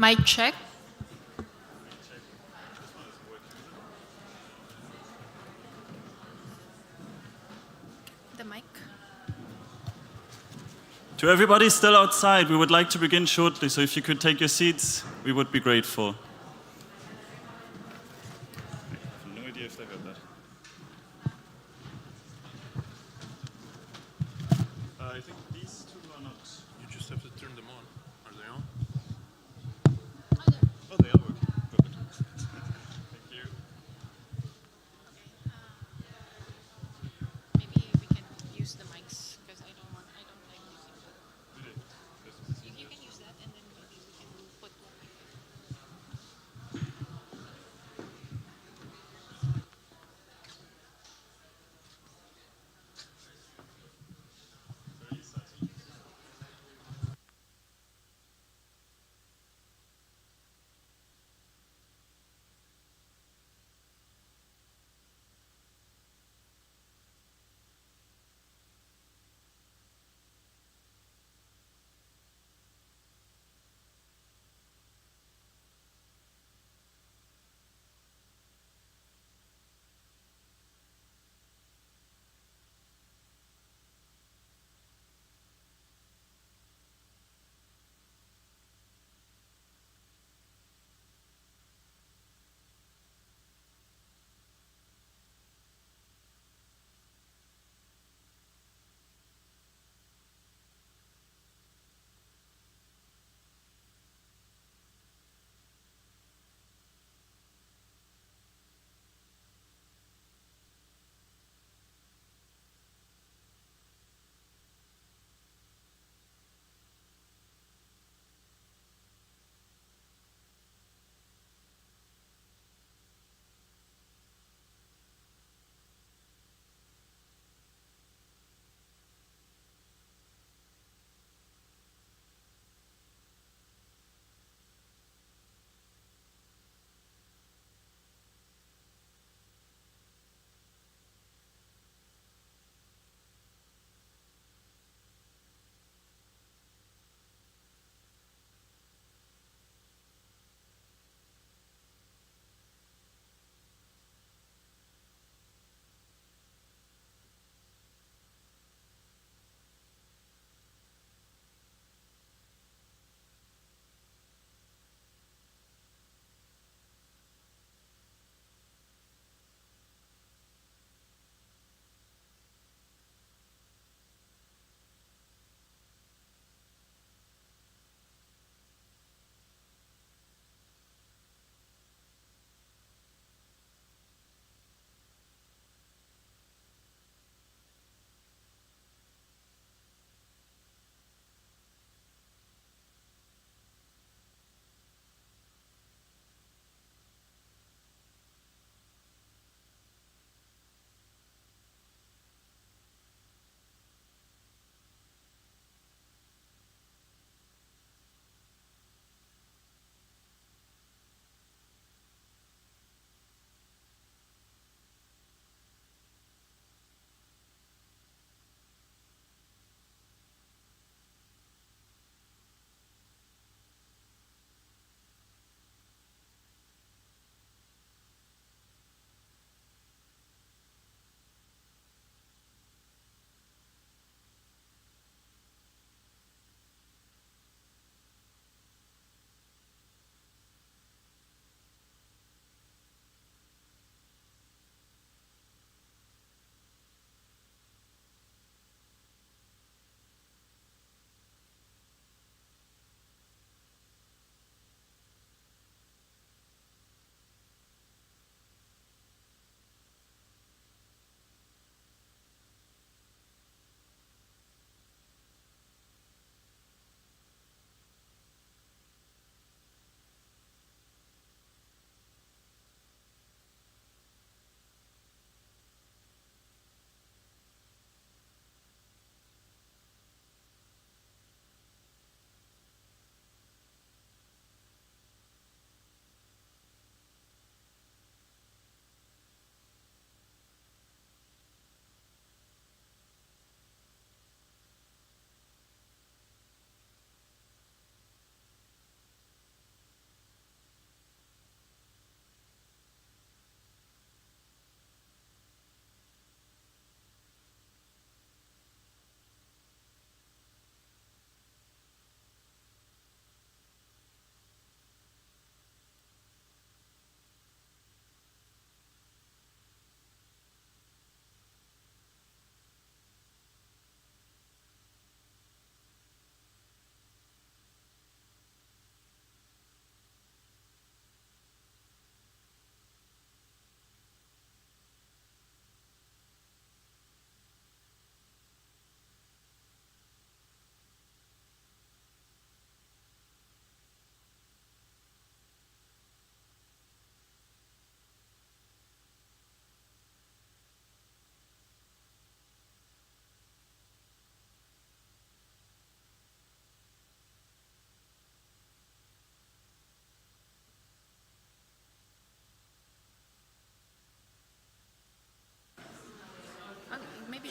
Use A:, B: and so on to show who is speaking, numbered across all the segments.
A: Mic check. The mic.
B: To everybody still outside, we would like to begin shortly, so if you could take your seats, we would be grateful. I have no idea if they heard that. I think these two are not.
C: You just have to turn them on. Are they on?
B: Oh, they are working. Perfect. Thank you.
A: Maybe we can use the mics because I don't like using them. You can use that and then maybe we can put one mic.
B: Very sad.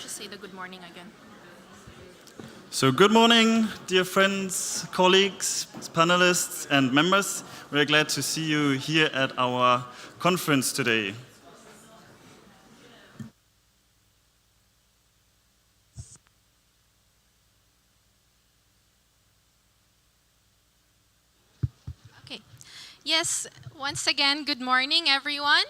A: just say the good morning again.
B: So good morning, dear friends, colleagues, panelists, and members. We're glad to see you here at our conference today.
A: Okay. Yes, once again, good morning, everyone.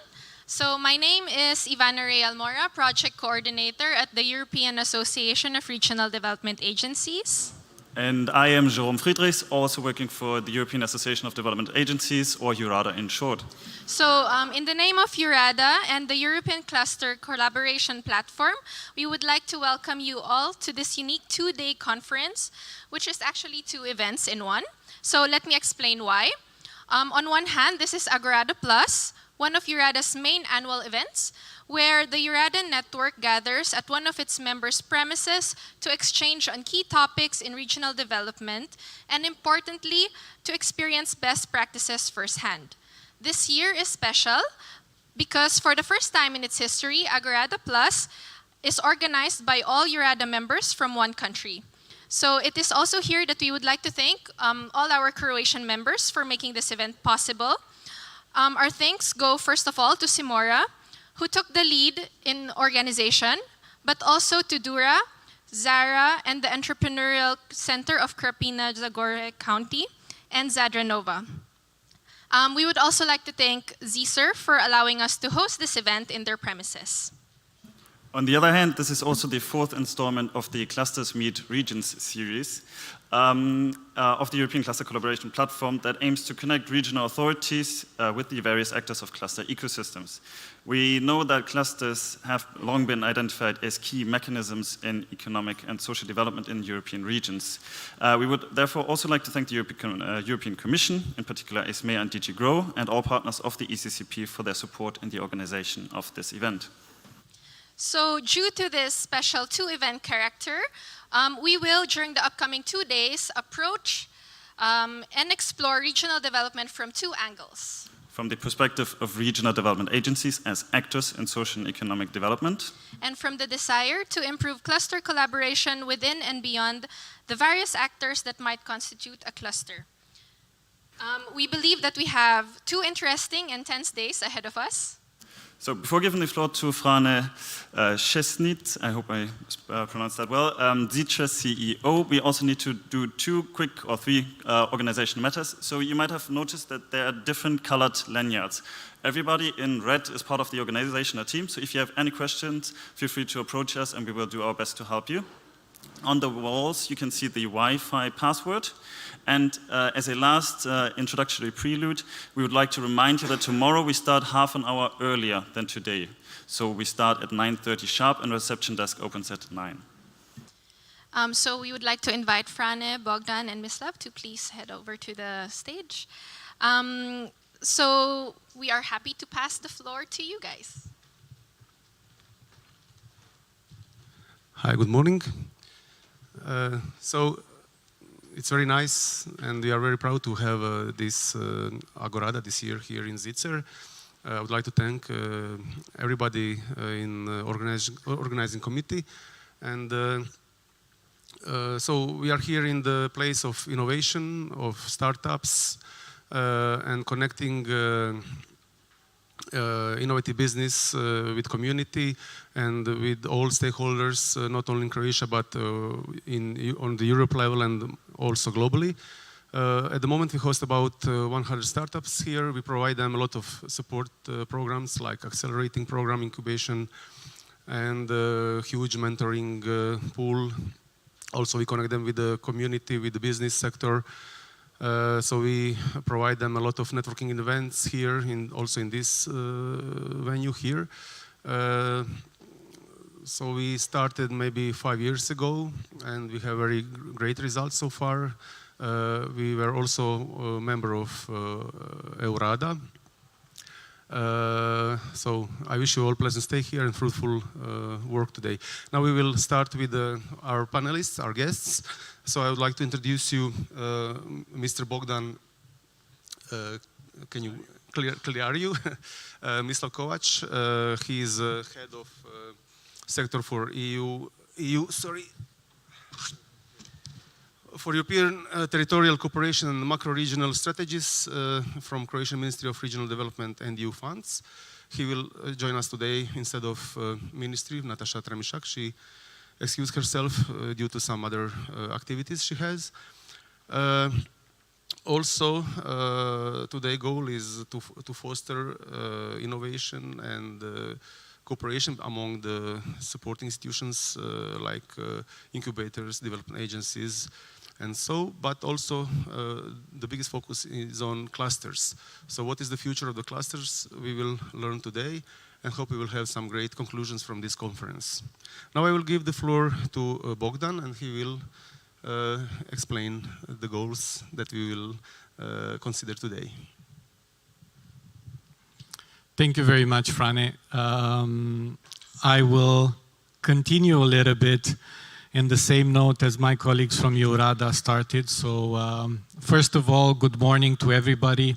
A: So my name is Ivana Real Mora, Project Coordinator at the European Association of Regional Development Agencies.
B: And I am Jerome Friedrichs, also working for the European Association of Development Agencies, or AGORADA in short.
A: So in the name of EURADA and the European Cluster Collaboration Platform, we would like to welcome you all to this unique two-day conference, which is actually two events in one. So let me explain why. On one hand, this is AGORADA Plus, one of EURADA's main annual events, where the EURADA network gathers at one of its members' premises to exchange on key topics in regional development and, importantly, to experience best practices firsthand. This year is special because for the first time in its history, AGORADA Plus is organized by all EURADA members from one country. So it is also here that we would like to thank all our Croatian members for making this event possible. Our thanks go first of all to SIMORA, who took the lead in organization, but also to Dura, Zara, and the Entrepreneurial Center of Krapina, Zagreb County, and Zadranova. We would also like to thank ZSER for allowing us to host this event in their premises.
B: On the other hand, this is also the fourth installment of the Clusters Meet Regions series of the European Cluster Collaboration Platform that aims to connect regional authorities with the various actors of cluster ecosystems. We know that clusters have long been identified as key mechanisms in economic and social development in European regions. We would therefore also like to thank the European Commission, in particular ESME and DG GROW, and all partners of the ECCP for their support in the organization of this event.
A: So due to this special two-event character, we will, during the upcoming 2 days, approach and explore regional development from two angles.
B: From the perspective of regional development agencies as actors in social and economic development.
A: And from the desire to improve cluster collaboration within and beyond the various actors that might constitute a cluster. We believe that we have 2 interesting and tense days ahead of us.
B: So before giving the floor to Frane Šesnit, I hope I pronounced that well, ZICHA CEO, we also need to do 2 quick or 3 organizational matters. So you might have noticed that there are different colored lanyards. Everybody in red is part of the organizational team, so if you have any questions, feel free to approach us and we will do our best to help you. On the walls, you can see the Wi-Fi password. And as a last introductory prelude, we would like to remind you that tomorrow we start half an hour earlier than today. So we start at 9:30 sharp and reception desk opens at 9.
A: So we would like to invite Frane, Bogdan, and Mislav to please head over to the stage. So we are happy to pass the floor to you guys.
D: Hi, good morning. So it's very nice, and we are very proud to have this AGORADA this year here in ZICHA. I would like to thank everybody in the organizing committee. And so we are here in the place of innovation, of startups, and connecting innovative business with community and with all stakeholders, not only in Croatia, but on the Europe level and also globally. At the moment, we host about 100 startups here. We provide them a lot of support programs like accelerating program, incubation, and huge mentoring pool. Also, we connect them with the community, with the business sector. So we provide them a lot of networking events here, also in this venue here. So we started maybe 5 years ago, and we have very great results so far. We were also a member of EURADA. So I wish you all pleasant stay here and fruitful work today. Now we will start with our panelists, our guests. So I would like to introduce you Mr. Bogdan, can you clear you? Mislav Kovac, he is head of sector for for European territorial cooperation and macro-regional strategies from Croatian Ministry of Regional Development and EU funds. He will join us today instead of Ministry, Natasha Tremišak. She excused herself due to some other activities she has. Also, today's goal is to foster innovation and cooperation among the support institutions like incubators, development agencies, and so, but also the biggest focus is on clusters. So what is the future of the clusters? We will learn today and hope we will have some great conclusions from this conference. Now I will give the floor to Bogdan, and he will explain the goals that we will consider today.
E: Thank you very much, Frane. I will continue a little bit in the same note as my colleagues from AGORADA started. So first of all, good morning to everybody.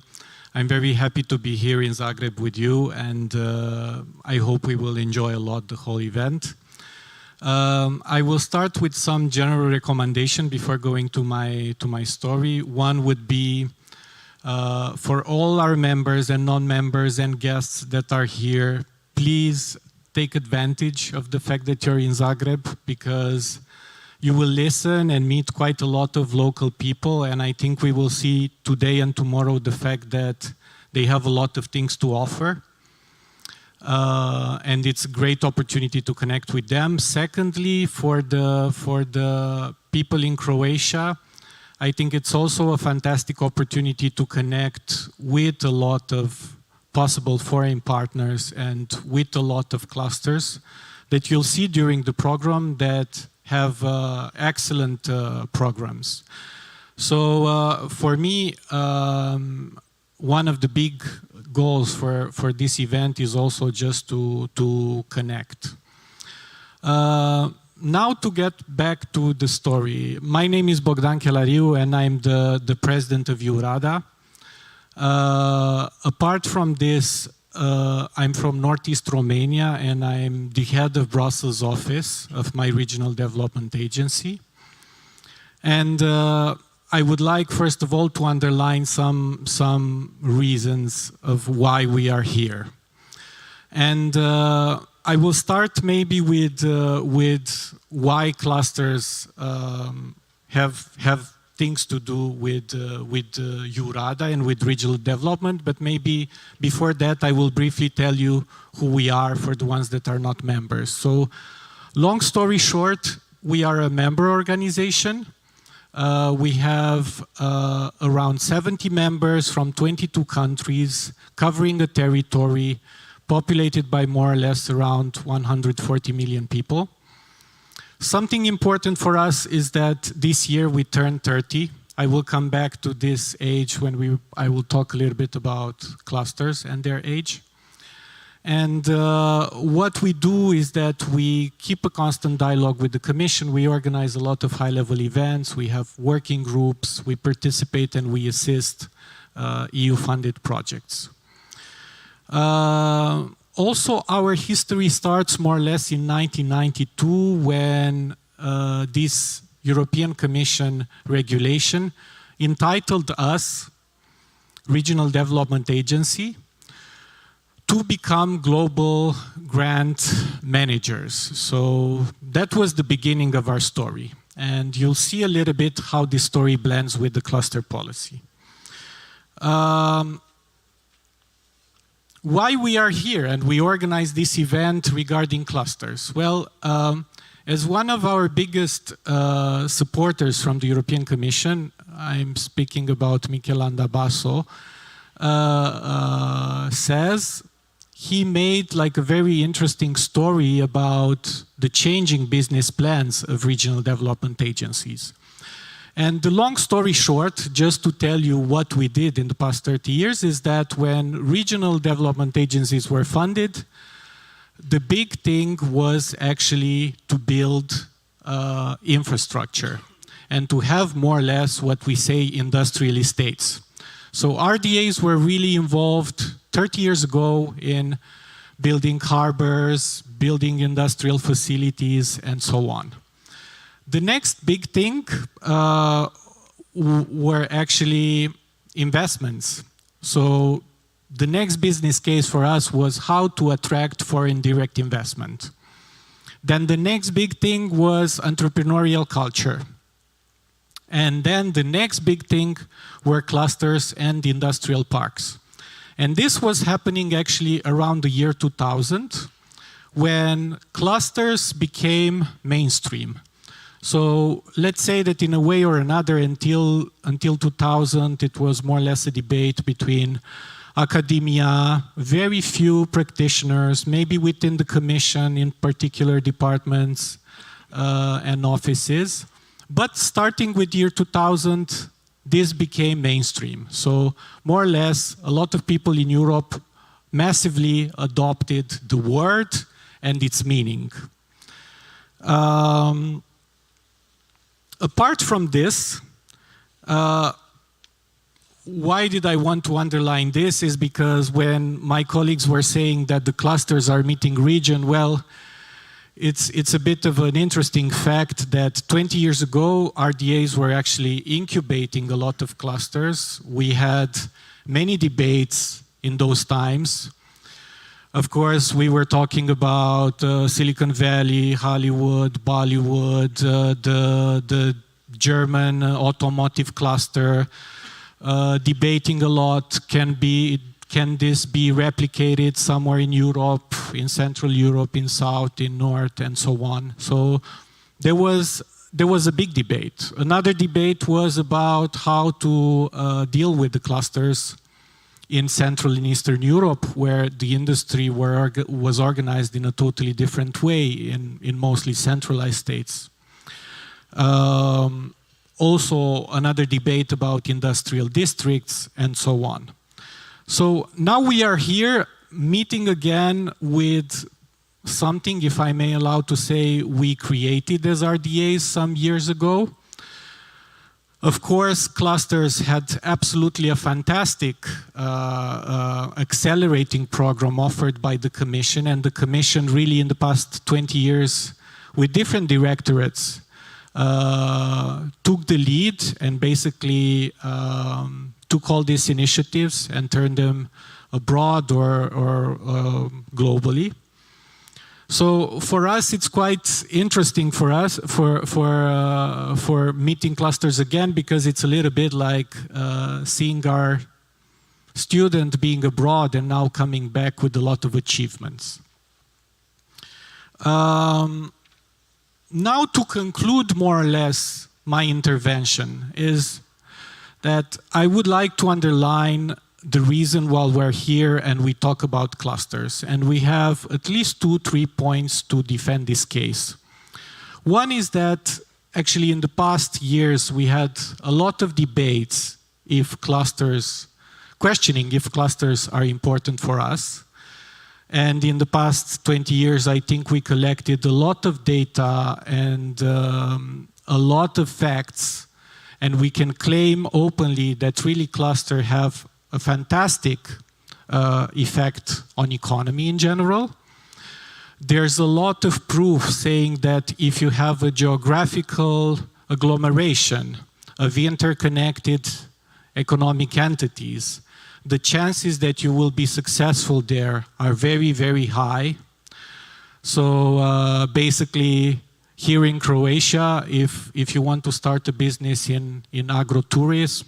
E: I'm very happy to be here in Zagreb with you, and I hope we will enjoy a lot the whole event. I will start with some general recommendation before going to my story. One would be for all our members and non-members and guests that are here, please take advantage of the fact that you're in Zagreb, because you will listen and meet quite a lot of local people, and I think we will see today and tomorrow the fact that they have a lot of things to offer. And it's a great opportunity to connect with them. Secondly, for the people in Croatia, I think it's also a fantastic opportunity to connect with a lot of possible foreign partners and with a lot of clusters that you'll see during the program that have excellent programs. So for me, one of the big goals for this event is also just to connect. Now to get back to the story. My name is Bogdan Chelariu and I'm the president of AGORADA. Apart from this, I'm from Northeast Romania and I'm the head of Brussels office of my regional development agency. And I would like, first of all, to underline some reasons of why we are here. And I will start maybe with why clusters have things to do with AGORADA and with regional development, but maybe before that I will briefly tell you who we are for the ones that are not members. So, long story short, we are a member organization. We have around 70 members from 22 countries, covering a territory populated by more or less around 140 million people. Something important for us is that this year we turn 30. I will come back to this age when I will talk a little bit about clusters and their age. And what we do is that we keep a constant dialogue with the Commission. We organize a lot of high-level events. We have working groups. We participate and we assist EU-funded projects. Also, our history starts more or less in 1992 when this European Commission regulation entitled us, Regional Development Agency, to become global grant managers. So that was the beginning of our story. And you'll see a little bit how this story blends with the cluster policy. Why we are here and we organize this event regarding clusters? Well, as one of our biggest supporters from the European Commission, I'm speaking about Michel Andabasso, says, he made like a very interesting story about the changing business plans of regional development agencies. And the long story short, just to tell you what we did in the past 30 years, is that when regional development agencies were funded, the big thing was actually to build infrastructure and to have more or less what we say industrial estates. So RDAs were really involved 30 years ago in building harbors, building industrial facilities, and so on. The next big thing were actually investments. So the next business case for us was how to attract foreign direct investment. Then the next big thing was entrepreneurial culture. And then the next big thing were clusters and industrial parks. And this was happening actually around the year 2000, when clusters became mainstream. So let's say that in a way or another, until 2000, it was more or less a debate between academia, very few practitioners, maybe within the commission in particular departments and offices. But starting with year 2000, this became mainstream. So more or less, a lot of people in Europe massively adopted the word and its meaning. Apart from this, why did I want to underline this is because when my colleagues were saying that the clusters are meeting region, well, it's a bit of an interesting fact that 20 years ago, RDAs were actually incubating a lot of clusters. We had many debates in those times. Of course, we were talking about Silicon Valley, Hollywood, Bollywood, the German automotive cluster, debating a lot, can this be replicated somewhere in Europe, in Central Europe, in South, in North, and so on. So there was a big debate. Another debate was about how to deal with the clusters in Central and Eastern Europe, where the industry was organized in a totally different way in mostly centralized states. Also, another debate about industrial districts and so on. So now we are here meeting again with something, if I may allow to say, we created as RDAs some years ago. Of course, clusters had absolutely a fantastic accelerating program offered by the Commission, and the Commission really in the past 20 years with different directorates took the lead and basically took all these initiatives and turned them abroad or globally. So for us, it's quite interesting for us for meeting clusters again, because it's a little bit like seeing our student being abroad and now coming back with a lot of achievements. Now to conclude more or less my intervention is that I would like to underline the reason why we're here and we talk about clusters. And we have at least 2-3 points to defend this case. One is that actually in the past years we had a lot of debates questioning if clusters are important for us. And in the past 20 years, I think we collected a lot of data and a lot of facts, and we can claim openly that really clusters have a fantastic effect on economy in general. There's a lot of proof saying that if you have a geographical agglomeration of interconnected economic entities, the chances that you will be successful there are very, very high. So basically, here in Croatia, if you want to start a business in agrotourism,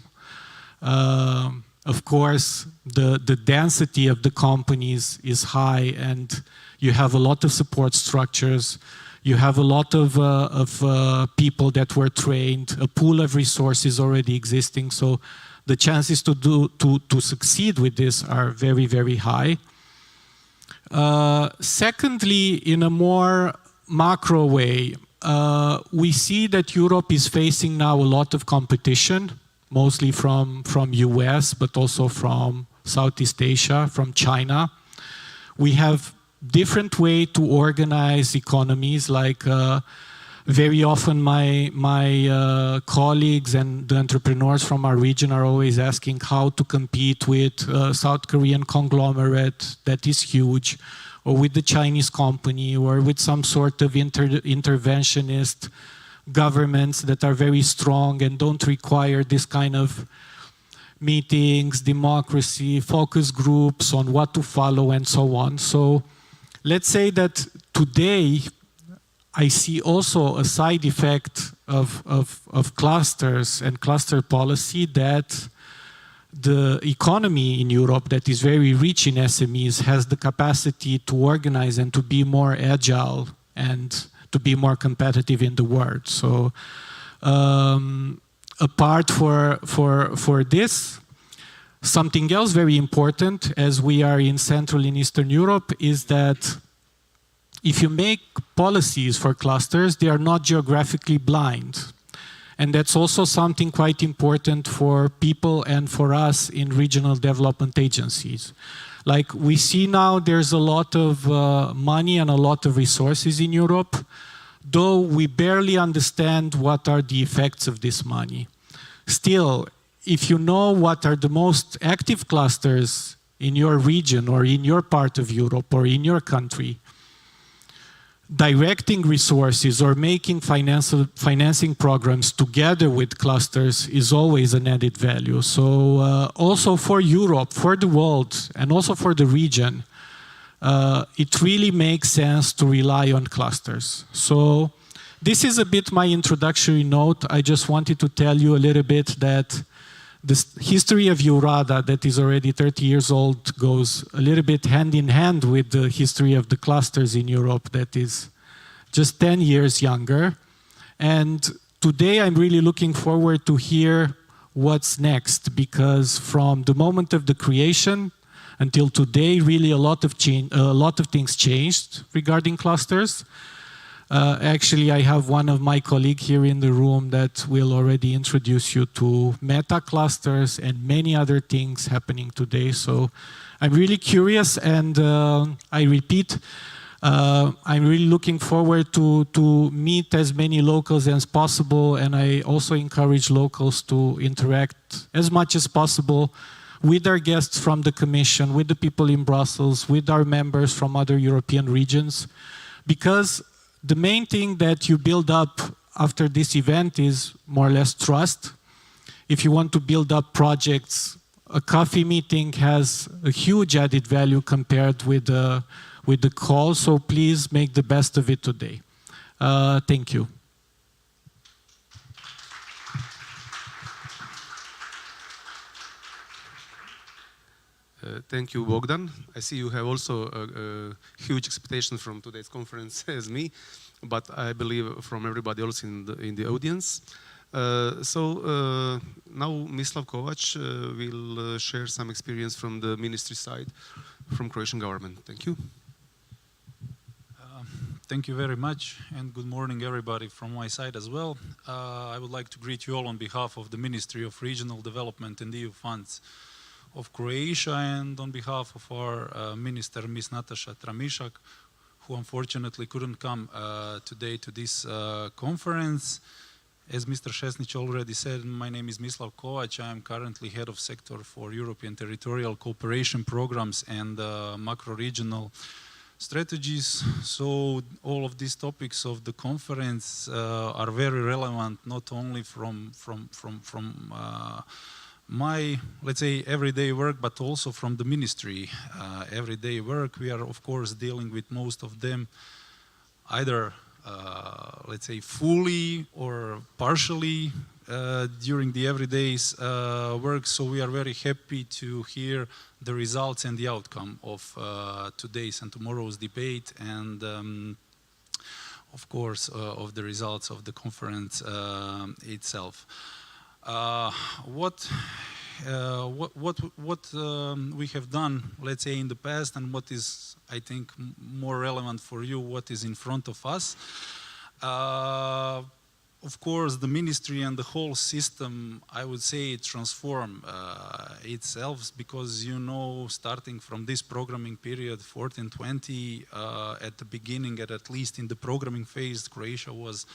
E: of course, the density of the companies is high, and you have a lot of support structures. You have a lot of people that were trained, a pool of resources already existing. So the chances to succeed with this are very, very high. Secondly, in a more macro way, we see that Europe is facing now a lot of competition, mostly from US, but also from Southeast Asia, from China. We have different way to organize economies, like very often my colleagues and the entrepreneurs from our region are always asking how to compete with South Korean conglomerate that is huge, or with the Chinese company, or with some sort of interventionist governments that are very strong and don't require this kind of meetings, democracy, focus groups on what to follow and so on. So let's say that today I see also a side effect of clusters and cluster policy, that the economy in Europe that is very rich in SMEs has the capacity to organize and to be more agile and to be more competitive in the world. So apart for this, something else very important as we are in Central and Eastern Europe is that if you make policies for clusters, they are not geographically blind. And that's also something quite important for people and for us in regional development agencies. Like we see now there's a lot of money and a lot of resources in Europe, though we barely understand what are the effects of this money. Still, if you know what are the most active clusters in your region or in your part of Europe or in your country, directing resources or making financing programs together with clusters is always an added value. So also for Europe, for the world, and also for the region, it really makes sense to rely on clusters. So this is a bit my introductory note. I just wanted to tell you a little bit that the history of AGORADA, that is already 30 years old, goes a little bit hand in hand with the history of the clusters in Europe that is just 10 years younger. And today I'm really looking forward to hear what's next, because from the moment of the creation until today, really a lot of things changed regarding clusters. Actually, I have one of my colleagues here in the room that will already introduce you to meta clusters and many other things happening today. So I'm really curious, and I repeat, I'm really looking forward to meet as many locals as possible, and I also encourage locals to interact as much as possible with our guests from the Commission, with the people in Brussels, with our members from other European regions, because the main thing that you build up after this event is more or less trust. If you want to build up projects, a coffee meeting has a huge added value compared with the call, so please make the best of it today. Thank you.
D: Thank you, Bogdan. I see you have also a huge expectation from today's conference as me, but I believe from everybody else in the audience. So now Mislav Kovac will share some experience from the ministry side, from Croatian government. Thank you.
F: Thank you very much, and good morning everybody from my side as well. I would like to greet you all on behalf of the Ministry of Regional Development and EU Funds of Croatia, and on behalf of our Minister, Ms. Nataša Tramišak, who unfortunately couldn't come today to this conference. As Mr. Šesnić already said, my name is Mislav Kovac. I am currently head of sector for European Territorial Cooperation Programs and macro-regional strategies. So all of these topics of the conference are very relevant, not only from my, let's say, everyday work, but also from the ministry everyday work. We are, of course, dealing with most of them either, let's say, fully or partially during the everyday's work. So we are very happy to hear the results and the outcome of today's and tomorrow's debate, and of course of the results of the conference itself. What we have done, let's say, in the past, and what is, I think, more relevant for you, what is in front of us. Of course, the ministry and the whole system, I would say, it transformed itself, because, you know, starting from this programming period, 14-20, at the beginning, at least in the programming phase, Croatia was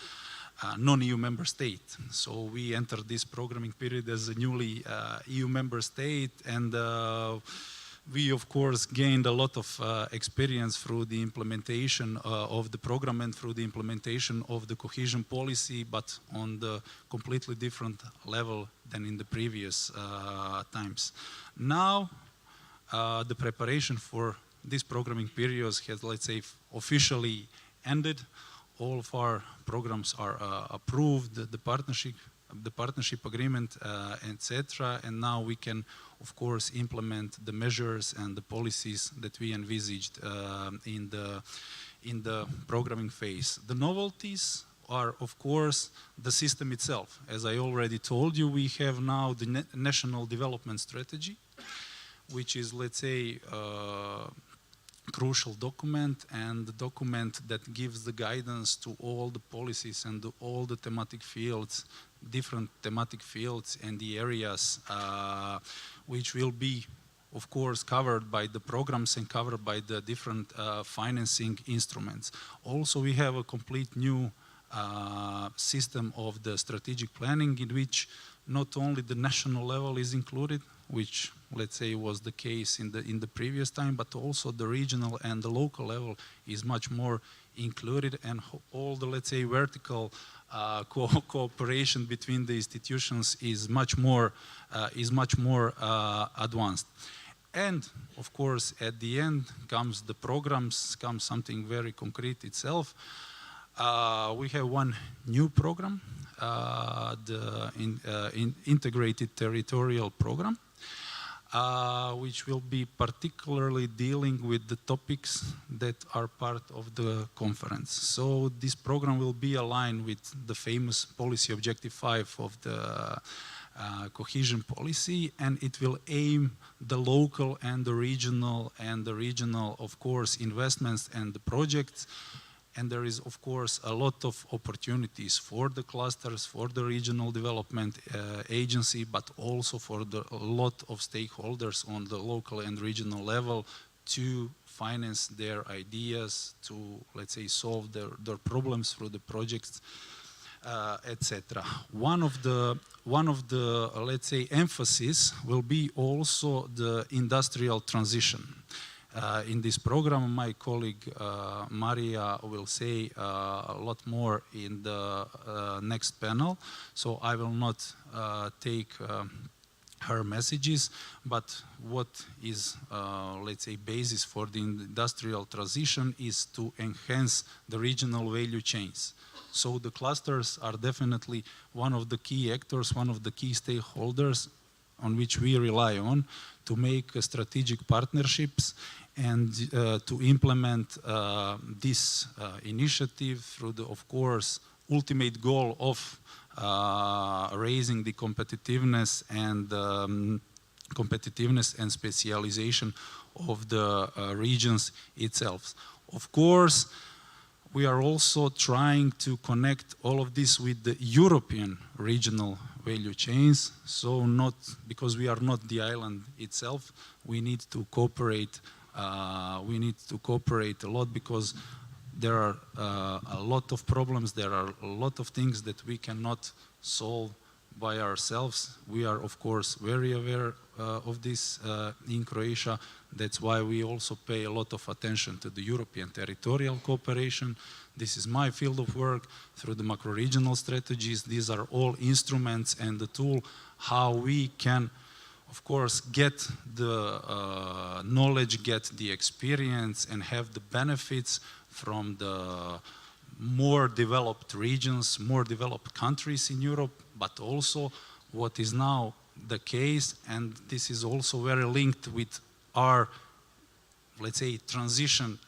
F: non-EU member state. So we entered this programming period as a newly EU member state, and We, of course, gained a lot of experience through the implementation of the program and through the implementation of the cohesion policy, but on the completely different level than in the previous times. Now, the preparation for this programming period has, let's say, officially ended. All of our programs are approved, the partnership agreement, etc. And now we can, of course, implement the measures and the policies that we envisaged in the programming phase. The novelties are, of course, the system itself. As I already told you, we have now the National Development Strategy, which is, let's say, crucial document, and the document that gives the guidance to all the policies and all the thematic fields, different thematic fields and the areas which will be, of course, covered by the programs and covered by the different financing instruments. Also, we have a complete new system of the strategic planning in which not only the national level is included, which, let's say, was the case in the previous time, but also the regional and the local level is much more included, and all the, let's say, vertical cooperation between the institutions is much more advanced. And of course, at the end comes the programs, comes something very concrete itself. We have one new program, the Integrated Territorial Program, which will be particularly dealing with the topics that are part of the conference. So this program will be aligned with the famous policy objective 5 of the cohesion policy, and it will aim the local and the regional, of course, investments and the projects. And there is, of course, a lot of opportunities for the clusters, for the regional development agency, but also for a lot of stakeholders on the local and regional level to finance their ideas, to, let's say, solve their problems through the projects, etc. One of the, let's say, emphasis will be also the industrial transition. In this program, my colleague Maria will say a lot more in the next panel, so I will not take her messages, but what is, let's say, basis for the industrial transition is to enhance the regional value chains. So the clusters are definitely one of the key actors, one of the key stakeholders on which we rely on to make strategic partnerships and to implement this initiative through the, of course, ultimate goal of raising the competitiveness and specialization of the regions itself. Of course, we are also trying to connect all of this with the European regional value chains. So not because we are not the island itself, we need to cooperate. We need to cooperate a lot because there are a lot of problems. There are a lot of things that we cannot solve by ourselves. We are, of course, very aware of this in Croatia. That's why we also pay a lot of attention to the European territorial cooperation. This is my field of work through the macro-regional strategies. These are all instruments and the tool how we can, of course, get the knowledge, get the experience, and have the benefits from the more developed regions, more developed countries in Europe, but also what is now the case, and this is also very linked with our, let's say, transition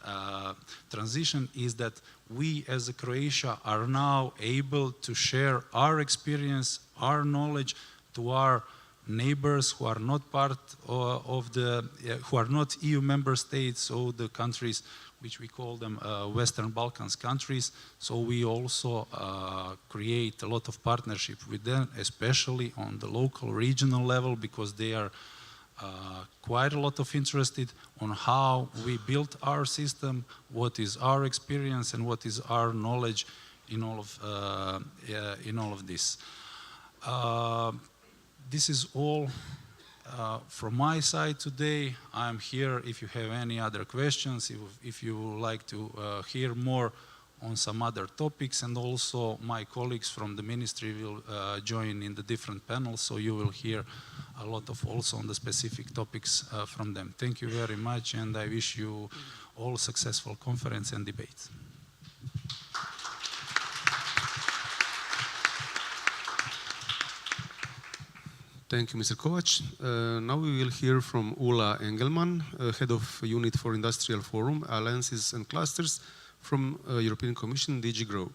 F: is that we as a Croatia are now able to share our experience, our knowledge to our neighbors who are not part of the, who are not EU member states, so the countries which we call them Western Balkans countries. So we also create a lot of partnership with them, especially on the local regional level, because they are quite a lot of interested on how we built our system, what is our experience and what is our knowledge in all of this. This is all From my side today, I'm here if you have any other questions, if you would like to hear more on some other topics, and also my colleagues from the ministry will join in the different panels, so you will hear a lot of also on the specific topics from them. Thank you very much, and I wish you all successful conference and debates.
D: Thank you, Mr. Kovac. Now we will hear from Ula Engelman, Head of Unit for Industrial Forum, Alliances and Clusters from European Commission, DG GROW.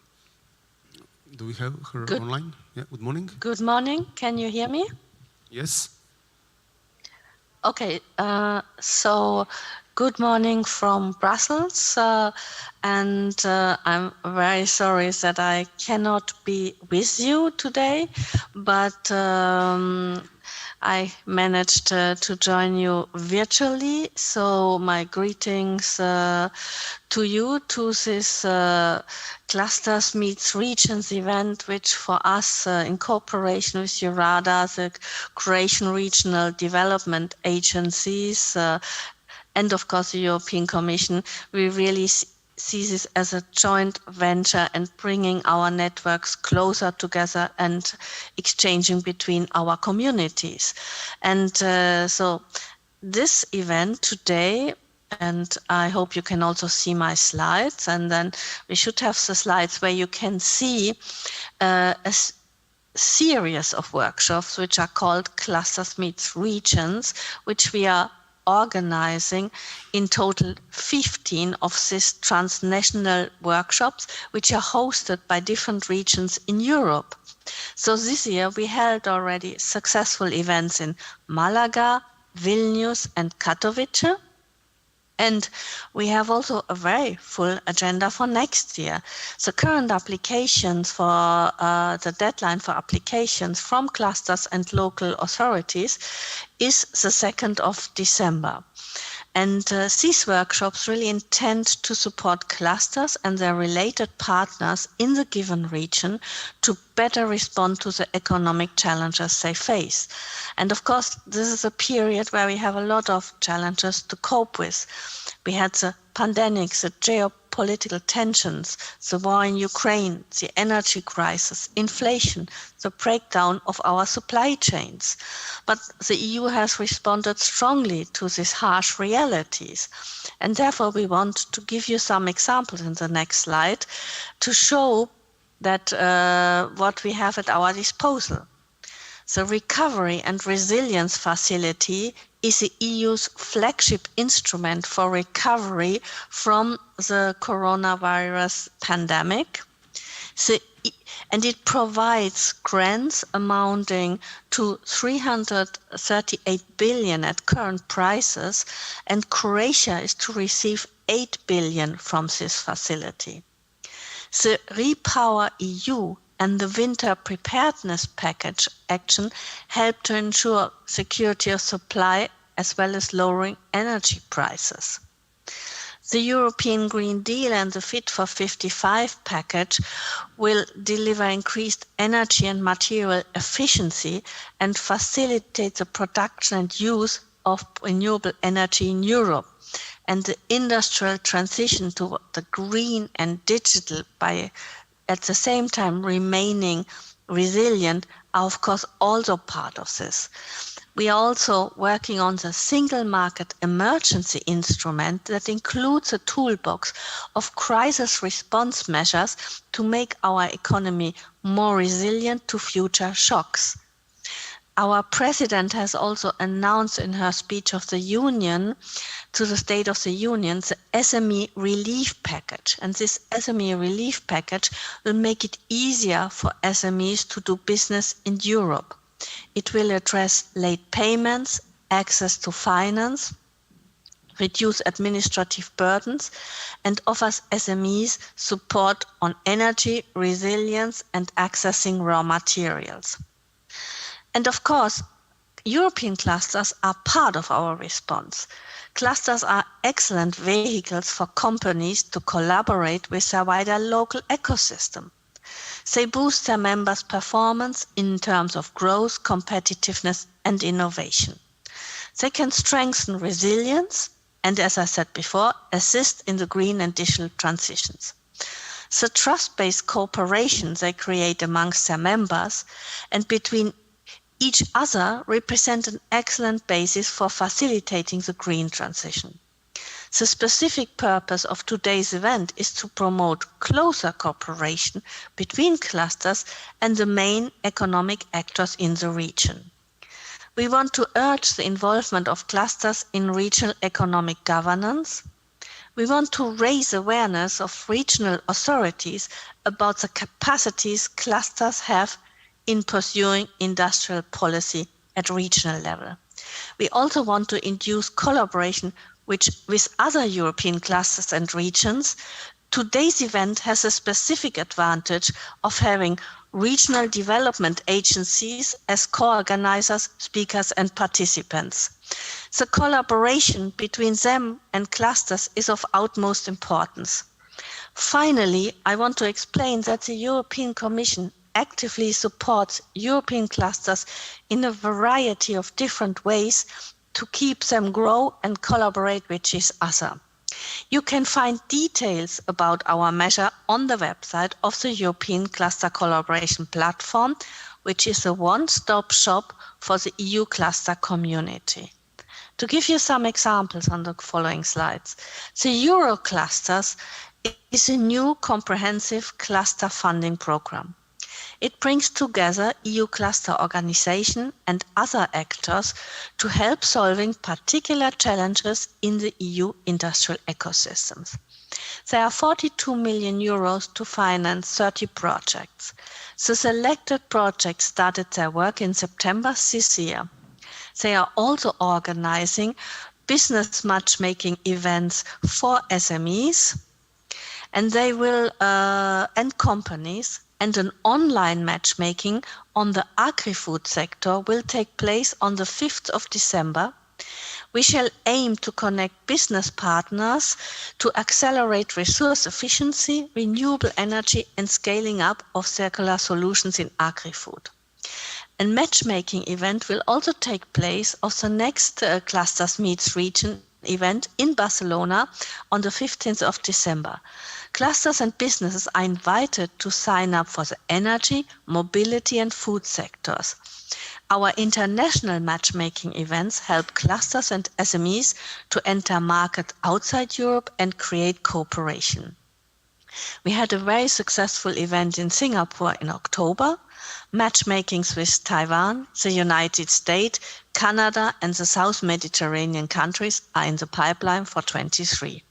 D: Do we have her online? Yeah, good morning.
G: Good morning. Can you hear me?
D: Yes.
G: Okay, so good morning from Brussels, and I'm very sorry that I cannot be with you today, but I managed to join you virtually, so my greetings to you, to this Clusters Meets Regions event, which for us, in cooperation with AGORADA, the Croatian Regional Development Agencies, and of course the European Commission, we really see this as a joint venture and bringing our networks closer together and exchanging between our communities. And so this event today, and I hope you can also see my slides, and then we should have the slides where you can see a series of workshops which are called Clusters Meets Regions, which we are organizing in total 15 of these transnational workshops, which are hosted by different regions in Europe. So this year we held already successful events in Malaga, Vilnius and Katowice. And we have also a very full agenda for next year. So current applications for the deadline for applications from clusters and local authorities is the 2nd of December. And these workshops really intend to support clusters and their related partners in the given region to better respond to the economic challenges they face. And of course, this is a period where we have a lot of challenges to cope with. We had the pandemic, the geopolitical tensions, the war in Ukraine, the energy crisis, inflation, the breakdown of our supply chains. But the EU has responded strongly to these harsh realities. And therefore, we want to give you some examples in the next slide to show that what we have at our disposal. The Recovery and Resilience Facility is the EU's flagship instrument for recovery from the coronavirus pandemic. And it provides grants amounting to 338 billion at current prices, and Croatia is to receive 8 billion from this facility. The Repower EU and the Winter Preparedness Package action help to ensure security of supply as well as lowering energy prices. The European Green Deal and the Fit for 55 package will deliver increased energy and material efficiency and facilitate the production and use of renewable energy in Europe, and the industrial transition to the green and digital by at the same time remaining resilient are of course also part of this. We are also working on the single market emergency instrument that includes a toolbox of crisis response measures to make our economy more resilient to future shocks. Our president has also announced in her speech of the Union, to the State of the Union, the SME relief package. And this SME relief package will make it easier for SMEs to do business in Europe. It will address late payments, access to finance, reduce administrative burdens, and offers SMEs support on energy, resilience, and accessing raw materials. And of course, European clusters are part of our response. Clusters are excellent vehicles for companies to collaborate with their wider local ecosystem. They boost their members' performance in terms of growth, competitiveness, and innovation. They can strengthen resilience and, as I said before, assist in the green and digital transitions. The trust-based cooperation they create amongst their members and between each other represent an excellent basis for facilitating the green transition. The specific purpose of today's event is to promote closer cooperation between clusters and the main economic actors in the region. We want to urge the involvement of clusters in regional economic governance. We want to raise awareness of regional authorities about the capacities clusters have in pursuing industrial policy at regional level. We also want to induce collaboration with other European clusters and regions. Today's event has a specific advantage of having regional development agencies as co-organizers, speakers and participants. The collaboration between them and clusters is of utmost importance. Finally, I want to explain that the European Commission actively supports European clusters in a variety of different ways to keep them grow and collaborate with each other. You can find details about our measure on the website of the European Cluster Collaboration Platform, which is a one-stop shop for the EU cluster community. To give you some examples on the following slides, the Euro Clusters is a new comprehensive cluster funding program. It brings together EU cluster organizations and other actors to help solving particular challenges in the EU industrial ecosystems. There are 42 million euros to finance 30 projects. The selected projects started their work in September this year. They are also organizing business matchmaking events for SMEs and they will and companies, and an online matchmaking on the agri-food sector will take place on the 5th of December. We shall aim to connect business partners to accelerate resource efficiency, renewable energy and scaling up of circular solutions in agri-food. A matchmaking event will also take place of the next Clusters Meets Region event in Barcelona on the 15th of December. Clusters and businesses are invited to sign up for the energy, mobility and food sectors. Our international matchmaking events help clusters and SMEs to enter markets outside Europe and create cooperation. We had a very successful event in Singapore in October. Matchmakings with Taiwan, the United States, Canada and the South Mediterranean countries are in the pipeline for 2023.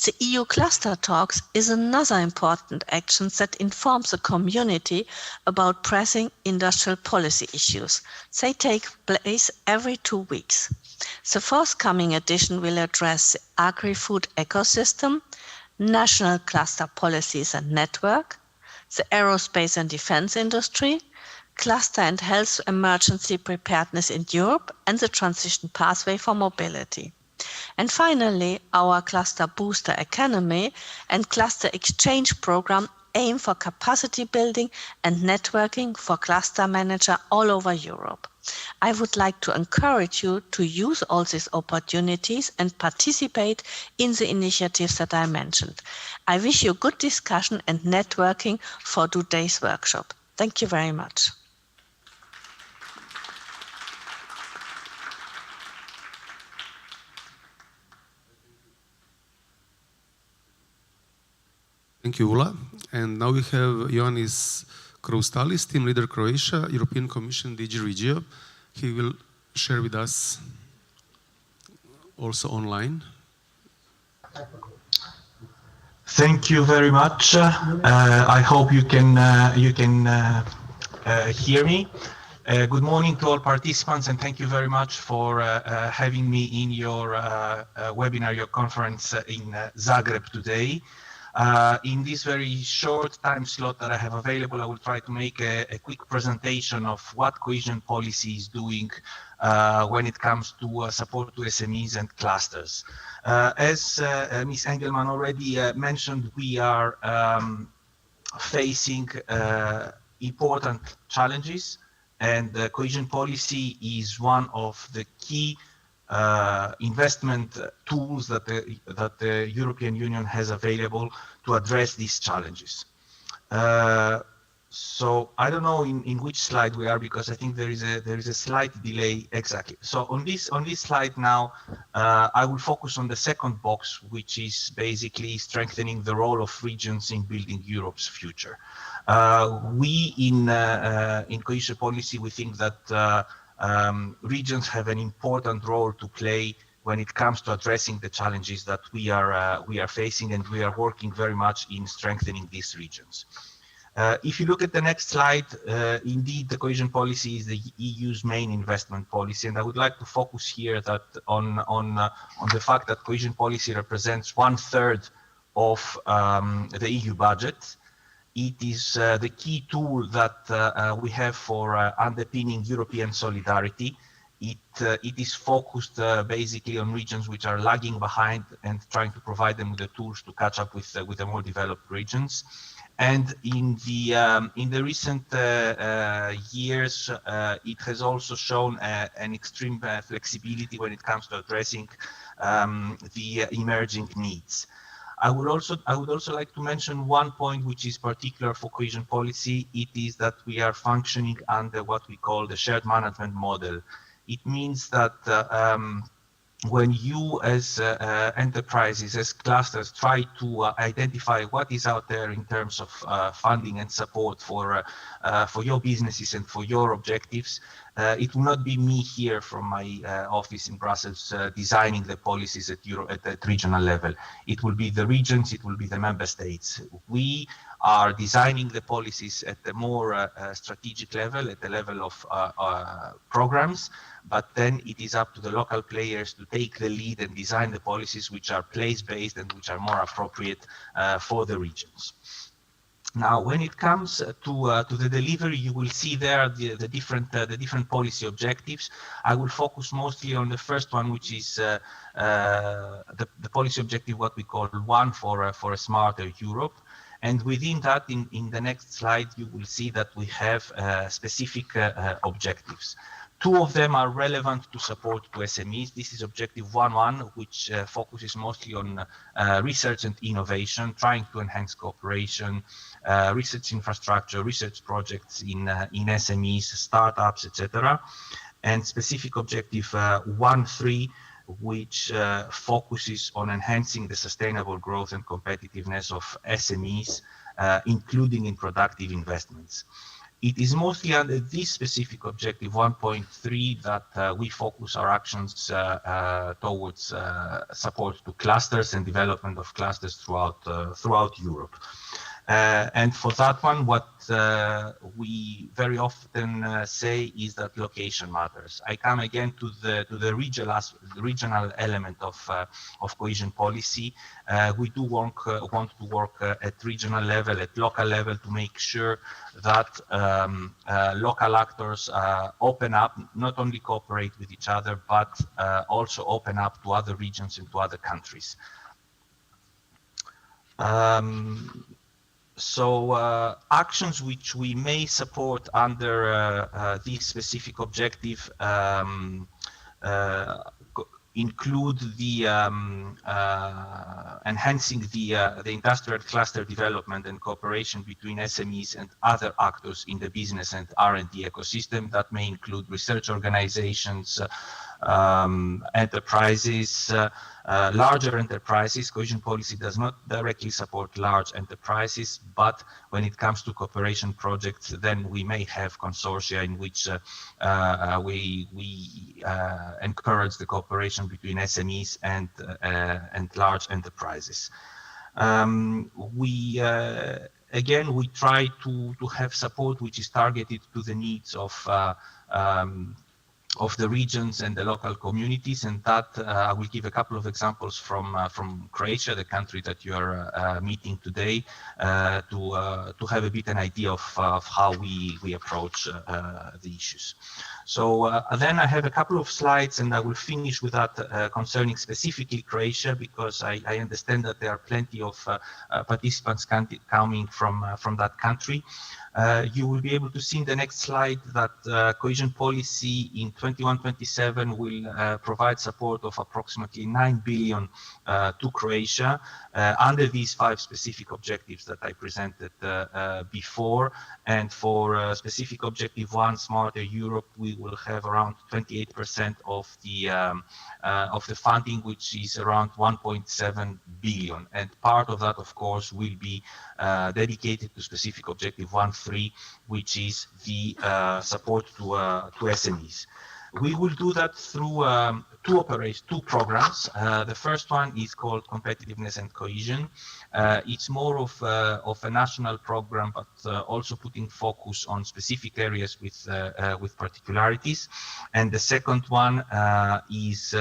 G: The EU Cluster Talks is another important action that informs the community about pressing industrial policy issues. They take place every 2 weeks. The forthcoming edition will address the agri-food ecosystem, national cluster policies and network, the aerospace and defense industry, cluster and health emergency preparedness in Europe, and the transition pathway for mobility. And finally, our Cluster Booster Academy and Cluster Exchange program aim for capacity building and networking for cluster managers all over Europe. I would like to encourage you to use all these opportunities and participate in the initiatives that I mentioned. I wish you good discussion and networking for today's workshop. Thank you very much.
D: Thank you, Ula. And now we have Ioannis Kroustalis, Team Leader Croatia, European Commission, DG Regio. He will share with us also online.
H: Thank you very much. I hope you can hear me. Good morning to all participants, and thank you very much for having me in your webinar, your conference in Zagreb today. In this very short time slot that I have available, I will try to make a quick presentation of what cohesion policy is doing when it comes to support to SMEs and clusters. As Ms. Engelmann already mentioned, we are facing important challenges, and cohesion policy is one of the key investment tools that the European Union has available to address these challenges. So I don't know in which slide we are, because I think there is a slight delay. Exactly. So on this slide now, I will focus on the second box, which is basically strengthening the role of regions in building Europe's future. We in cohesion policy, we think that regions have an important role to play when it comes to addressing the challenges that we are facing, and we are working very much in strengthening these regions. If you look at the next slide, indeed, the cohesion policy is the EU's main investment policy, and I would like to focus here that on the fact that cohesion policy represents 1/3 of the EU budget. It is the key tool that we have for underpinning European solidarity. It is focused basically on regions which are lagging behind and trying to provide them with the tools to catch up with the more developed regions. And in the recent years, it has also shown an extreme flexibility when it comes to addressing the emerging needs. I would also like to mention one point which is particular for cohesion policy. It is that we are functioning under what we call the shared management model. It means that when you as enterprises, as clusters, try to identify what is out there in terms of funding and support for your businesses and for your objectives, it will not be me here from my office in Brussels designing the policies at regional level. It will be the regions, it will be the member states. We are designing the policies at the more strategic level, at the level of programs, but then it is up to the local players to take the lead and design the policies which are place-based and which are more appropriate for the regions. Now, when it comes to the delivery, you will see there the different policy objectives. I will focus mostly on the first one, which is the policy objective, what we call one for a smarter Europe. And within that, in the next slide, you will see that we have specific objectives. Two of them are relevant to support to SMEs. This is objective 1.1, which focuses mostly on research and innovation, trying to enhance cooperation, research infrastructure, research projects in SMEs, startups, etc. And specific objective 1.3, which focuses on enhancing the sustainable growth and competitiveness of SMEs, including in productive investments. It is mostly under this specific objective 1.3 that we focus our actions towards support to clusters and development of clusters throughout Europe. And for that one, what we very often say is that location matters. I come again to the regional element of cohesion policy. We do want to work at regional level, at local level, to make sure that local actors open up, not only cooperate with each other, but also open up to other regions and to other countries. So actions which we may support under this specific objective include the enhancing the industrial cluster development and cooperation between SMEs and other actors in the business and R&D ecosystem. That may include research organizations, enterprises, larger enterprises. Cohesion policy does not directly support large enterprises, but when it comes to cooperation projects, then we may have consortia in which we encourage the cooperation between SMEs and large enterprises. Again, we try to have support which is targeted to the needs of the regions and the local communities, and that I will give a couple of examples from Croatia, the country that you are meeting today, to have a bit an idea of how we approach the issues. So then I have a couple of slides, and I will finish with that concerning specifically Croatia, because I understand that there are plenty of participants coming from that country. You will be able to see in the next slide that cohesion policy in 21-27 will provide support of approximately 9 billion to Croatia under these 5 specific objectives that I presented before. And for specific objective 1, Smarter Europe, we will have around 28% of the funding, which is around 1.7 billion. And part of that, of course, will be dedicated to specific objective 1.3, which is the support to SMEs. We will do that through two programs. The first one is called Competitiveness and Cohesion. It's more of a national program, but also putting focus on specific areas with particularities. And the second one is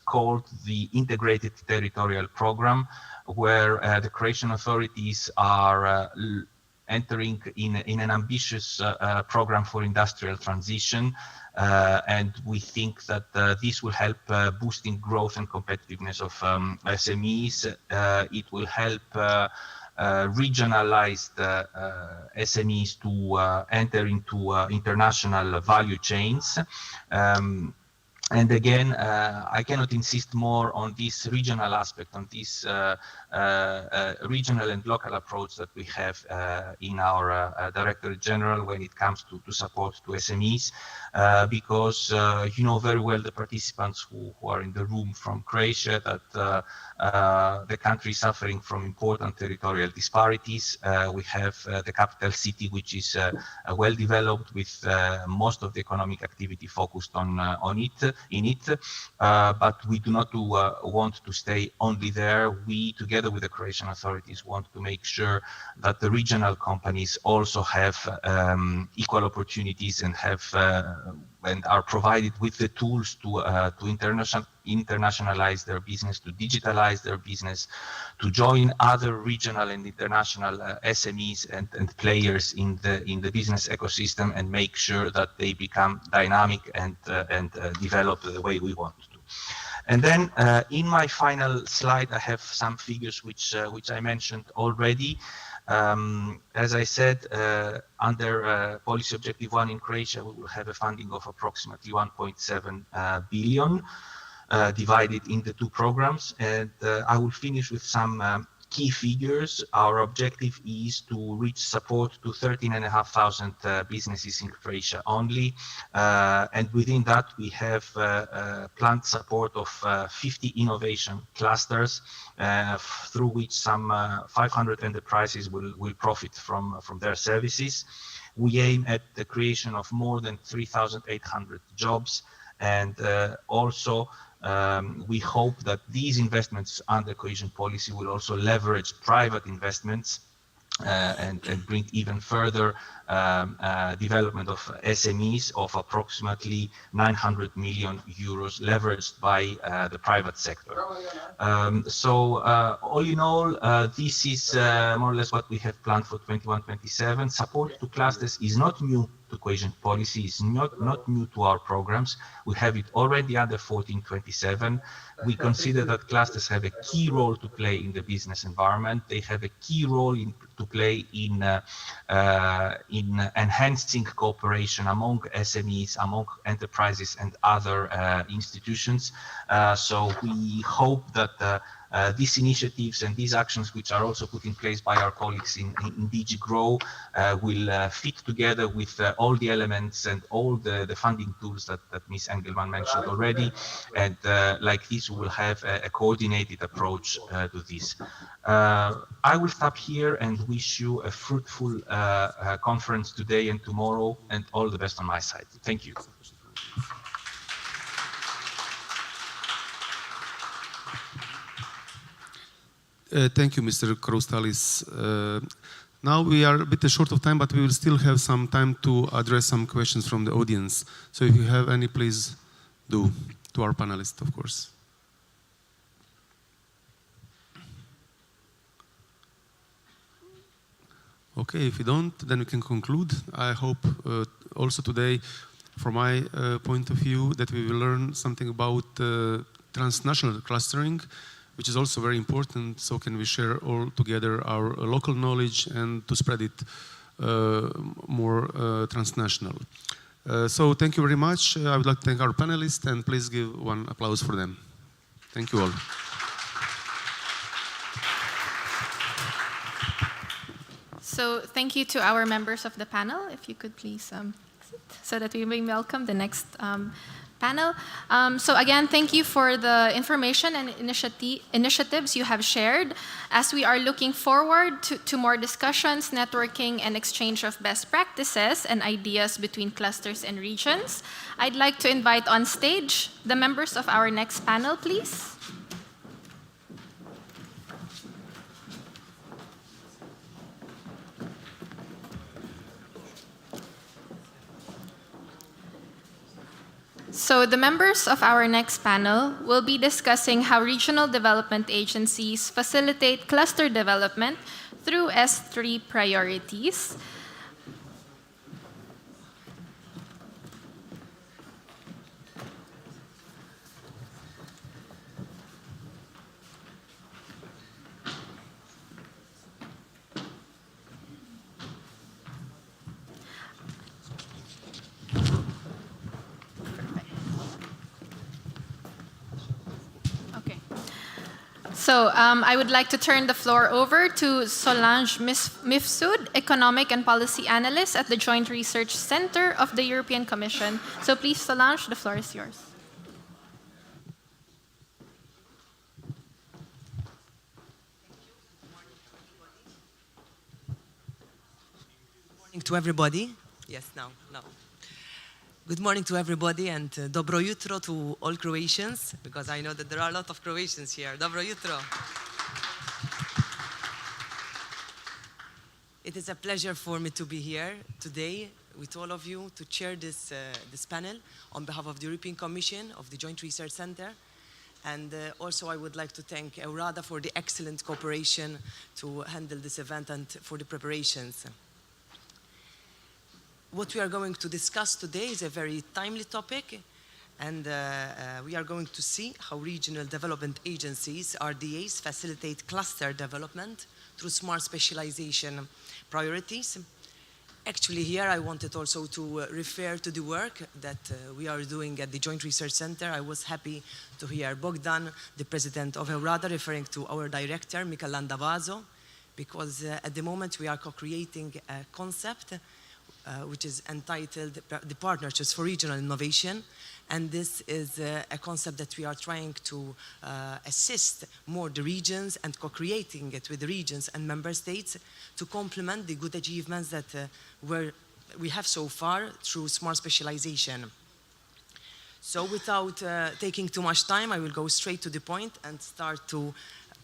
H: called the Integrated Territorial Program, where the Croatian authorities are entering in an ambitious program for industrial transition. And we think that this will help boosting growth and competitiveness of SMEs. It will help regionalized SMEs to enter into international value chains. And again, I cannot insist more on this regional aspect, on this regional and local approach that we have in our Directorate General when it comes to support to SMEs, because you know very well, the participants who are in the room from Croatia, that the country is suffering from important territorial disparities. We have the capital city, which is well developed, with most of the economic activity focused on it, but we do not want to stay only there. We, together with the Croatian authorities, want to make sure that the regional companies also have equal opportunities and have and are provided with the tools to internationalize their business, to digitalize their business, to join other regional and international SMEs and players in the business ecosystem, and make sure that they become dynamic and develop the way we want to. And then in my final slide, I have some figures which I mentioned already. As I said, under policy objective 1 in Croatia, we will have a funding of approximately 1.7 billion divided into 2 programs. And I will finish with some key figures. Our objective is to reach support to 13,500 businesses in Croatia only. And within that, we have planned support of 50 innovation clusters, through which some 500 enterprises will profit from their services. We aim at the creation of more than 3,800 jobs, and also we hope that these investments under cohesion policy will also leverage private investments and bring even further development of SMEs of approximately 900 million euros leveraged by the private sector. So all in all, this is more or less what we have planned for 21-27. Support to clusters is not new to cohesion policy, is not new to our programs. We have it already under 14-27. We consider that clusters have a key role to play in the business environment. They have a key role to play in enhancing cooperation among SMEs, among enterprises and other institutions. So we hope that these initiatives and these actions, which are also put in place by our colleagues in DG GROW, will fit together with all the elements and all the funding tools that Ms. Engelmann mentioned already. And like this, we will have a coordinated approach to this. I will stop here and wish you a fruitful conference today and tomorrow, and all the best on my side. Thank you.
D: Thank you, Mr. Kroustalis. Now we are a bit short of time, but we will still have some time to address some questions from the audience. So if you have any, please do, to our panelists, of course. Okay, if you don't, then we can conclude. I hope also today, from my point of view, that we will learn something about transnational clustering, which is also very important. So can we share all together our local knowledge and to spread it more transnational. So thank you very much. I would like to thank our panelists, and please give one applause for them. Thank you all.
A: So thank you to our members of the panel. If you could please sit so that we may welcome the next panel. So again, thank you for the information and initiatives you have shared as we are looking forward to more discussions, networking, and exchange of best practices and ideas between clusters and regions. I'd like to invite on stage the members of our next panel, please. So the members of our next panel will be discussing how regional development agencies facilitate cluster development through S3 priorities. So I would like to turn the floor over to Solange Mifsud, Economic and Policy Analyst at the Joint Research Center of the European Commission. So please, Solange, the floor is yours.
I: Good morning to everybody. Yes, now. Good morning to everybody, and dobro jutro to all Croatians, because I know that there are a lot of Croatians here. Dobro jutro. It is a pleasure for me to be here today with all of you to chair this panel on behalf of the European Commission, of the Joint Research Center. And also I would like to thank AGORADA for the excellent cooperation to handle this event and for the preparations. What we are going to discuss today is a very timely topic, and we are going to see how regional development agencies, RDAs, facilitate cluster development through smart specialization priorities. Actually, here I wanted also to refer to the work that we are doing at the Joint Research Center. I was happy to hear Bogdan, the president of AGORADA, referring to our director, Michael Landavazo, because at the moment we are co-creating a concept which is entitled the Partnerships for Regional Innovation. And this is a concept that we are trying to assist more the regions and co-creating it with the regions and member states to complement the good achievements that we have so far through smart specialization. So without taking too much time, I will go straight to the point and start to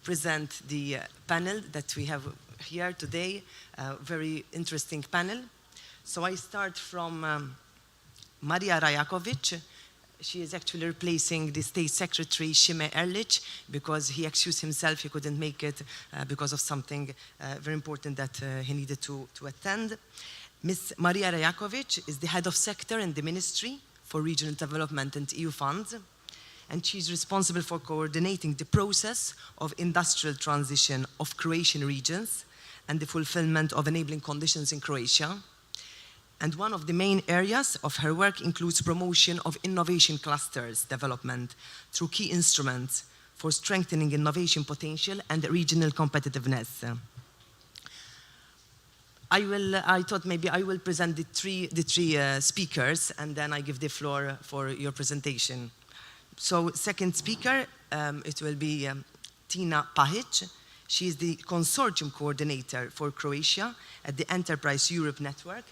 I: present the panel that we have here today, a very interesting panel. So I start from Maria Rajakovic. She is actually replacing the State Secretary Shime Erlich because he excused himself, he couldn't make it because of something very important that he needed to attend. Ms. Maria Rajakovic is the head of sector in the Ministry for Regional Development and EU funds, and she's responsible for coordinating the process of industrial transition of Croatian regions and the fulfillment of enabling conditions in Croatia. And one of the main areas of her work includes promotion of innovation clusters development through key instruments for strengthening innovation potential and regional competitiveness. I thought maybe I will present the three speakers, and then I give the floor for your presentation. So second speaker, it will be Tina Pahic. She is the consortium coordinator for Croatia at the Enterprise Europe Network,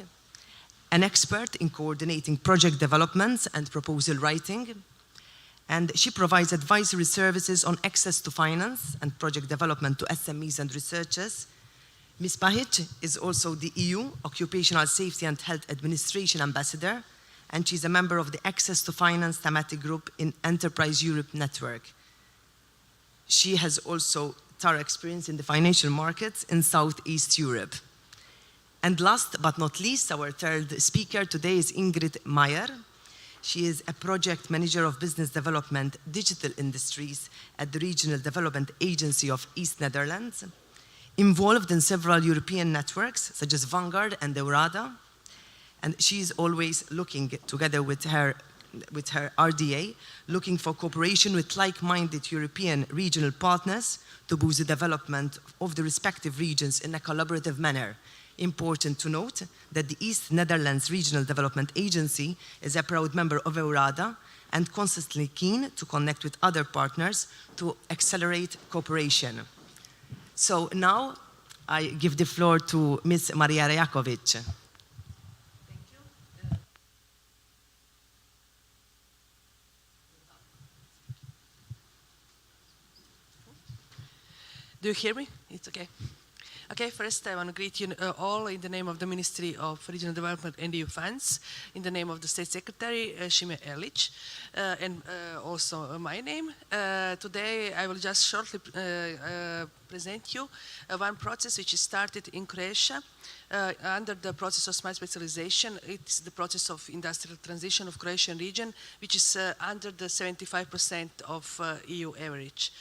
I: an expert in coordinating project developments and proposal writing. And she provides advisory services on access to finance and project development to SMEs and researchers. Ms. Pahic is also the EU Occupational Safety and Health Administration Ambassador, and she's a member of the Access to Finance thematic group in Enterprise Europe Network. She has also thorough experience in the financial markets in Southeast Europe. And last but not least, our third speaker today is Ingrid Meyer. She is a project manager of business development digital industries at the Regional Development Agency of East Netherlands, involved in several European networks such as Vanguard and AGORADA. And she's always looking, together with her RDA, looking for cooperation with like-minded European regional partners to boost the development of the respective regions in a collaborative manner. Important to note that the East Netherlands Regional Development Agency is a proud member of AGORADA and constantly keen to connect with other partners to accelerate cooperation. So now I give the floor to Ms. Maria Rajakovic.
J: Do you hear me? It's okay. Okay, first I want to greet you all in the name of the Ministry of Regional Development and EU Funds, in the name of the State Secretary, Šime Erlić, and also my name. Today I will just shortly present you one process which is started in Croatia under the process of smart specialization. It's the process of industrial transition of Croatian region, which is under the 75% of EU average.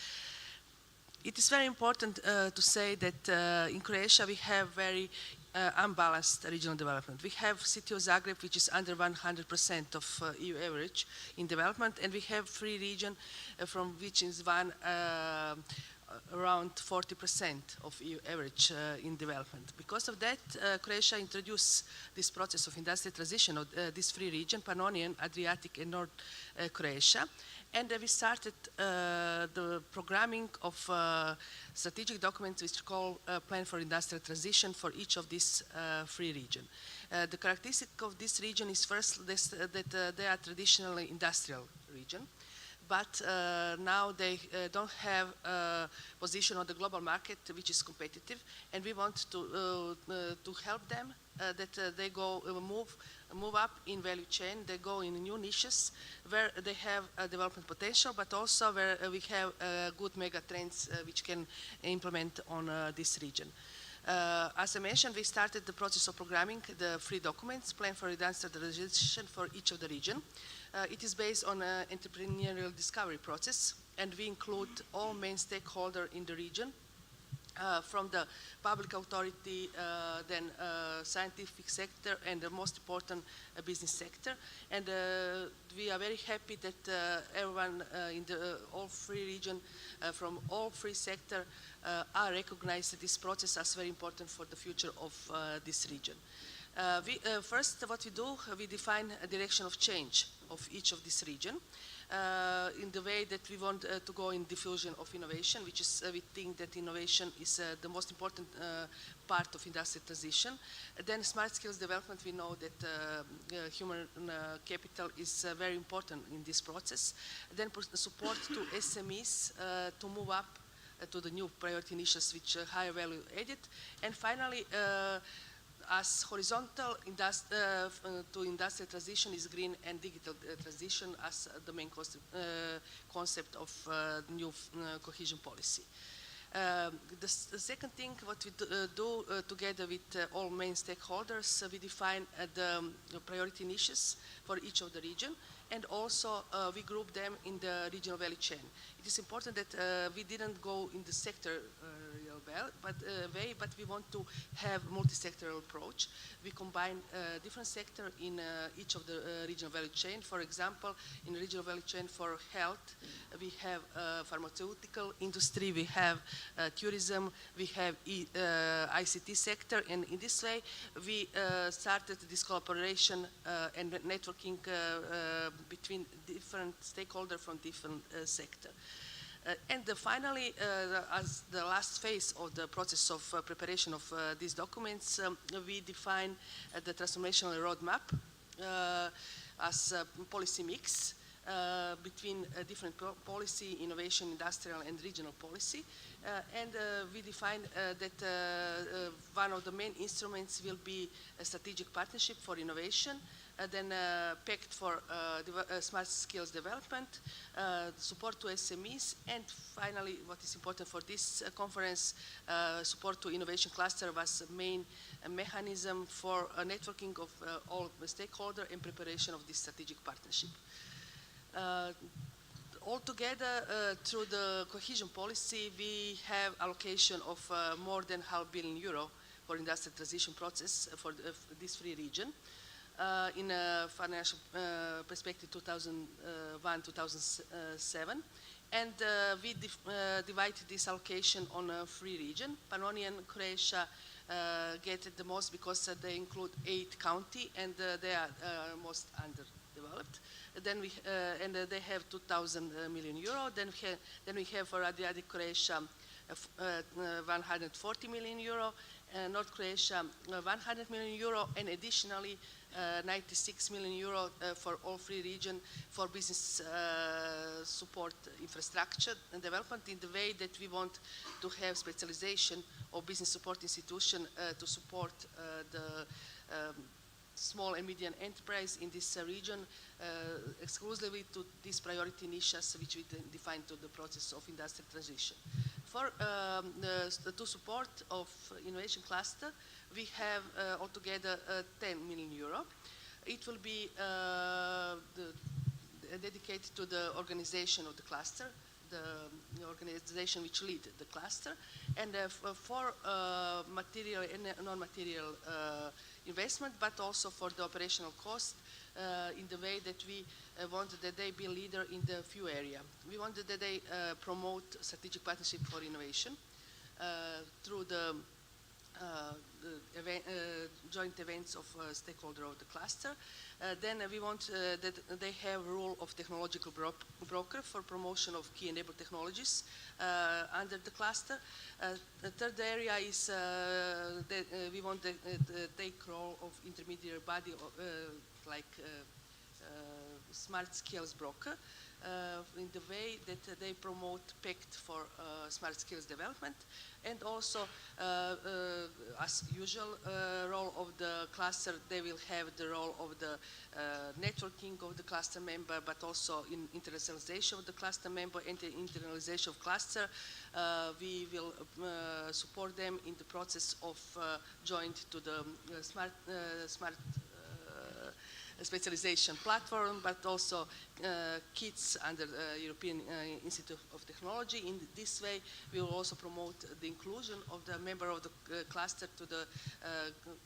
J: It is very important to say that in Croatia we have very unbalanced regional development. We have city of Zagreb, which is under 100% of EU average in development, and we have three regions from which is one around 40% of EU average in development. Because of that, Croatia introduced this process of industrial transition of these three regions, Pannonian, Adriatic, and North Croatia. And we started the programming of strategic documents which call Plan for Industrial Transition for each of these three regions. The characteristic of this region is first that they are traditionally industrial region, but now they don't have a position on the global market which is competitive, and we want to help them that they go move up in value chain, they go in new niches where they have a development potential, but also where we have good mega trends which can implement on this region. As I mentioned, we started the process of programming the three documents, Plan for Industrial Transition for each of the region. It is based on an entrepreneurial discovery process, and we include all main stakeholders in the region, from the public authority, then scientific sector, and the most important business sector. And we are very happy that everyone in all three regions from all three sectors are recognized this process as very important for the future of this region. First, what we do, we define a direction of change of each of this region. In the way that we want to go in diffusion of innovation, which is, we think that innovation is the most important part of industrial transition. Then smart skills development, we know that human capital is very important in this process. Then support to SMEs to move up to the new priority niches which higher value added. And finally, as horizontal to industrial transition is green and digital transition as the main concept of new cohesion policy. The second thing, what we do together with all main stakeholders, we define the priority niches for each of the region, and also we group them in the regional value chain. It is important that we didn't go in the sector way, but we want to have multi-sectoral approach. We combine different sectors in each of the regional value chain. For example, in the regional value chain for health, we have pharmaceutical industry, we have tourism, we have ICT sector, and in this way we started this cooperation and networking between different stakeholders from different sectors. And finally, as the last phase of the process of preparation of these documents, we define the transformational roadmap as a policy mix between different policy, innovation, industrial, and regional policy. And we define that one of the main instruments will be a strategic partnership for innovation, then pact for smart skills development, support to SMEs, and finally, what is important for this conference, support to innovation cluster was a main mechanism for networking of all the stakeholders and preparation of this strategic partnership. Altogether, through the cohesion policy, we have allocation of more than €500 million for industrial transition process for these three regions. in a financial perspective 2001-2007. And we divided this allocation on a free region. Pannonia and Croatia get the most because they include 8 counties and they are most underdeveloped. Then they have 2,000 million euro. Then we have for Adriatic Croatia 140 million euro, North Croatia 100 million euro, and additionally 96 million euro for all free region for business support infrastructure and development, in the way that we want to have specialization of business support institution to support the small and medium enterprise in this region, exclusively to these priority niches which we define to the process of industrial transition. For to support of innovation cluster, we have altogether 10 million euro. It will be dedicated to the organization of the cluster, the organization which lead the cluster, and for material and non-material investment, but also for the operational cost in the way that we want that they be leader in the few area. We want that they promote strategic partnership for innovation through the joint events of stakeholder of the cluster. Then we want that they have role of technological broker for promotion of key enabled technologies under the cluster. The third area is that we want to take role of intermediary body like smart skills broker in the way that they promote pact for smart skills development, and also as usual role of the cluster, they will have the role of the networking of the cluster member, but also in internationalization of the cluster member and the internalization of cluster. We will support them in the process of joint to the smart specialization platform, but also kits under European Institute of Technology. In this way, we will also promote the inclusion of the member of the cluster to the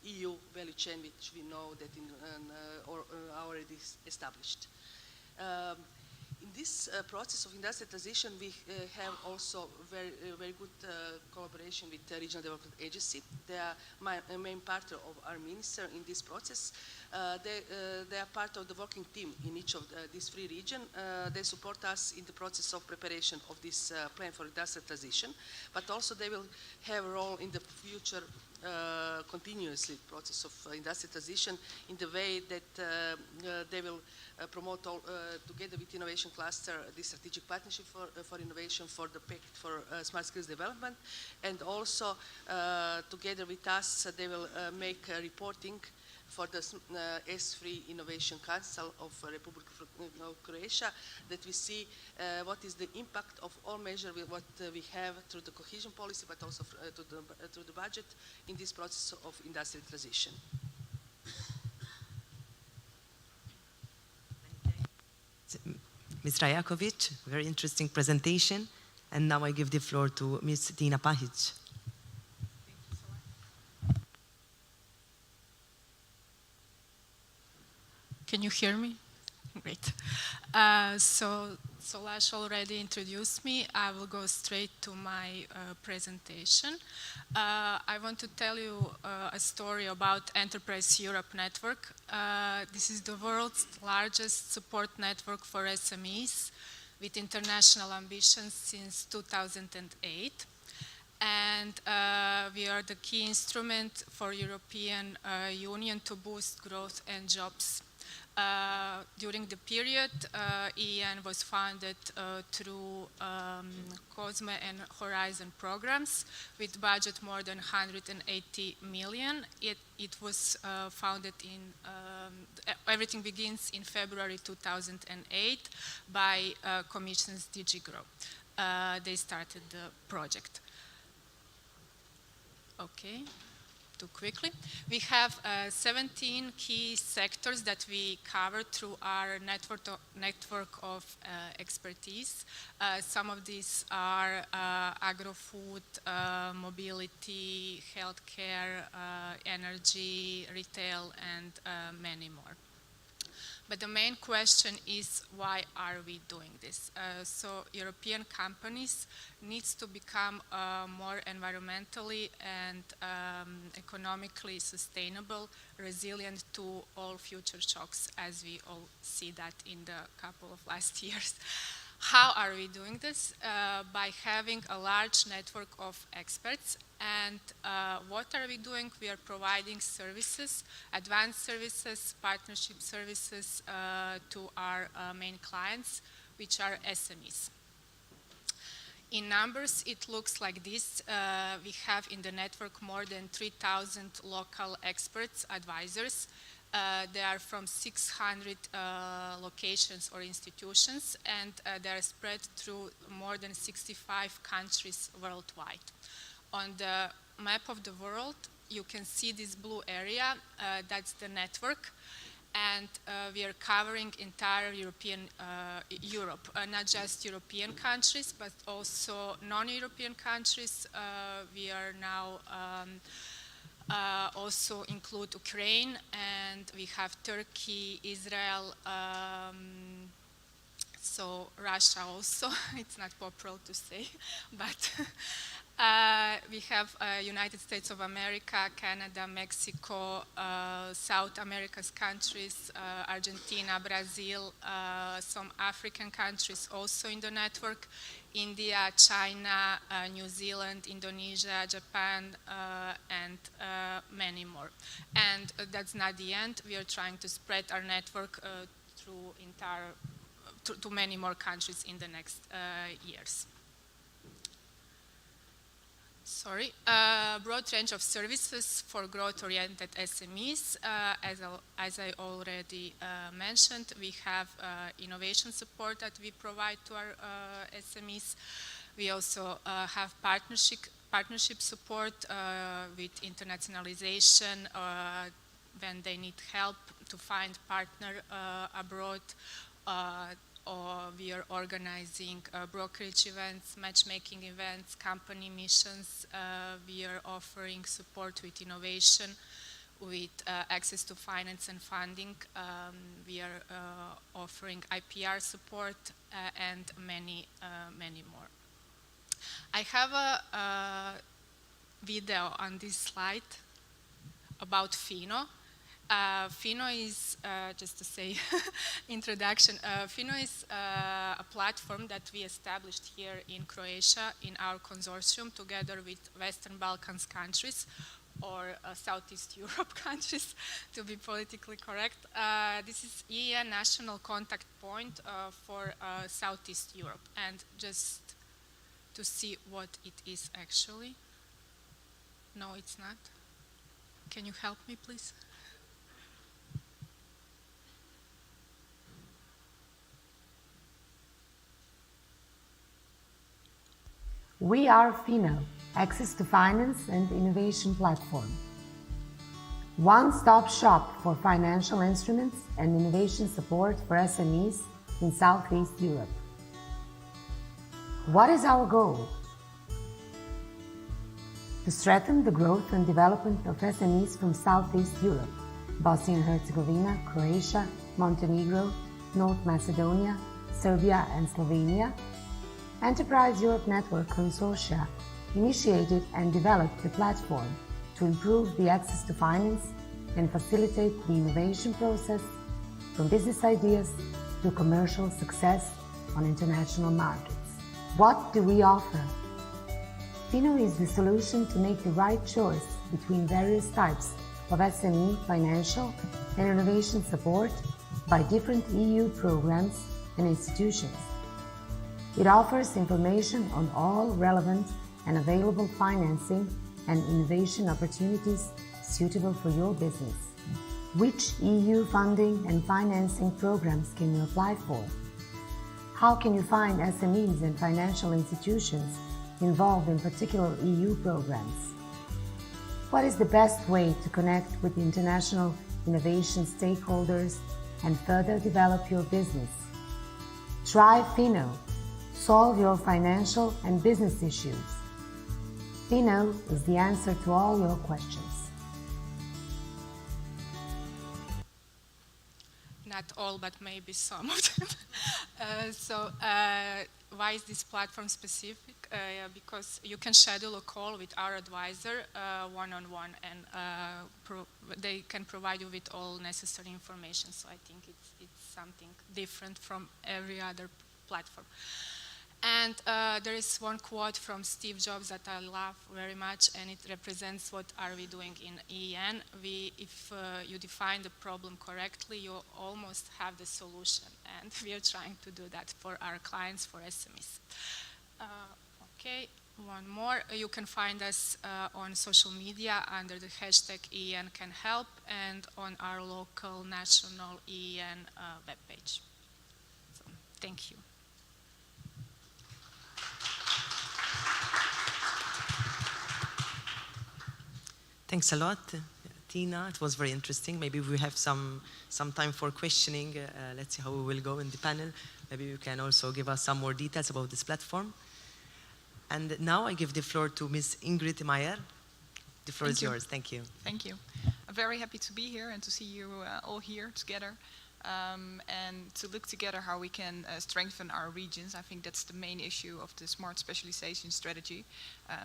J: EU value chain, which we know that already established. In this process of industrial transition, we have also very good collaboration with the Regional Development Agency. They are a main partner of our minister in this process. They are part of the working team in each of these 3 regions. They support us in the process of preparation of this plan for industrial transition, but also they will have a role in the future continuously process of industrial transition in the way that they will promote all, together with innovation cluster the strategic partnership for innovation for the pact for smart skills development, and also together with us they will make reporting for the S3 Innovation Council of Republic of Croatia, that we see what is the impact of all measures what we have through the cohesion policy, but also through the budget in this process of industrial transition.
I: Ms. Rajakovic, very interesting presentation. And now I give the floor to Ms. Tina Pahic.
K: Can you hear me? Great. So Lash already introduced me. I will go straight to my presentation. I want to tell you a story about Enterprise Europe Network. This is the world's largest support network for SMEs with international ambitions since 2008. And we are the key instrument for European Union to boost growth and jobs. During the period, EN was funded through COSME and Horizon programs with budget more than 180 million. It was founded in, everything begins in February 2008 by Commission's DG Grow. They started the project. Okay. too quickly. We have 17 key sectors that we cover through our network of expertise. Some of these are agro-food, mobility, healthcare, energy, retail, and many more. But the main question is, why are we doing this? So European companies needs to become more environmentally and economically sustainable, resilient to all future shocks, as we all see that in the couple of last years. How are we doing this? By having a large network of experts. And what are we doing? We are providing services, advanced services, partnership services to our main clients, which are SMEs. In numbers, it looks like this. We have in the network more than 3,000 local experts, advisors. They are from 600 locations or institutions, and they are spread through more than 65 countries worldwide. On the map of the world, you can see this blue area, that's the network, and we are covering entire Europe, not just European countries, but also non-European countries. We are now also include Ukraine, and we have Turkey, Israel, so Russia also. It's not popular to say, but we have United States of America, Canada, Mexico, South America's countries, Argentina, Brazil, some African countries also in the network, India, China, New Zealand, Indonesia, Japan, and many more. And that's not the end. We are trying to spread our network to many more countries in the next years. Sorry, broad range of services for growth-oriented SMEs. As I already mentioned, we have innovation support that we provide to our SMEs. We also have partnership support with internationalization when they need help to find partner abroad. Or we are organizing brokerage events, matchmaking events, company missions. We are offering support with innovation, with access to finance and funding. We are offering IPR support and many more. I have a video on this slide about FINO. FINO is, just to say introduction, FINO is a platform that we established here in Croatia in our consortium together with Western Balkans countries, or Southeast Europe countries, to be politically correct. This is EEA national contact point for Southeast Europe. And just to see what it is actually. No, it's not. Can you help me, please?
L: We are FINO, Access to Finance and Innovation Platform. One-stop shop for financial instruments and innovation support for SMEs in Southeast Europe. What is our goal? To strengthen the growth and development of SMEs from Southeast Europe, Bosnia and Herzegovina, Croatia, Montenegro, North Macedonia, Serbia and Slovenia. Enterprise Europe Network Consortia initiated and developed the platform to improve the access to finance and facilitate the innovation process from business ideas to commercial success on international markets. What do we offer? FINO is the solution to make the right choice between various types of SME financial and innovation support by different EU programs and institutions. It offers information on all relevant and available financing and innovation opportunities suitable for your business. Which EU funding and financing programs can you apply for? How can you find SMEs and financial institutions involved in particular EU programs? What is the best way to connect with international innovation stakeholders and further develop your business? Try Fino. Solve your financial and business issues. Fino is the answer to all your questions.
K: Not all, but maybe some of them. Why is this platform specific? Because you can schedule a call with our advisor one-on-one, and they can provide you with all necessary information. So I think it's something different from every other platform. And there is one quote from Steve Jobs that I love very much, and it represents what are we doing in EEN. If you define the problem correctly, you almost have the solution, and we are trying to do that for our clients, for SMEs. Okay, one more. You can find us on social media under the hashtag EEN can help, and on our local national EEN webpage. So, thank you.
I: Thanks a lot, Tina. It was very interesting. Maybe we have some time for questioning. Let's see how we will go in the panel. Maybe you can also give us some more details about this platform. And now I give the floor to Ms. Ingrid Meyer. The floor is yours. Thank you.
M: Thank you. I'm very happy to be here and to see you all here together. And to look together how we can strengthen our regions. I think that's the main issue of the smart specialization strategy,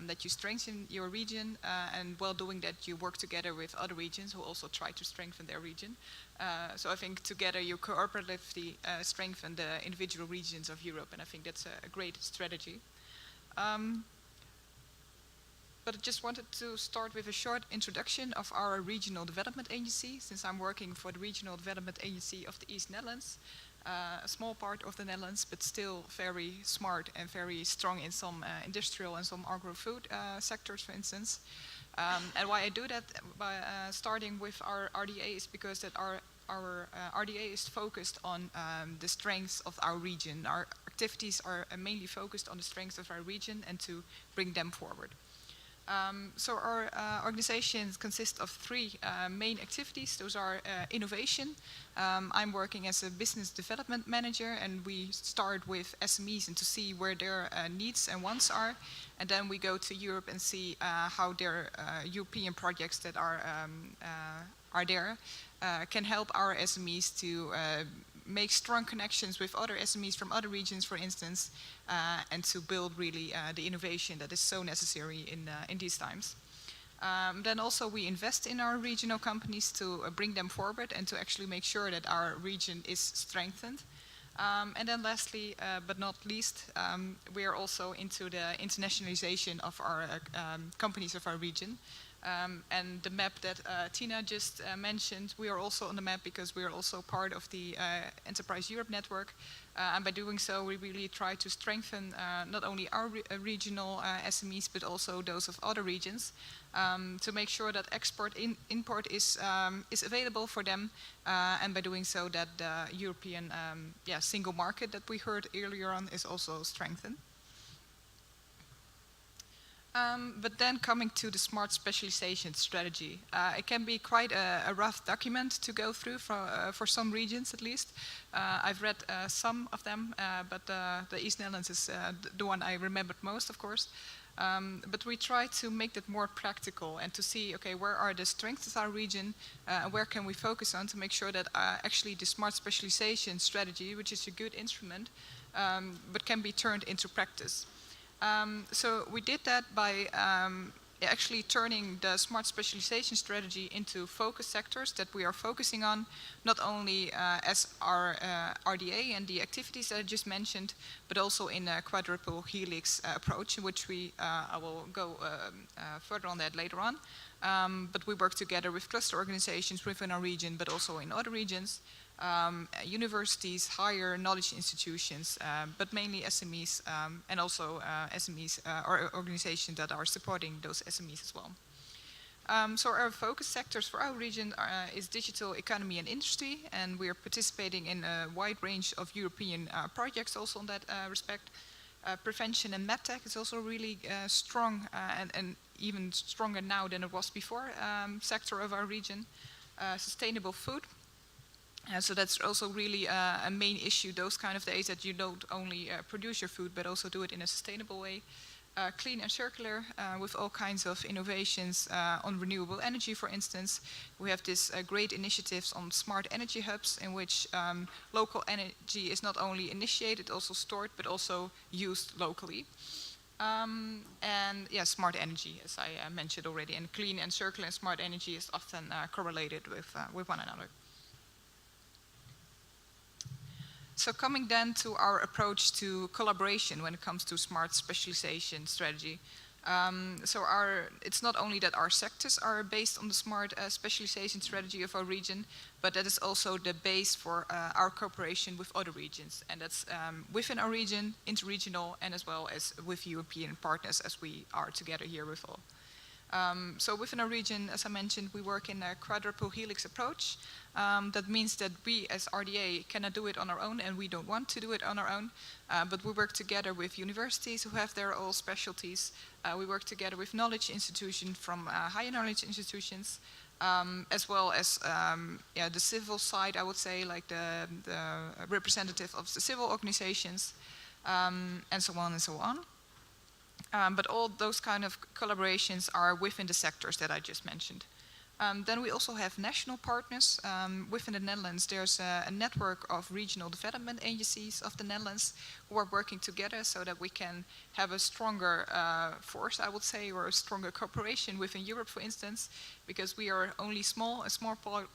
M: that you strengthen your region, and while doing that you work together with other regions who also try to strengthen their region. So I think together you cooperatively strengthen the individual regions of Europe, and I think that's a great strategy. But I just wanted to start with a short introduction of our Regional Development Agency, since I'm working for the Regional Development Agency of the East Netherlands, a small part of the Netherlands, but still very smart and very strong in some industrial and some agro-food sectors, for instance. And why I do that by starting with our RDA is because that our RDA is focused on the strengths of our region. Our activities are mainly focused on the strengths of our region and to bring them forward. So our organization consists of three main activities. Those are innovation. I'm working as a business development manager, and we start with SMEs and to see where their needs and wants are. And then we go to Europe and see how their European projects that are there can help our SMEs to make strong connections with other SMEs from other regions, for instance, and to build really the innovation that is so necessary in these times. Then also we invest in our regional companies to bring them forward and to actually make sure that our region is strengthened. And then lastly, but not least, we are also into the internationalization of our companies of our region. And the map that Tina just mentioned, we are also on the map because we are also part of the Enterprise Europe network. And by doing so, we really try to strengthen not only our regional SMEs, but also those of other regions, to make sure that import is available for them, and by doing so that the European single market that we heard earlier on is also strengthened. But then coming to the smart specialization strategy, it can be quite a rough document to go through for some regions at least. I've read some of them, but the East Netherlands is the one I remembered most, of course. But we try to make that more practical and to see, okay, where are the strengths of our region, where can we focus on to make sure that actually the smart specialization strategy, which is a good instrument, but can be turned into practice. So we did that by actually turning the smart specialization strategy into focus sectors that we are focusing on, not only as our RDA and the activities that I just mentioned, but also in a quadruple helix approach, in which I will go further on that later on. But we work together with cluster organizations within our region, but also in other regions, universities, higher knowledge institutions, but mainly SMEs, and also SMEs or organizations that are supporting those SMEs as well. So our focus sectors for our region is digital economy and industry, and we are participating in a wide range of European projects also in that respect. Prevention and medtech is also really strong and even stronger now than it was before sector of our region. Sustainable food. So that's also really a main issue those kind of days, that you don't only produce your food but also do it in a sustainable way. Clean and circular with all kinds of innovations on renewable energy, for instance. We have this great initiatives on smart energy hubs in which local energy is not only initiated, also stored, but also used locally. And yeah, smart energy, as I mentioned already, and clean and circular and smart energy is often correlated with one another. So coming then to our approach to collaboration when it comes to smart specialization strategy. It's not only that our sectors are based on the smart specialization strategy of our region, but that is also the base for our cooperation with other regions. And that's within our region, interregional, and as well as with European partners, as we are together here with all. So within our region, as I mentioned, we work in a quadruple helix approach. That means that we as RDA cannot do it on our own, and we don't want to do it on our own, but we work together with universities who have their own specialties. We work together with knowledge institutions from higher knowledge institutions, as well as the civil side, I would say, like the representative of the civil organizations, and so on and so on. But all those kind of collaborations are within the sectors that I just mentioned. Then we also have national partners. Within the Netherlands, there's a network of regional development agencies of the Netherlands who are working together so that we can have a stronger force, I would say, or a stronger cooperation within Europe, for instance, because we are only a small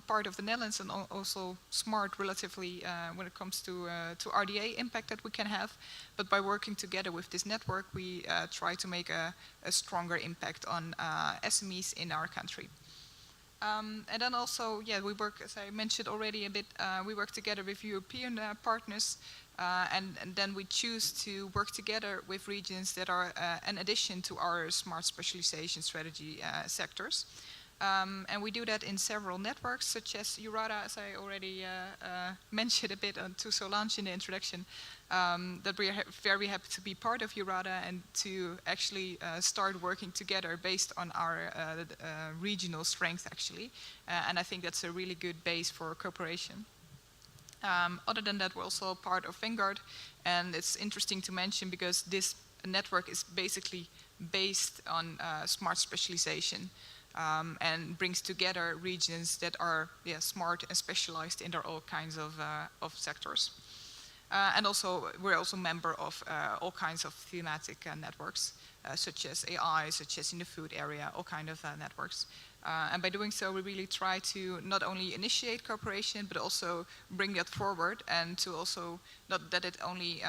M: part of the Netherlands, and also smart relatively when it comes to RDA impact that we can have. But by working together with this network, we try to make a stronger impact on SMEs in our country. And then also, we work, as I mentioned already a bit, we work together with European partners, and then we choose to work together with regions that are an addition to our smart specialization strategy sectors. And we do that in several networks, such as AGORADA, as I already mentioned a bit to Solange in the introduction, that we are very happy to be part of AGORADA and to actually start working together based on our regional strength, actually. And I think that's a really good base for cooperation. Other than that, we're also part of Vanguard, and it's interesting to mention because this network is basically based on smart specialization. And brings together regions that are smart and specialized in their all kinds of sectors. And also, we're also member of all kinds of thematic networks, such as AI, such as in the food area, all kinds of networks. And by doing so, we really try to not only initiate cooperation, but also bring that forward, and to also, not that it only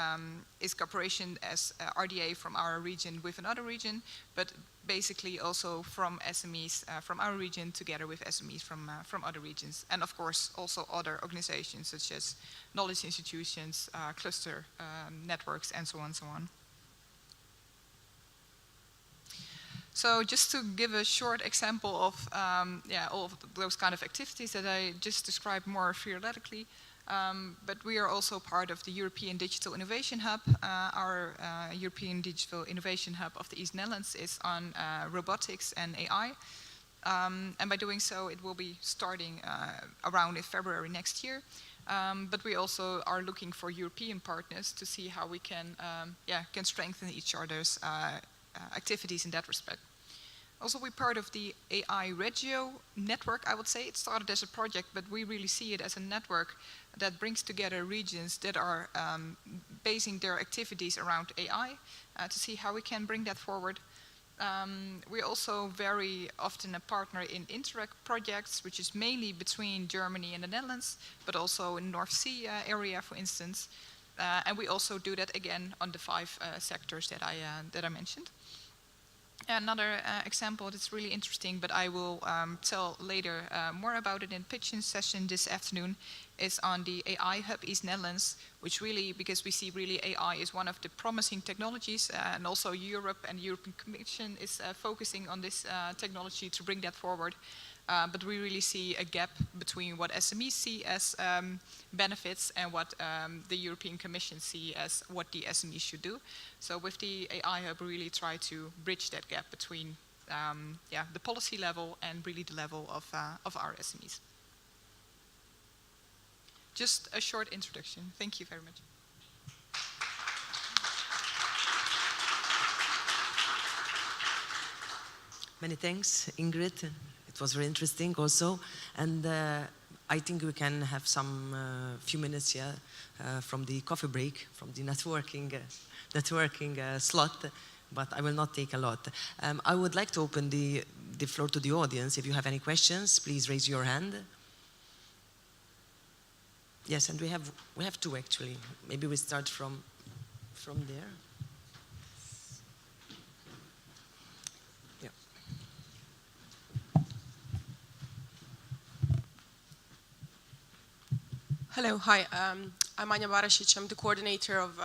M: is cooperation as RDA from our region with another region, but basically also from SMEs from our region together with SMEs from other regions. And of course, also other organizations such as knowledge institutions, cluster networks, and so on and so on. So just to give a short example of all of those kind of activities that I just described more theoretically, but we are also part of the European Digital Innovation Hub. Our European Digital Innovation Hub of the East Netherlands is on robotics and AI. And by doing so, it will be starting around in February next year. But we also are looking for European partners to see how we can strengthen each other's activities in that respect. Also, we're part of the AI Regio network, I would say. It started as a project, but we really see it as a network that brings together regions that are basing their activities around AI to see how we can bring that forward. We're also very often a partner in Interact projects, which is mainly between Germany and the Netherlands, but also in North Sea area, for instance. And we also do that again on the 5 sectors that I mentioned. Another example that's really interesting, but I will tell later more about it in pitching session this afternoon, is on the AI Hub East Netherlands, which really, because we see really AI is one of the promising technologies, and also Europe and the European Commission is focusing on this technology to bring that forward. But we really see a gap between what SMEs see as benefits and what the European Commission see as what the SMEs should do. So with the AI Hub, we really try to bridge that gap between the policy level and really the level of our SMEs. Just a short introduction. Thank you very much.
I: Many thanks, Ingrid. It was very interesting also. And I think we can have some few minutes from the coffee break, from the networking slot, but I will not take a lot. I would like to open the floor to the audience. If you have any questions, please raise your hand. Yes, and we have two actually. Maybe we start from there. Yeah.
N: Hello, hi. I'm Anja Barasic. I'm the coordinator of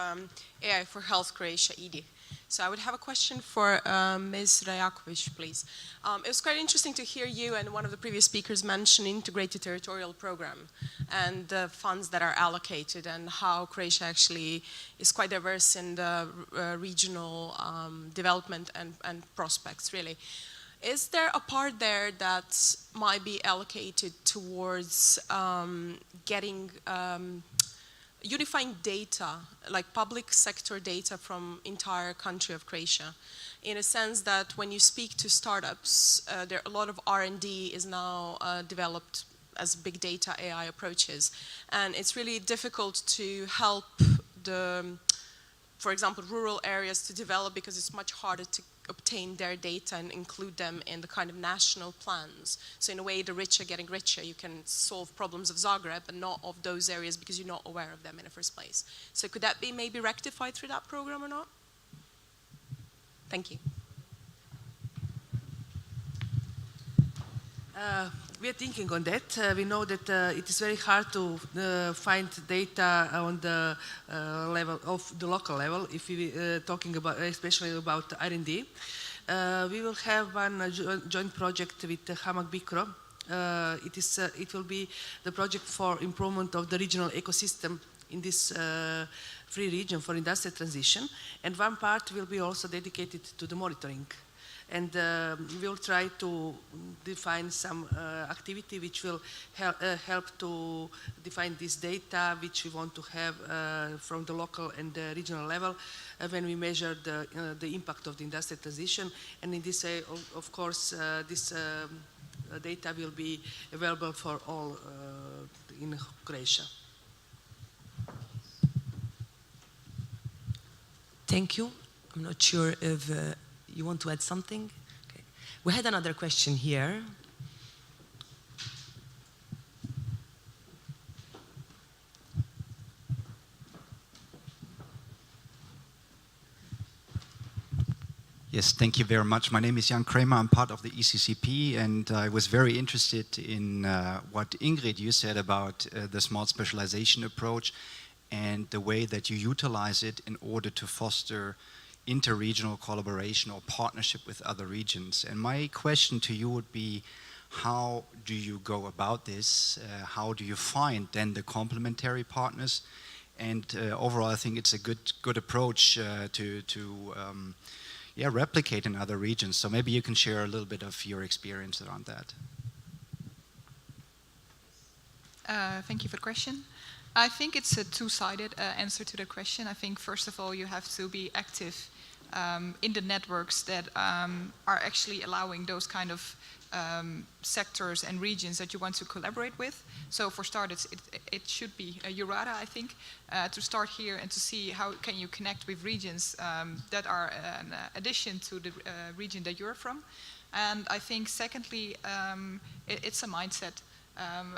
N: AI for Health Croatia, EDI. So I would have a question for Ms. Rajakovic, please. It was quite interesting to hear you and one of the previous speakers mention integrated territorial program and the funds that are allocated and how Croatia actually is quite diverse in the regional development and prospects, really. Is there a part there that might be allocated towards getting unifying data, like public sector data from entire country of Croatia, in a sense that when you speak to startups, there a lot of R&D is now developed as big data AI approaches, and it's really difficult to help the, for example, rural areas to develop because it's much harder to obtain their data and include them in the kind of national plans. So in a way, the rich are getting richer. You can solve problems of Zagreb and not of those areas because you're not aware of them in the first place. So could that be maybe rectified through that program or not? Thank you.
J: We are thinking on that. We know that it is very hard to find data on the level of the local level. If we talking about, especially about R&D, we will have one joint project with Hamak Bikro. It will be the project for improvement of the regional ecosystem in this free region for industrial transition, and one part will be also dedicated to the monitoring. And we will try to define some activity which will help to define this data which we want to have from the local and the regional level when we measure the impact of the industrial transition. And in this way, of course, this data will be available for all in Croatia.
I: Thank you. I'm not sure if you want to add something? Okay. We had another question here.
O: Yes, thank you very much. My name is Jan Kramer. I'm part of the ECCP, and I was very interested in what Ingrid, you said about the smart specialization approach and the way that you utilize it in order to foster interregional collaboration or partnership with other regions. And my question to you would be, how do you go about this? How do you find then the complementary partners? And overall, I think it's a good approach to replicate in other regions. So maybe you can share a little bit of your experience around that.
M: Thank you for the question. I think it's a two-sided answer to the question. I think, first of all, you have to be active in the networks that are actually allowing those kind of sectors and regions that you want to collaborate with. So for starters, it should be AGORADA, I think, to start here and to see how can you connect with regions that are an addition to the region that you're from. And I think secondly, it's a mindset.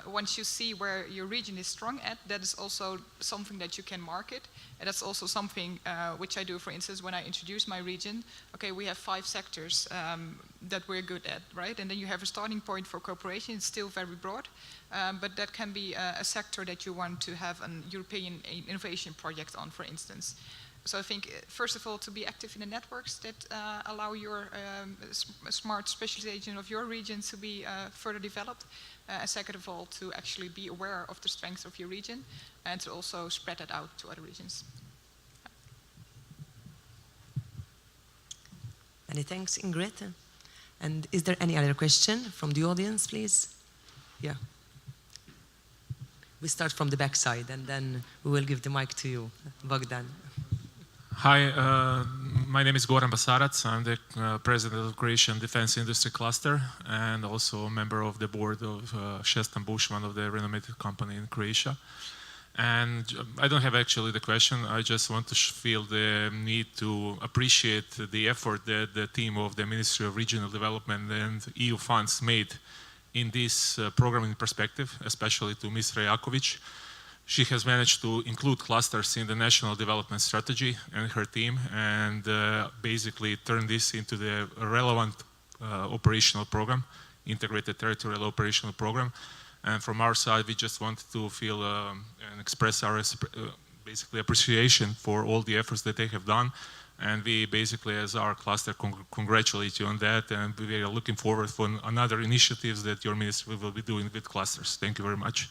M: Once you see where your region is strong at, that is also something that you can market. And that's also something which I do, for instance, when I introduce my region. Okay, we have 5 sectors that we're good at, right? And then you have a starting point for cooperation. It's still very broad, but that can be a sector that you want to have an European innovation project on, for instance. So I think, first of all, to be active in the networks that allow your smart specialization of your region to be further developed. And second of all, to actually be aware of the strengths of your region and to also spread that out to other regions.
I: Many thanks, Ingrid. And is there any other question from the audience, please? Yeah. We start from the back side and then we will give the mic to you, Bogdan.
P: Hi, my name is Goran Basarac. I'm the president of Croatian Defense Industry Cluster and also a member of the board of Šestan Buš, one of the renowned company in Croatia. And I don't have actually the question. I just want to feel the need to appreciate the effort that the team of the Ministry of Regional Development and EU funds made in this programming perspective, especially to Ms. Rajakovic. She has managed to include clusters in the National Development Strategy and her team and basically turn this into the relevant operational program, integrated territorial operational program. And from our side, we just wanted to feel and express our basically appreciation for all the efforts that they have done. And we basically, as our cluster, congratulate you on that. And we are looking forward for another initiatives that your ministry will be doing with clusters. Thank you very much.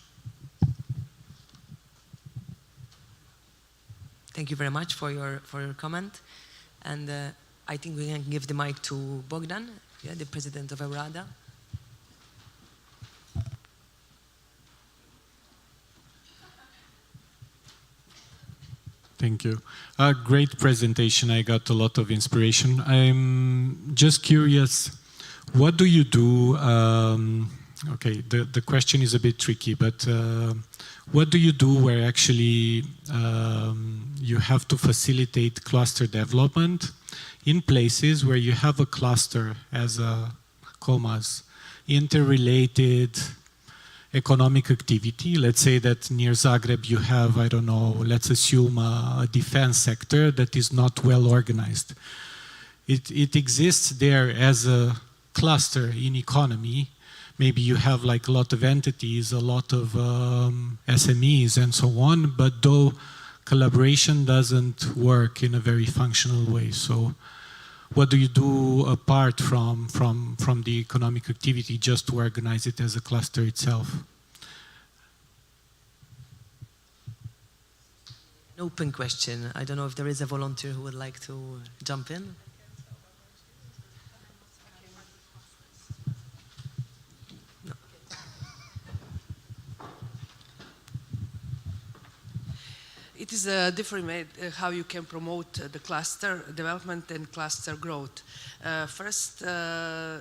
I: Thank you very much for your comment. And I think we can give the mic to Bogdan, the president of AGORADA.
E: Thank you. Great presentation. I got a lot of inspiration. I'm just curious, what do you do? Okay, the question is a bit tricky, but what do you do where actually you have to facilitate cluster development in places where you have a cluster as a commas interrelated economic activity? Let's say that near Zagreb you have, I don't know, let's assume a defense sector that is not well organized. It exists there as a cluster in economy. Maybe you have like a lot of entities, a lot of SMEs and so on, but though collaboration doesn't work in a very functional way. So what do you do apart from the economic activity just to organize it as a cluster itself?
I: An open question. I don't know if there is a volunteer who would like to jump in.
J: It is different way how you can promote the cluster development and cluster growth. First,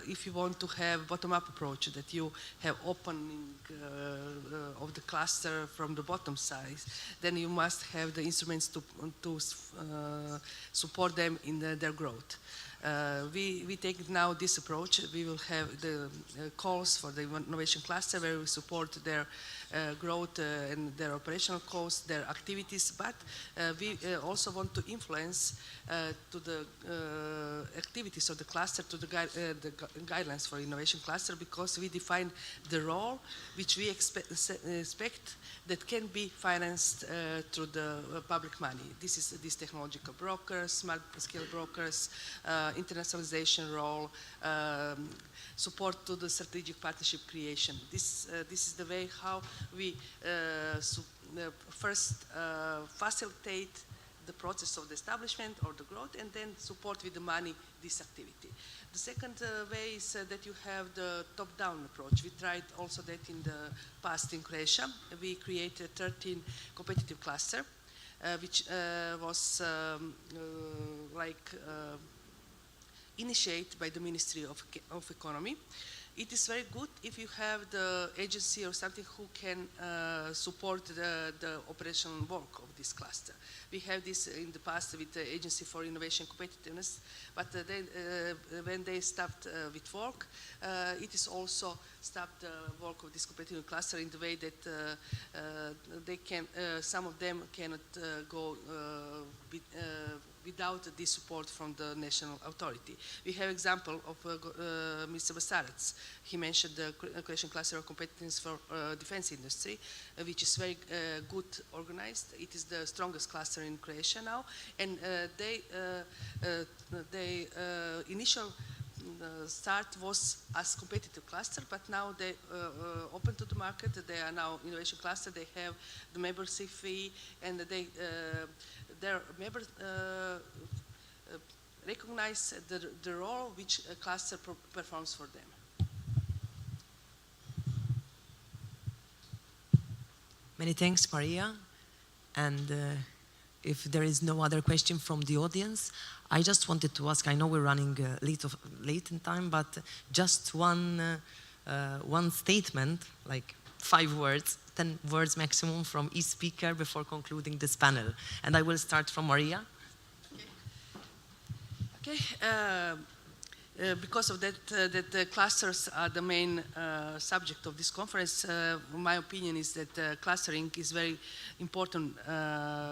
J: if you want to have bottom-up approach, that you have opening of the cluster from the bottom side, then you must have the instruments to support them in their growth. We take now this approach. We will have the calls for the innovation cluster where we support their growth and their operational costs, their activities, but we also want to influence to the activities of the cluster, to the guidelines for innovation cluster, because we define the role which we expect that can be financed through the public money. This is these technological brokers, smart scale brokers, internationalization role, support to the strategic partnership creation. This is the way how we first facilitate the process of the establishment or the growth, and then support with the money this activity. The second way is that you have the top-down approach. We tried also that in the past in Croatia. We created 13 competitive cluster, which was initiated by the Ministry of Economy. It is very good if you have the agency or something who can support the operational work of this cluster. We have this in the past with the Agency for Innovation Competitiveness, but when they stopped with work, it is also stopped the work of this competitive cluster in the way that they can, some of them cannot go without the support from the national authority. We have example of Mr. Basarac. He mentioned the Croatian cluster of competence for defense industry, which is very good organized. It is the strongest cluster in Croatia now, and they initial start was as competitive cluster, but now they open to the market. They are now innovation cluster. They have the membership fee, and their members recognize the role which a cluster performs for them.
I: Many thanks, Maria. And if there is no other question from the audience, I just wanted to ask, I know we're running late in time, but just one statement, like 5 words, 10 words maximum from each speaker before concluding this panel. And I will start from Maria.
J: Okay. Because of that, that the clusters are the main subject of this conference, my opinion is that clustering is very important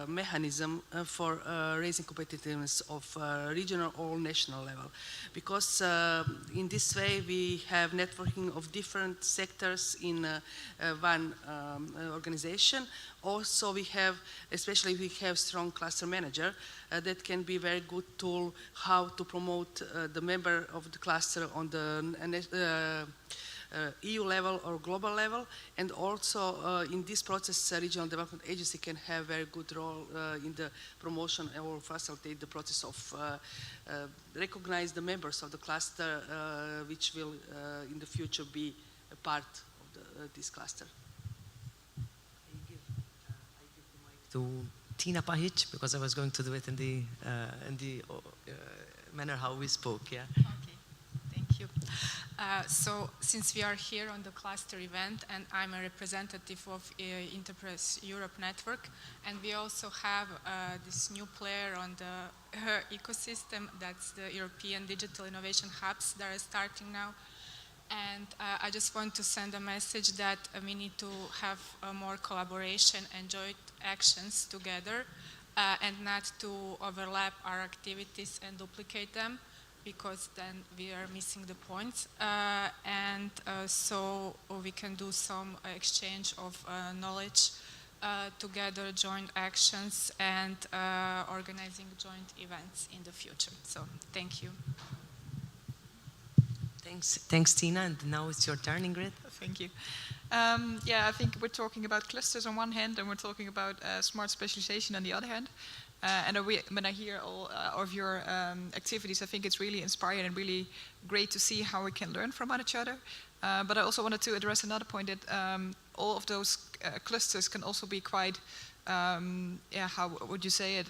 J: mechanism for raising competitiveness of regional or national level. Because in this way we have networking of different sectors in one organization. Also we have, especially if we have strong cluster manager, that can be a very good tool how to promote the member of the cluster on the EU level or global level. And also in this process, Regional Development Agency can have a very good role in the promotion or facilitate the process of recognize the members of the cluster which will in the future be a part of this cluster.
I: To Tina Pahic, because I was going to do it in the manner how we spoke. Yeah.
K: Okay, thank you. So since we are here on the cluster event, and I'm a representative of Enterprise Europe Network, and we also have this new player on the ecosystem, that's the European Digital Innovation Hubs that are starting now. And I just want to send a message that we need to have more collaboration and joint actions together and not to overlap our activities and duplicate them, because then we are missing the points. So we can do some exchange of knowledge together, joint actions, and organizing joint events in the future. So thank you.
I: Thanks, Tina. And now it's your turn, Ingrid.
M: Thank you. Yeah, I think we're talking about clusters on one hand, and we're talking about smart specialization on the other hand. And when I hear all of your activities, I think it's really inspiring and really great to see how we can learn from each other. But I also wanted to address another point that all of those clusters can also be quite, how would you say it,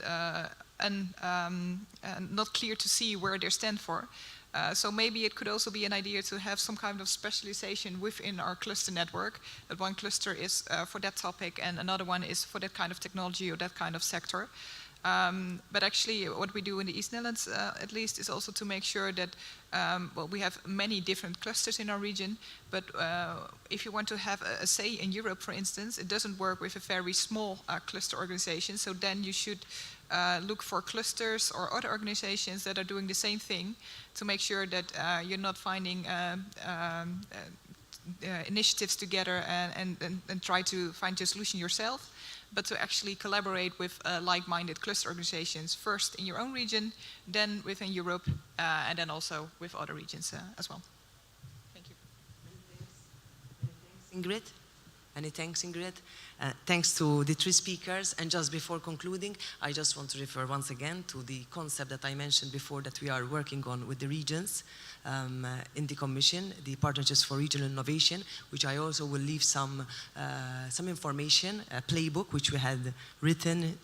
M: not clear to see where they stand for. So maybe it could also be an idea to have some kind of specialization within our cluster network, that one cluster is for that topic and another one is for that kind of technology or that kind of sector. But actually what we do in the East Netherlands at least is also to make sure that well, we have many different clusters in our region, but if you want to have a say in Europe, for instance, it doesn't work with a very small cluster organization, so then you should look for clusters or other organizations that are doing the same thing to make sure that you're not finding initiatives together and try to find your solution yourself, but to actually collaborate with like-minded cluster organizations, first in your own region, then within Europe, and then also with other regions as well. Thank you.
I: Ingrid? Many thanks, Ingrid. Thanks to the 3 speakers. And just before concluding, I just want to refer once again to the concept that I mentioned before that we are working on with the regions in the Commission, the Partnerships for Regional Innovation, which I also will leave some information, a playbook which we had written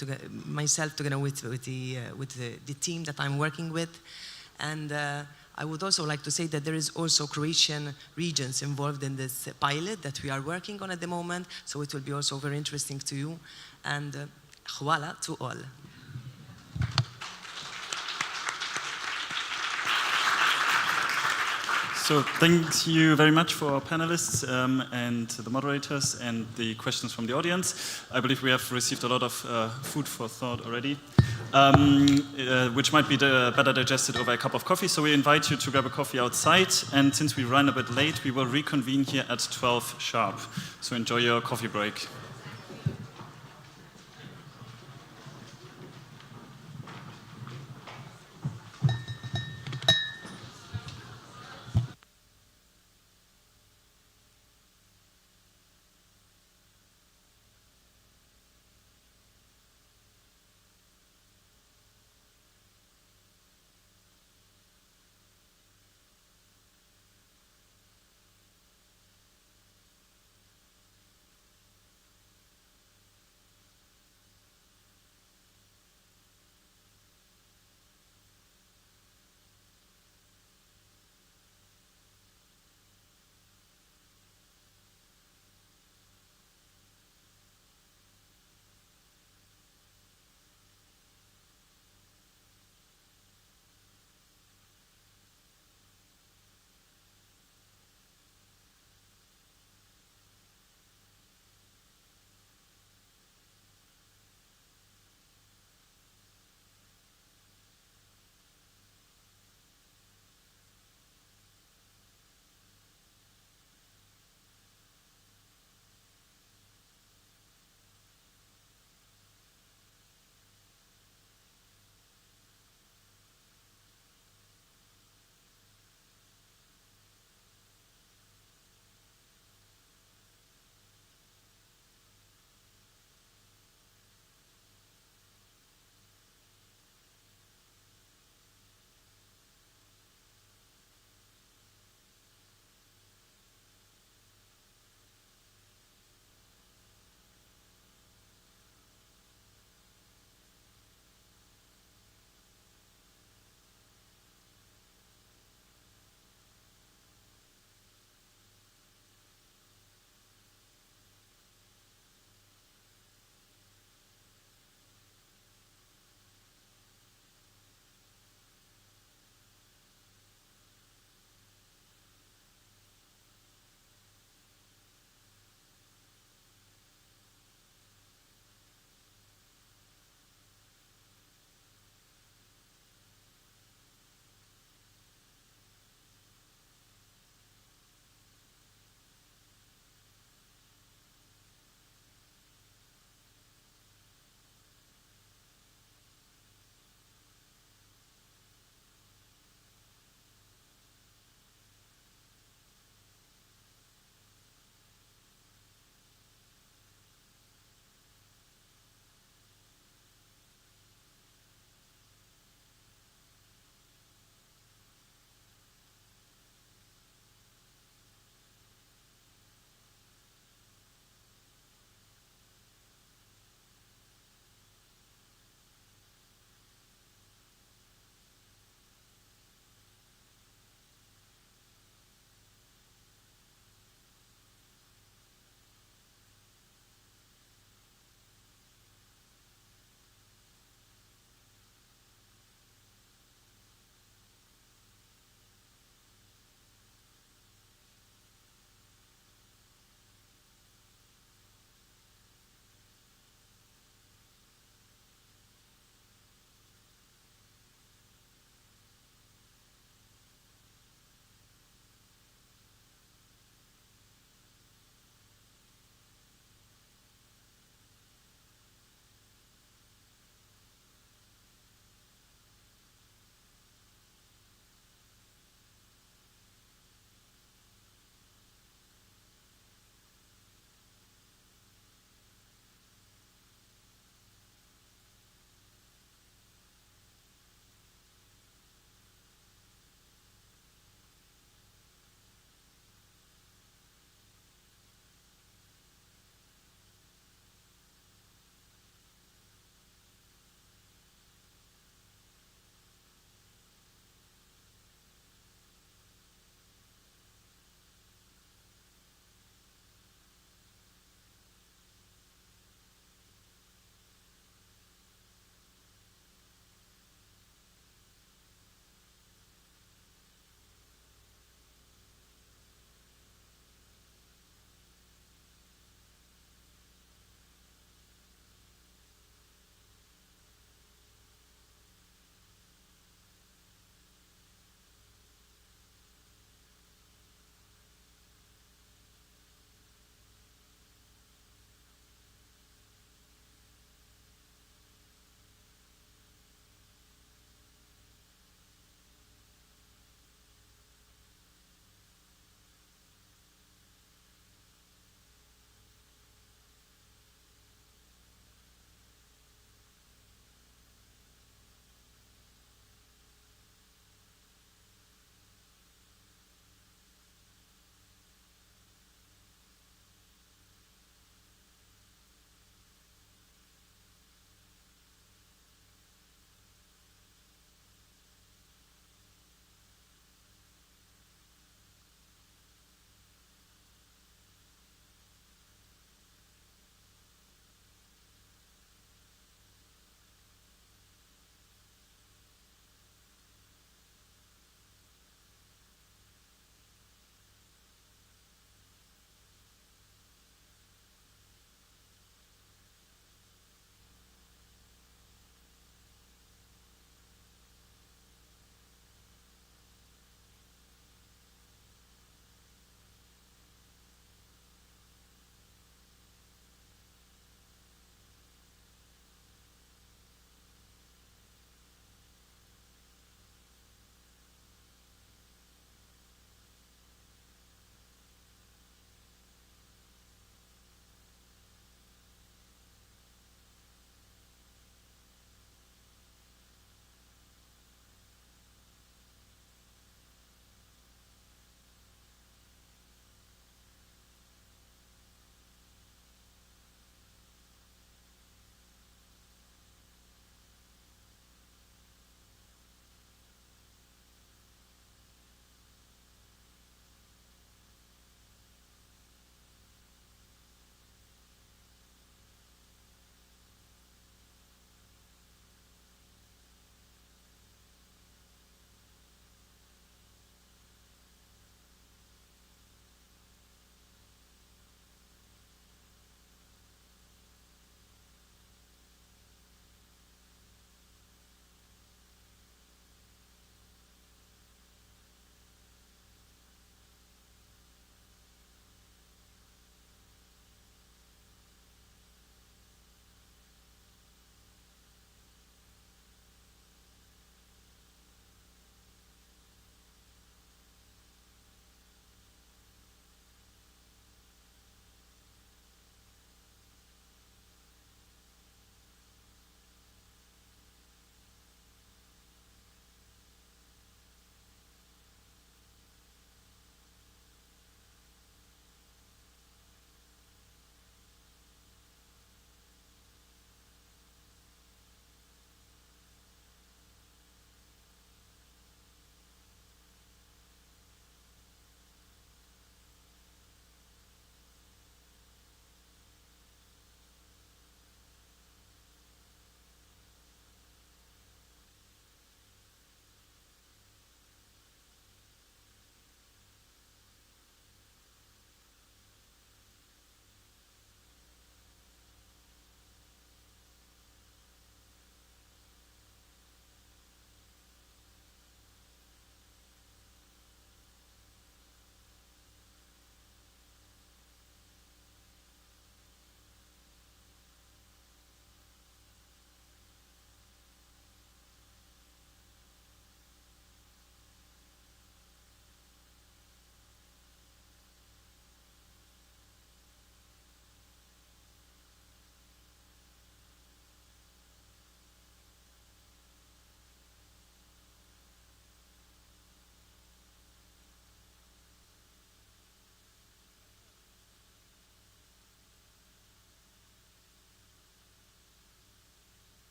I: myself together with the team that I'm working with. And I would also like to say that there is also Croatian regions involved in this pilot that we are working on at the moment, so it will be also very interesting to you. And Hvala to all.
B: So thank you very much for our panelists and the moderators and the questions from the audience. I believe we have received a lot of food for thought already, which might be better digested over a cup of coffee. So we invite you to grab a coffee outside. And since we run a bit late, we will reconvene here at 12 sharp. So enjoy your coffee break.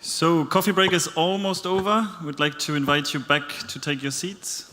B: So, coffee break is almost over. We'd like to invite you back to take your seats.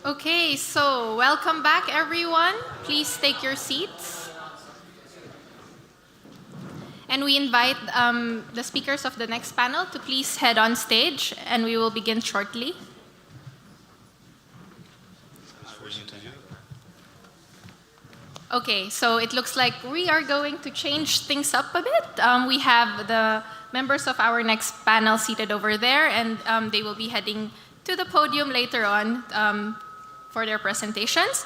A: Okay, so welcome back, everyone. Please take your seats. And we invite the speakers of the next panel to please head on stage, and we will begin shortly. Okay, so it looks like we are going to change things up a bit. We have the members of our next panel seated over there, and they will be heading to the podium later on for their presentations.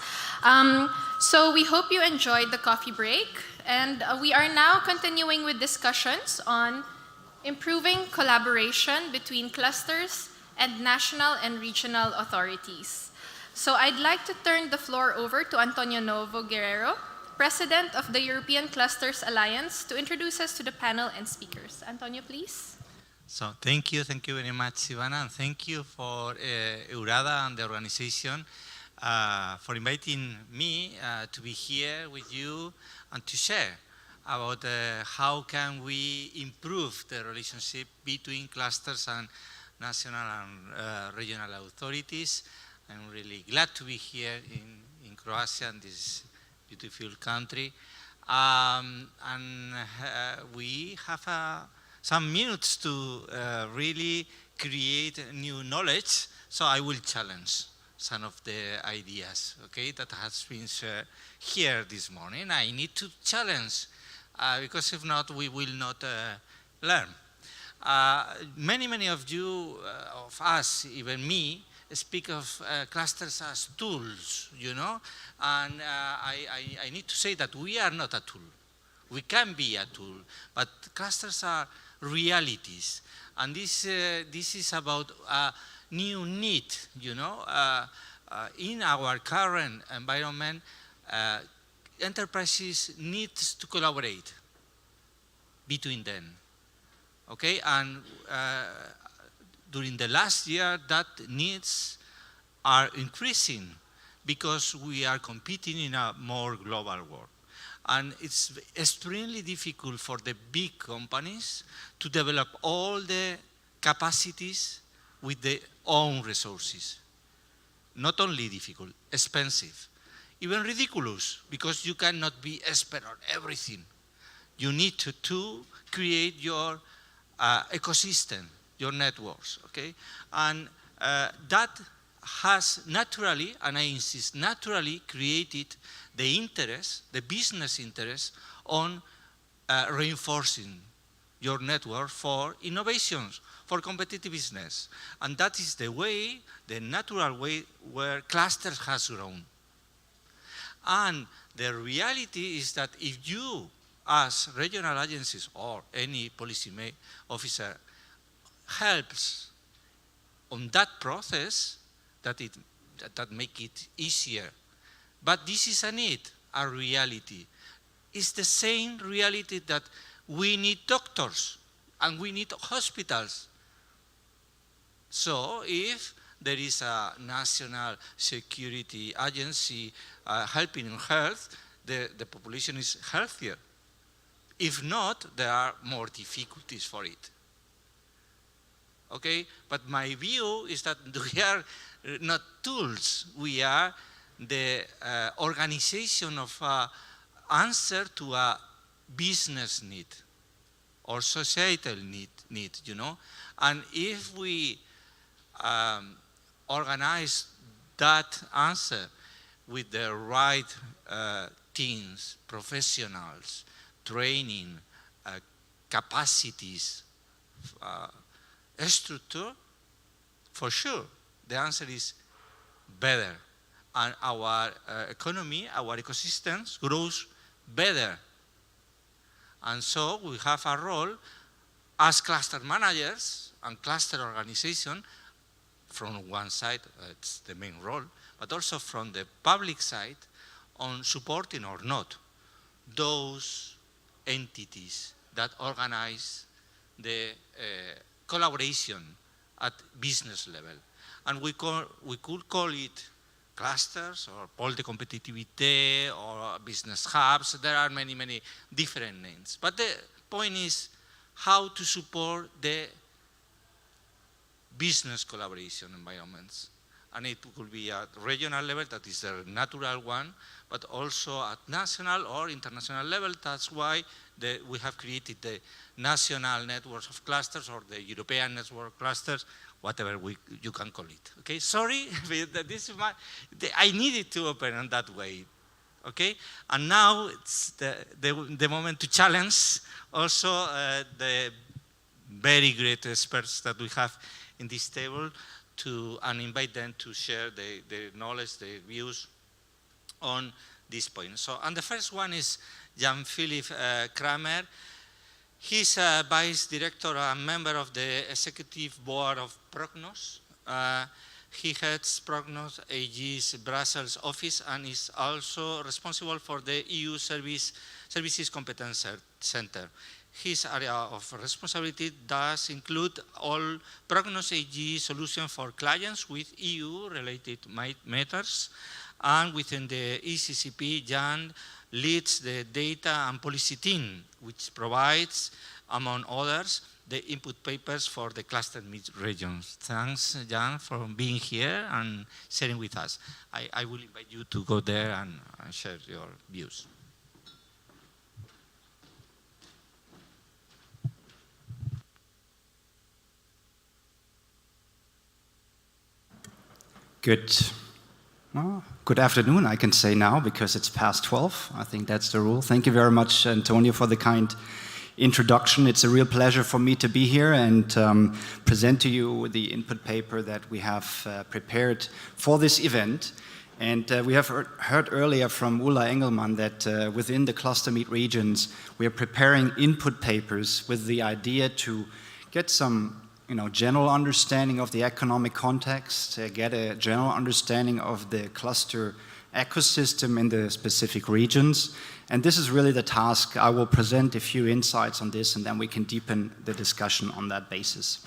A: So we hope you enjoyed the coffee break, and we are now continuing with discussions on improving collaboration between clusters and national and regional authorities. So I'd like to turn the floor over to Antonio Novo Guerrero, President of the European Clusters Alliance, to introduce us to the panel and speakers. Antonio, please.
Q: So thank you very much, Ivana, and thank you for AGORADA and the organization for inviting me to be here with you and to share about how can we improve the relationship between clusters and national and regional authorities. I'm really glad to be here in Croatia, in this beautiful country. We have some minutes to really create new knowledge, so I will challenge some of the ideas, okay, that has been shared here this morning. I need to challenge, because if not, we will not learn. Many of you, of us, even me, speak of clusters as tools, you know, and I need to say that we are not a tool. We can be a tool, but clusters are realities, and this is about a new need, you know. In our current environment, enterprises need to collaborate between them, okay? And during the last year, that needs are increasing because we are competing in a more global world. And it's extremely difficult for the big companies to develop all the capacities with their own resources. Not only difficult, expensive, even ridiculous, because you cannot be expert on everything. You need to create your ecosystem, your networks, okay? And that has naturally, and I insist, naturally created the interest, the business interest on reinforcing your network for innovations, for competitiveness. And that is the way, the natural way where clusters has grown. And the reality is that if you, as regional agencies or any policy officer, helps on that process, that make it easier. But this is a need, a reality. It's the same reality that we need doctors and we need hospitals. So if there is a national security agency helping in health, the population is healthier. If not, there are more difficulties for it. Okay, but my view is that we are not tools. We are the organization of answer to a business need or societal need, you know. And if we organize that answer with the right teams, professionals, training, capacities, structure, for sure, the answer is better. And our economy, our ecosystems grows better. And so we have a role as cluster managers and cluster organization from one side, it's the main role, but also from the public side on supporting or not those entities that organize the collaboration at business level. And we could call it clusters or pole de competitivité or business hubs. There are many, many different names. But the point is how to support the business collaboration environments. And it could be at regional level, that is the natural one, but also at national or international level. That's why we have created the national networks of clusters or the European network clusters, whatever you can call it. Okay, sorry, this is I needed to open in that way. Okay, and now it's the moment to challenge also the very great experts that we have in this table and invite them to share their knowledge, their views on this point. So, and the first one is Jan-Philipp Kramer. He's a vice director and member of the executive board of Prognos. He heads Prognos AG's Brussels office and is also responsible for the EU Services Competence Center. His area of responsibility does include all Prognos AG solutions for clients with EU-related matters. And within the ECCP, Jan leads the data and policy team, which provides, among others, the input papers for the cluster regions. Thanks, Jan, for being here and sharing with us. I will invite you to go there and share your views.
R: Good afternoon, I can say now, because it's past 12. I think that's the rule. Thank you very much, Antonio, for the kind
O: introduction. It's a real pleasure for me to be here and present to you the input paper that we have prepared for this event. And we have heard earlier from Ulla Engelmann that within the cluster meet regions, we are preparing input papers with the idea to get some general understanding of the economic context, get a general understanding of the cluster ecosystem in the specific regions. And this is really the task. I will present a few insights on this, and then we can deepen the discussion on that basis.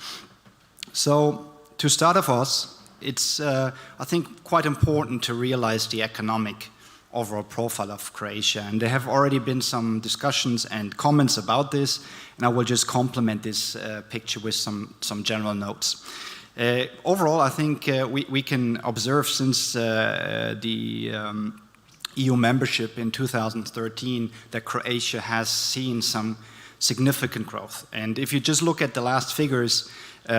O: So to start off, it's, I think, quite important to realize the economic overall profile of Croatia. And there have already been some discussions and comments about this, and I will just complement this picture with some general notes. Overall, I think we can observe since the EU membership in 2013 that Croatia has seen some significant growth. And if you just look at the last figures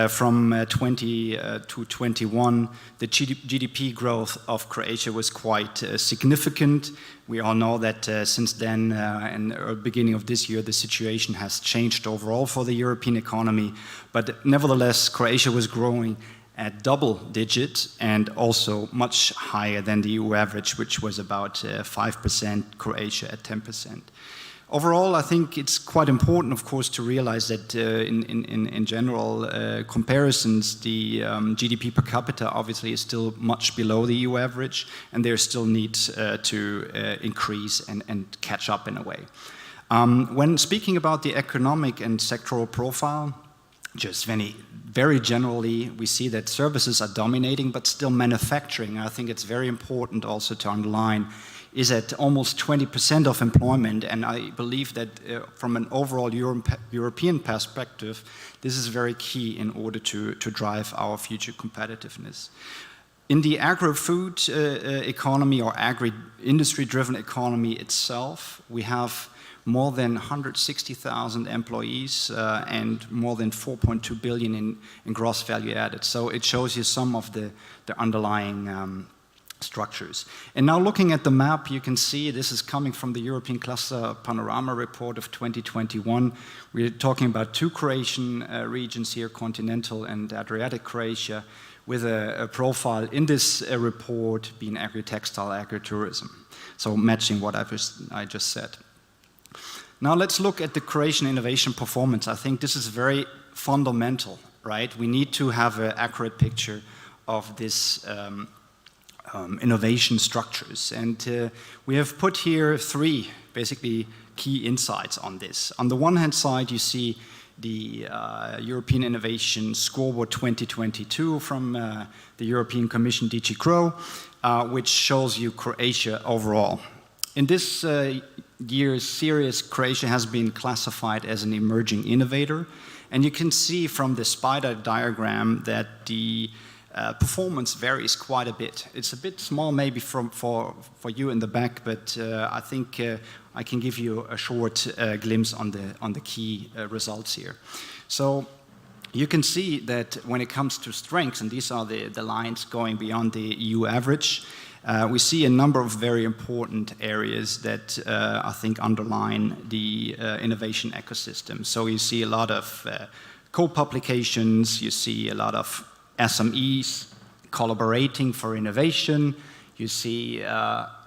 O: from 20 to 21, the GDP growth of Croatia was quite significant. We all know that since then, and the beginning of this year, the situation has changed overall for the European economy. But nevertheless, Croatia was growing at double digits and also much higher than the EU average, which was about 5%, Croatia at 10%. Overall, I think it's quite important, of course, to realize that in general comparisons, the GDP per capita obviously is still much below the EU average, and there still needs to increase and catch up in a way. When speaking about the economic and sectoral profile, just very generally, we see that services are dominating, but still manufacturing. I think it's very important also to underline is at almost 20% of employment, and I believe that from an overall European perspective, this is very key in order to drive our future competitiveness. In the agri-food economy or agri-industry-driven economy itself, we have more than 160,000 employees and more than 4.2 billion in gross value added. So it shows you some of the underlying structures. And now looking at the map, you can see this is coming from the European Cluster Panorama Report of 2021. We're talking about two Croatian regions here, continental and Adriatic Croatia, with a profile in this report being agri-textile, agri-tourism. So matching what I just said. Now let's look at the Croatian innovation performance. I think this is very fundamental, right? We need to have an accurate picture of this innovation structures. And we have put here three basically key insights on this. On the one hand side, you see the European Innovation Scoreboard 2022 from the European Commission DG CRO, which shows you Croatia overall. In this year's series, Croatia has been classified as an emerging innovator. And you can see from the spider diagram that the performance varies quite a bit. It's a bit small maybe for you in the back, but I think I can give you a short glimpse on the key results here. So you can see that when it comes to strengths, and these are the lines going beyond the EU average, we see a number of very important areas that I think underline the innovation ecosystem. So you see a lot of co-publications, you see a lot of SMEs collaborating for innovation. You see,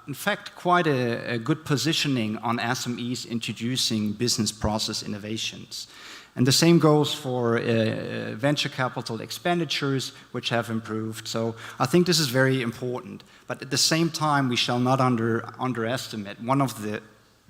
O: in fact, quite a good positioning on SMEs introducing business process innovations. And the same goes for venture capital expenditures, which have improved. So I think this is very important. But at the same time, we shall not underestimate one of the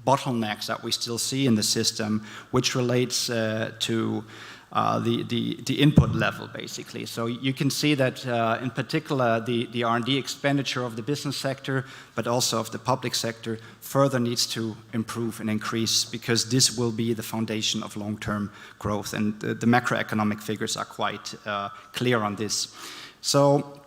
O: bottlenecks that we still see in the system, which relates to the input level, basically. So you can see that in particular the R&D expenditure of the business sector, but also of the public sector, further needs to improve and increase, because this will be the foundation of long-term growth. And the macroeconomic figures are quite clear on this. So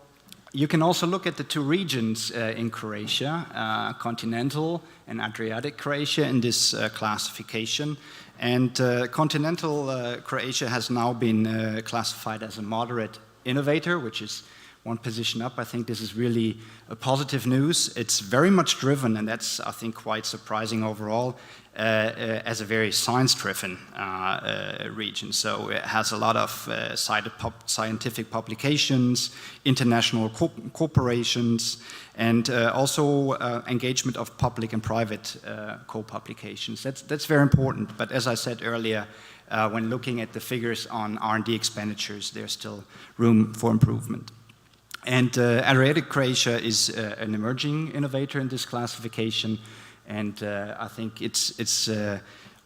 O: you can also look at the two regions in Croatia, continental and Adriatic Croatia, in this classification. And continental Croatia has now been classified as a moderate innovator, which is one position up. I think this is really a positive news. It's very much driven, and that's, I think, quite surprising overall, as a very science-driven region. So it has a lot of scientific publications, international corporations, and also engagement of public and private co-publications. That's very important. But as I said earlier, when looking at the figures on R&D expenditures, there's still room for improvement. And Adriatic Croatia is an emerging innovator in this classification, and I think it's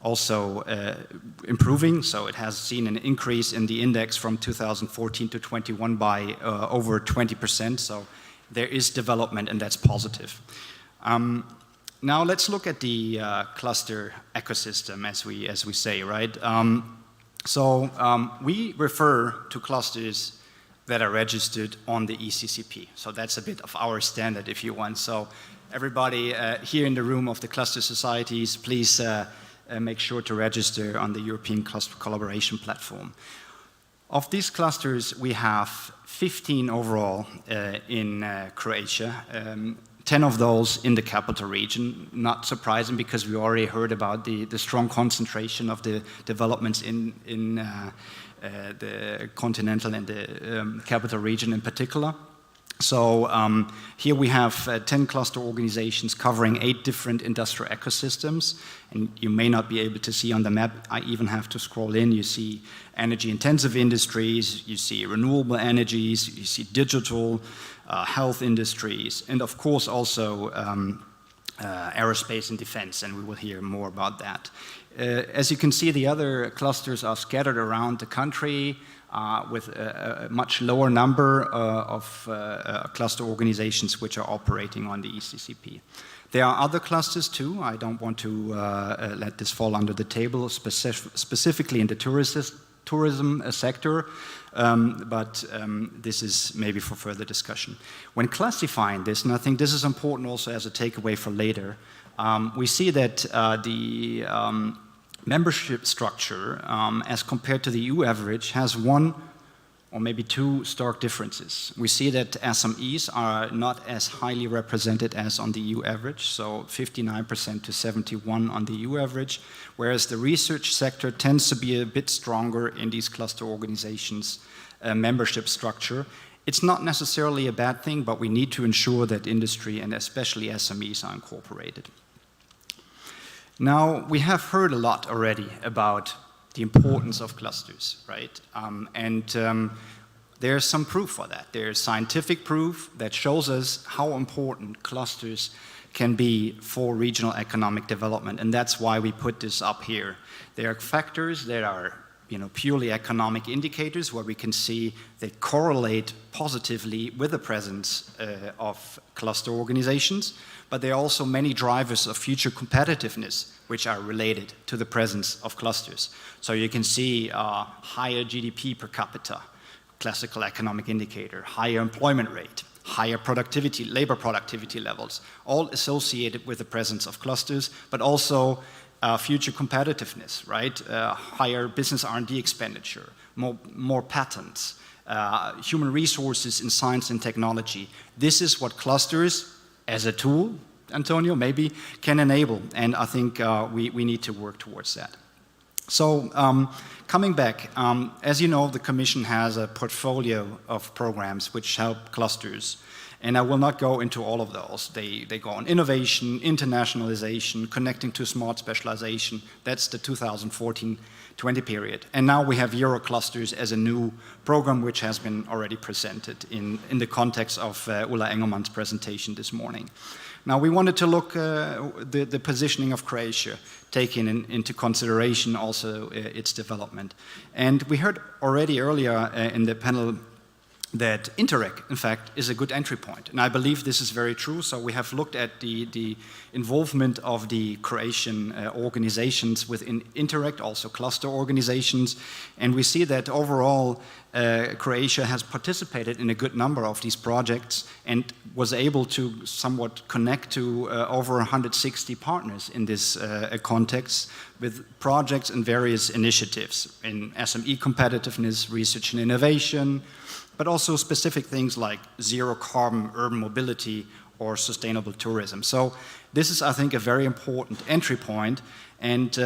O: also improving. So it has seen an increase in the index from 2014 to 21 by over 20%. So there is development, and that's positive. Now let's look at the cluster ecosystem, as we say, right? We refer to clusters that are registered on the ECCP. So that's a bit of our standard, if you want. So everybody here in the room of the cluster societies, please make sure to register on the European Cluster Collaboration Platform. Of these clusters, we have 15 overall in Croatia, 10 of those in the capital region. Not surprising, because we already heard about the strong concentration of the developments in the continental and the capital region in particular. So here we have 10 cluster organizations covering 8 different industrial ecosystems. And you may not be able to see on the map, I even have to scroll in. You see energy-intensive industries, you see renewable energies, you see digital, health industries, and of course also aerospace and defense, and we will hear more about that. As you can see, the other clusters are scattered around the country with a much lower number of cluster organizations which are operating on the ECCP. There are other clusters too. I don't want to let this fall under the table, specifically in the tourism sector, but this is maybe for further discussion. When classifying this, and I think this is important also as a takeaway for later, we see that the membership structure, as compared to the EU average, has one or maybe two stark differences. We see that SMEs are not as highly represented as on the EU average, so 59% to 71% on the EU average, whereas the research sector tends to be a bit stronger in these cluster organizations' membership structure. It's not necessarily a bad thing, but we need to ensure that industry and especially SMEs are incorporated. Now, we have heard a lot already about the importance of clusters, right? There's some proof for that. There's scientific proof that shows us how important clusters can be for regional economic development, and that's why we put this up here. There are factors that are purely economic indicators where we can see they correlate positively with the presence of cluster organizations, but there are also many drivers of future competitiveness which are related to the presence of clusters. So you can see higher GDP per capita, classical economic indicator, higher employment rate, higher productivity, labor productivity levels, all associated with the presence of clusters, but also future competitiveness, right? Higher business R&D expenditure, more patents, human resources in science and technology. This is what clusters, as a tool, Antonio, maybe, can enable, and I think we need to work towards that. So coming back, as you know, the Commission has a portfolio of programs which help clusters. And I will not go into all of those. They go on innovation, internationalization, connecting to smart specialization. That's the 2014-20 period. And now we have Euroclusters as a new program which has been already presented in the context of Ulla Engelmann's presentation this morning. Now we wanted to look the positioning of Croatia, taking into consideration also its development. And we heard already earlier in the panel that Interreg, in fact, is a good entry point. And I believe this is very true. So we have looked at the involvement of the Croatian organizations within Interreg, also cluster organizations. And we see that overall, Croatia has participated in a good number of these projects and was able to somewhat connect to over 160 partners in this context with projects and various initiatives in SME competitiveness, research and innovation, but also specific things like zero carbon urban mobility or sustainable tourism. So this is, I think, a very important entry point. And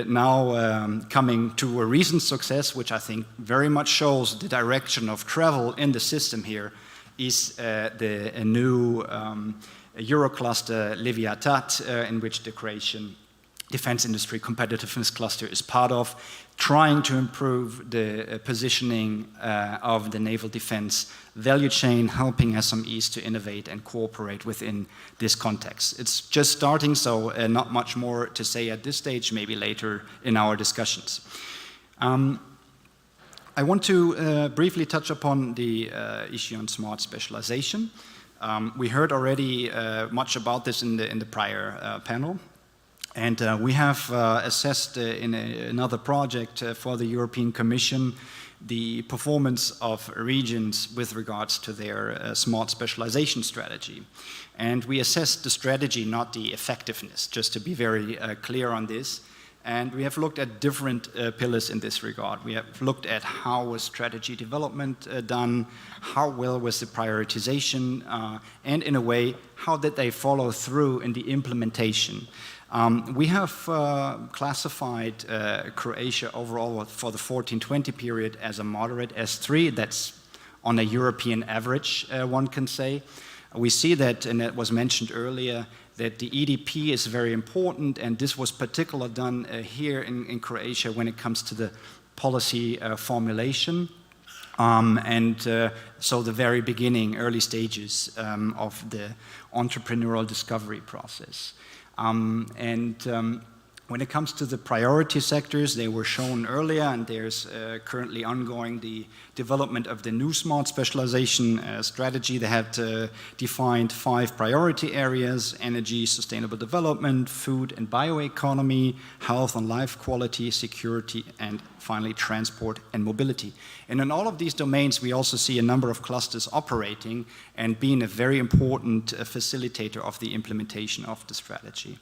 O: now coming to a recent success, which I think very much shows the direction of travel in the system here, is a new Eurocluster Leviatat, in which the Croatian defense industry competitiveness cluster is part of, trying to improve the positioning of the naval defense value chain, helping SMEs to innovate and cooperate within this context. It's just starting, so not much more to say at this stage, maybe later in our discussions. I want to briefly touch upon the issue on smart specialization. We heard already much about this in the prior panel. And we have assessed in another project for the European Commission the performance of regions with regards to their smart specialization strategy. And we assessed the strategy, not the effectiveness, just to be very clear on this. And we have looked at different pillars in this regard. We have looked at how was strategy development done, how well was the prioritization, and in a way, how did they follow through in the implementation. We have classified Croatia overall for the 14-20 period as a moderate S3. That's on a European average, one can say. We see that, and it was mentioned earlier, that the EDP is very important, and this was particularly done here in Croatia when it comes to the policy formulation. So the very beginning, early stages of the entrepreneurial discovery process. When it comes to the priority sectors, they were shown earlier, and there's currently ongoing the development of the new smart specialization strategy. They had defined 5 priority areas: energy, sustainable development, food and bioeconomy, health and life quality, security, and finally transport and mobility. And in all of these domains, we also see a number of clusters operating and being a very important facilitator of the implementation of the strategy.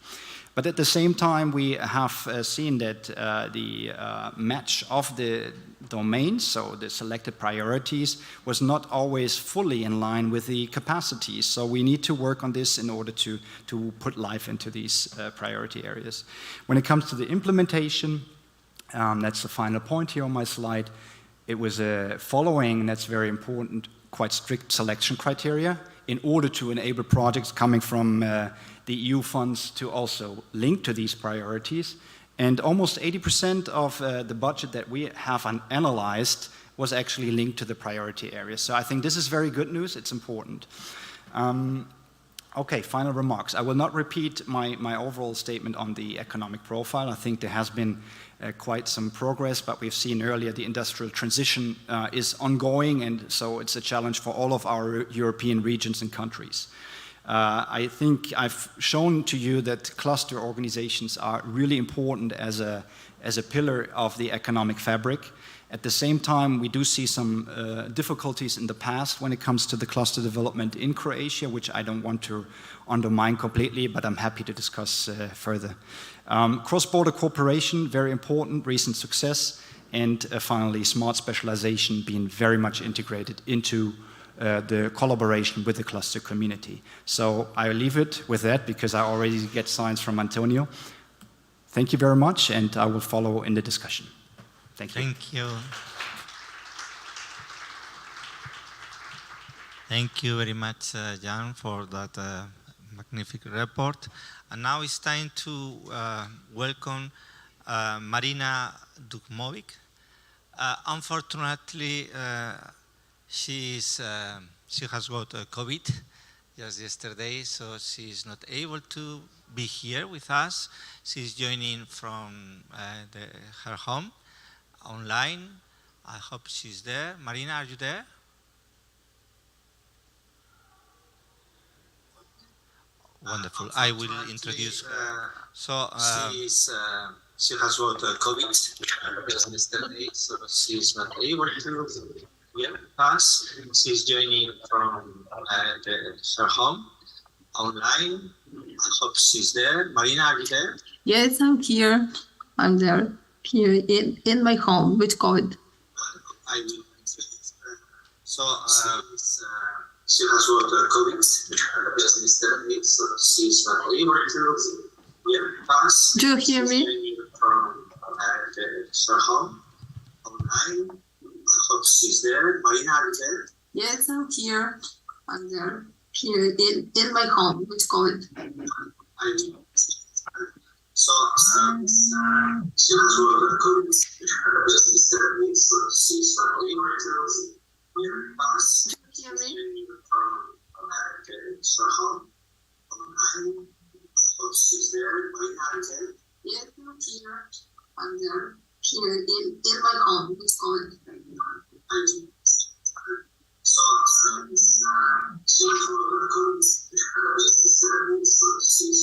O: But at the same time, we have seen that the match of the domains, so the selected priorities, was not always fully in line with the capacities. So we need to work on this in order to put life into these priority areas. When it comes to the implementation, that's the final point here on my slide. It was following, and that's very important, quite strict selection criteria in order to enable projects coming from the EU funds to also link to these priorities. And almost 80% of the budget that we have analyzed was actually linked to the priority areas. So I think this is very good news. It's important. Okay, final remarks. I will not repeat my overall statement on the economic profile. I think there has been quite some progress, but we've seen earlier the industrial transition is ongoing, and so it's a challenge for all of our European regions and countries. I think I've shown to you that cluster organizations are really important as a pillar of the economic fabric. At the same time, we do see some difficulties in the past when it comes to the cluster development in Croatia, which I don't want to undermine completely, but I'm happy to discuss further. Cross-border cooperation, very important, recent success, and finally, smart specialization being very much integrated into the collaboration with the cluster community. So I leave it with that because I already get signs from Antonio. Thank you very much, and I will follow in the discussion. Thank you.
Q: Thank you. Thank you very much, Jan, for that magnificent report. And now it's time to welcome Marina Dukmovic. Unfortunately, she has got COVID just yesterday, so she's not able to be here with us. She's joining from her home online. I hope she's there. Marina, are you there? Wonderful. I will introduce her. So she has got COVID just yesterday, so she's not able to be with us. She's joining from her home online. I hope she's there. Marina, are you there?
R: Yes, I'm here. I'm there, here in my home with COVID.
Q: I will introduce her.
S: So she has worked colleagues, just instead she's
R: Do you hear me?
S: From her home online. I hope she's there. Marina, are you there?
R: Yes, I'm here. I'm there. Here in my home. Which call it?
S: So she has worked colleagues, just instead she's
R: Do you hear me?
S: from her home online. I hope she's there. Marina, are you there?
R: Yes, I'm here. I'm there. Here in my home. Which call it?
S: So she has worked colleagues, just instead she's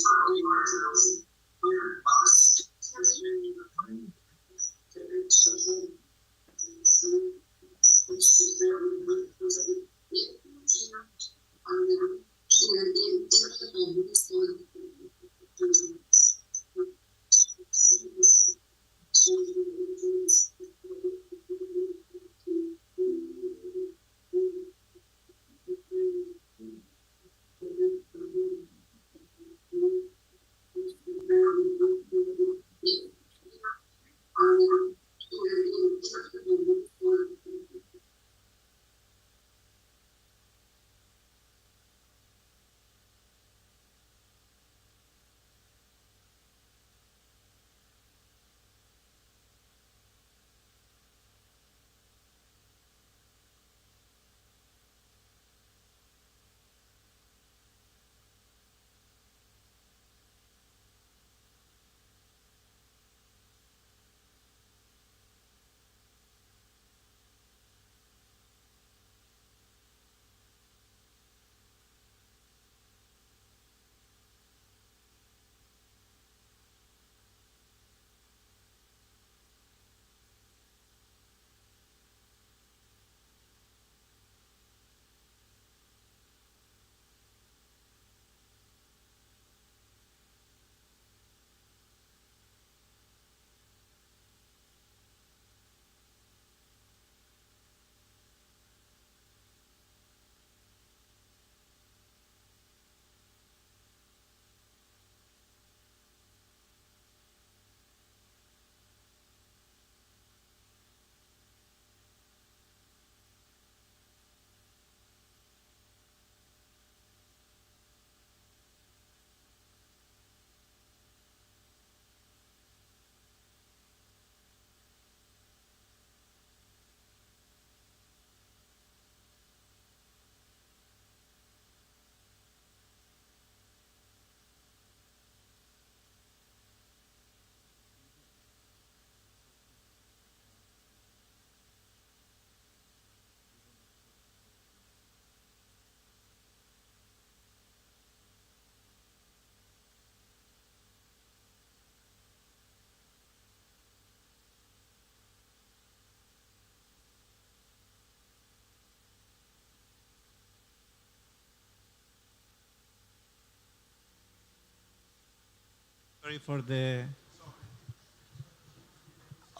Q: Sorry for the.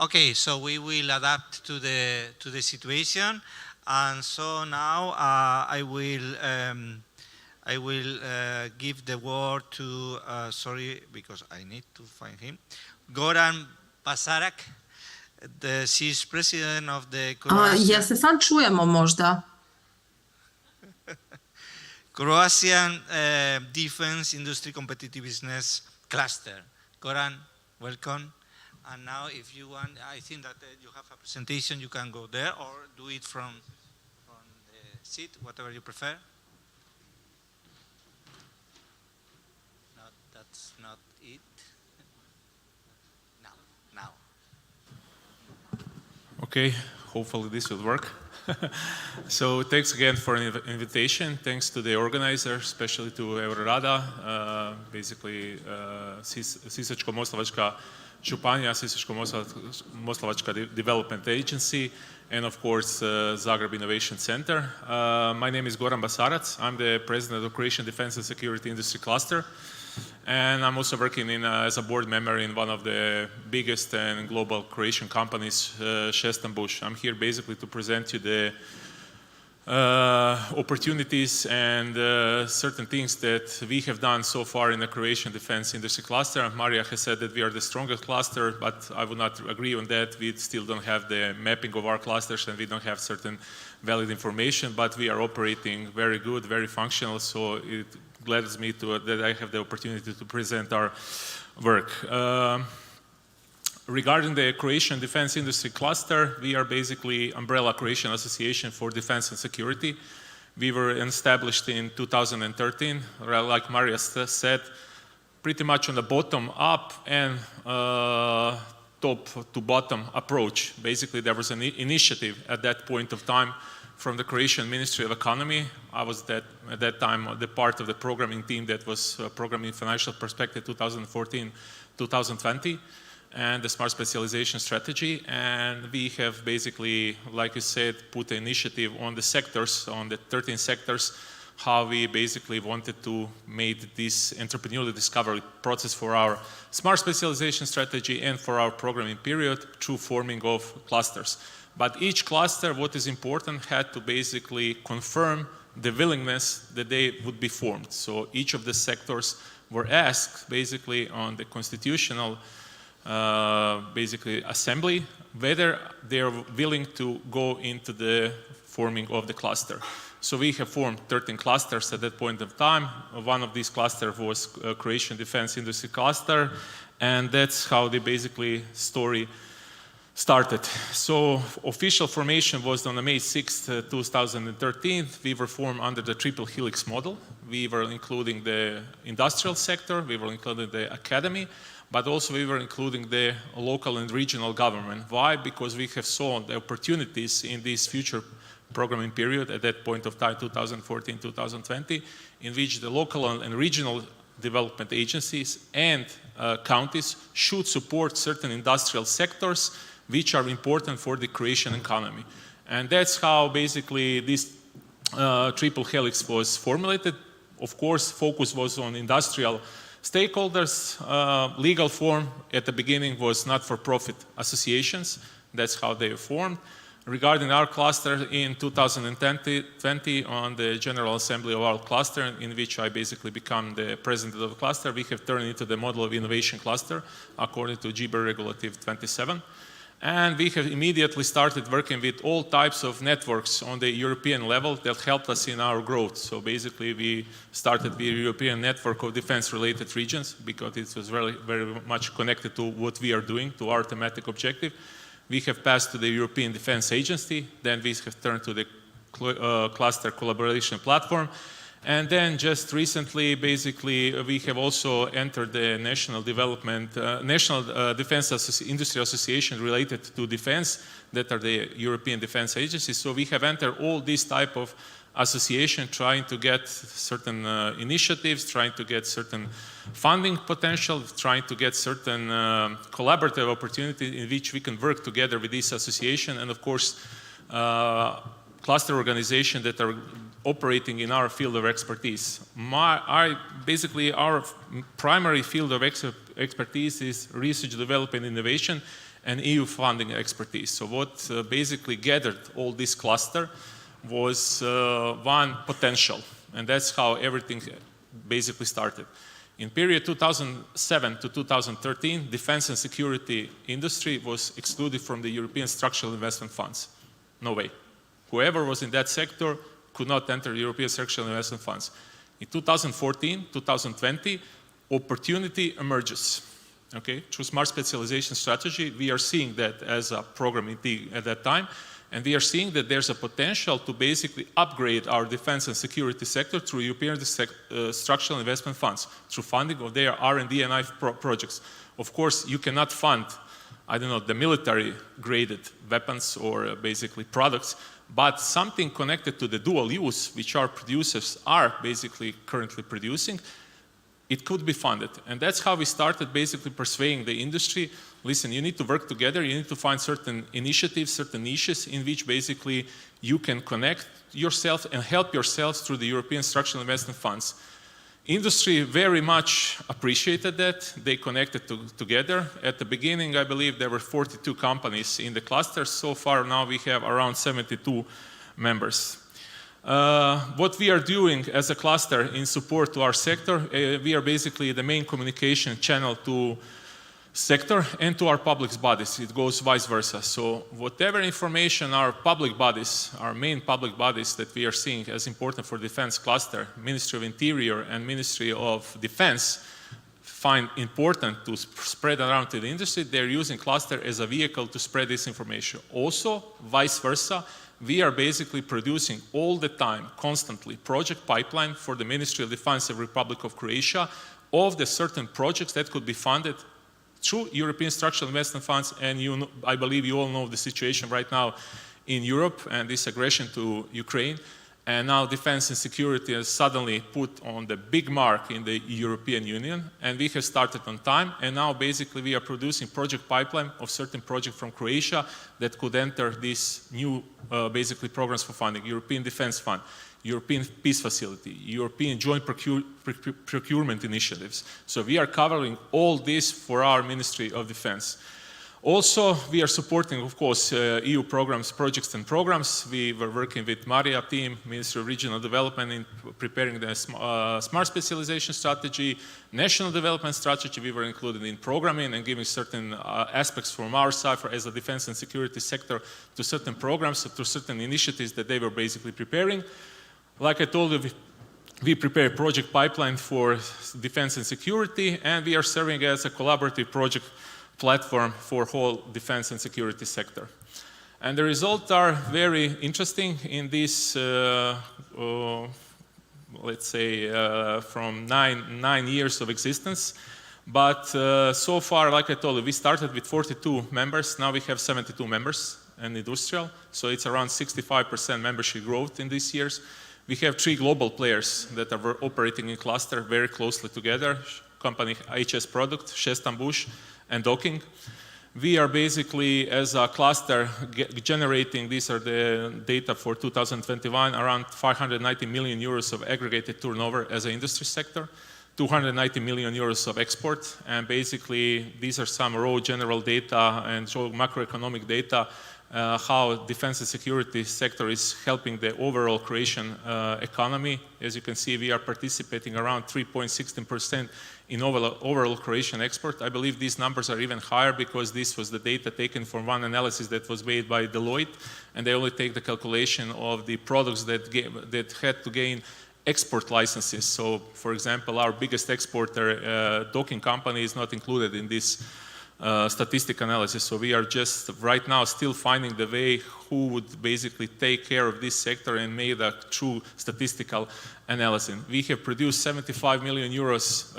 Q: Okay, so we will adapt to the situation, and so now I will give the word to sorry because I need to find him, Goran Pasarak. She's president of the
R: Jel se sad čujemo možda?
Q: Croatian Defense Industry Competitiveness Cluster. Goran, welcome. And now if you want, I think that you have a presentation, you can go there or do it from the seat, whatever you prefer. No, that's not it. Now.
P: Okay, hopefully this will work. So thanks again for an invitation. Thanks to the organizer, especially to AGORADA, basically Sisačko-moslavačka županija, Sisačko-moslavačka Development Agency, and of course Zagreb Innovation Center. My name is Goran Basarac. I'm the president of Croatian Defense and Security Industry Cluster. And I'm also working as a board member in one of the biggest and global Croatian companies, Šestan Bush. I'm here basically to present you the opportunities and certain things that we have done so far in the Croatian defense industry cluster. Maria has said that we are the strongest cluster, but I would not agree on that. We still don't have the mapping of our clusters and we don't have certain valid information, but we are operating very good, very functional, so it gladdens me that I have the opportunity to present our work. Regarding the Croatian defense industry cluster, we are basically umbrella Croatian Association for Defense and Security. We were established in 2013, like Maria said, pretty much on the bottom up and top to bottom approach. Basically, there was an initiative at that point of time from the Croatian Ministry of Economy. I was at that time the part of the programming team that was programming financial perspective 2014-2020. And the smart specialization strategy, and we have basically, like you said, put an initiative on the sectors, on the 13 sectors, how we basically wanted to make this entrepreneurial discovery process for our smart specialization strategy and for our programming period through forming of clusters. But each cluster, what is important, had to basically confirm the willingness that they would be formed. So each of the sectors were asked basically on the constitutional basically assembly, whether they're willing to go into the forming of the cluster. So we have formed 13 clusters at that point of time. One of these clusters was Croatian Defense Industry Cluster, and that's how the basically story started. So official formation was on May 6th, 2013. We were formed under the triple helix model. We were including the industrial sector, we were including the academy, but also we were including the local and regional government. Why? Because we have saw the opportunities in this future programming period at that point of time, 2014-2020, in which the local and regional development agencies and counties should support certain industrial sectors which are important for the Croatian economy. And that's how basically this triple helix was formulated. Of course, focus was on industrial stakeholders. Legal form at the beginning was not-for-profit associations. That's how they were formed. Regarding our cluster in 2020 on the General Assembly of our cluster, in which I basically become the president of the cluster, we have turned into the model of innovation cluster according to GBER Regulative 27. And we have immediately started working with all types of networks on the European level that helped us in our growth. So basically we started the European Network of Defense-related regions because it was very, very much connected to what we are doing, to our thematic objective. We have passed to the European Defense Agency, then we have turned to the cluster collaboration platform. And then just recently, basically, we have also entered the National Defense Industry Association related to defense, that are the European Defense Agencies. So we have entered all these type of association trying to get certain initiatives, trying to get certain funding potential, trying to get certain collaborative opportunity in which we can work together with this association, and of course, cluster organization that are operating in our field of expertise. Basically, our primary field of expertise is research, development, innovation, and EU funding expertise. So what basically gathered all this cluster was one potential, and that's how everything basically started. In period 2007 to 2013, defense and security industry was excluded from the European structural investment funds. No way. Whoever was in that sector could not enter European structural investment funds. In 2014, 2020, opportunity emerges. Okay, through smart specialization strategy, we are seeing that as a program at that time, and we are seeing that there's a potential to basically upgrade our defense and security sector through European structural investment funds, through funding of their R&D and I projects. Of course, you cannot fund, I don't know, the military-graded weapons or basically products, but something connected to the dual use, which our producers are basically currently producing, it could be funded. And that's how we started basically persuading the industry, listen, you need to work together, you need to find certain initiatives, certain niches in which basically you can connect yourself and help yourselves through the European structural investment funds. Industry very much appreciated that. They connected together. At the beginning, I believe there were 42 companies in the cluster. So far now we have around 72 members. What we are doing as a cluster in support to our sector, we are basically the main communication channel to sector and to our public bodies. It goes vice versa. So whatever information our public bodies, our main public bodies that we are seeing as important for defense cluster, Ministry of Interior and Ministry of Defense, find important to spread around to the industry, they're using cluster as a vehicle to spread this information. Also, vice versa, we are basically producing all the time, constantly, project pipeline for the Ministry of Defense of Republic of Croatia of the certain projects that could be funded through European structural investment funds. And I believe you all know the situation right now in Europe and this aggression to Ukraine. And now defense and security is suddenly put on the big mark in the European Union. And we have started on time. And now basically we are producing project pipeline of certain projects from Croatia that could enter these new basically programs for funding. European Defense Fund, European Peace Facility, European Joint Procurement Initiatives. So we are covering all this for our Ministry of Defense. Also, we are supporting, of course, EU programs, projects and programs. We were working with Maria team, Ministry of Regional Development, in preparing the smart specialization strategy, national development strategy. We were included in programming and giving certain aspects from our side as a defense and security sector to certain programs, to certain initiatives that they were basically preparing. Like I told you, we prepare a project pipeline for defense and security, and we are serving as a collaborative project platform for whole defense and security sector. And the results are very interesting in this, let's say, from nine years of existence. But so far, like I told you, we started with 42 members. Now we have 72 members and industrial. So it's around 65% membership growth in these years. We have 3 global players that are operating in cluster very closely together. Company HS Product, Shestan Bush, and Docking. We are basically, as a cluster, generating, these are the data for 2021, around 590 million euros of aggregated turnover as an industry sector, 290 million euros of export, and basically these are some raw general data and macroeconomic data, how defense and security sector is helping the overall Croatian economy. As you can see, we are participating around 3.16% in overall Croatian export. I believe these numbers are even higher because this was the data taken from one analysis that was made by Deloitte, and they only take the calculation of the products that had to gain export licenses. So, for example, our biggest exporter, Docking company, is not included in this statistic analysis. So we are just right now still finding the way who would basically take care of this sector and make a true statistical analysis. We have produced 75 million euros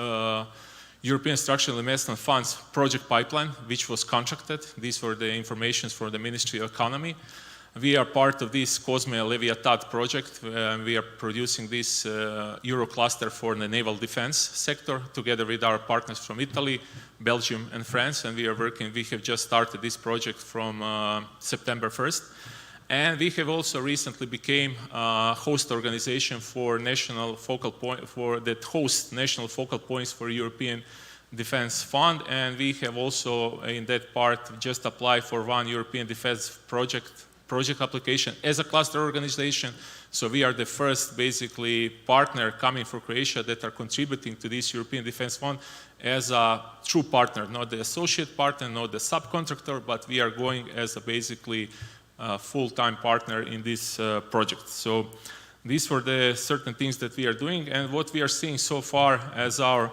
P: European Structural Investment Funds project pipeline, which was contracted. These were the informations for the Ministry of Economy. We are part of this COSME Leviatad project. We are producing this Euro cluster for the naval defense sector together with our partners from Italy, Belgium, and France. And we are working, we have just started this project from September 1st. And we have also recently became a host organization for national focal point, that hosts national focal points for European Defense Fund. And we have also in that part just applied for one European Defense project application as a cluster organization. So we are the first basically partner coming for Croatia that are contributing to this European Defense Fund as a true partner, not the associate partner, not the subcontractor, but we are going as a basically full-time partner in this project. So these were the certain things that we are doing, and what we are seeing so far as our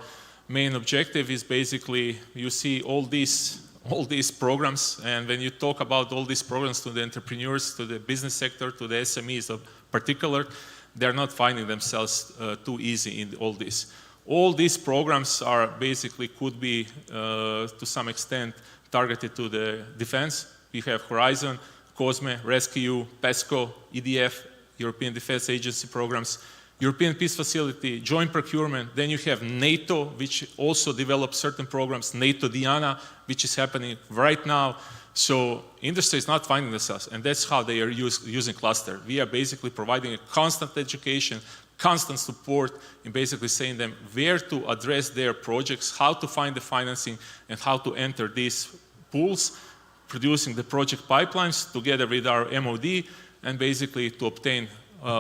P: main objective is basically, you see all these programs, and when you talk about all these programs to the entrepreneurs, to the business sector, to the SMEs in particular, they're not finding themselves too easy in all this. All these programs are basically could be to some extent targeted to the defense. We have Horizon, COSME, Rescue, PESCO, EDF, European Defense Agency programs, European Peace Facility, joint procurement. Then you have NATO, which also develops certain programs, NATO Diana, which is happening right now. So industry is not finding themselves, and that's how they are using cluster. We are basically providing a constant education, constant support in basically saying them where to address their projects, how to find the financing, and how to enter these pools, producing the project pipelines together with our MOD, and basically to obtain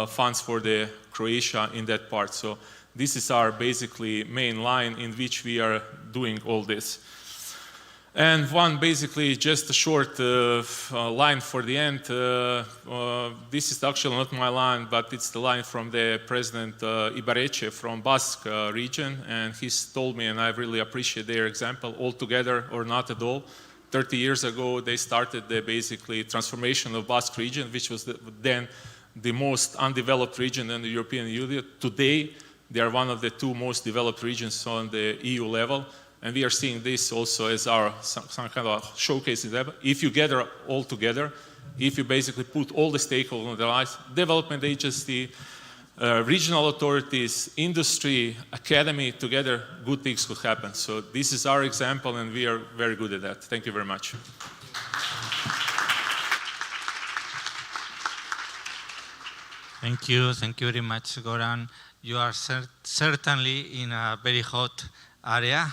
P: funds for the Croatia in that part. So this is our basically main line in which we are doing all this. And one basically just a short line for the end. This is actually not my line, but it's the line from the President Ibarretxe from Basque region, and he's told me, and I really appreciate their example, all together or not at all. 30 years ago, they started the basically transformation of Basque region, which was then the most undeveloped region in the European Union. Today, they are one of the 2 most developed regions on the EU level. And we are seeing this also as our some kind of showcase. If you gather all together, if you basically put all the stakeholders on the lives, development agency, regional authorities, industry, academy together, good things could happen. So this is our example, and we are very good at that. Thank you very much.
Q: Thank you very much, Goran. You are certainly in a very hot area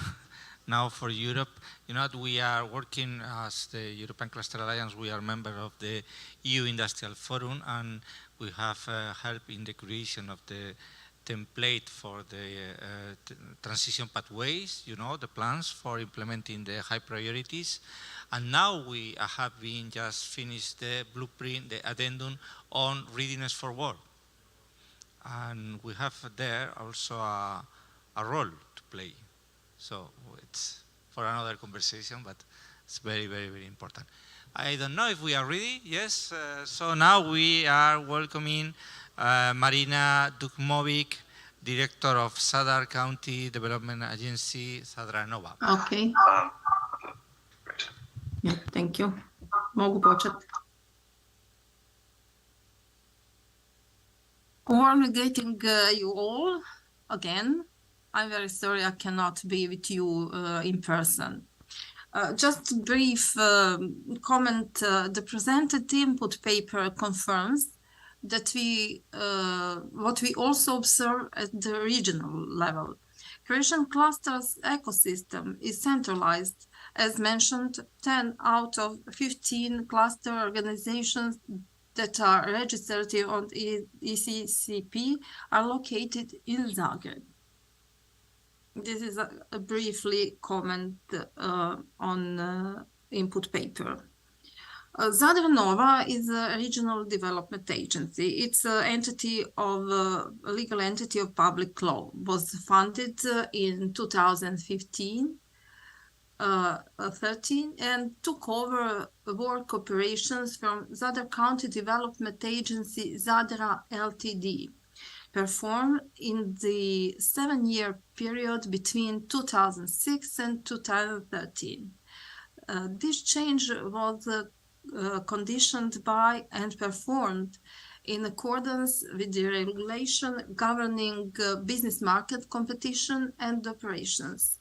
Q: now for Europe. You know, we are working as the European Cluster Alliance, we are member of the EU Industrial Forum, and we have helped in the creation of the template for the transition pathways, you know, the plans for implementing the high priorities. And now we have been just finished the blueprint, the addendum on readiness for war. And we have there also a role to play. So it's for another conversation, but it's very, very, very important. I don't know if we are ready. Yes. So now we are welcoming Marina Dukmovic, Director of Zadar County Development Agency, Zadranova.
T: Okay. Yeah, thank you. Mogu početi. Warm greeting you all again. I'm very sorry I cannot be with you in person. Just a brief comment. The presented input paper confirms that what we also observe at the regional level. Croatian clusters ecosystem is centralized. As mentioned, 10 out of 15 cluster organizations that are registered on ECCP are located in Zagreb. This is a briefly comment on input paper. Zadranova is a regional development agency. It's a legal entity of public law. Was founded in 2013 and took over work operations from Zadar County Development Agency Zadra Ltd. Performed in the 7-year period between 2006 and 2013. This change was conditioned by and performed in accordance with the regulation governing business market competition and operations.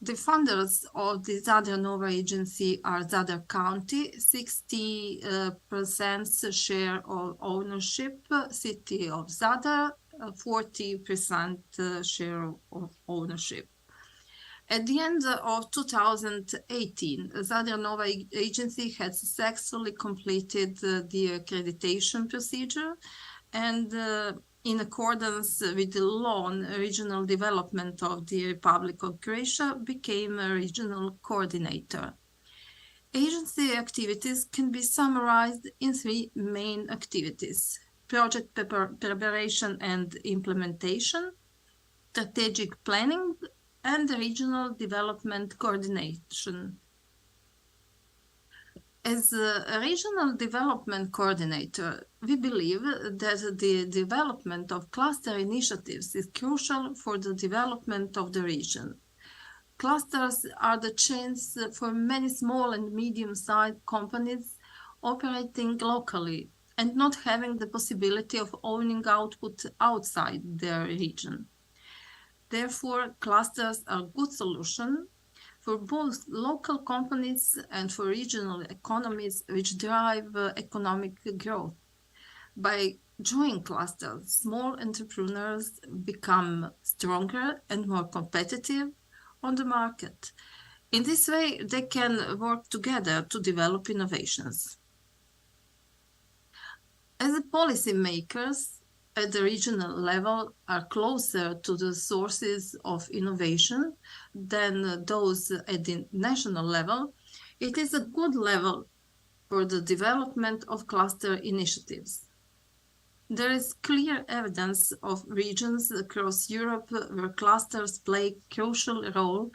T: The funders of the Zadranova agency are Zadar County, 60% share of ownership, City of Zadar, 40% share of ownership. At the end of 2018, Zadranova agency had successfully completed the accreditation procedure and in accordance with the law on regional development of the Republic of Croatia, became a regional coordinator. Agency activities can be summarized in 3 main activities: project preparation and implementation, strategic planning, and regional development coordination. As a regional development coordinator, we believe that the development of cluster initiatives is crucial for the development of the region. Clusters are the chance for many small and medium-sized companies operating locally and not having the possibility of owning output outside their region. Therefore, clusters are a good solution for both local companies and for regional economies which drive economic growth. By joining clusters, small entrepreneurs become stronger and more competitive on the market. In this way, they can work together to develop innovations. As the policymakers at the regional level are closer to the sources of innovation than those at the national level, it is a good level for the development of cluster initiatives. There is clear evidence of regions across Europe where clusters play a crucial role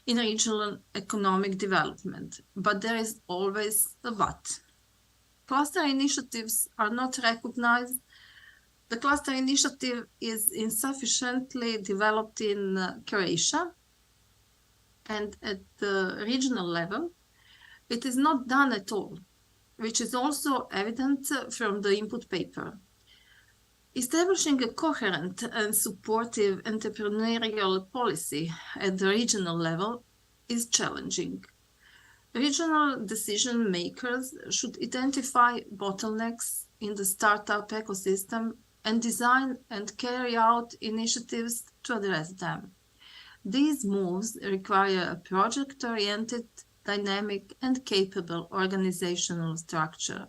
T: in regional economic development, but there is always a but. Cluster initiatives are not recognized. The cluster initiative is insufficiently developed in Croatia, and at the regional level, it is not done at all, which is also evident from the input paper. Establishing a coherent and supportive entrepreneurial policy at the regional level is challenging. Regional decision makers should identify bottlenecks in the startup ecosystem and design and carry out initiatives to address them. These moves require a project-oriented, dynamic, and capable organizational structure.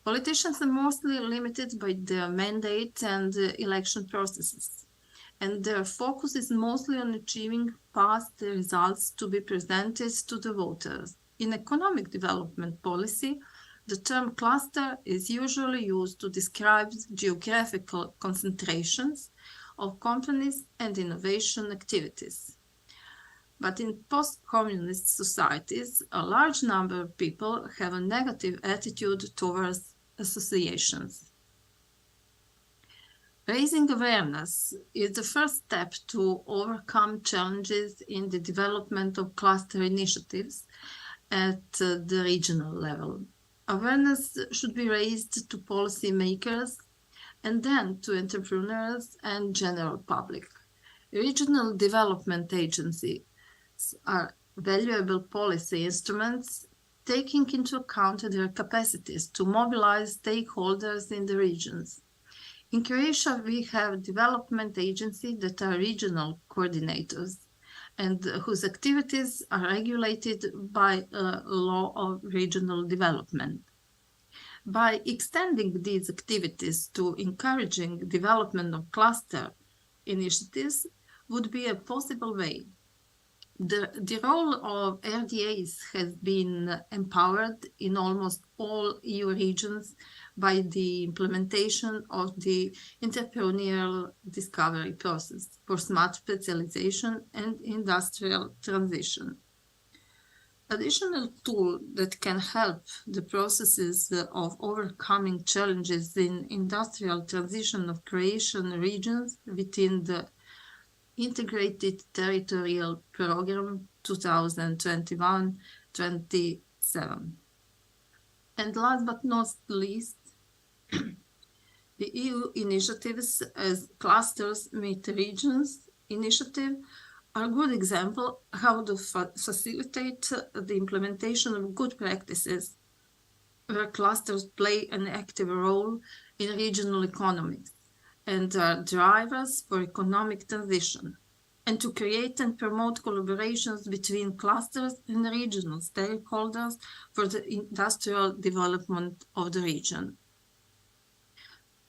T: Politicians are mostly limited by their mandate and election processes, and their focus is mostly on achieving past results to be presented to the voters. In economic development policy, the term cluster is usually used to describe geographical concentrations of companies and innovation activities. But in post-communist societies, a large number of people have a negative attitude towards associations. Raising awareness is the first step to overcome challenges in the development of cluster initiatives at the regional level. Awareness should be raised to policymakers and then to entrepreneurs and general public. Regional development agencies are valuable policy instruments taking into account their capacities to mobilize stakeholders in the regions. In Croatia, we have development agencies that are regional coordinators and whose activities are regulated by a law of regional development. By extending these activities to encouraging development of cluster initiatives would be a possible way. The role of RDAs has been empowered in almost all EU regions by the implementation of the entrepreneurial discovery process for smart specialization and industrial transition. Additional tool that can help the processes of overcoming challenges in industrial transition of Croatian regions within the Integrated Territorial Program 2021-27. And last but not least, the EU initiatives as Clusters Meet Regions initiative are a good example how to facilitate the implementation of good practices where clusters play an active role in regional economics and are drivers for economic transition, and to create and promote collaborations between clusters and regional stakeholders for the industrial development of the region.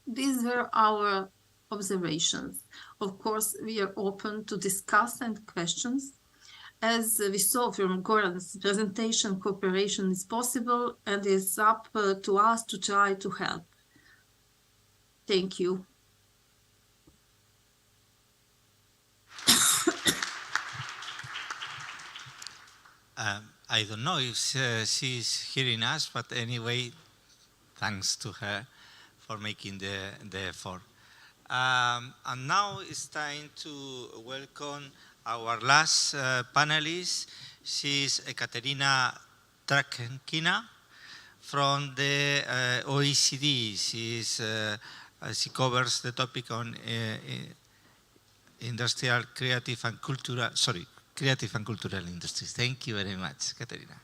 T: These were our observations. Of course, we are open to discuss and questions. As we saw from Goran's presentation, cooperation is possible and it's up to us to try to help. Thank you.
Q: I don't know if she's hearing us, but anyway, thanks to her for making the effort. And now it's time to welcome our last panelist. She's Ekaterina Trakenkina from the OECD. She covers the topic on industrial, creative and cultural, creative and cultural industries. Thank you very much, Katerina.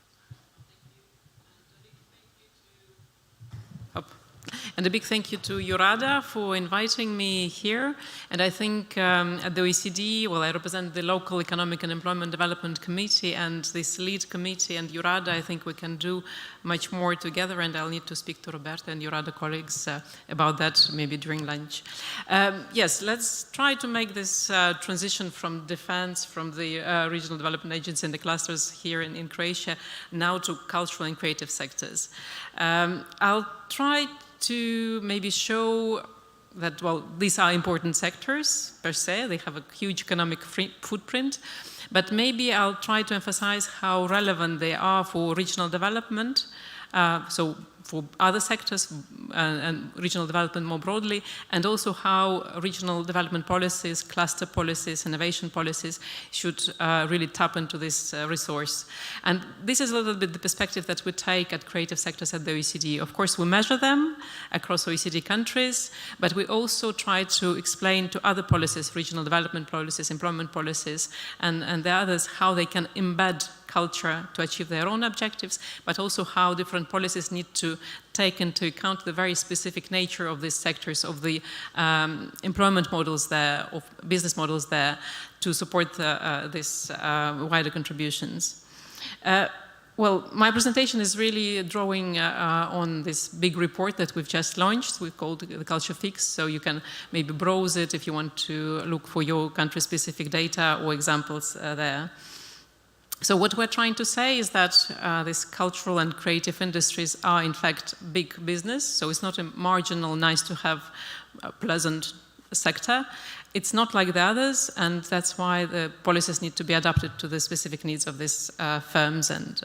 U: And a big thank you to AGORADA for inviting me here. And I think at the OECD, well, I represent the local Economic and Employment Development Committee and this lead committee and AGORADA. I think we can do much more together, and I'll need to speak to Roberta and AGORADA colleagues about that maybe during lunch. Yes, let's try to make this transition from defense, from the Regional Development Agency and the clusters here in Croatia, now to cultural and creative sectors. I'll try to maybe show that, well, these are important sectors per se. They have a huge economic footprint, but maybe I'll try to emphasize how relevant they are for regional development, so for other sectors and regional development more broadly, and also how regional development policies, cluster policies, innovation policies should really tap into this resource. And this is a little bit the perspective that we take at creative sectors at the OECD. Of course, we measure them across OECD countries, but we also try to explain to other policies, regional development policies, employment policies, and the others, how they can embed culture to achieve their own objectives, but also how different policies need to take into account the very specific nature of these sectors, of the employment models there, of business models there, to support these wider contributions. Well, my presentation is really drawing on this big report that we've just launched. We've called the Culture Fix, so you can maybe browse it if you want to look for your country-specific data or examples there. So what we're trying to say is that these cultural and creative industries are in fact big business, so it's not a marginal, nice-to-have, pleasant sector. It's not like the others, and that's why the policies need to be adapted to the specific needs of these firms and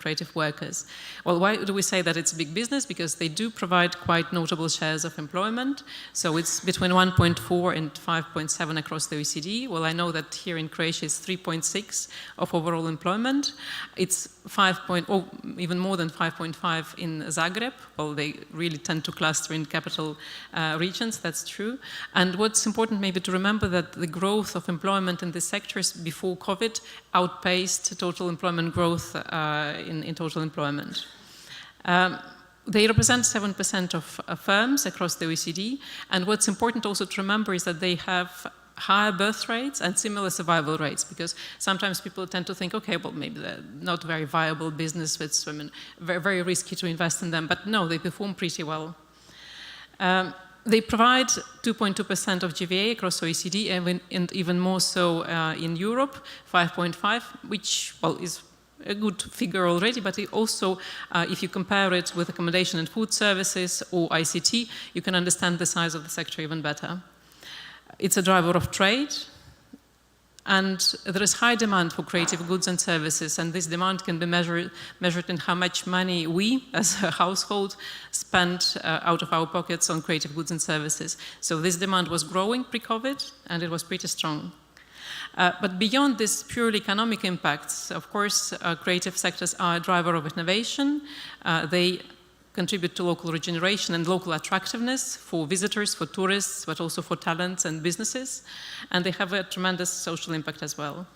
U: creative workers. Well, why do we say that it's big business? Because they do provide quite notable shares of employment. So it's between 1.4 and 5.7 across the OECD. Well, I know that here in Croatia it's 3.6 of overall employment. It's 5. Even more than 5.5 in Zagreb. Well, they really tend to cluster in capital regions, that's true. And what's important maybe to remember that the growth of employment in these sectors before COVID outpaced total employment growth in total employment. They represent 7% of firms across the OECD, and what's important also to remember is that they have higher birth rates and similar survival rates, because sometimes people tend to think, okay, well, maybe they're not very viable business with women, very, very risky to invest in them, but no, they perform pretty well. They provide 2.2% of GVA across OECD, and even more so in Europe, 5.5, which, well, is a good figure already, but it also, if you compare it with accommodation and food services or ICT, you can understand the size of the sector even better. It's a driver of trade, and there is high demand for creative goods and services, and this demand can be measured in how much money we, as a household, spend out of our pockets on creative goods and services. So this demand was growing pre-COVID, and it was pretty strong. But beyond these purely economic impacts, of course, creative sectors are a driver of innovation. They contribute to local regeneration and local attractiveness for visitors, for tourists, but also for talents and businesses. And they have a tremendous social impact as well.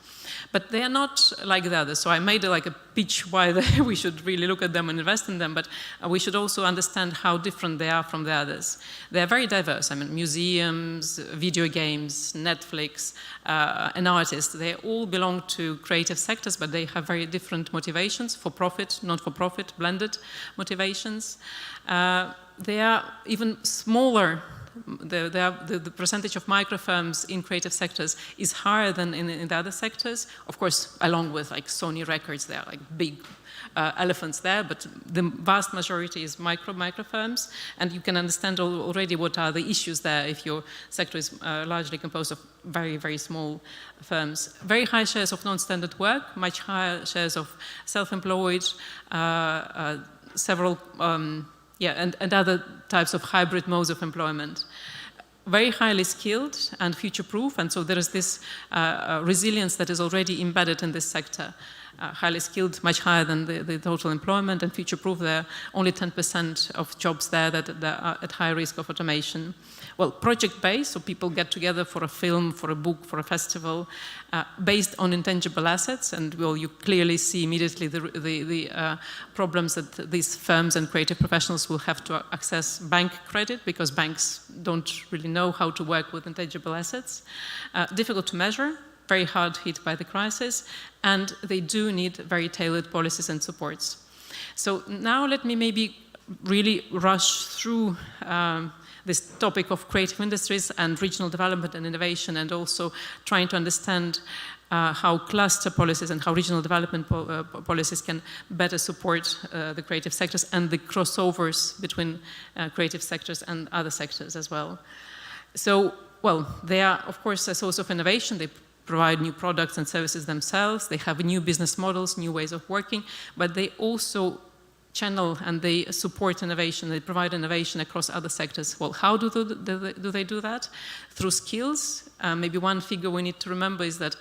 U: But they are not like the others. So I made like a pitch why we should really look at them and invest in them, but we should also understand how different they are from the others. They are very diverse. I mean, museums, video games, Netflix, and artists, they all belong to creative sectors, but they have very different motivations, for profit, not for profit, blended motivations. They are even smaller. The percentage of microfirms in creative sectors is higher than in the other sectors. Of course, along with like Sony Records, there are like big elephants there, but the vast majority is microfirms, and you can understand already what are the issues there if your sector is largely composed of very, very small firms. Very high shares of non-standard work, much higher shares of self-employed, several and other types of hybrid modes of employment. Very highly skilled and future-proof, and so there is this resilience that is already embedded in this sector. Highly skilled, much higher than the total employment, and future-proof, there are only 10% of jobs there that are at high risk of automation. well, project-based, so people get together for a film, for a book, for a festival, based on intangible assets, and well, you clearly see immediately the problems that these firms and creative professionals will have to access bank credit, because banks don't really know how to work with intangible assets. Difficult to measure, very hard hit by the crisis, and they do need very tailored policies and supports. So now let me maybe really rush through this topic of creative industries and regional development and innovation, and also trying to understand how cluster policies and how regional development policies can better support the creative sectors and the crossovers between creative sectors and other sectors as well. So, well, they are, of course, a source of innovation. They provide new products and services themselves. They have new business models, new ways of working, but they also channel and they support innovation. They provide innovation across other sectors. Well, how do they do that? Through skills. Maybe one figure we need to remember is that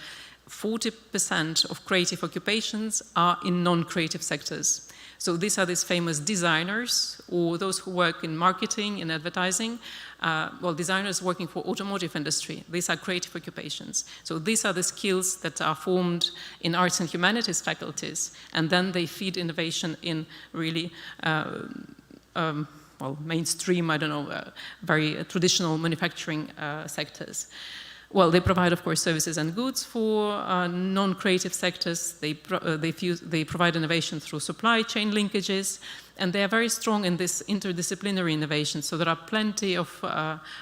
U: 40% of creative occupations are in non-creative sectors. So these are these famous designers, or those who work in marketing, in advertising. Well, designers working for automotive industry. These are creative occupations. So these are the skills that are formed in arts and humanities faculties, and then they feed innovation in really well, mainstream, I don't know, very traditional manufacturing sectors. Well, they provide, of course, services and goods for non-creative sectors. They provide innovation through supply chain linkages, and they are very strong in this interdisciplinary innovation. So there are plenty of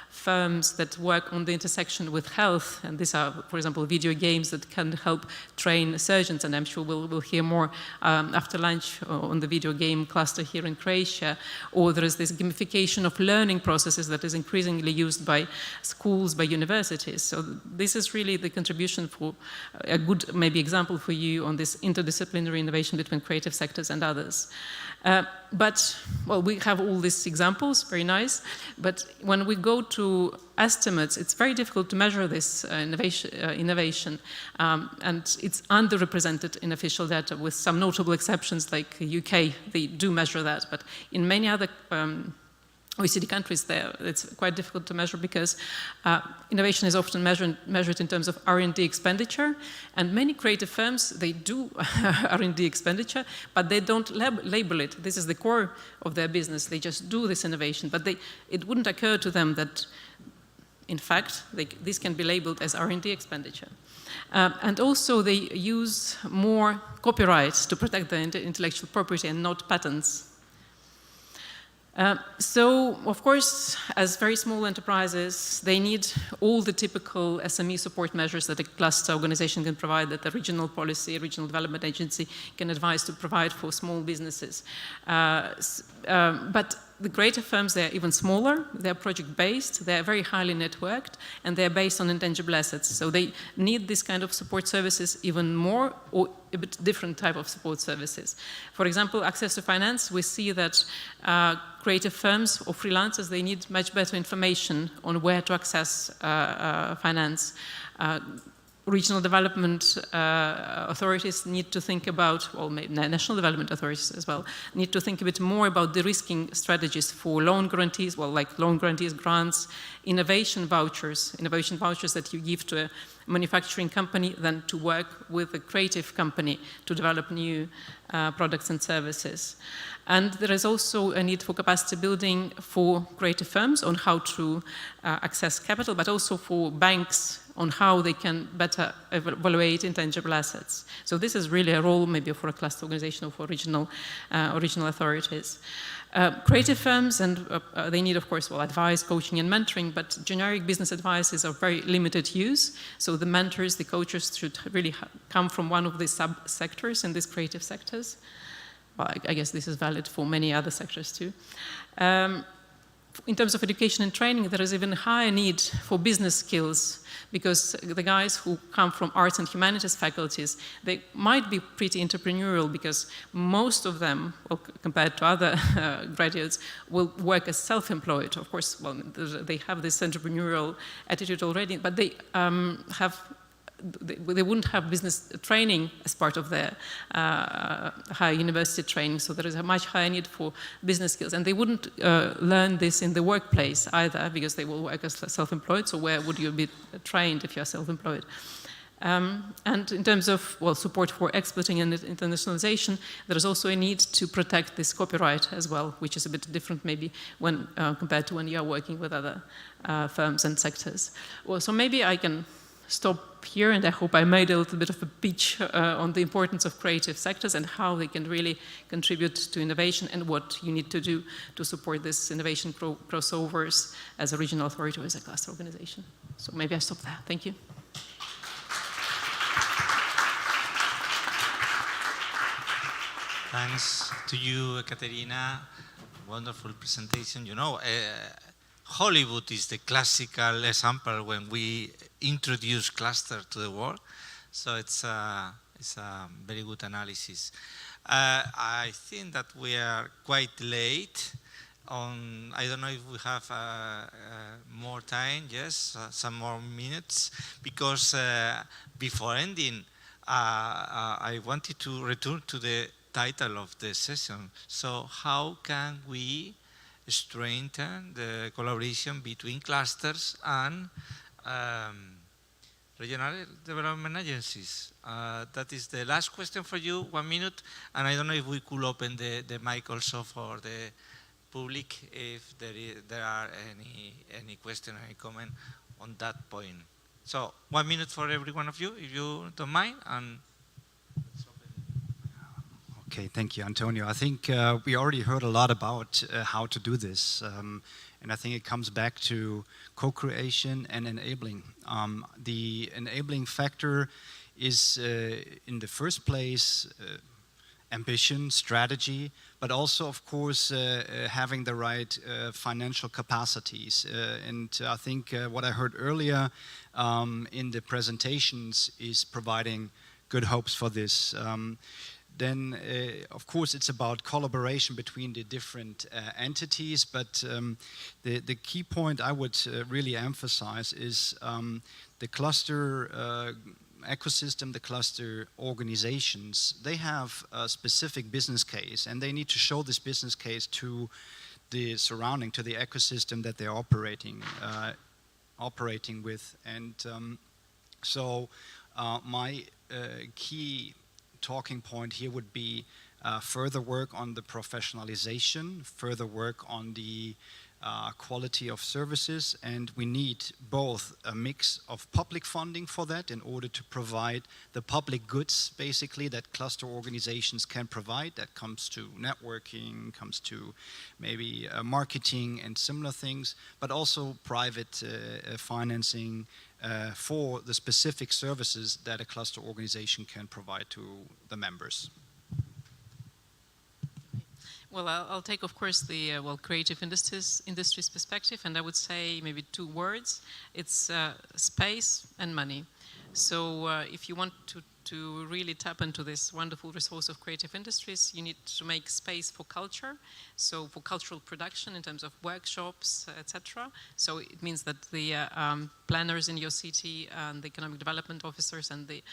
U: firms that work on the intersection with health, and these are, for example, video games that can help train surgeons, and I'm sure we'll hear more after lunch on the video game cluster here in Croatia. Or there is this gamification of learning processes that is increasingly used by schools, by universities. So this is really the contribution for a good, maybe, example for you on this interdisciplinary innovation between creative sectors and others. But, well, we have all these examples, very nice, but when we go to estimates, it's very difficult to measure this innovation, and it's underrepresented in official data, with some notable exceptions like the UK. They do measure that, but in many other OECD countries, it's quite difficult to measure, because innovation is often measured in terms of R&D expenditure, and many creative firms, they do R&D expenditure, but they don't label it. This is the core of their business. They just do this innovation, but it wouldn't occur to them that, in fact, this can be labeled as R&D expenditure. And also, they use more copyrights to protect their intellectual property and not patents. So, of course, as very small enterprises, they need all the typical SME support measures that a cluster organization can provide, that the regional policy, regional development agency can advise to provide for small businesses. But the greater firms, they're even smaller, they're project-based, they're very highly networked, and they're based on intangible assets. So they need this kind of support services even more, or a bit different type of support services. For example, access to finance, we see that creative firms or freelancers, they need much better information on where to access finance. Regional development authorities need to think about, well, national development authorities as well, need to think a bit more about de-risking strategies for loan guarantees, well, like loan guarantees, grants, innovation vouchers that you give to a manufacturing company, then to work with a creative company to develop new products and services. And there is also a need for capacity building for creative firms on how to access capital, but also for banks on how they can better evaluate intangible assets. So this is really a role maybe for a cluster organization or for regional authorities. Creative firms, and they need, of course, well, advice, coaching, and mentoring, but generic business advice is of very limited use. So the mentors, the coaches should really come from one of the sub-sectors in these creative sectors. Well, I guess this is valid for many other sectors too. In terms of education and training, there is even higher need for business skills, because the guys who come from arts and humanities faculties, they might be pretty entrepreneurial, because most of them, well, compared to other graduates, will work as self-employed. Of course, well, they have this entrepreneurial attitude already, but they have they wouldn't have business training as part of their higher university training, so there is a much higher need for business skills, and they wouldn't learn this in the workplace either, because they will work as self-employed, so where would you be trained if you are self-employed? And in terms of, well, support for exporting and internationalization, there is also a need to protect this copyright as well, which is a bit different maybe when compared to when you are working with other firms and sectors. Well, so maybe I can stop here, and I hope I made a little bit of a pitch on the importance of creative sectors and how they can really contribute to innovation and what you need to do to support this innovation crossovers as a regional authority or as a cluster organization. So maybe I stop there. Thank you.
Q: Thanks to you, Katerina. Wonderful presentation. You know, Hollywood is the classical example when we introduce cluster to the world. So it's a very good analysis. I think that we are quite late on, I don't know if we have more time, yes, some more minutes, because before ending, I wanted to return to the title of the session. So how can we strengthen the collaboration between clusters and regional development agencies? That is the last question for you, 1 minute, and I don't know if we could open the mic also for the public, if there are any question or any comment on that point. So 1 minute for every one of you, if you don't mind. And
O: okay, thank you, Antonio. I think we already heard a lot about how to do this, and I think it comes back to co-creation and enabling. The enabling factor is, in the first place, ambition, strategy, but also, of course, having the right financial capacities. And I think what I heard earlier in the presentations is providing good hopes for this. Then, of course, it's about collaboration between the different entities, but the key point I would really emphasize is the cluster ecosystem, the cluster organizations. They have a specific business case, and they need to show this business case to the surrounding, to the ecosystem that they're operating with. And so my key talking point here would be further work on the professionalization, further work on the quality of services, and we need both a mix of public funding for that in order to provide the public goods, basically, that cluster organizations can provide. That comes to networking, comes to maybe marketing and similar things, but also private financing for the specific services that a cluster organization can provide to the members.
U: Well, I'll take, of course, the creative industries perspective, and I would say maybe 2 words. It's space and money. So if you want to really tap into this wonderful resource of creative industries, you need to make space for culture, so for cultural production in terms of workshops, etc. So it means that the planners in your city and the economic development officers and the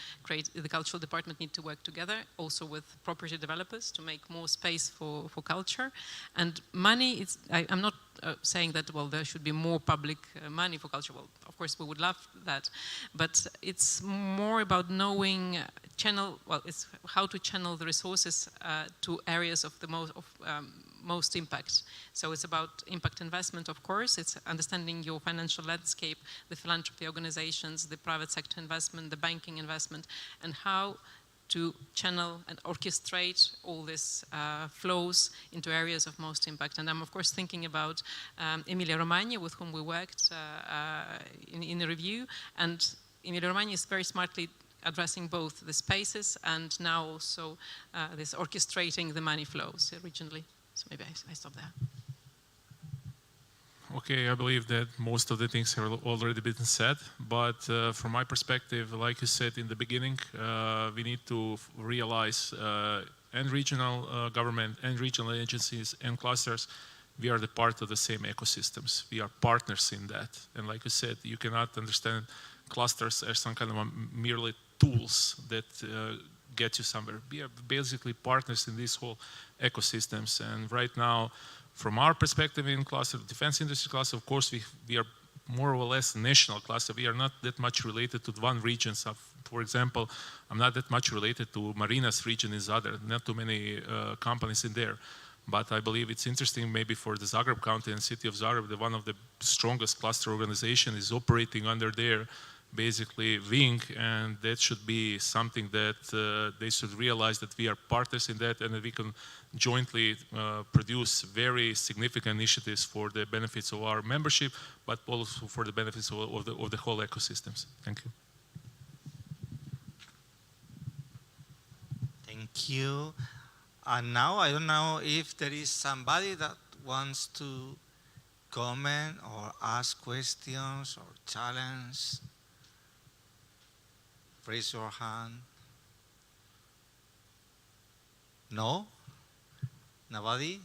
U: cultural department need to work together, also with property developers, to make more space for culture. And money, I'm not saying that, well, there should be more public money for culture. Well, of course, we would love that. But it's more about knowing it's how to channel the resources to areas of the most impact. So it's about impact investment, of course. It's understanding your financial landscape, the philanthropy organizations, the private sector investment, the banking investment, and how to channel and orchestrate all these flows into areas of most impact. And I'm, of course, thinking about Emilia-Romagna, with whom we worked in a review. And Emilia-Romagna is very smartly addressing both the spaces and now also this orchestrating the money flows regionally. So maybe I stop there.
P: Okay, I believe that most of the things have already been said, but from my perspective, like you said in the beginning, we need to realize and regional government and regional agencies and clusters, we are the part of the same ecosystems. We are partners in that. And like you said, you cannot understand clusters are some kind of merely tools that get you somewhere. We are basically partners in these whole ecosystems, and right now, from our perspective in cluster, defense industry cluster, of course, we are more or less national cluster. We are not that much related to one region. So, for example, I'm not that much related to Marinas region in Zadar, not too many companies in there. But I believe it's interesting maybe for the Zagreb County and city of Zagreb, that one of the strongest cluster organization is operating under their basically wing, and that should be something that they should realize that we are partners in that, and that we can jointly produce very significant initiatives for the benefits of our membership, but also for the benefits of the whole ecosystems. Thank you.
Q: Thank you. And now I don't know if there is somebody that wants to comment or ask questions or challenge. Raise your hand. No? Nobody?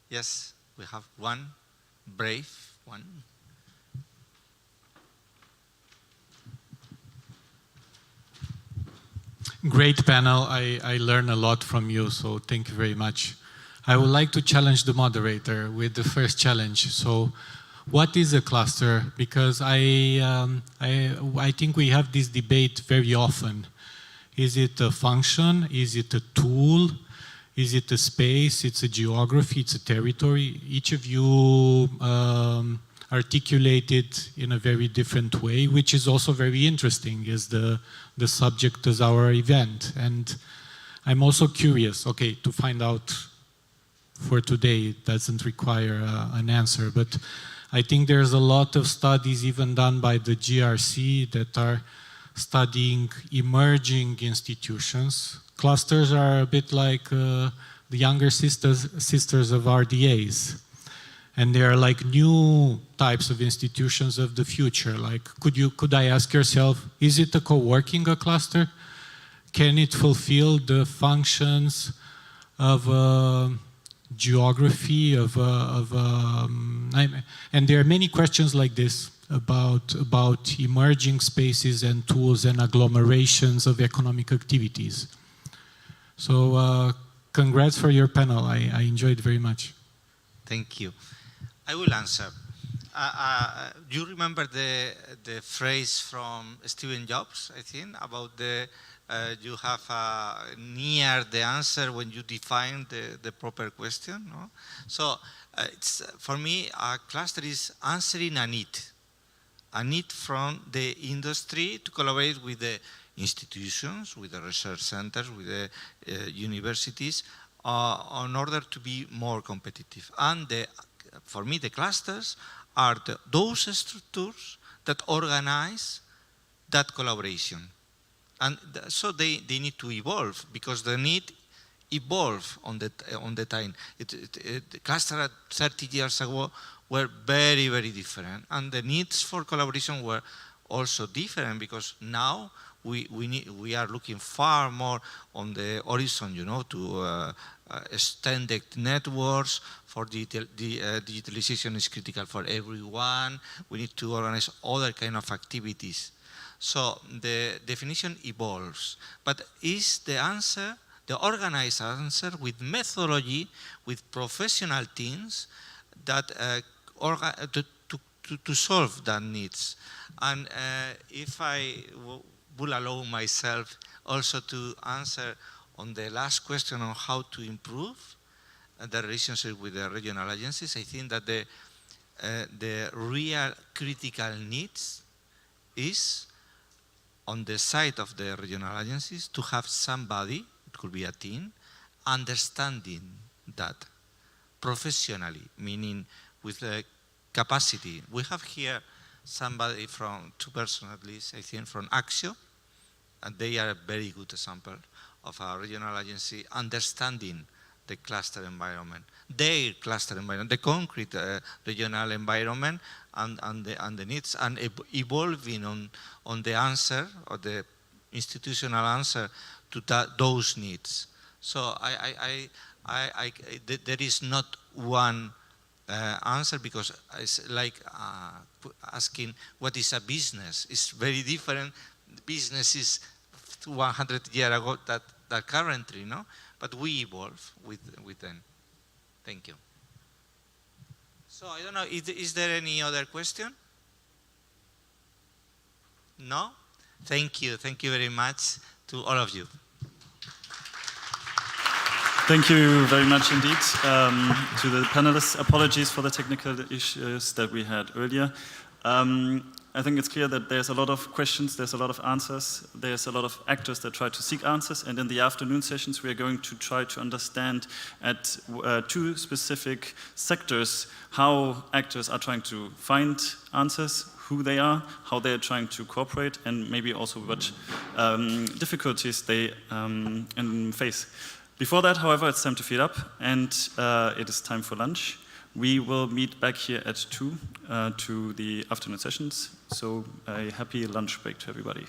Q: Yes, we have one brave one.
E: Great panel. I learned a lot from you, so thank you very much. I would like to challenge the moderator with the first challenge. So, what is a cluster? Because I think we have this debate very often. Is it a function? Is it a tool? Is it a space? It's a geography? It's a territory? Each of you articulated in a very different way, which is also very interesting as the subject of our event. And I'm also curious, okay, to find out for today, it doesn't require an answer, but I think there's a lot of studies even done by the GRC that are studying emerging institutions. Clusters are a bit like the younger sisters of RDAs. And they are like new types of institutions of the future. Like, could I ask yourself, is it a co-working a cluster? Can it fulfill the functions of geography, and there are many questions like this about emerging spaces and tools and agglomerations of economic activities. So congrats for your panel. I enjoyed very much.
Q: Thank you. I will answer. You remember the phrase from Steve Jobs, I think, about the you have near the answer when you define the proper question. No? So it's, for me, a cluster is answering a need from the industry to collaborate with the institutions, with the research centers, with the universities, in order to be more competitive. And for me, the clusters are those structures that organize that collaboration. And so they need to evolve, because the need evolve on the time. The cluster 30 years ago were very, very different. And the needs for collaboration were also different, because now we are looking far more on the horizon, to extended networks. For digitalization is critical for everyone. We need to organize other kind of activities. So the definition evolves. But is the answer, the organized answer with methodology, with professional teams that to solve that needs. And if I will allow myself also to answer on the last question on how to improve the relationship with the regional agencies, I think that the real critical needs is on the side of the regional agencies to have somebody, it could be a team, understanding that professionally, meaning with the capacity. We have here somebody from, two persons at least, I think, from Axio, and they are a very good example of a regional agency understanding the cluster environment, their cluster environment, the concrete regional environment, and the needs, and evolving on the answer, or the institutional answer to those needs. So there is not one answer, because it's like asking what is a business. It's very different. Business is 100 years ago that currently, no? But we evolve with them. Thank you. So I don't know, is there any other question? No? Thank you very much to all of you.
B: Thank you very much indeed to the panelists. Apologies for the technical issues that we had earlier. I think it's clear that there's a lot of questions, there's a lot of answers, there's a lot of actors that try to seek answers, and in the afternoon sessions we are going to try to understand at two specific sectors how actors are trying to find answers, who they are, how they are trying to cooperate, and maybe also what difficulties they face. Before that, however, it's time to feed up, and it is time for lunch. We will meet back here at 2 to the afternoon sessions. So a happy lunch break to everybody.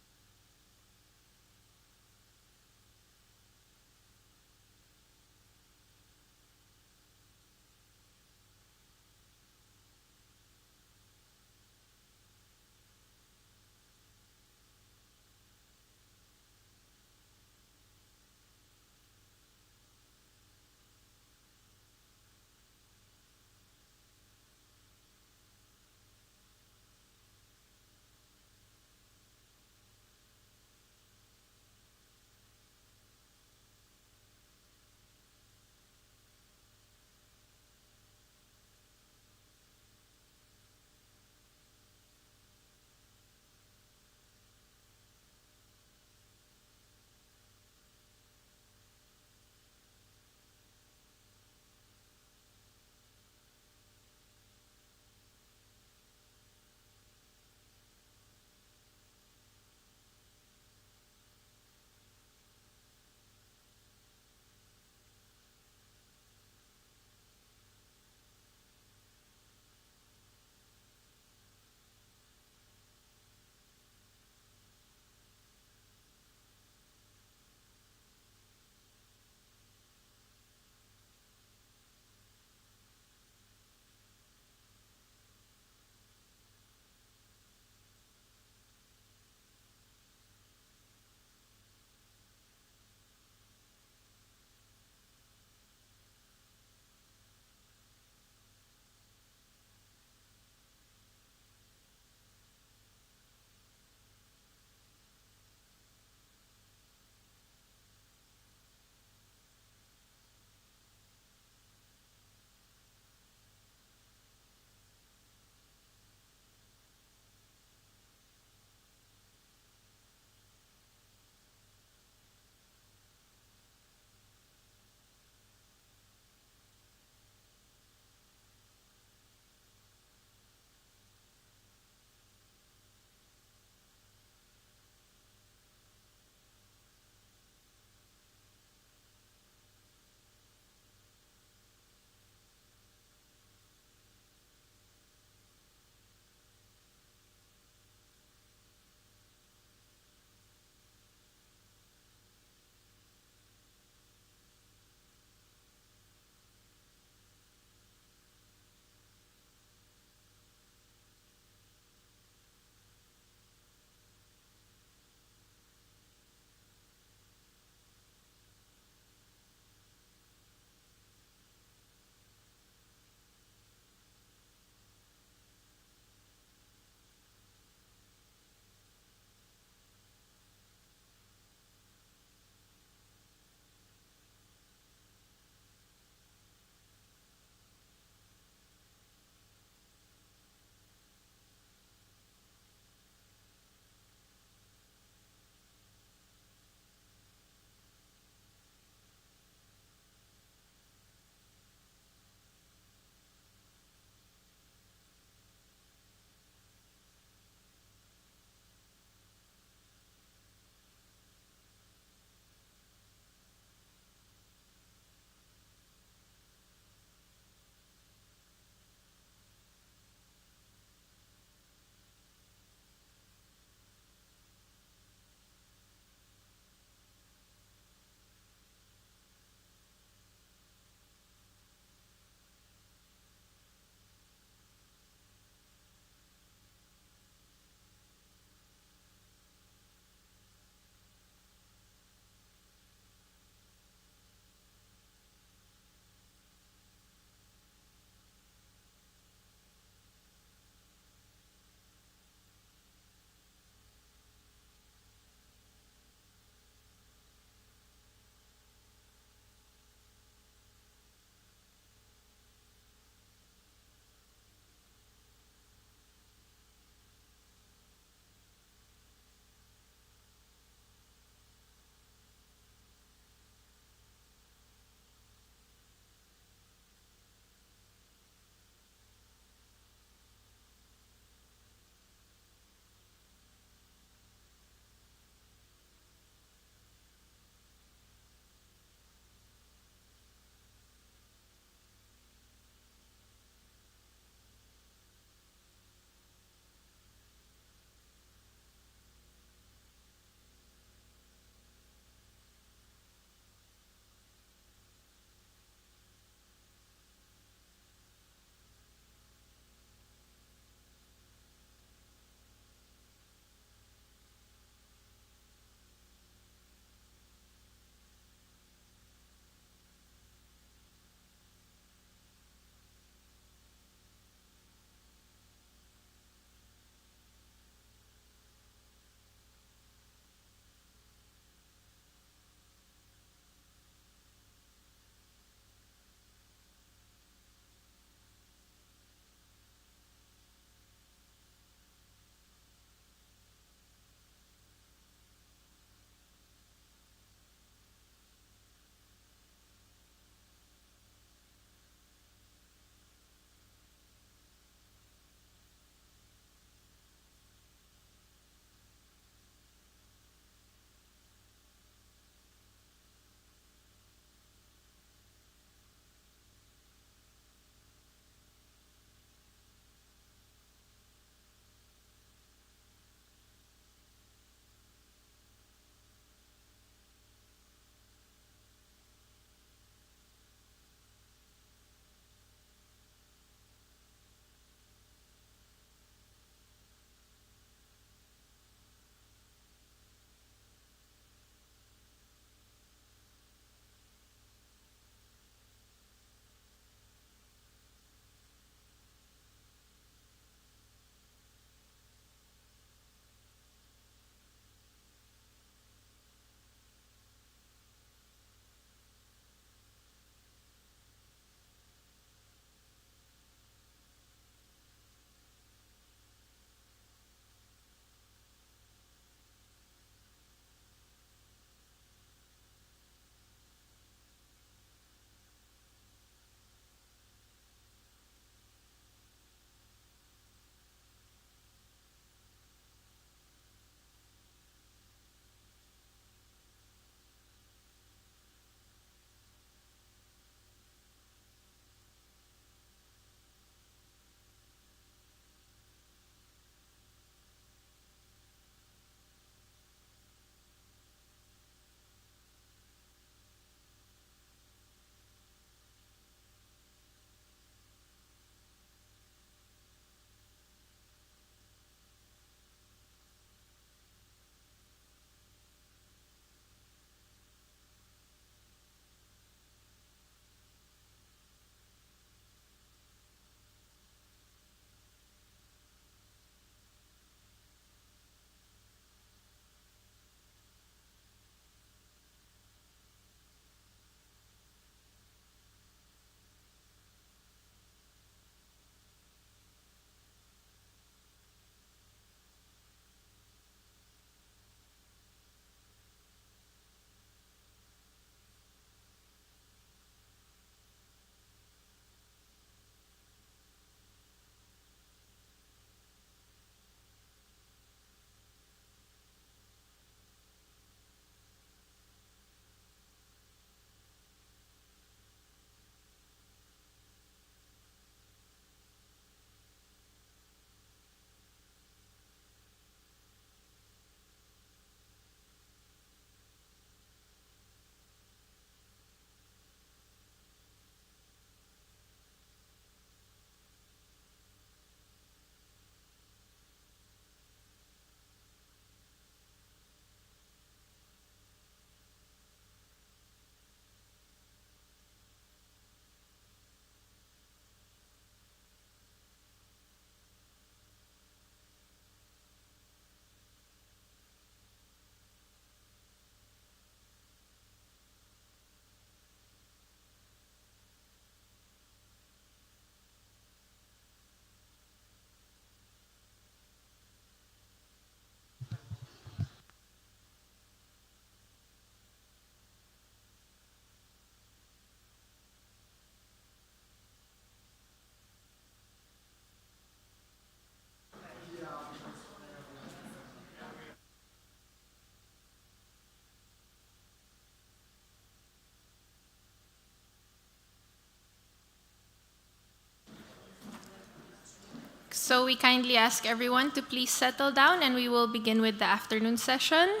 A: So we kindly ask everyone to please settle down and we will begin with the afternoon session.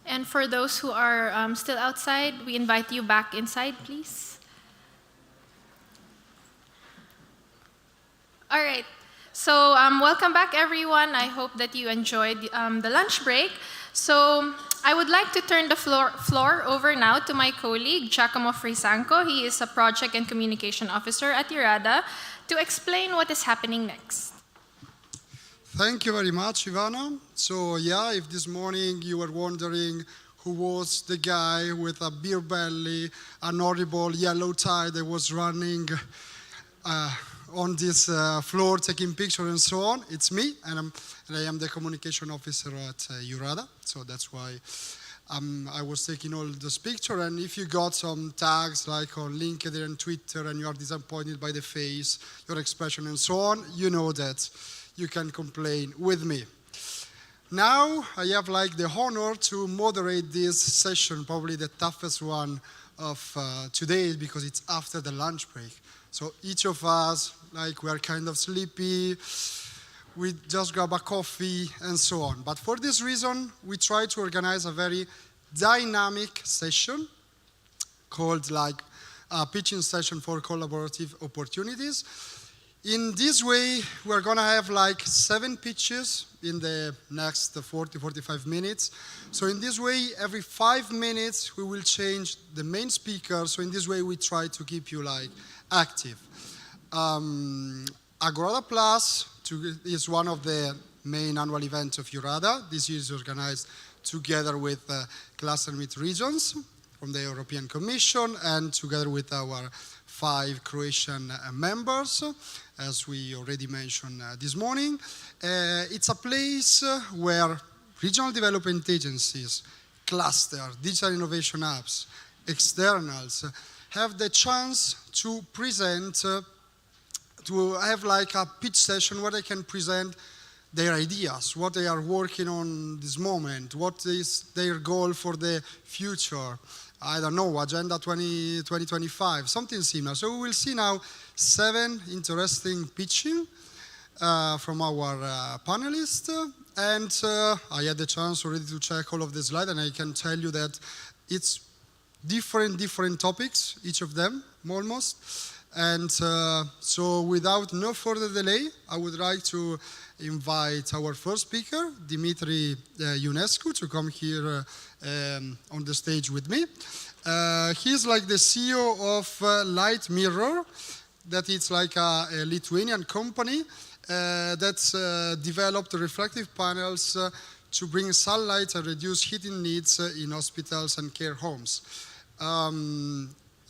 A: And for those who are still outside, we invite you back inside, please. All right. So welcome back, everyone. I hope that you enjoyed the lunch break. So I would like to turn the floor over now to my colleague, Giacomo Frisanco. He is a Project and Communication Officer at URADA, to explain what is happening next.
C: Thank you very much, Ivana. So yeah, if this morning you were wondering who was the guy with a beer belly, an horrible yellow tie that was running on this floor taking pictures and so on, it's me, and I am the communication officer at URADA. So that's why I was taking all those pictures. And if you got some tags like on LinkedIn and Twitter and you are disappointed by the face, your expression and so on, you know that you can complain with me. Now I have like the honor to moderate this session, probably the toughest one of today because it's after the lunch break. So each of us, like, we are kind of sleepy, we just grab a coffee and so on. But for this reason, we try to organize a very dynamic session called like a pitching session for collaborative opportunities. In this way, we're gonna have like 7 pitches in the next 40-45 minutes. So in this way, every 5 minutes, we will change the main speaker. So in this way, we try to keep you like active. AGORADA Plus is one of the main annual events of URADA. This is organized together with Cluster Meet Regions from the European Commission and together with our 5 Croatian members, as we already mentioned this morning. It's a place where regional development agencies, cluster, digital innovation hubs, externals have the chance to present, to have like a pitch session where they can present their ideas, what they are working on this moment, what is their goal for the future. I don't know, Agenda 2025, something similar. So we will see now 7 interesting pitching from our panelists. And I had the chance already to check all of the slides, and I can tell you that it's different topics, each of them, almost. And so without no further delay, I would like to invite our first speaker, Dimitri Ionescu, to come here on the stage with me. He's like the CEO of Light Mirror, that is like a Lithuanian company that's developed reflective panels to bring sunlight and reduce heating needs in hospitals and care homes.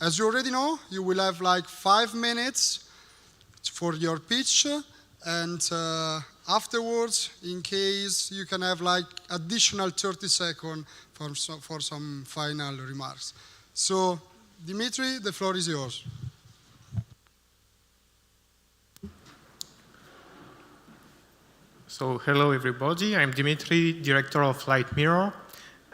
C: As you already know, you will have like 5 minutes for your pitch, and afterwards, in case you can have like additional 30 seconds for some final remarks. So, Dimitri, the floor is yours.
V: So, hello everybody, I'm Dimitri, director of Light Mirror,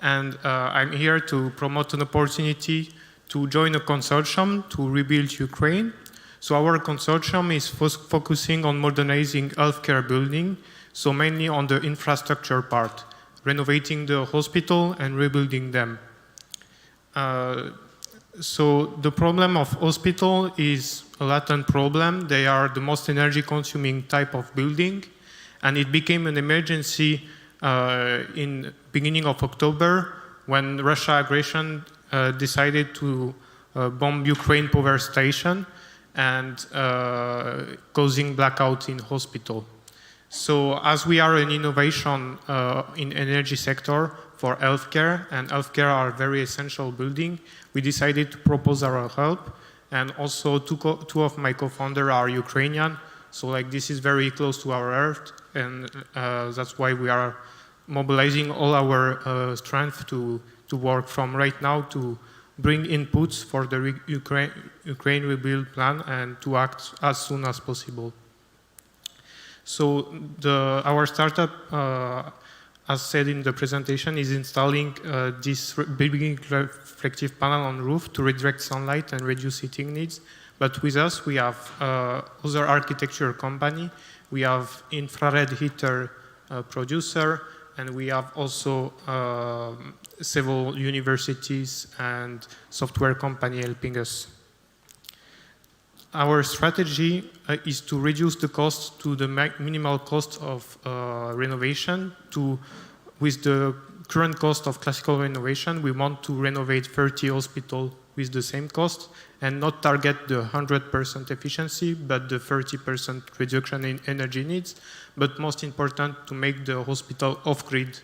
V: and I'm here to promote an opportunity to join a consortium to rebuild Ukraine. So our consortium is focusing on modernizing healthcare building, so mainly on the infrastructure part, renovating the hospital and rebuilding them. So the problem of hospital is a latent problem. They are the most energy consuming type of building, and it became an emergency in beginning of October when Russia aggression decided to bomb Ukraine power station and causing blackout in hospital. So as we are an innovation in energy sector for healthcare, and healthcare are very essential building, we decided to propose our help. And also two of my co-founders are Ukrainian, so like this is very close to our earth, and that's why we are mobilizing all our strength to work from right now to bring inputs for the Ukraine rebuild plan and to act as soon as possible. So our startup as said in the presentation, is installing this big reflective panel on roof to redirect sunlight and reduce heating needs. But with us, we have other architecture company, we have infrared heater producer, and we have also several universities and software company helping us. Our strategy is to reduce the cost to the minimal cost of renovation. With the current cost of classical renovation, we want to renovate 30 hospitals with the same cost and not target the 100% efficiency, but the 30% reduction in energy needs. But most important, to make the hospital off-grid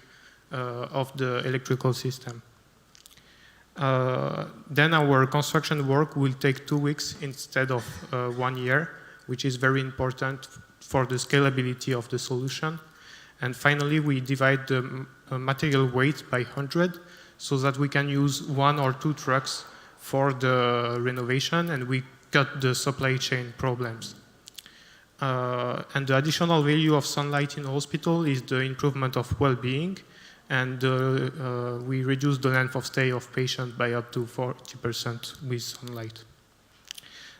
V: of the electrical system. Then our construction work will take 2 weeks instead of 1 year, which is very important for the scalability of the solution. And finally, we divide the material weight by 100 so that we can use 1 or 2 trucks for the renovation, and we cut the supply chain problems. And the additional value of sunlight in the hospital is the improvement of well-being, and we reduce the length of stay of patients by up to 40% with sunlight.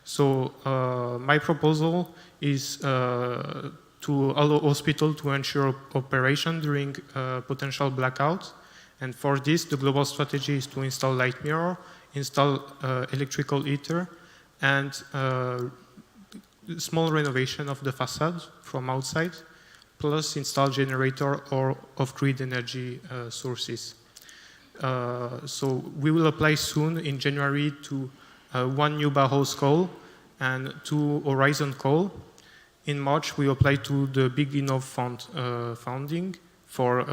V: So my proposal is to allow hospital to ensure operation during potential blackout. And for this, the global strategy is to install light mirror, install electrical heater, and small renovation of the facade from outside, plus install generator or off-grid energy sources. So we will apply soon in January to 1 new Bauhaus call and 2 Horizon call. In March, we apply to the Big Innov Fund funding for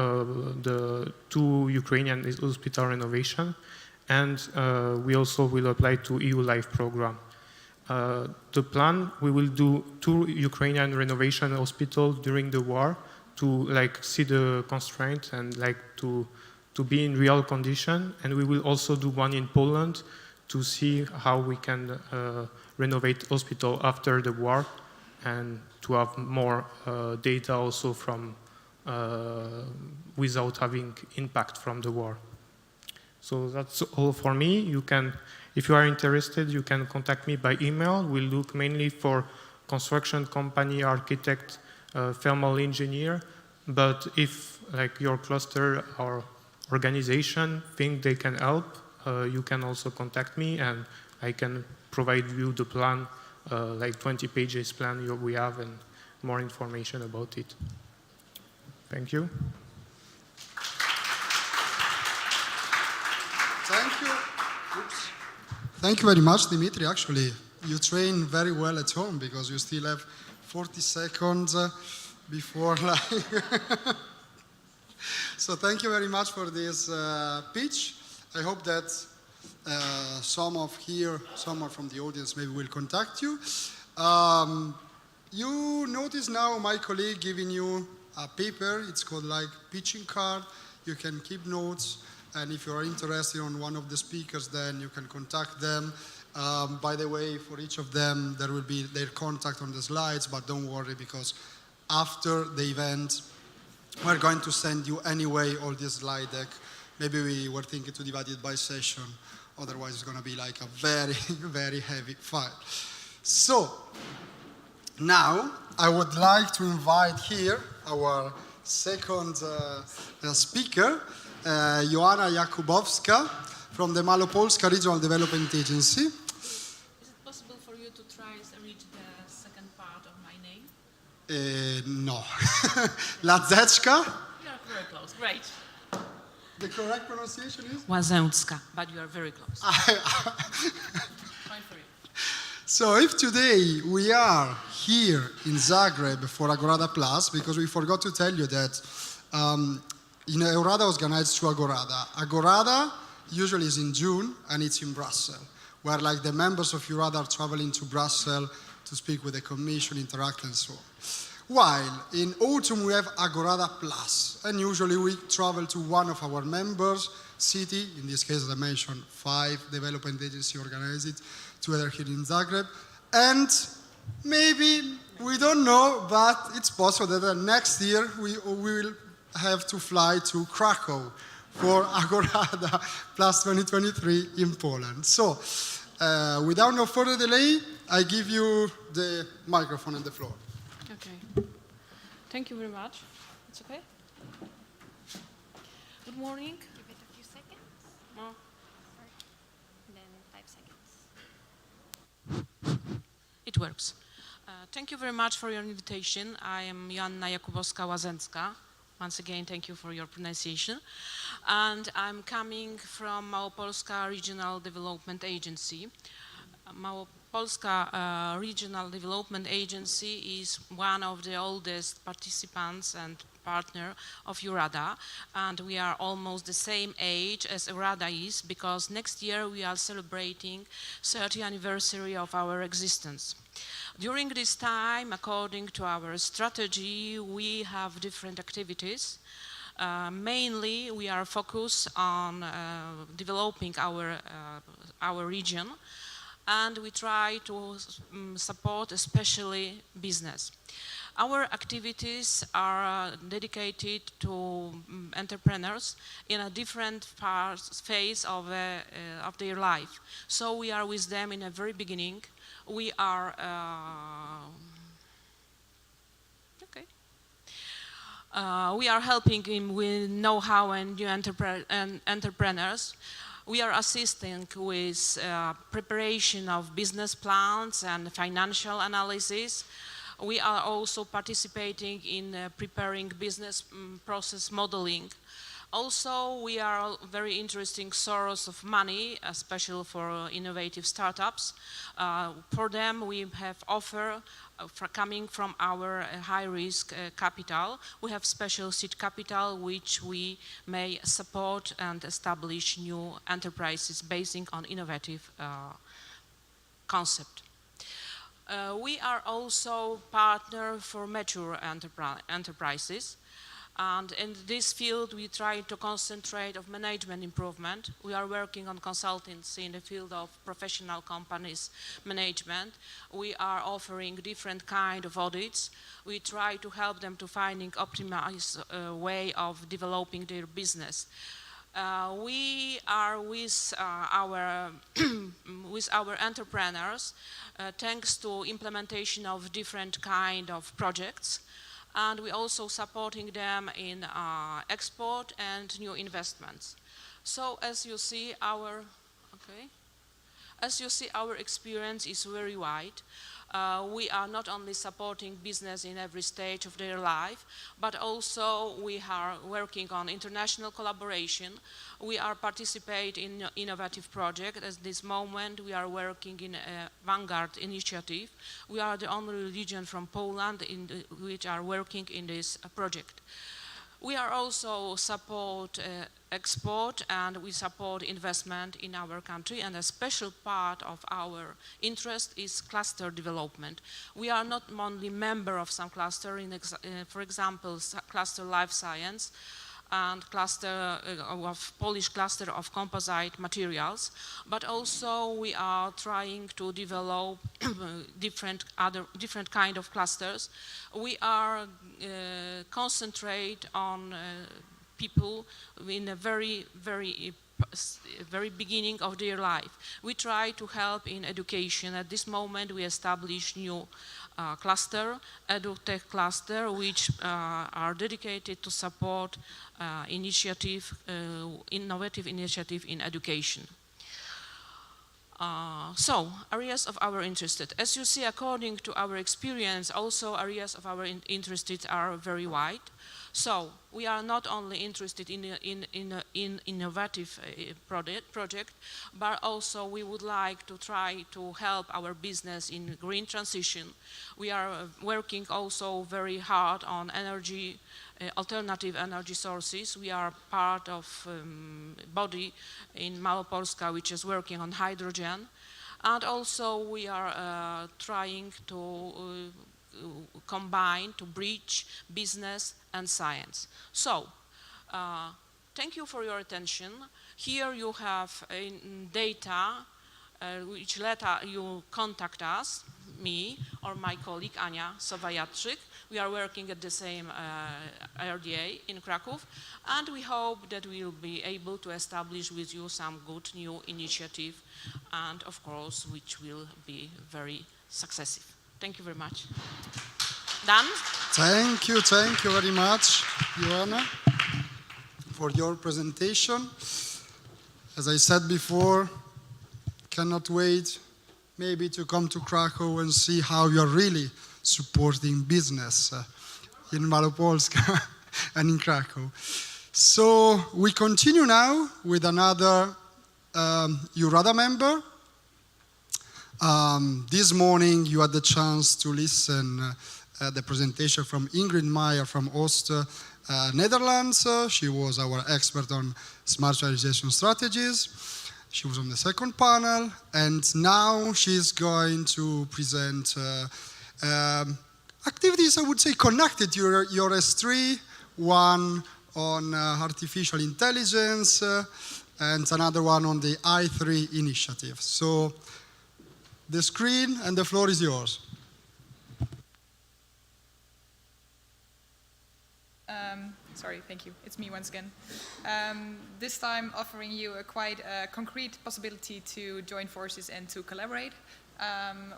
V: the 2 Ukrainian hospital renovation. And we also will apply to EU LIFE program. The plan, we will do 2 Ukrainian renovation hospitals during the war to see the constraint and to be in real condition. And we will also do 1 in Poland to see how we can renovate hospital after the war and to have more data also from without having impact from the war. So that's all for me. You can, if you are interested, you can contact me by email. We look mainly for construction company, architect, thermal engineer. But if your cluster or organization think they can help, you can also contact me and I can provide you the plan, 20 pages plan we have and more information about it. Thank you.
C: Thank you. Oops. Thank you very much, Dimitri. Actually, you train very well at home because you still have 40 seconds before So thank you very much for this pitch. I hope that some from the audience maybe will contact you. You notice now my colleague giving you a paper. It's called pitching card. You can keep notes. And if you are interested in one of the speakers, then you can contact them. By the way, for each of them, there will be their contact on the slides, but don't worry because after the event, we're going to send you anyway all this slide deck. Maybe we were thinking to divide it by session. Otherwise, it's going to be a very, very heavy file. So, now I would like to invite here our second speaker, Joanna Jakubowska from the Malopolska Regional Development Agency.
F: Is it possible for you to try to read the second part of my name?
C: No. Ladzeczka?
F: You are very close. Great.
C: The correct pronunciation is?
F: Łazęcka, but you are very close. Point for you.
C: So if today we are here in Zagreb for Agorada Plus, because we forgot to tell you that Eurada organized through Agorada. Agorada usually is in June and it's in Brussels, where the members of Eurada are traveling to Brussels to speak with the Commission, interact and so on. While in autumn we have Agorada Plus, and usually we travel to one of our members' city, in this case as I mentioned, 5 development agencies organize it together here in Zagreb, and maybe, we don't know, but it's possible that next year we will have to fly to Krakow for Agorada Plus 2023 in Poland. So, without no further delay, I give you the microphone and the floor.
F: Okay. Thank you very much. It's okay? Good morning.
A: Give it a few seconds.
F: No.
A: And then 5 seconds.
F: It works. Thank you very much for your invitation. I am Joanna Jakubowska-Łazęcka. Once again, thank you for your pronunciation. And I'm coming from Małopolska Regional Development Agency. Małopolska Regional Development Agency is one of the oldest participants and partner of AGORADA, and we are almost the same age as AGORADA is, because next year we are celebrating 30th anniversary of our existence. During this time, according to our strategy, we have different activities. Mainly, we are focused on developing our region, and we try to support especially business. Our activities are dedicated to entrepreneurs in a different phase of their life. So we are with them in the very beginning. We are we are helping him with know-how and new entrepreneurs. We are assisting with preparation of business plans and financial analysis. We are also participating in preparing business process modeling. Also, we are a very interesting source of money, especially for innovative startups. For them, we have offer coming from our high-risk capital. We have special seed capital, which we may support and establish new enterprises based on innovative concept. We are also partner for mature enterprises. And in this field, we try to concentrate on management improvement. We are working on consultancy in the field of professional companies management. We are offering different kind of audits. We try to help them to finding optimized way of developing their business. We are with our entrepreneurs thanks to implementation of different kind of projects. And we're also supporting them in export and new investments. So as you see, our experience is very wide. We are not only supporting business in every stage of their life, but also we are working on international collaboration. We are participating in innovative projects. At this moment, we are working in a Vanguard initiative. We are the only region from Poland which are working in this project. We are also support export, and we support investment in our country, and a special part of our interest is cluster development. We are not only member of some cluster, for example, cluster life science, and cluster of Polish cluster of composite materials, but also we are trying to develop different kind of clusters. We are concentrate on people in a very beginning of their life. We try to help in education. At this moment, we establish new cluster, EduTech cluster, which are dedicated to support innovative initiative in education. So, areas of our interest. As you see, according to our experience, also areas of our interest are very wide. So, we are not only interested in innovative project, but also we would like to try to help our business in green transition. We are working also very hard on energy, alternative energy sources. We are part of body in Małopolska which is working on hydrogen, and also we are trying to combine, to bridge business and science. So, thank you for your attention. Here you have data which let you contact us. me or my colleague Ania Sowajaczyk. We are working at the same RDA in Krakow, and we hope that we will be able to establish with you some good new initiative, and of course, which will be very successful. Thank you very much. Dan?
C: Thank you very much, Joanna, for your presentation. As I said before, cannot wait maybe to come to Krakow and see how you are really supporting business in Malopolska and in Krakow. So we continue now with another EURADA member. This morning you had the chance to listen the presentation from Ingrid Meyer from Oost Netherlands. She was our expert on smart realization strategies. She was on the second panel, and now she's going to present activities, I would say, connected to your S3, one on artificial intelligence, and another one on the I3 initiative. So the screen and the floor is yours.
M: Sorry, thank you. It's me once again. This time offering you a quite concrete possibility to join forces and to collaborate.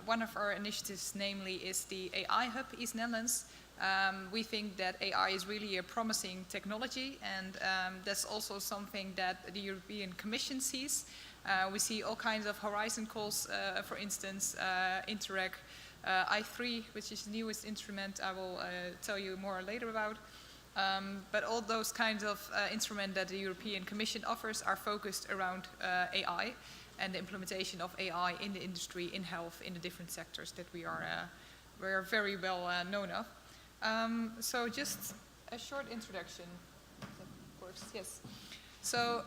M: One of our initiatives, namely, is the AI Hub East Netherlands. We think that AI is really a promising technology, and that's also something that the European Commission sees. We see all kinds of horizon calls, for instance, Interreg, I3, which is the newest instrument I will tell you more later about. But all those kinds of instruments that the European Commission offers are focused around AI and the implementation of AI in the industry, in health, in the different sectors that we are very well known of. So just a short introduction. Of course, yes. So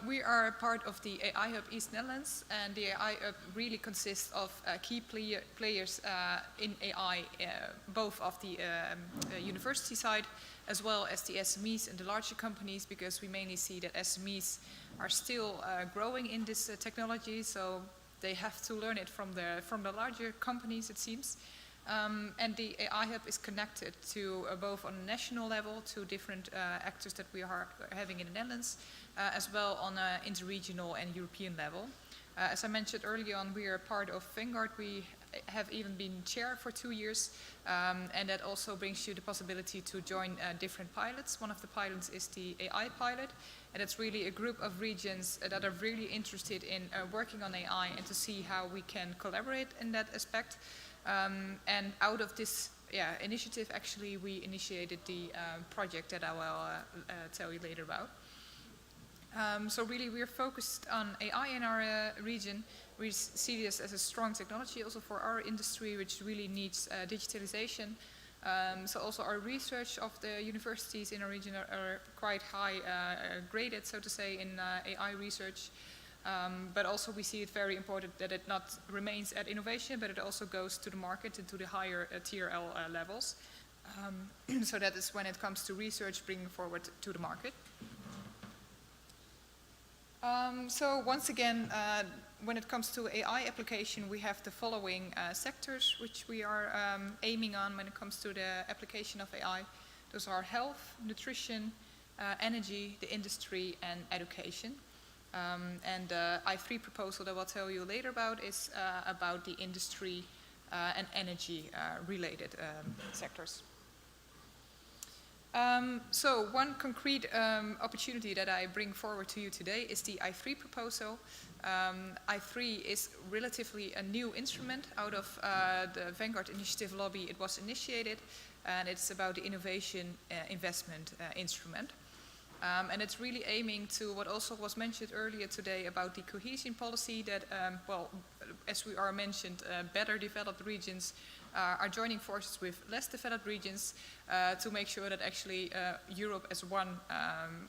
M: we are a part of the AI Hub East Netherlands, and the AI Hub really consists of key players in AI, both of the university side as well as the SMEs and the larger companies, because we mainly see that SMEs are still growing in this technology, so they have to learn it from the larger companies, it seems. And the AI Hub is connected to both on a national level to different actors that we are having in the Netherlands, as well on an interregional and European level. As I mentioned earlier on, we are part of Vanguard. We have even been chair for 2 years, and that also brings you the possibility to join different pilots. One of the pilots is the AI pilot, and it's really a group of regions that are really interested in working on AI and to see how we can collaborate in that aspect. And out of this initiative, actually, we initiated the project that I will tell you later about. So really, we are focused on AI in our region. We see this as a strong technology also for our industry, which really needs digitalization. So also our research of the universities in our region are quite high graded, so to say, in AI research. But also we see it very important that it not remains at innovation, but it also goes to the market and to the higher TRL levels. So that is when it comes to research, bringing forward to the market. So once again, when it comes to AI application, we have the following sectors which we are aiming on when it comes to the application of AI. Those are health, nutrition, energy, the industry, and education. And the I3 proposal that I'll tell you later about is about the industry and energy related sectors. So one concrete opportunity that I bring forward to you today is the I3 proposal. I3 is relatively a new instrument out of the Vanguard Initiative Lobby. It was initiated, and it's about the innovation investment instrument. And it's really aiming to what also was mentioned earlier today about the cohesion policy that, well, as we are mentioned, better developed regions are joining forces with less developed regions to make sure that actually Europe as one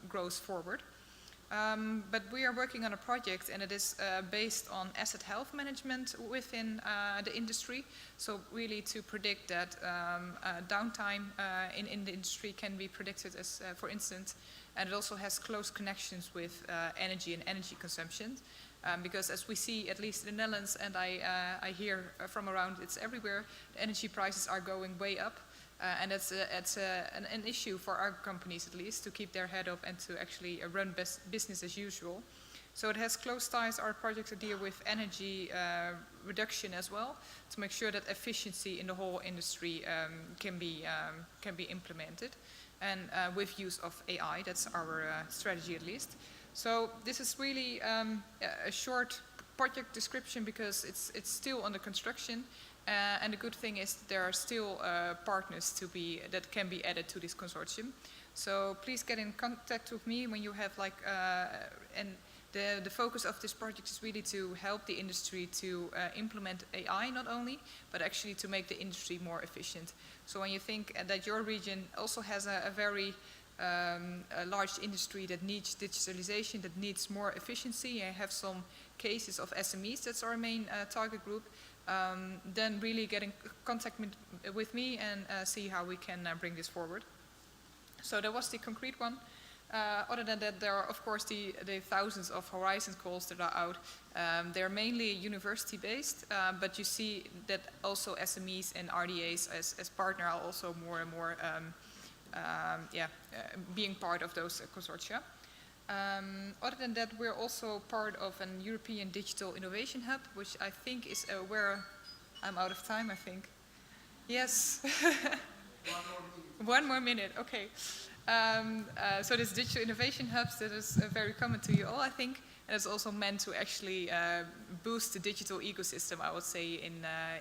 M: grows forward. But we are working on a project, and it is based on asset health management within the industry. So really to predict that downtime in the industry can be predicted as, for instance, and it also has close connections with energy and energy consumption. Because as we see, at least in the Netherlands, and I hear from around, it's everywhere, the energy prices are going way up. And it's an issue for our companies, at least, to keep their head up and to actually run business as usual. So it has close ties, our project, to deal with energy reduction as well, to make sure that efficiency in the whole industry can be implemented. And with use of AI, that's our strategy at least. So this is really a short project description because it's still under construction. And the good thing is that there are still partners that can be added to this consortium. So please get in contact with me when you have the focus of this project is really to help the industry to implement AI not only, but actually to make the industry more efficient. So when you think that your region also has a very a large industry that needs digitalization, that needs more efficiency, and have some cases of SMEs, that's our main target group, then really get in contact with me and see how we can bring this forward. So that was the concrete one. Other than that, there are of course the thousands of Horizon calls that are out. They're mainly university-based, but you see that also SMEs and RDAs as partner are also more and more being part of those consortia. Other than that, we're also part of an European Digital Innovation Hub, which I think is where I'm out of time, I think. Yes. One more minute, okay. So this Digital Innovation Hubs, that is very common to you all, I think, and it's also meant to actually boost the digital ecosystem, I would say,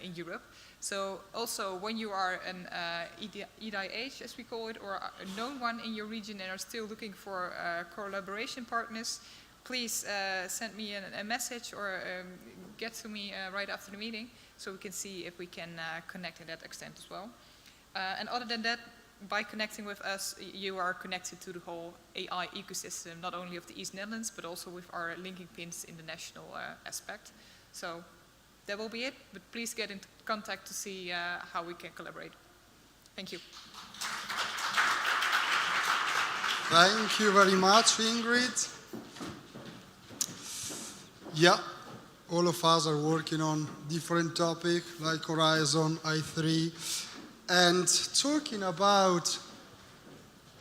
M: in Europe. So also when you are an EDIH, as we call it, or a known one in your region and are still looking for collaboration partners, please send me a message or get to me right after the meeting so we can see if we can connect in that extent as well. And other than that, by connecting with us, you are connected to the whole AI ecosystem, not only of the East Netherlands, but also with our linking pins in the national aspect. So that will be it, but please get in contact to see how we can collaborate. Thank you.
C: Thank you very much, Ingrid. Yeah, all of us are working on different topics like Horizon, I3. And talking about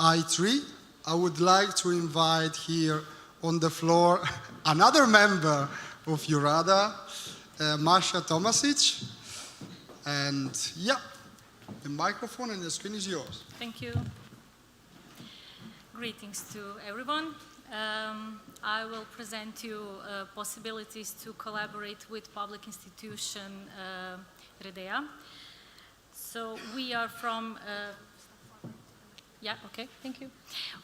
C: I3, I would like to invite here on the floor another member of EURADA, Masha Tomasic. And yeah, the microphone and the screen is yours.
G: Thank you. Greetings to everyone. I will present you possibilities to collaborate with public institution REDEA. So we are from, thank you.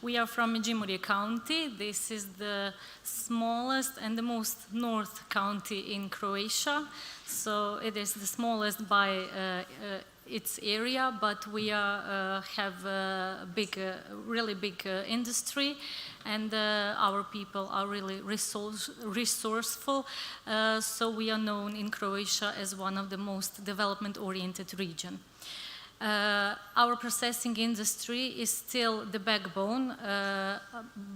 G: We are from Međimurje County. This is the smallest and the most north county in Croatia. So it is the smallest by its area, but we have a big, really big industry, and our people are really resourceful. So we are known in Croatia as one of the most development-oriented regions. Our processing industry is still the backbone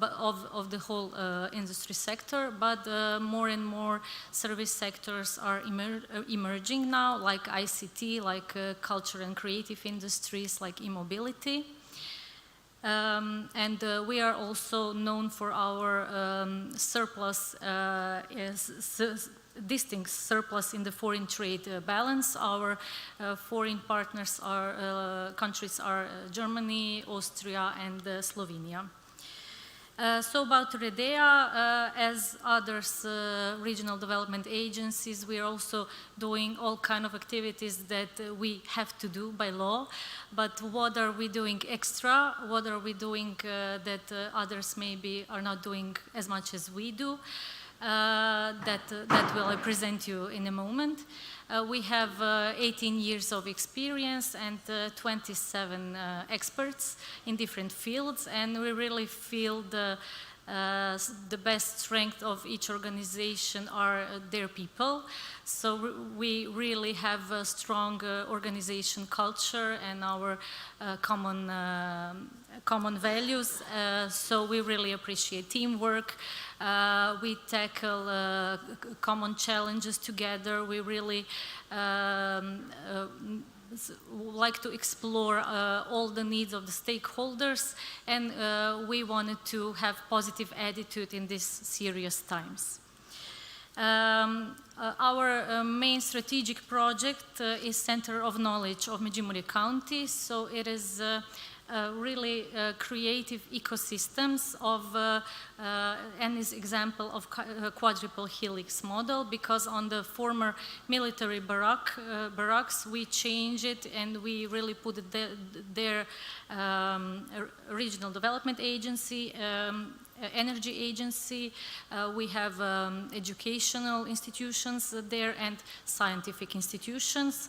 G: of the whole industry sector, but more and more service sectors are emerging now, like ICT, like culture and creative industries, like e-mobility. And we are also known for our surplus, distinct surplus in the foreign trade balance. Our foreign partners countries are Germany, Austria, and Slovenia. So about REDEA, as others regional development agencies, we are also doing all kinds of activities that we have to do by law. But what are we doing extra? What are we doing that others maybe are not doing as much as we do? That will I present you in a moment. We have 18 years of experience and 27 experts in different fields, and we really feel the the best strength of each organization are their people. So we really have a strong organization culture and our common values. So we really appreciate teamwork. We tackle common challenges together. We really like to explore all the needs of the stakeholders, and we wanted to have positive attitude in these serious times. Our main strategic project is Center of Knowledge of Međimurje County, so it is really creative ecosystems of and is example of quadruple helix model, because on the former military barracks we change it and we really put their regional development agency, energy agency, we have educational institutions there and scientific institutions.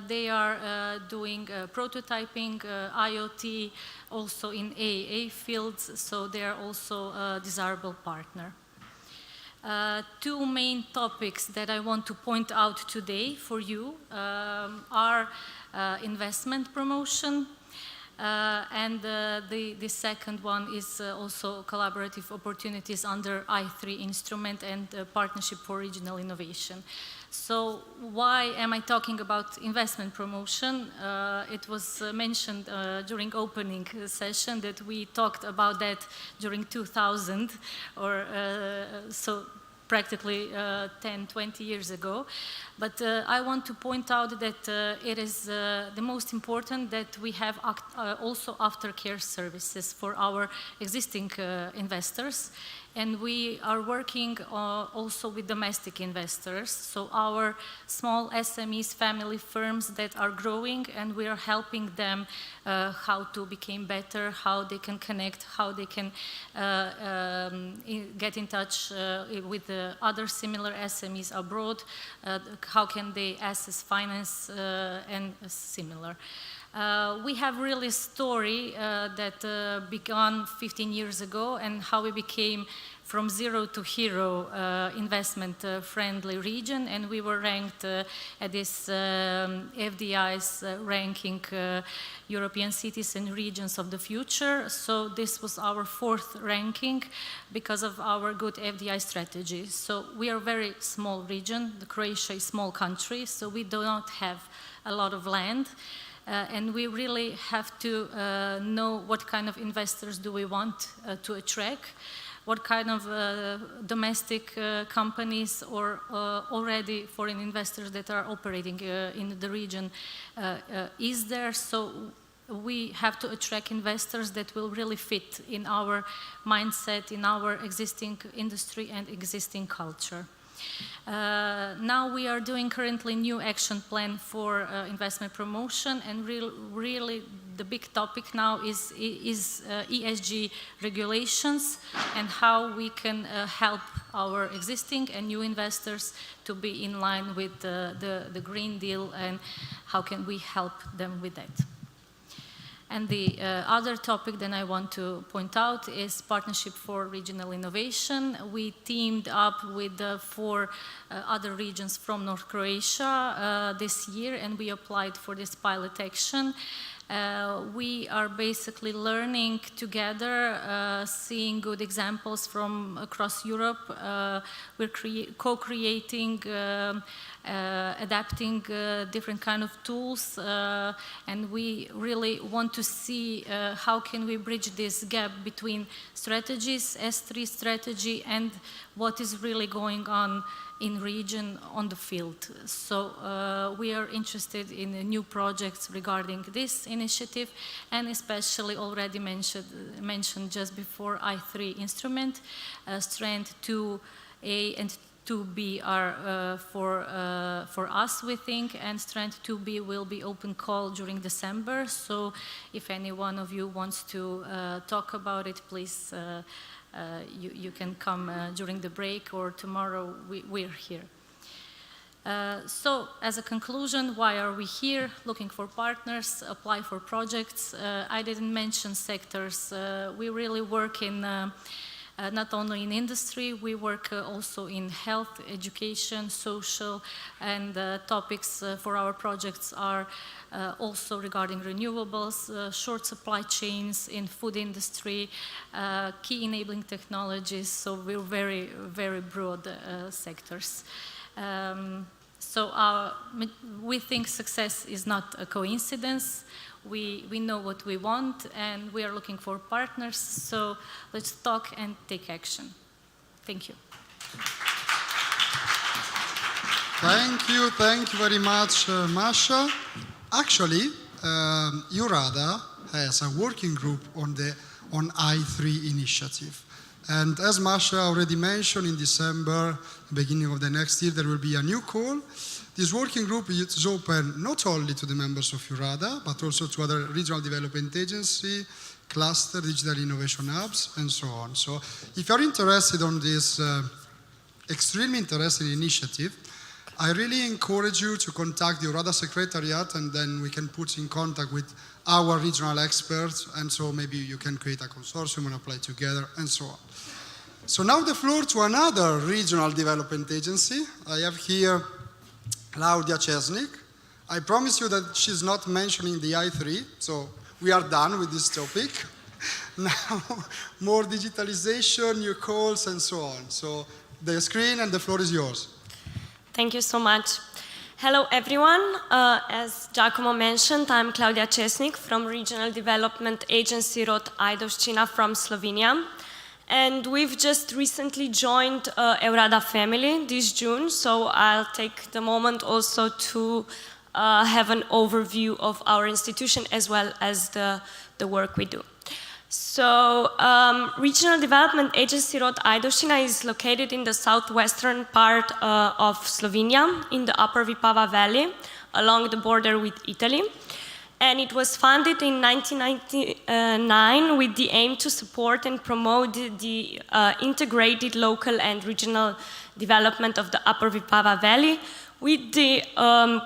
G: They are doing prototyping, IoT, also in AAA fields, so they are also a desirable partner. Two main topics that I want to point out today for you are investment promotion, and the second one is also collaborative opportunities under I3 instrument and partnership for regional innovation. So why am I talking about investment promotion? It was mentioned during opening session that we talked about that during 2000, or so practically 10, 20 years ago. But I want to point out that it is the most important that we have also aftercare services for our existing investors. And we are working also with domestic investors, so our small SMEs, family firms that are growing, and we are helping them how to become better, how they can connect, how they can get in touch with the other similar SMEs abroad, how can they access finance and similar. We have really a story that began 15 years ago, and how we became from zero to hero investment-friendly region, and we were ranked at this FDI's ranking European cities and regions of the future. So this was our 4th ranking because of our good FDI strategy. So we are a very small region. Croatia is a small country, so we do not have a lot of land. And we really have to know what kind of investors do we want to attract, what kind of domestic companies or already foreign investors that are operating in the region is there. So we have to attract investors that will really fit in our mindset, in our existing industry and existing culture. Now we are doing currently new action plan for investment promotion, and really the big topic now is ESG regulations and how we can help our existing and new investors to be in line with the Green Deal, and how can we help them with that. And the other topic that I want to point out is partnership for regional innovation. We teamed up with 4 other regions from North Croatia this year, and we applied for this pilot action. We are basically learning together, seeing good examples from across Europe. We're co-creating, adapting different kind of tools, and we really want to see how can we bridge this gap between strategies, S3 strategy, and what is really going on in region on the field. So we are interested in new projects regarding this initiative, and especially already mentioned just before I3 instrument, strand 2A and 2B are for us, we think, and strand 2B will be open call during December. So if any one of you wants to talk about it, please you can come during the break, or tomorrow we're here. So as a conclusion, why are we here? Looking for partners, apply for projects. I didn't mention sectors. We really work in not only in industry, we work also in health, education, social, and topics for our projects are also regarding renewables, short supply chains in food industry, key enabling technologies, so we're very, very broad sectors. So we think success is not a coincidence. We know what we want and we are looking for partners, so let's talk and take action. Thank you.
C: Thank you very much, Masha. Actually, EURADA has a working group on I3 initiative. And as Masha already mentioned, in December, beginning of the next year, there will be a new call. This working group is open not only to the members of EURADA, but also to other regional development agencies, cluster, digital innovation hubs, and so on. So if you're interested on this extremely interesting initiative, I really encourage you to contact the EURADA Secretariat, and then we can put you in contact with our regional experts, and so maybe you can create a consortium and apply together, and so on. So now the floor to another regional development agency. I have here Claudia Czesnik. I promise you that she's not mentioning the I3, so we are done with this topic. Now, more digitalization, new calls, and so on. So the screen and the floor is yours.
D: Thank you so much. Hello, everyone. As Giacomo mentioned, I'm Claudia Czesnik from Regional Development Agency Rod Ajdovština from Slovenia. And we've just recently joined EURADA family this June, so I'll take the moment also to have an overview of our institution as well as the work we do. So, Regional Development Agency Rod Ajdovština is located in the southwestern part of Slovenia, in the Upper Vipava Valley, along the border with Italy. And it was founded in 1999 with the aim to support and promote the integrated local and regional development of the Upper Vipava Valley, with the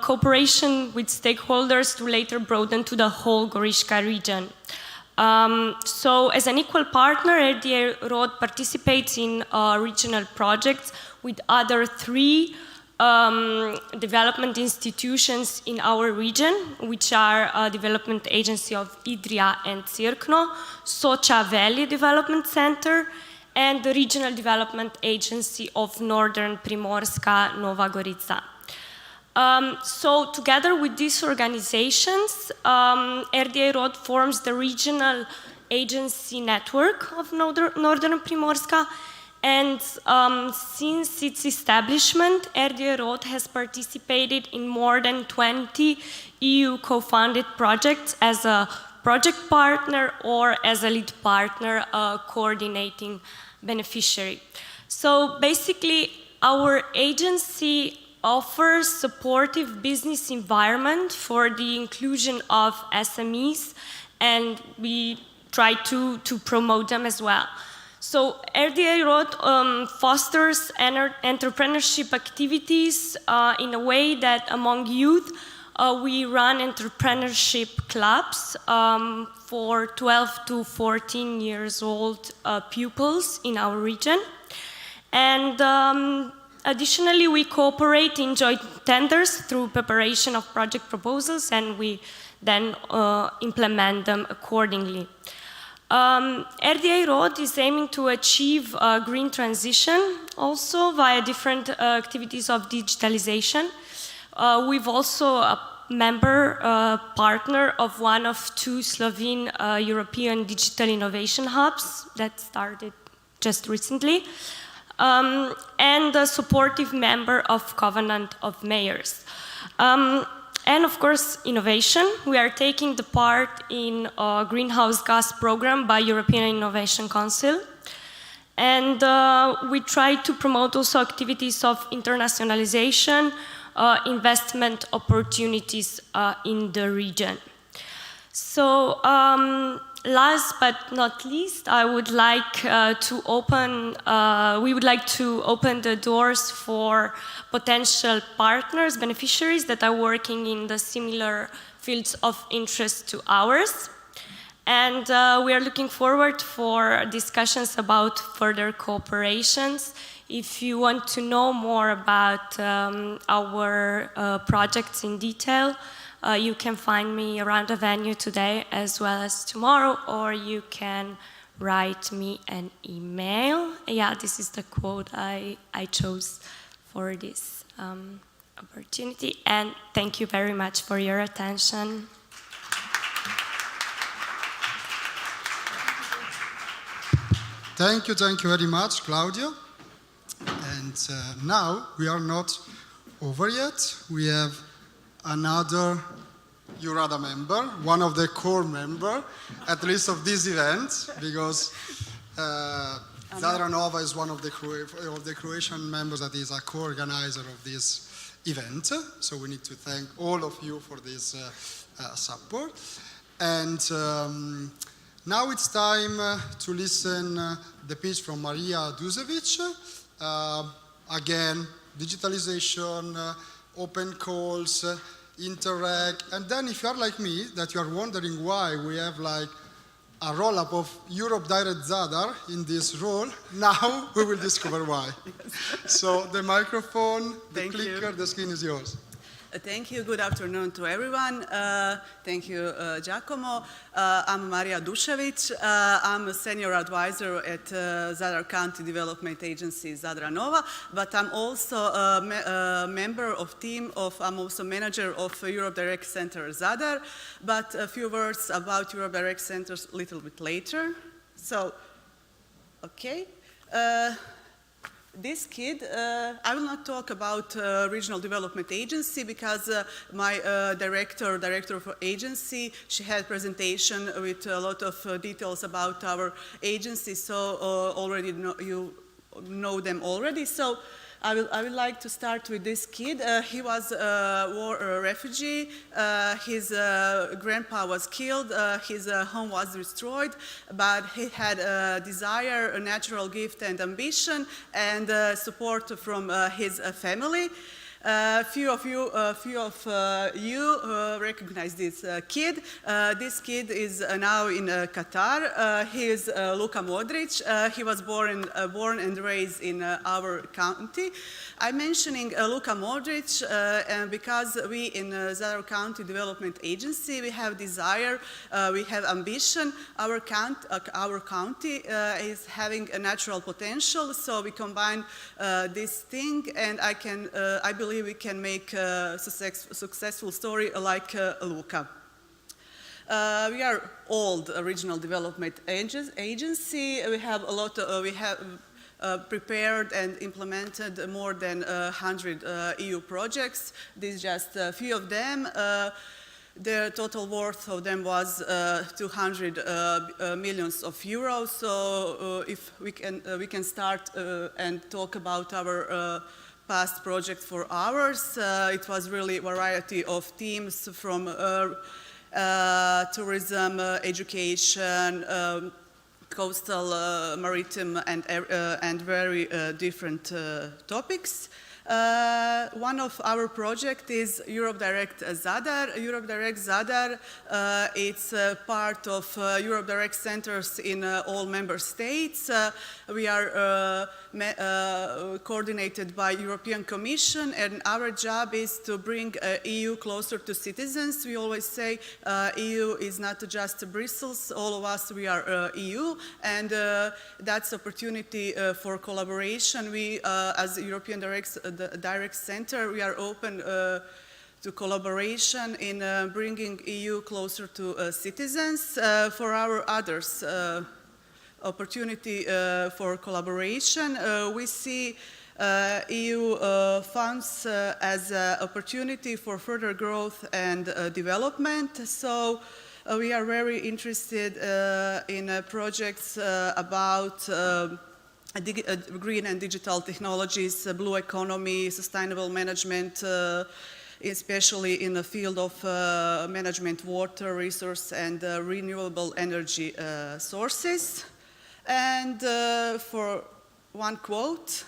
D: cooperation with stakeholders to later broaden to the whole Goriška region. So as an equal partner, RDA Rod participates in regional projects with other 3 development institutions in our region, which are Development Agency of Idrija and Cirkno, Soča Valley Development Center, and the Regional Development Agency of Northern Primorska, Nova Gorica. So together with these organizations, RDA Rod forms the regional agency network of Northern Primorska, and since its establishment, RDA Rod has participated in more than 20 EU co-funded projects as a project partner or as a lead partner coordinating beneficiary. So basically, our agency offers supportive business environment for the inclusion of SMEs, and we try to promote them as well. So RDA Rod fosters entrepreneurship activities in a way that among youth we run entrepreneurship clubs for 12 to 14 years old pupils in our region. And additionally, we cooperate in joint tenders through preparation of project proposals, and we then implement them accordingly. RDA Rod is aiming to achieve a green transition also via different activities of digitalization. We've also a member partner of one of 2 Slovene European digital innovation hubs that started just recently, and a supportive member of Covenant of Mayors. And of course, innovation. We are taking the part in a greenhouse gas program by European Innovation Council. And we try to promote also activities of internationalization, investment opportunities in the region. So last but not least, I would like to open, we would like to open the doors for potential partners, beneficiaries that are working in the similar fields of interest to ours. And we are looking forward for discussions about further cooperations. If you want to know more about our projects in detail, you can find me around the venue today as well as tomorrow, or you can write me an email. Yeah, this is the quote I chose for this opportunity. And thank you very much for your attention.
C: Thank you very much, Claudia. And now we are not over yet. We have another EURADA member, one of the core members, at least of this event, because Zadra Nova is one of the Croatian members that is a co-organizer of this event. So we need to thank all of you for this support. And now it's time to listen the pitch from Maria Dusevic. Again, digitalization, open calls, interact. And then if you are like me, that you are wondering why we have like a roll-up of Europe Direct Zadar in this role, now we will discover why. So the microphone, the clicker, the screen is yours.
H: Thank you. Good afternoon to everyone. Thank you, Giacomo. I'm Maria Dušević. I'm a senior advisor at Zadar County Development Agency Zadra Nova, but I'm also a member of team of, I'm also manager of Europe Direct Center Zadar, but a few words about Europe Direct Centers a little bit later. So, okay. This kid, I will not talk about Regional Development Agency because my director of agency, she had presentation with a lot of details about our agency, so already you know them already. So I would like to start with this kid. He was a refugee. His grandpa was killed. His home was destroyed. But he had a desire, a natural gift and ambition, and support from his family. Few of you recognize this kid. This kid is now in Qatar. He is Luka Modric. He was born and raised in our county. I'm mentioning Luka Modric because we in Zadar County Development Agency, we have desire, we have ambition. Our county is having a natural potential, so we combine this thing, and I believe we can make a successful story like Luka. We are old regional development agency. We have a lot. We have prepared and implemented more than 100 EU projects. These just a few of them. The total worth of them was 200 millions of euros. So if we can start and talk about our past project for hours. It was really a variety of themes from tourism, education, coastal, maritime, and very different topics. One of our projects is Europe Direct Zadar. Europe Direct Zadar, it's part of Europe Direct centers in all member states. We are coordinated by European Commission, and our job is to bring EU closer to citizens. We always say EU is not just Brussels, all of us, we are EU, and that's opportunity for collaboration. We, as European Direct Center, we are open to collaboration in bringing EU closer to citizens. For our others, opportunity for collaboration, we see EU funds as an opportunity for further growth and development. So we are very interested in projects about green and digital technologies, blue economy, sustainable management, especially in the field of management, water, resource, and renewable energy sources. And for one quote,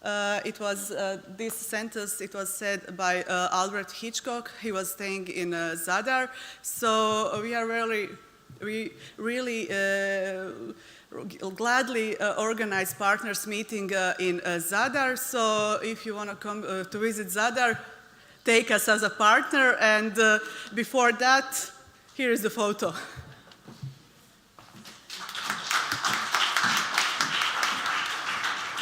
H: it was this sentence, it was said by Alfred Hitchcock. He was staying in Zadar. So we are really we really gladly organize partners meeting in Zadar. So if you want to come to visit Zadar, take us as a partner. And before that, here is the photo.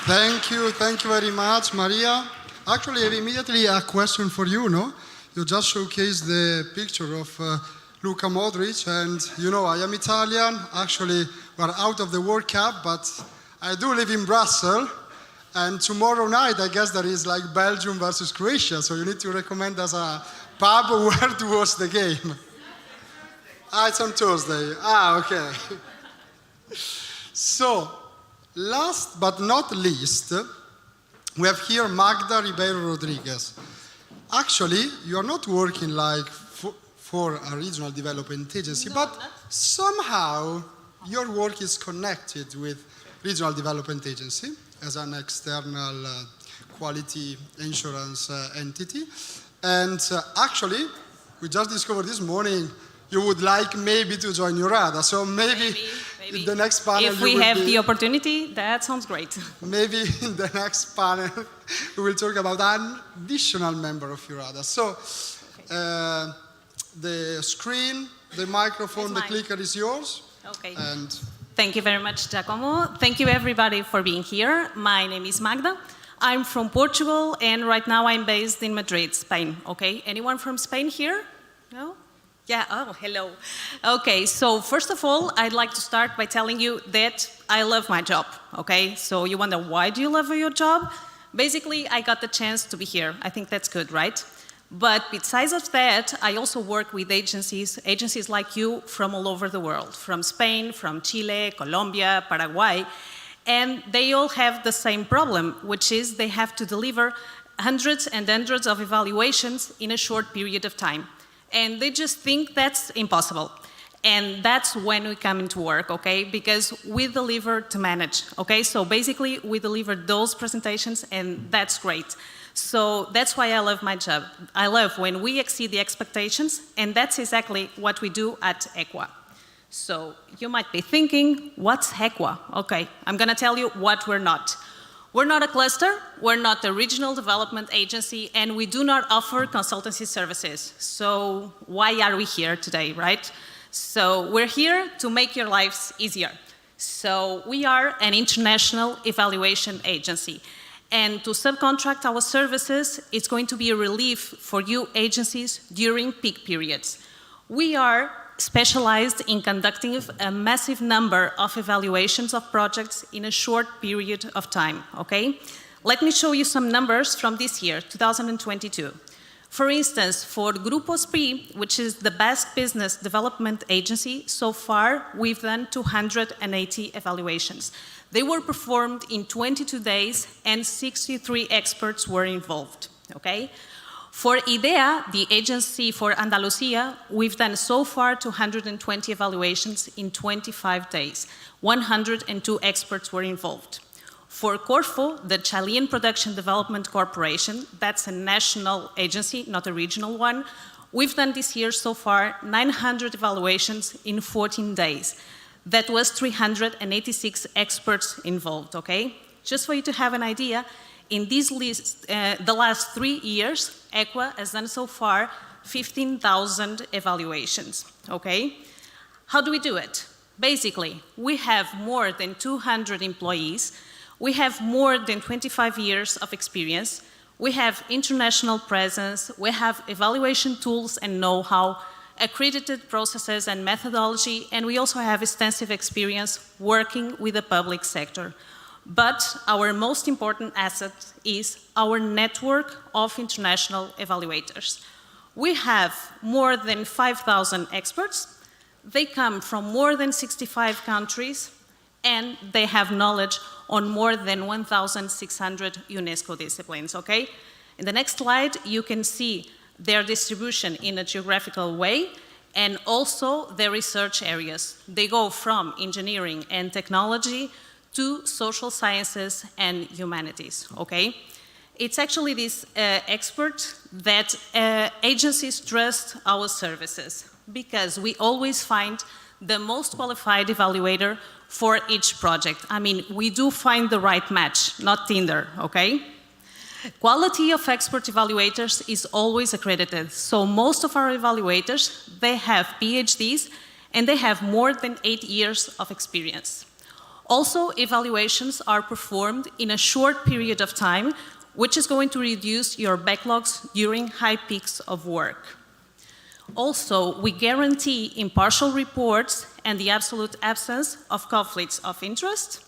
C: Thank you very much, Maria. Actually, I have immediately a question for you, no? You just showcased the picture of Luka Modric, and you know, I am Italian. Actually, we're out of the World Cup, but I do live in Brussels, and tomorrow night, I guess there is like Belgium versus Croatia, so you need to recommend us a pub where to watch the game. It's on Thursday. Okay. So, last but not least, we have here Magda Ribeiro Rodriguez. Actually, you are not working like for a regional development agency, but somehow your work is connected with regional development agency as an external quality insurance entity. And actually, we just discovered this morning you would like maybe to join EURADA. So maybe. In the next panel,
L: if we have the opportunity, that sounds great.
C: Maybe in the next panel, we will talk about an additional member of EURADA. So, the screen, the microphone, the clicker is yours.
L: Okay.
C: And
L: thank you very much, Giacomo. Thank you, everybody, for being here. My name is Magda. I'm from Portugal, and right now I'm based in Madrid, Spain. Okay, anyone from Spain here? No? Yeah, oh, hello. Okay, so first of all, I'd like to start by telling you that I love my job, okay? So you wonder, why do you love your job? Basically, I got the chance to be here. I think that's good, right? But besides of that, I also work with agencies like you from all over the world, from Spain, from Chile, Colombia, Paraguay, and they all have the same problem, which is they have to deliver hundreds and hundreds of evaluations in a short period of time. And they just think that's impossible. And that's when we come into work, okay? Because we deliver to manage, okay? So basically, we deliver those presentations, and that's great. So that's why I love my job. I love when we exceed the expectations, and that's exactly what we do at EQUA. So you might be thinking, what's EQUA? Okay, I'm gonna tell you what we're not. We're not a cluster, we're not a regional development agency, and we do not offer consultancy services. So why are we here today, right? So we're here to make your lives easier. So we are an international evaluation agency. And to subcontract our services, it's going to be a relief for you agencies during peak periods. We are specialized in conducting a massive number of evaluations of projects in a short period of time, okay? Let me show you some numbers from this year, 2022. For instance, for Grupo SPRI, which is the Basque Business Development Agency, so far we've done 280 evaluations. They were performed in 22 days and 63 experts were involved, okay? For IDEA, the agency for Andalusia, we've done so far 220 evaluations in 25 days. 102 experts were involved. For Corfo, the Chilean Production Development Corporation, that's a national agency, not a regional one, we've done this year so far 900 evaluations in 14 days. That was 386 experts involved, okay? Just for you to have an idea, in this list, the last 3 years, EQUA has done so far 15,000 evaluations, okay? How do we do it? Basically, we have more than 200 employees, we have more than 25 years of experience, we have international presence, we have evaluation tools and know-how, accredited processes and methodology, and we also have extensive experience working with the public sector. But our most important asset is our network of international evaluators. We have more than 5,000 experts. They come from more than 65 countries, and they have knowledge on more than 1,600 UNESCO disciplines, okay? In the next slide, you can see their distribution in a geographical way, and also their research areas. They go from engineering and technology to social sciences and humanities, okay? It's actually this expert that agencies trust our services because we always find the most qualified evaluator for each project. I mean, we do find the right match, not Tinder, okay? Quality of expert evaluators is always accredited. So most of our evaluators, they have PhDs and they have more than 8 years of experience. Also, evaluations are performed in a short period of time, which is going to reduce your backlogs during high peaks of work. Also, we guarantee impartial reports and the absolute absence of conflicts of interest.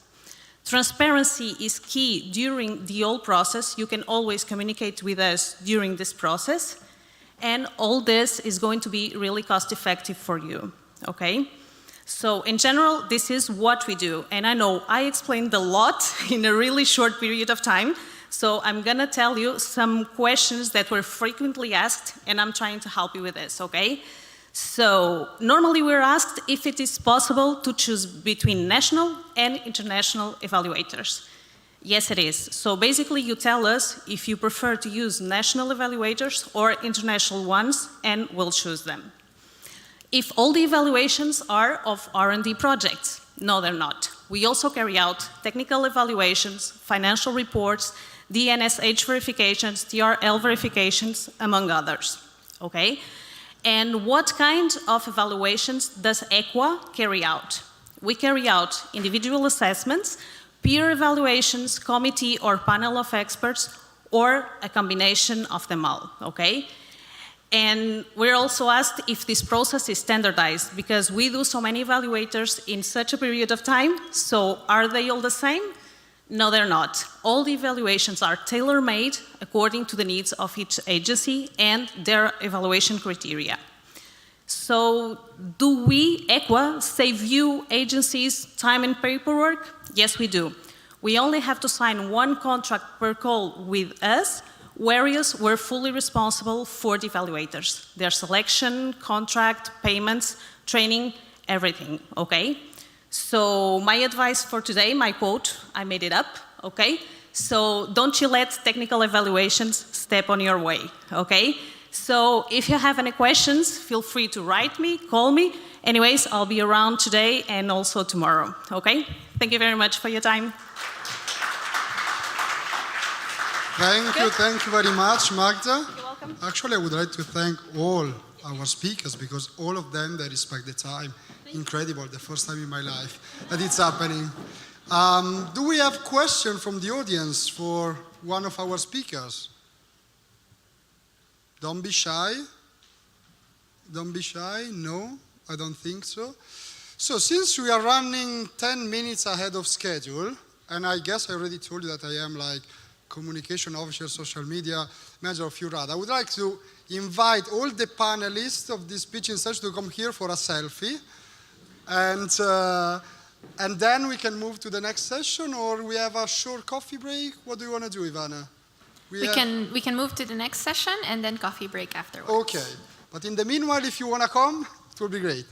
L: Transparency is key during the whole process. You can always communicate with us during this process. And all this is going to be really cost effective for you, okay? So in general, this is what we do. And I know I explained a lot in a really short period of time. So I'm gonna tell you some questions that were frequently asked, and I'm trying to help you with this, okay? So normally we're asked if it is possible to choose between national and international evaluators. Yes, it is. So basically you tell us if you prefer to use national evaluators or international ones, and we'll choose them. If all the evaluations are of R&D projects, no, they're not. We also carry out technical evaluations, financial reports, DNSH verifications, TRL verifications, among others, okay? And what kind of evaluations does EQUA carry out? We carry out individual assessments, peer evaluations, committee or panel of experts, or a combination of them all, okay? And we're also asked if this process is standardized, because we do so many evaluators in such a period of time, so are they all the same? No, they're not. All the evaluations are tailor-made according to the needs of each agency and their evaluation criteria. So, do we, EQUA, save you agencies time and paperwork? Yes, we do. We only have to sign one contract per call with us, whereas we're fully responsible for the evaluators, their selection, contract, payments, training, everything, okay? So my advice for today, my quote, I made it up, okay? So don't you let technical evaluations step on your way, okay? So if you have any questions, feel free to write me, call me. Anyways, I'll be around today and also tomorrow, okay? Thank you very much for your time.
C: Thank you very much, Magda.
L: You're welcome.
C: Actually, I would like to thank all our speakers because all of them, they respect the time. Incredible, the first time in my life that it's happening. Do we have questions from the audience for one of our speakers? Don't be shy. Don't be shy. No, I don't think so. So since we are running 10 minutes ahead of schedule, and I guess I already told you that I am like communication officer, social media manager of EURADA, I would like to invite all the panelists of this pitching session to come here for a selfie. And then we can move to the next session, or we have a short coffee break. What do you want to do, Ivana?
A: We can move to the next session and then coffee break afterwards.
C: Okay. But in the meanwhile, if you want to come, it will be great.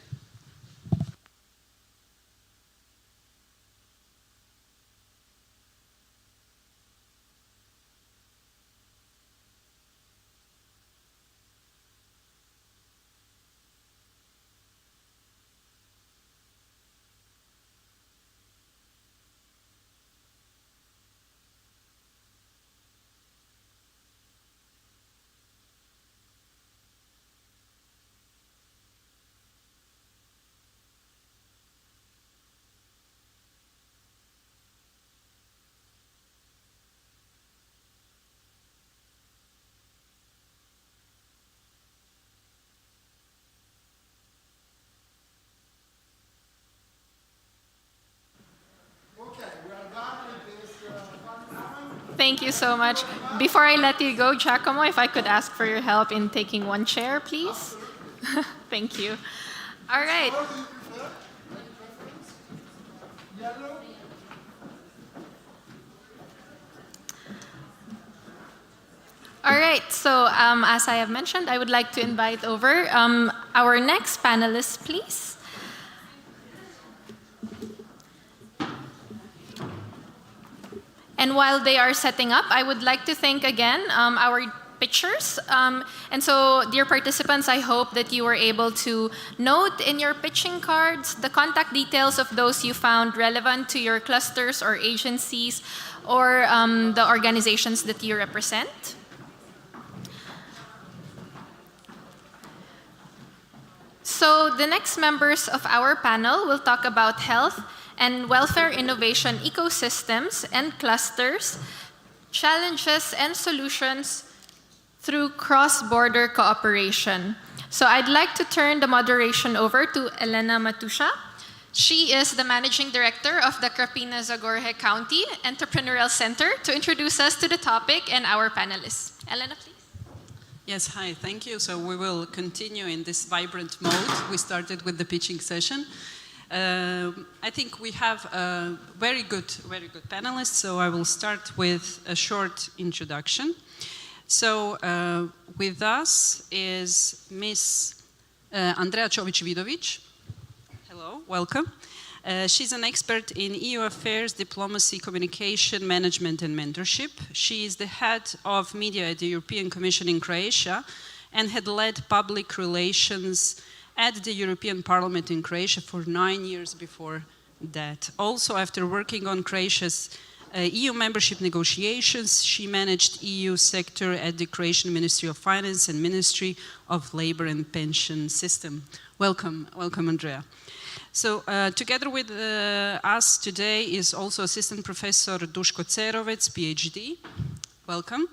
A: Thank you so much. Before I let you go, Giacomo, if I could ask for your help in taking one chair, please. Thank you. All right. All right, so as I have mentioned, I would like to invite over our next panelists, please. And while they are setting up, I would like to thank again our pitchers. And so, dear participants, I hope that you were able to note in your pitching cards the contact details of those you found relevant to your clusters or agencies or the organizations that you represent. So the next members of our panel will talk about health and welfare innovation ecosystems and clusters, challenges and solutions through cross-border cooperation. So I'd like to turn the moderation over to Elena Matusha. She is the Managing Director of the Zagreb County Entrepreneurial Center to introduce us to the topic and our panelists. Elena, please.
J: Yes, hi, thank you. So we will continue in this vibrant mode. We started with the pitching session. I think we have very good panelists, so I will start with a short introduction. So with us is Miss Andrea Čović-Vidović. Hello, welcome. She's an expert in EU affairs, diplomacy, communication, management, and mentorship. She is the head of media at the European Commission in Croatia and had led public relations at the European Parliament in Croatia for 9 years before that. Also, after working on Croatia's EU membership negotiations, she managed EU sector at the Croatian Ministry of Finance and Ministry of Labor and Pension System. Welcome, Andrea. So together with us today is also Assistant Professor Duško Cerovec, PhD. Welcome.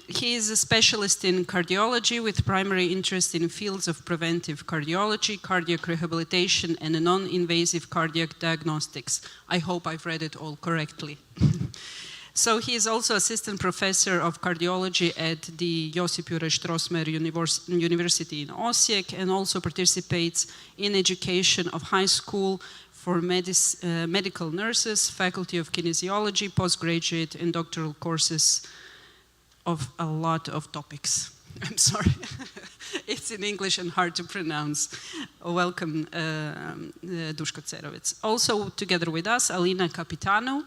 J: He is a specialist in cardiology with primary interest in fields of preventive cardiology, cardiac rehabilitation, and non-invasive cardiac diagnostics. I hope I've read it all correctly. So he is also assistant professor of cardiology at the Josip Juraj Strossmayer University in Osijek and also participates in education of high school for medical nurses, faculty of kinesiology, postgraduate and doctoral courses of a lot of topics. I'm sorry, it's in English and hard to pronounce. Welcome, Duško Cerovec. Also together with us, Alina Capitano.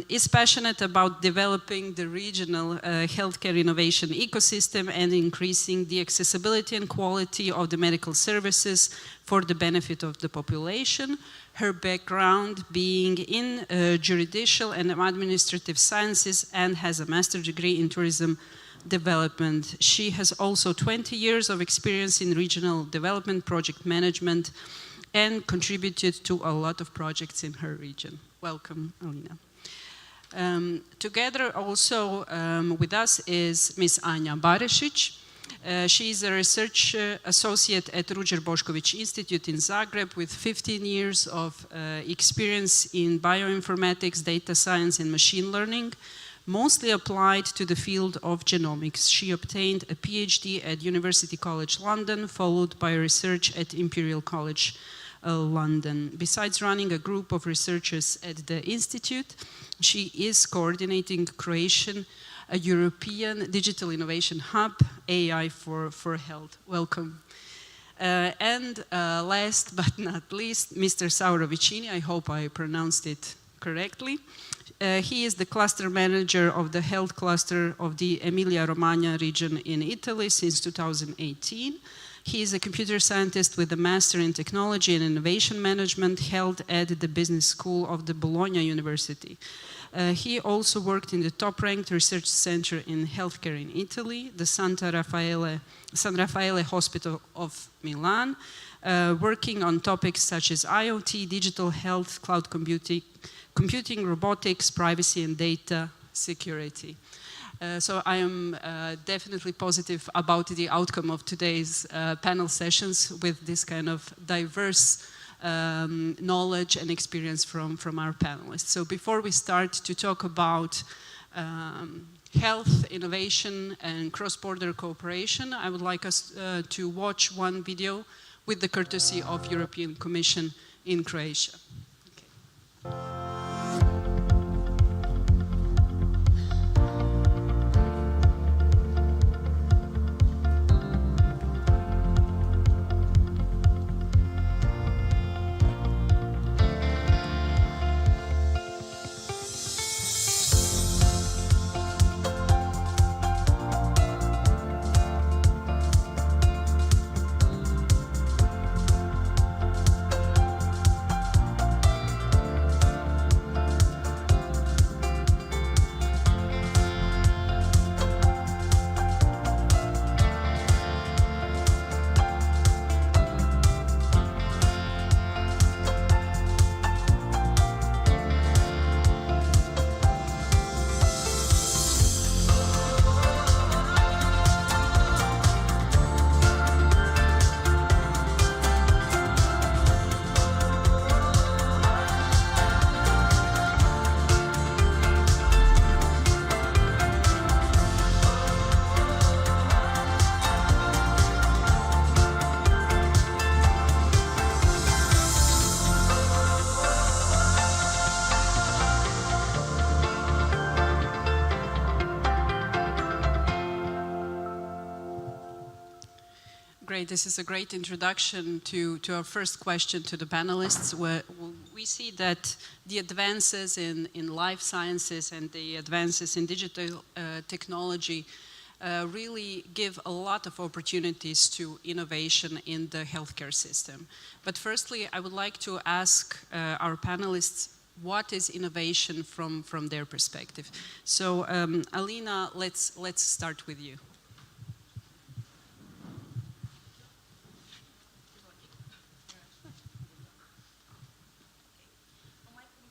J: Is passionate about developing the regional healthcare innovation ecosystem and increasing the accessibility and quality of the medical services for the benefit of the population. Her background being in judicial and administrative sciences and has a master's degree in tourism development. She has also 20 years of experience in regional development, project management, and contributed to a lot of projects in her region. Welcome, Alina. Together also with us is Ms. Anja Barešić. She is a research associate at Ruđer Bošković Institute in Zagreb with 15 years of experience in bioinformatics, data science, and machine learning, mostly applied to the field of genomics. She obtained a PhD at University College London, followed by research at Imperial College London. Besides running a group of researchers at the Institute, she is coordinating Croatian, a European Digital Innovation Hub, AI for Health. Welcome. And last but not least, Mr. Sauro Vicini, I hope I pronounced it correctly. He is the cluster manager of the health cluster of the Emilia-Romagna region in Italy since 2018. He is a computer scientist with a master in technology and innovation management held at the business school of the Bologna University. He also worked in the top-ranked research center in healthcare in Italy, the San Raffaele Hospital of Milan, working on topics such as IoT, digital health, cloud computing, robotics, privacy, and data security. So I am definitely positive about the outcome of today's panel sessions with this kind of diverse knowledge and experience from our panelists. So before we start to talk about health, innovation, and cross-border cooperation, I would like us to watch one video with the courtesy of European Commission in Croatia. Okay. great. This is a great introduction to our first question to the panelists. Where we see that the advances in life sciences and the advances in digital technology really give a lot of opportunities to innovation in the healthcare system. But firstly, I would like to ask our panelists, what is innovation from their perspective? So, Alina, let's start with you.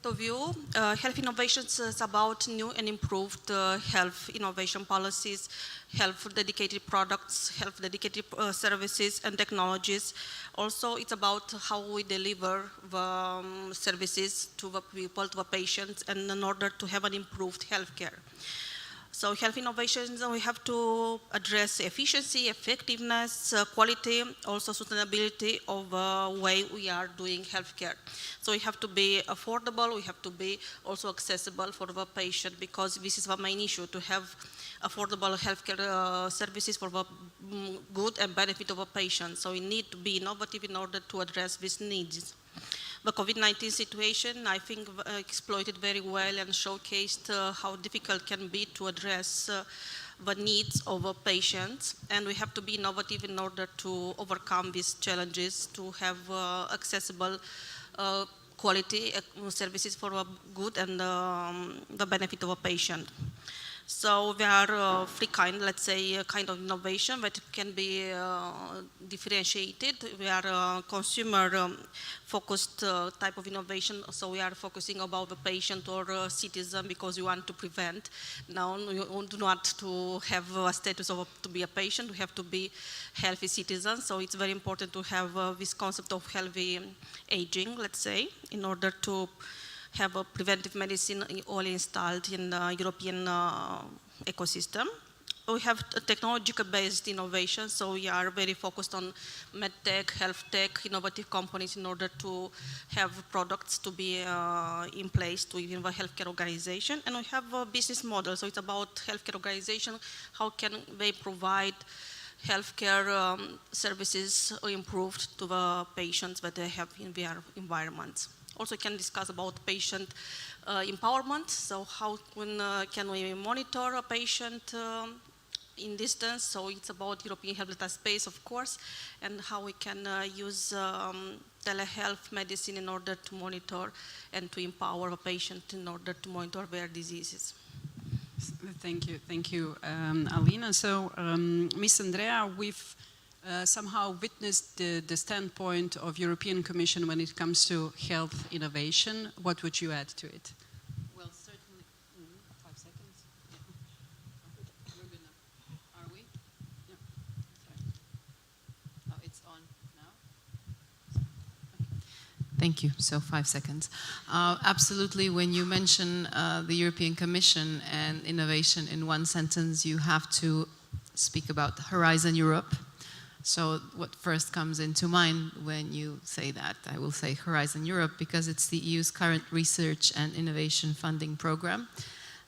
K: Of view, health innovations is about new and improved health innovation policies, health-dedicated products, health-dedicated services and technologies. Also, it's about how we deliver the services to the people, to the patients, and in order to have an improved healthcare. So health innovations, we have to address efficiency, effectiveness, quality, also sustainability of the way we are doing healthcare. So we have to be affordable, we have to be also accessible for the patient, because this is the main issue, to have affordable healthcare services for the good and benefit of the patient. So we need to be innovative in order to address these needs. The COVID-19 situation, I think, exploited very well and showcased how difficult it can be to address the needs of the patients. And we have to be innovative in order to overcome these challenges, to have accessible quality services for the good and the benefit of a patient. So there are three let's say, kind of innovation that can be differentiated. We are consumer-focused type of innovation, so we are focusing about the patient or citizen, because we want to prevent. Now, we do not to have a status of to be a patient, we have to be healthy citizens, so it's very important to have this concept of healthy aging, let's say, in order to have a preventive medicine all installed in the European ecosystem. We have technological-based innovation, so we are very focused on medtech, health tech, innovative companies in order to have products to be in place to even the healthcare organization. And we have a business model, so it's about healthcare organization, how can they provide healthcare services improved to the patients that they have in their environments. Also can discuss about patient empowerment, so how can we monitor a patient in distance, so it's about European health data space, of course, and how we can use telehealth medicine in order to monitor and to empower a patient in order to monitor their diseases.
J: Thank you, Alina. So, Ms. Andrea, we've somehow witnessed the standpoint of European Commission when it comes to health innovation. What would you add to it?
F: Well, certainly, 5 seconds. Yeah. We're gonna, are we? Yeah. Sorry. Oh, it's on now. Okay. Thank you. So 5 seconds. Absolutely, when you mention the European Commission and innovation in one sentence, you have to speak about Horizon Europe. So what first comes into mind when you say that? I will say Horizon Europe because it's the EU's current research and innovation funding program.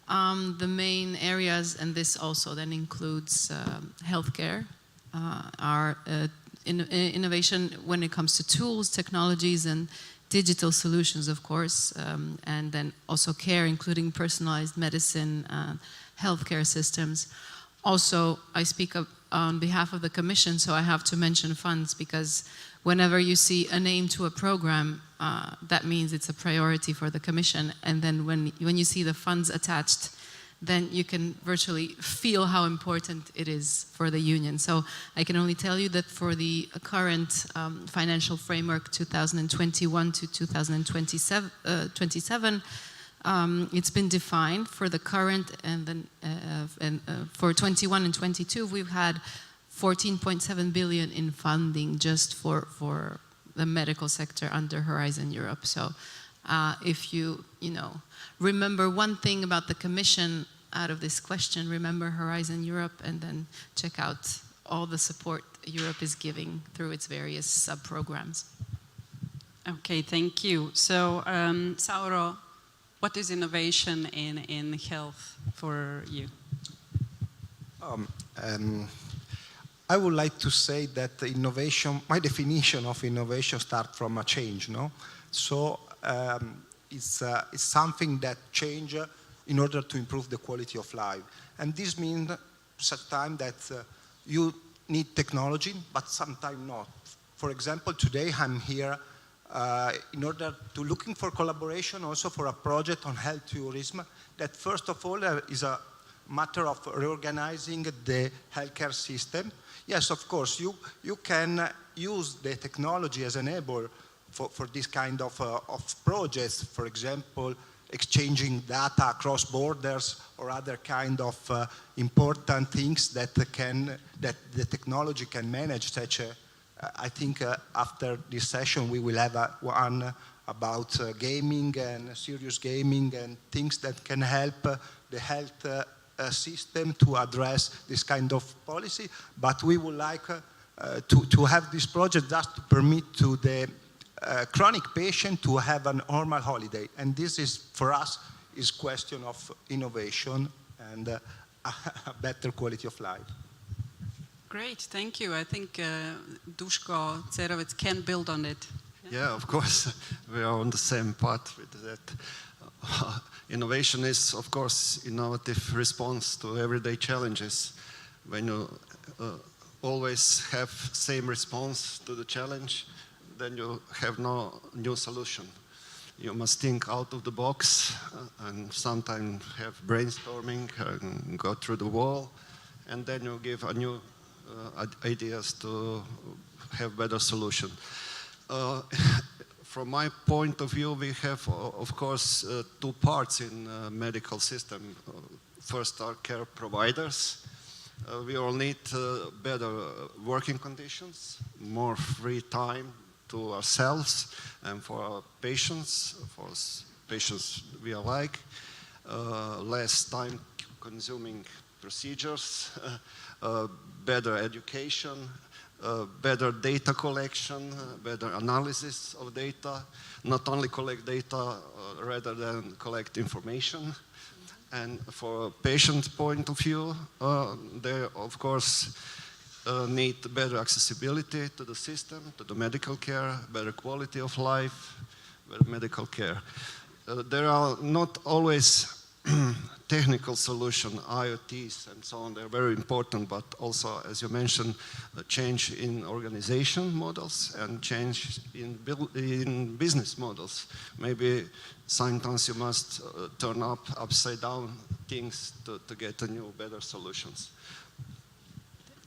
F: The main areas, and this also then includes healthcare, are innovation when it comes to tools, technologies, and digital solutions, of course, and then also care, including personalized medicine, healthcare systems. Also, I speak on behalf of the Commission, so I have to mention funds, because whenever you see a name to a program, that means it's a priority for the Commission. And then when you see the funds attached, then you can virtually feel how important it is for the Union. So I can only tell you that for the current financial framework 2021 to 2027, it's been defined for the current, and then for 21 and 22, we've had 14.7 billion in funding just for the medical sector under Horizon Europe. So if you remember one thing about the Commission out of this question, remember Horizon Europe, and then check out all the support Europe is giving through its various sub-programs.
J: Okay, thank you. So, Sauro, what is innovation in health for you?
I: I would like to say that innovation, my definition of innovation starts from a change, no? So it's something that change in order to improve the quality of life. And this means sometimes that you need technology, but sometimes not. For example, today I'm here in order to looking for collaboration also for a project on health tourism that first of all is a matter of reorganizing the healthcare system. Yes, of course, you can use the technology as an enabler for this kind of projects, for example, exchanging data across borders or other kind of important things that the technology can manage. Such I think after this session we will have one about gaming and serious gaming and things that can help the health system to address this kind of policy. But we would like to have this project just to permit to the chronic patient to have a normal holiday. And this is, for us, is question of innovation and a better quality of life.
J: Great, thank you. I think Duško Cerovac can build on it.
N: Yeah, of course, we are on the same path with that. Innovation is, of course, innovative response to everyday challenges. When you always have same response to the challenge, then you have no new solution. You must think out of the box and sometimes have brainstorming and go through the wall, and then you give a new ideas to have better solution. From my point of view, we have, of course, two parts in medical system. First are care providers. We all need better working conditions, more free time to ourselves and for our patients we alike, less time consuming procedures, better education, better data collection, better analysis of data, not only collect data rather than collect information. And for a patient's point of view, they of course need better accessibility to the system, to the medical care, better quality of life, better medical care. There are not always technical solution, IoTs and so on, they're very important, but also, as you mentioned, a change in organization models and change in business models. Maybe sometimes you must turn upside down things to get a new, better solutions.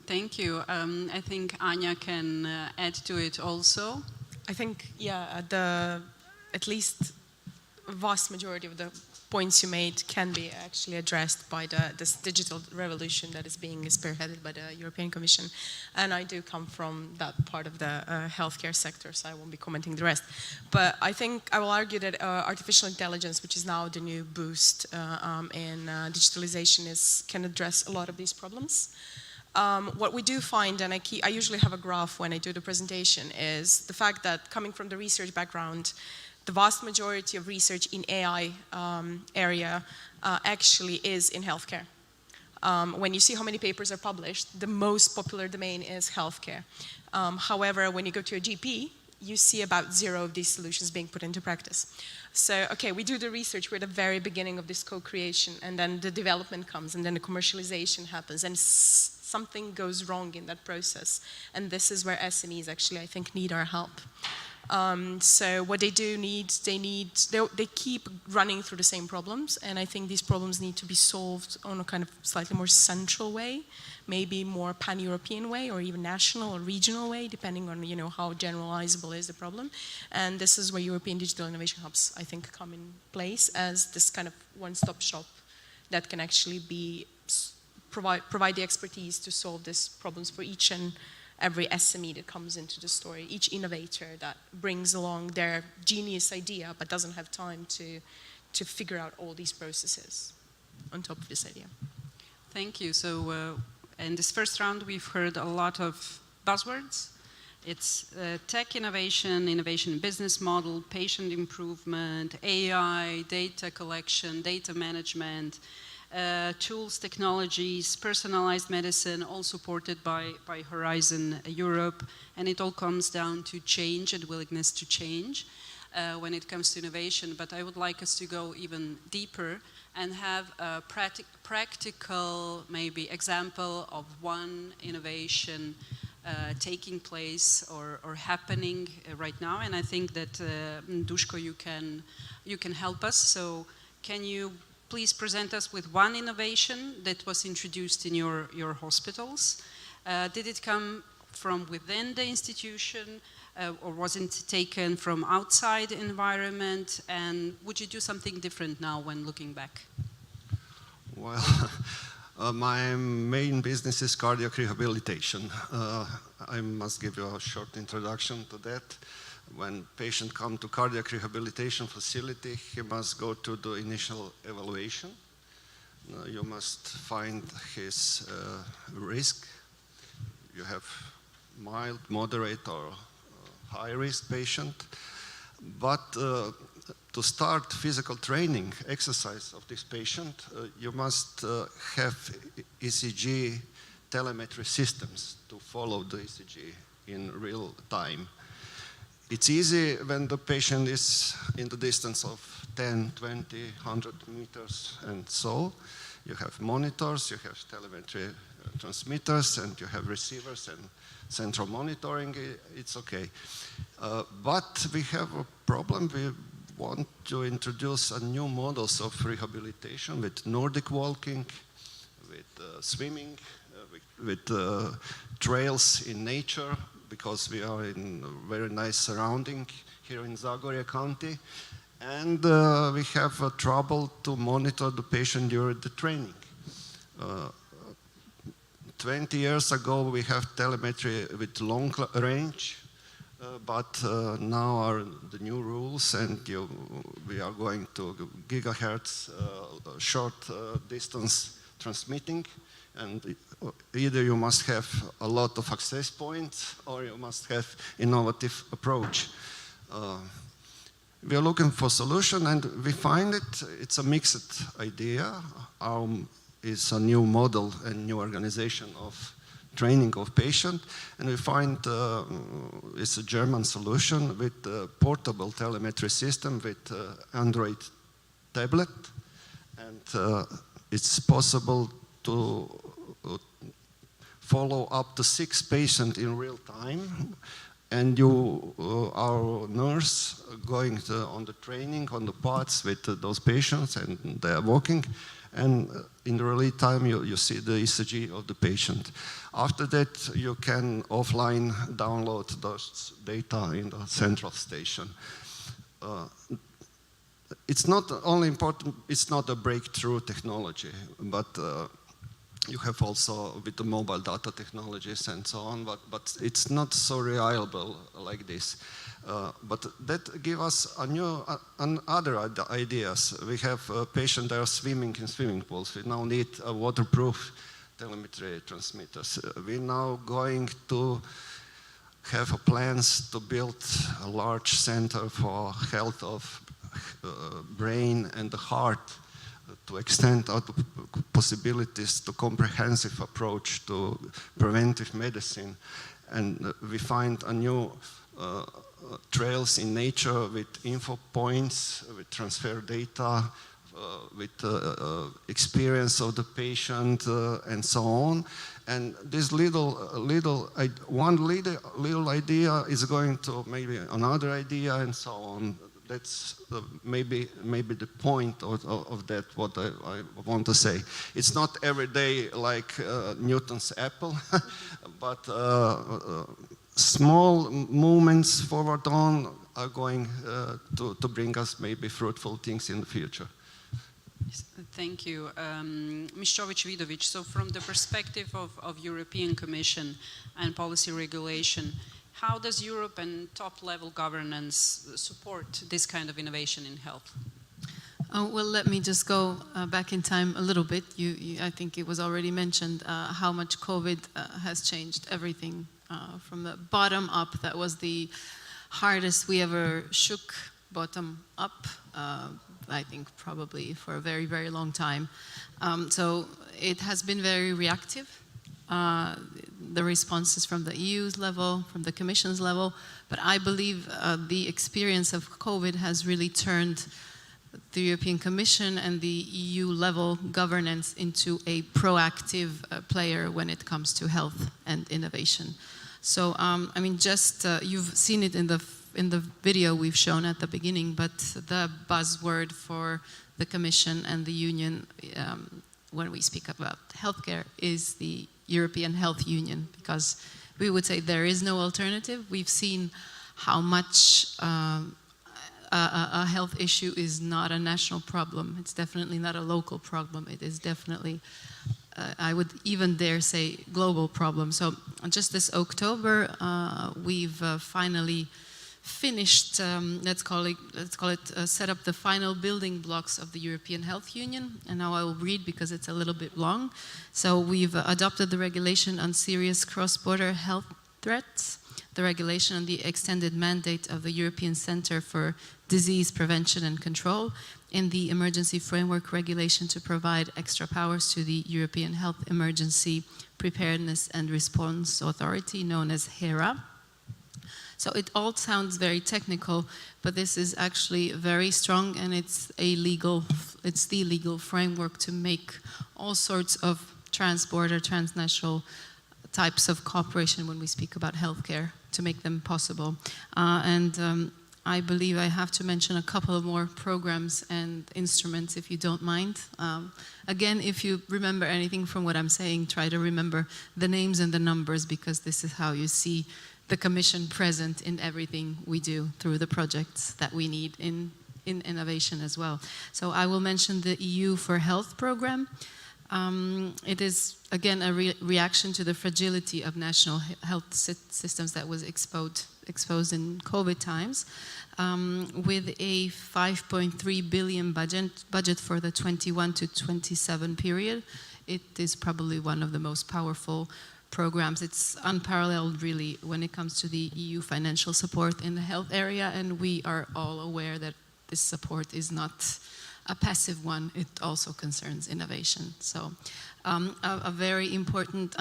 J: Thank you. I think Anya can add to it also.
W: I think, yeah, at least vast majority of the points you made can be actually addressed by this digital revolution that is being spearheaded by the European Commission. And I do come from that part of the healthcare sector, so I won't be commenting the rest. But I think I will argue that artificial intelligence, which is now the new boost in digitalization, can address a lot of these problems. What we do find, and I usually have a graph when I do the presentation, is the fact that coming from the research background, the vast majority of research in AI area actually is in healthcare. When you see how many papers are published, the most popular domain is healthcare. However, when you go to a GP, you see about 0 of these solutions being put into practice. So, okay, we do the research, we're at the very beginning of this co-creation, and then the development comes, and then the commercialization happens, and something goes wrong in that process. And this is where SMEs actually, I think, need our help. So what they do need, they keep running through the same problems, and I think these problems need to be solved on a kind of slightly more central way, maybe more pan-European way, or even national or regional way, depending on how generalizable is the problem. And this is where European Digital Innovation Hubs, I think, come in place as this kind of one-stop shop that can actually provide the expertise to solve these problems for each and every SME that comes into the story, each innovator that brings along their genius idea but doesn't have time to figure out all these processes on top of this idea.
J: Thank you. So in this first round, we've heard a lot of buzzwords. It's tech innovation, innovation in business model, patient improvement, AI, data collection, data management, tools, technologies, personalized medicine, all supported by Horizon Europe. And it all comes down to change and willingness to change when it comes to innovation. But I would like us to go even deeper and have a practical, maybe, example of one innovation taking place or happening right now. And I think that, Duško, you can help us. So can you please present us with one innovation that was introduced in your hospitals? Did it come from within the institution, or was it taken from outside the environment? And would you do something different now when looking back?
N: Well, my main business is cardiac rehabilitation. I must give you a short introduction to that. When patient come to cardiac rehabilitation facility, he must go to the initial evaluation. You must find his risk. You have mild, moderate, or high risk patient. But to start physical training, exercise of this patient, you must have ECG telemetry systems to follow the ECG in real time. It's easy when the patient is in the distance of 10, 20, 100 meters and so. You have monitors, you have telemetry transmitters, and you have receivers and central monitoring. It's okay. But we have a problem. We want to introduce a new models of rehabilitation with Nordic walking, with swimming, with trails in nature, because we are in a very nice surrounding here in Zagreb County. And we have trouble to monitor the patient during the training. 20 years ago, we have telemetry with long range, but now are the new rules, and we are going to gigahertz short distance transmitting. And either you must have a lot of access points, or you must have innovative approach. We are looking for solution, and we find it's a mixed idea. It's a new model and new organization of training of patient, and we find it's a German solution with a portable telemetry system with Android tablet, and it's possible to follow up to 6 patients in real time, and our nurse going on the training on the parts with those patients, and they are walking, and in real time you see the ECG of the patient. After that, you can offline download those data in the central station. It's not only important, it's not a breakthrough technology, but you have also with the mobile data technologies and so on, but it's not so reliable like this. But that gives us other ideas. We have patients that are swimming in swimming pools. We now need a waterproof telemetry transmitters. We're now going to have plans to build a large center for health of brain and the heart, to extend our possibilities to comprehensive approach to preventive medicine. And we find a new trails in nature with info points, with transfer data, with experience of the patient, and so on. And this little idea is going to maybe another idea, and so on. That's maybe the point of that, what I want to say. It's not every day like Newton's apple, but small movements forward on are going to bring us maybe fruitful things in the future.
J: Thank you. Mišović-Vidović, so from the perspective of European Commission and policy regulation, how does Europe and top-level governance support this kind of innovation in health?
R: Well, let me just go back in time a little bit. I think it was already mentioned how much COVID has changed everything from the bottom up. That was the hardest we ever shook, bottom up. I think probably for a very, very long time. So it has been very reactive. The responses from the EU's level, from the Commission's level, but I believe the experience of COVID has really turned the European Commission and the EU level governance into a proactive player when it comes to health and innovation. So, I mean, just you've seen it in the video we've shown at the beginning, but the buzzword for the Commission and the Union when we speak about healthcare is the European Health Union, because we would say there is no alternative. We've seen how much a health issue is not a national problem. It's definitely not a local problem. It is definitely, I would even dare say, global problem. So just this October, we've finally finished, let's call it, set up the final building blocks of the European Health Union. And now I will read because it's a little bit long. So we've adopted the regulation on serious cross-border health threats, the regulation on the extended mandate of the European Centre for Disease Prevention and Control, and the emergency framework regulation to provide extra powers to the European Health Emergency Preparedness and Response Authority, known as HERA. So it all sounds very technical, but this is actually very strong, and it's the legal framework to make all sorts of trans-border, transnational types of cooperation when we speak about healthcare, to make them possible. I believe I have to mention a couple of more programs and instruments, if you don't mind. Again, if you remember anything from what I'm saying, try to remember the names and the numbers, because this is how you see the Commission present in everything we do through the projects that we need in innovation as well. So I will mention the EU for Health program. It is, again, a reaction to the fragility of national health systems that was exposed in COVID times, with a 5.3 billion budget for the 21 to 27 period. It is probably one of the most powerful programs. It's unparalleled, really, when it comes to the EU financial support in the health area, and we are all aware that this support is not a passive one. It also concerns innovation. So another important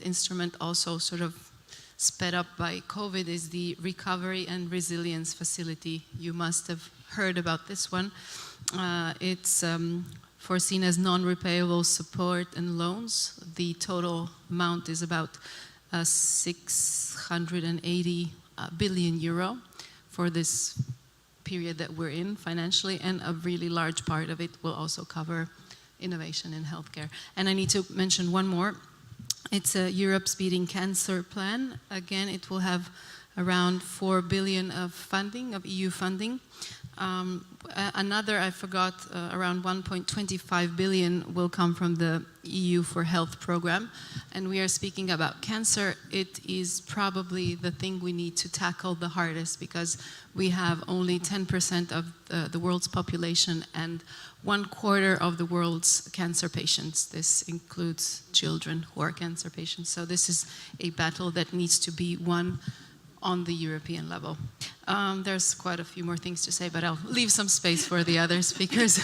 R: instrument, also sort of sped up by COVID, is the Recovery and Resilience Facility. You must have heard about this one. It's foreseen as non-repayable support and loans. The total amount is about 680 billion euro for this period that we're in financially, and a really large part of it will also cover innovation in healthcare. And I need to mention one more. It's a Europe's Beating Cancer plan. Again, it will have around 4 billion of funding, of EU funding. Another, I forgot, around 1.25 billion will come from the EU for Health program. And we are speaking about cancer. It is probably the thing we need to tackle the hardest, because we have only 10% of the world's population and 1/4 of the world's cancer patients. This includes children who are cancer patients. So this is a battle that needs to be won on the European level. There's quite a few more things to say, but I'll leave some space for the other speakers.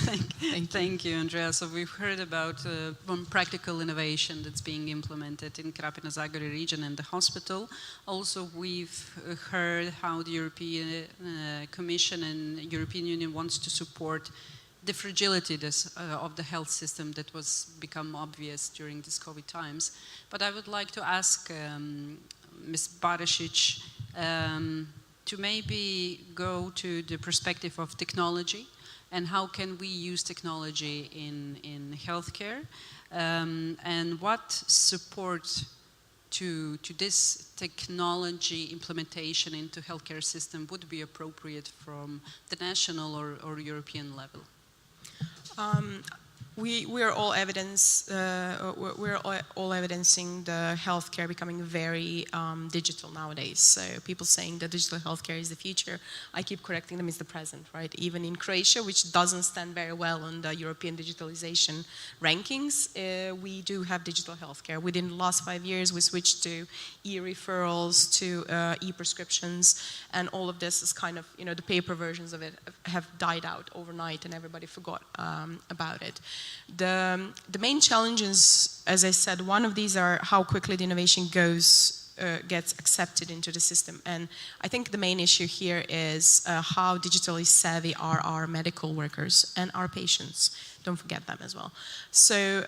J: Thank you, Andrea. So we've heard about one practical innovation that's being implemented in Krapina-Zagorje region and the hospital. Also, we've heard how the European Commission and European Union wants to support the fragility of the health system that was become obvious during these COVID times. But I would like to ask Ms. Barasic to maybe go to the perspective of technology and how can we use technology in healthcare, and what support to this technology implementation into healthcare system would be appropriate from the national or European level?
W: we are all all evidencing the healthcare becoming very digital nowadays. So people saying that digital healthcare is the future, I keep correcting them, it's the present, right? Even in Croatia, which doesn't stand very well on the European digitalization rankings, we do have digital healthcare. Within the last 5 years, we switched to e-referrals, to e-prescriptions, and all of this is kind of, the paper versions of it have died out overnight and everybody forgot about it. The main challenges, as I said, one of these are how quickly the innovation gets accepted into the system. And I think the main issue here is how digitally savvy are our medical workers and our patients. Don't forget them as well. So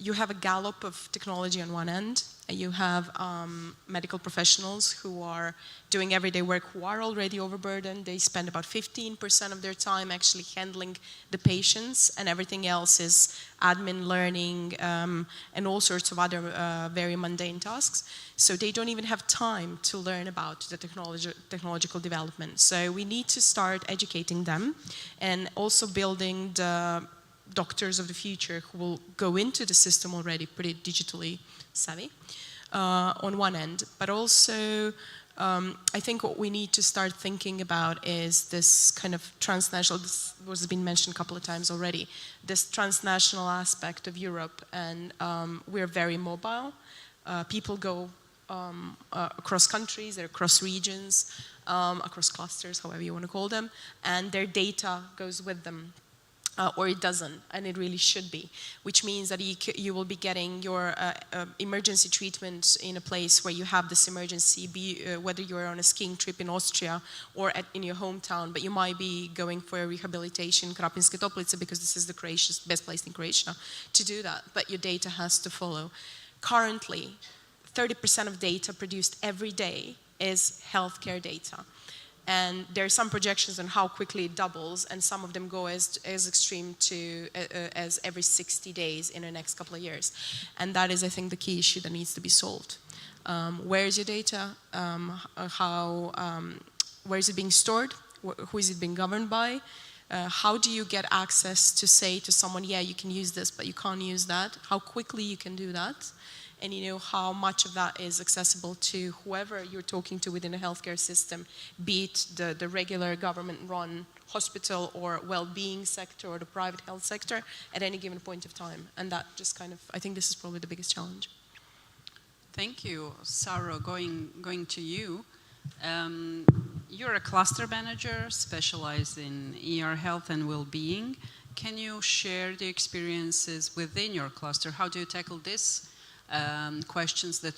W: you have a gallop of technology on one end. You have medical professionals who are doing everyday work who are already overburdened. They spend about 15% of their time actually handling the patients, and everything else is admin, learning, and all sorts of other very mundane tasks. So they don't even have time to learn about the technological development. So we need to start educating them and also building the doctors of the future who will go into the system already pretty digitally savvy on one end. But also, I think what we need to start thinking about is this kind of transnational, this has been mentioned a couple of times already, this transnational aspect of Europe. And we're very mobile. People go across countries, they're across regions, across clusters, however you want to call them, and their data goes with them. Or it doesn't, and it really should be, which means that you will be getting your emergency treatment in a place where you have this emergency, whether you're on a skiing trip in Austria or in your hometown, but you might be going for a rehabilitation in Krapinske Toplice because this is the best place in Croatia to do that, but your data has to follow. Currently, 30% of data produced every day is healthcare data. And there are some projections on how quickly it doubles, and some of them go as extreme as every 60 days in the next couple of years. And that is, I think, the key issue that needs to be solved. Where is your data? Where is it being stored? Who is it being governed by? How do you get access to say to someone, yeah, you can use this, but you can't use that? How quickly you can do that? And how much of that is accessible to whoever you're talking to within the healthcare system, be it the regular government-run hospital or well-being sector or the private health sector at any given point of time. And that just kind of, I think this is probably the biggest challenge.
J: Thank you. Saro, going to you. You're a cluster manager specialized in ER health and well-being. Can you share the experiences within your cluster? How do you tackle this? Questions that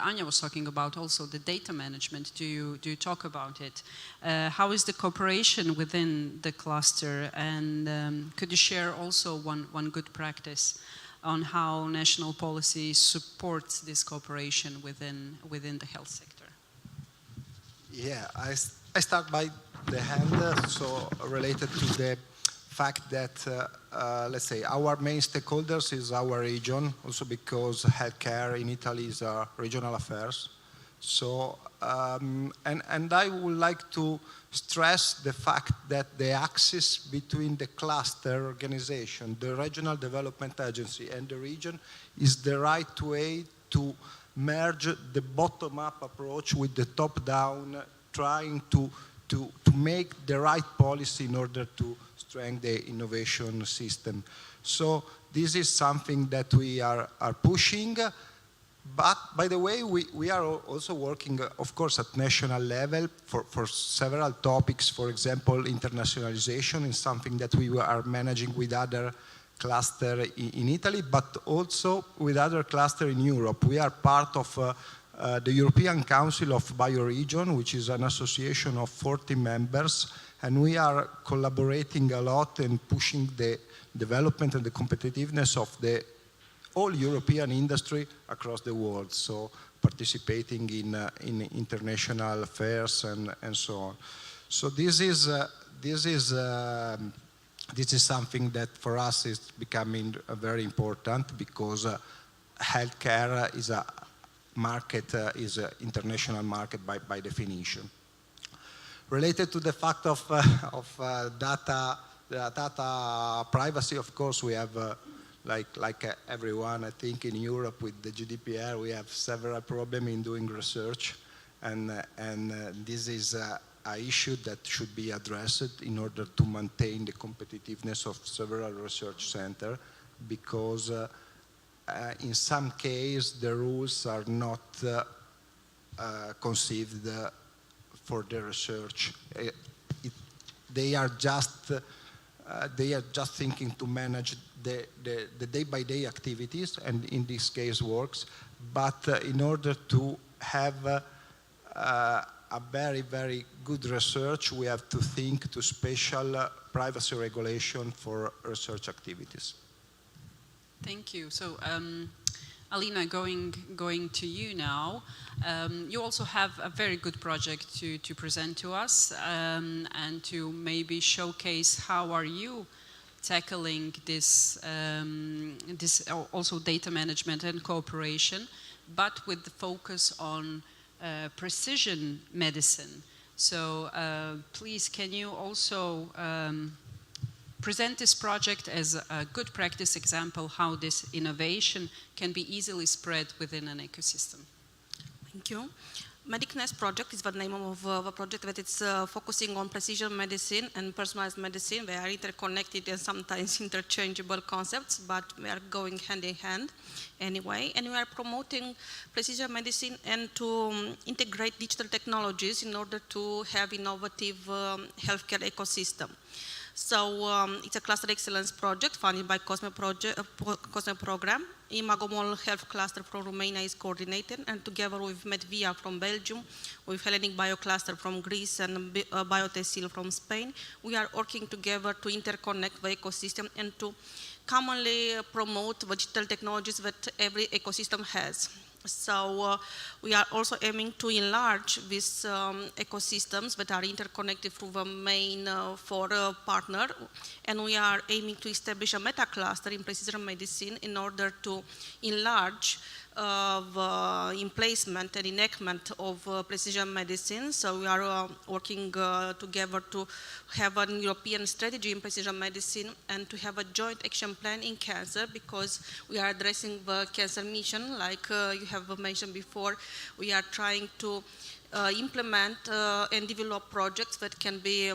J: Anja was talking about, also the data management. Do you talk about it? How is the cooperation within the cluster? And could you share also one good practice on how national policy supports this cooperation within the health sector?
I: Yeah, I start by the hand, so related to the fact that, let's say, our main stakeholders is our region, also because healthcare in Italy is a regional affairs. So, and I would like to stress the fact that the axis between the cluster organization, the regional development agency, and the region is the right way to merge the bottom-up approach with the top-down, trying to make the right policy in order to strengthen the innovation system. So this is something that we are pushing. But by the way, we are also working, of course, at national level for several topics. For example, internationalization is something that we are managing with other clusters in Italy, but also with other clusters in Europe. We are part of the European Council of Bioregion, which is an association of 40 members, and we are collaborating a lot and pushing the development and the competitiveness of the all European industry across the world, so participating in international affairs and so on. So this is something that for us is becoming very important, because healthcare is a market, is an international market by definition. Related to the fact of data The data privacy, of course, we have, like everyone, I think in Europe with the GDPR, we have several problems in doing research. And this is an issue that should be addressed in order to maintain the competitiveness of several research centers, because in some cases the rules are not conceived for the research. They are just thinking to manage the day-by-day activities, and in this case works. But in order to have a very, very good research, we have to think to special privacy regulation for research activities.
J: Thank you. So, Alina, going to you now. You also have a very good project to present to us, and to maybe showcase how are you tackling this, also data management and cooperation, but with the focus on precision medicine. So please, can you also present this project as a good practice example how this innovation can be easily spread within an ecosystem?
K: Thank you. MedicNest project is the name of the project that it's focusing on precision medicine and personalized medicine. They are interconnected and sometimes interchangeable concepts, but we are going hand in hand anyway. And we are promoting precision medicine and to integrate digital technologies in order to have innovative healthcare ecosystem. So it's a cluster excellence project funded by COSME program. Imagomol Health Cluster from Romania is coordinated, and together with Medvia from Belgium, with Hellenic Biocluster from Greece and Biotecil from Spain, we are working together to interconnect the ecosystem and to commonly promote the digital technologies that every ecosystem has. So we are also aiming to enlarge these ecosystems that are interconnected through the main partner, and we are aiming to establish a meta cluster in precision medicine in order to enlarge the emplacement and enactment of precision medicine. So we are working together to have a European strategy in precision medicine and to have a joint action plan in cancer, because we are addressing the cancer mission, like you have mentioned before. We are trying to implement and develop projects that can be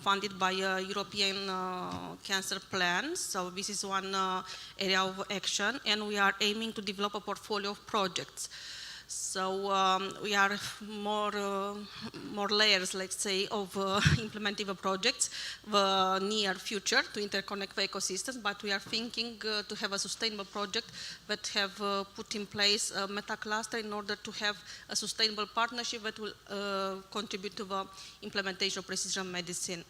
K: funded by a European cancer plan. So this is one area of action, and we are aiming to develop a portfolio of projects. So we are more layers, let's say, of implementing the projects, the near future to interconnect the ecosystems, but we are thinking to have a sustainable project that have put in place a meta cluster in order to have a sustainable partnership that will contribute to the implementation of precision medicine.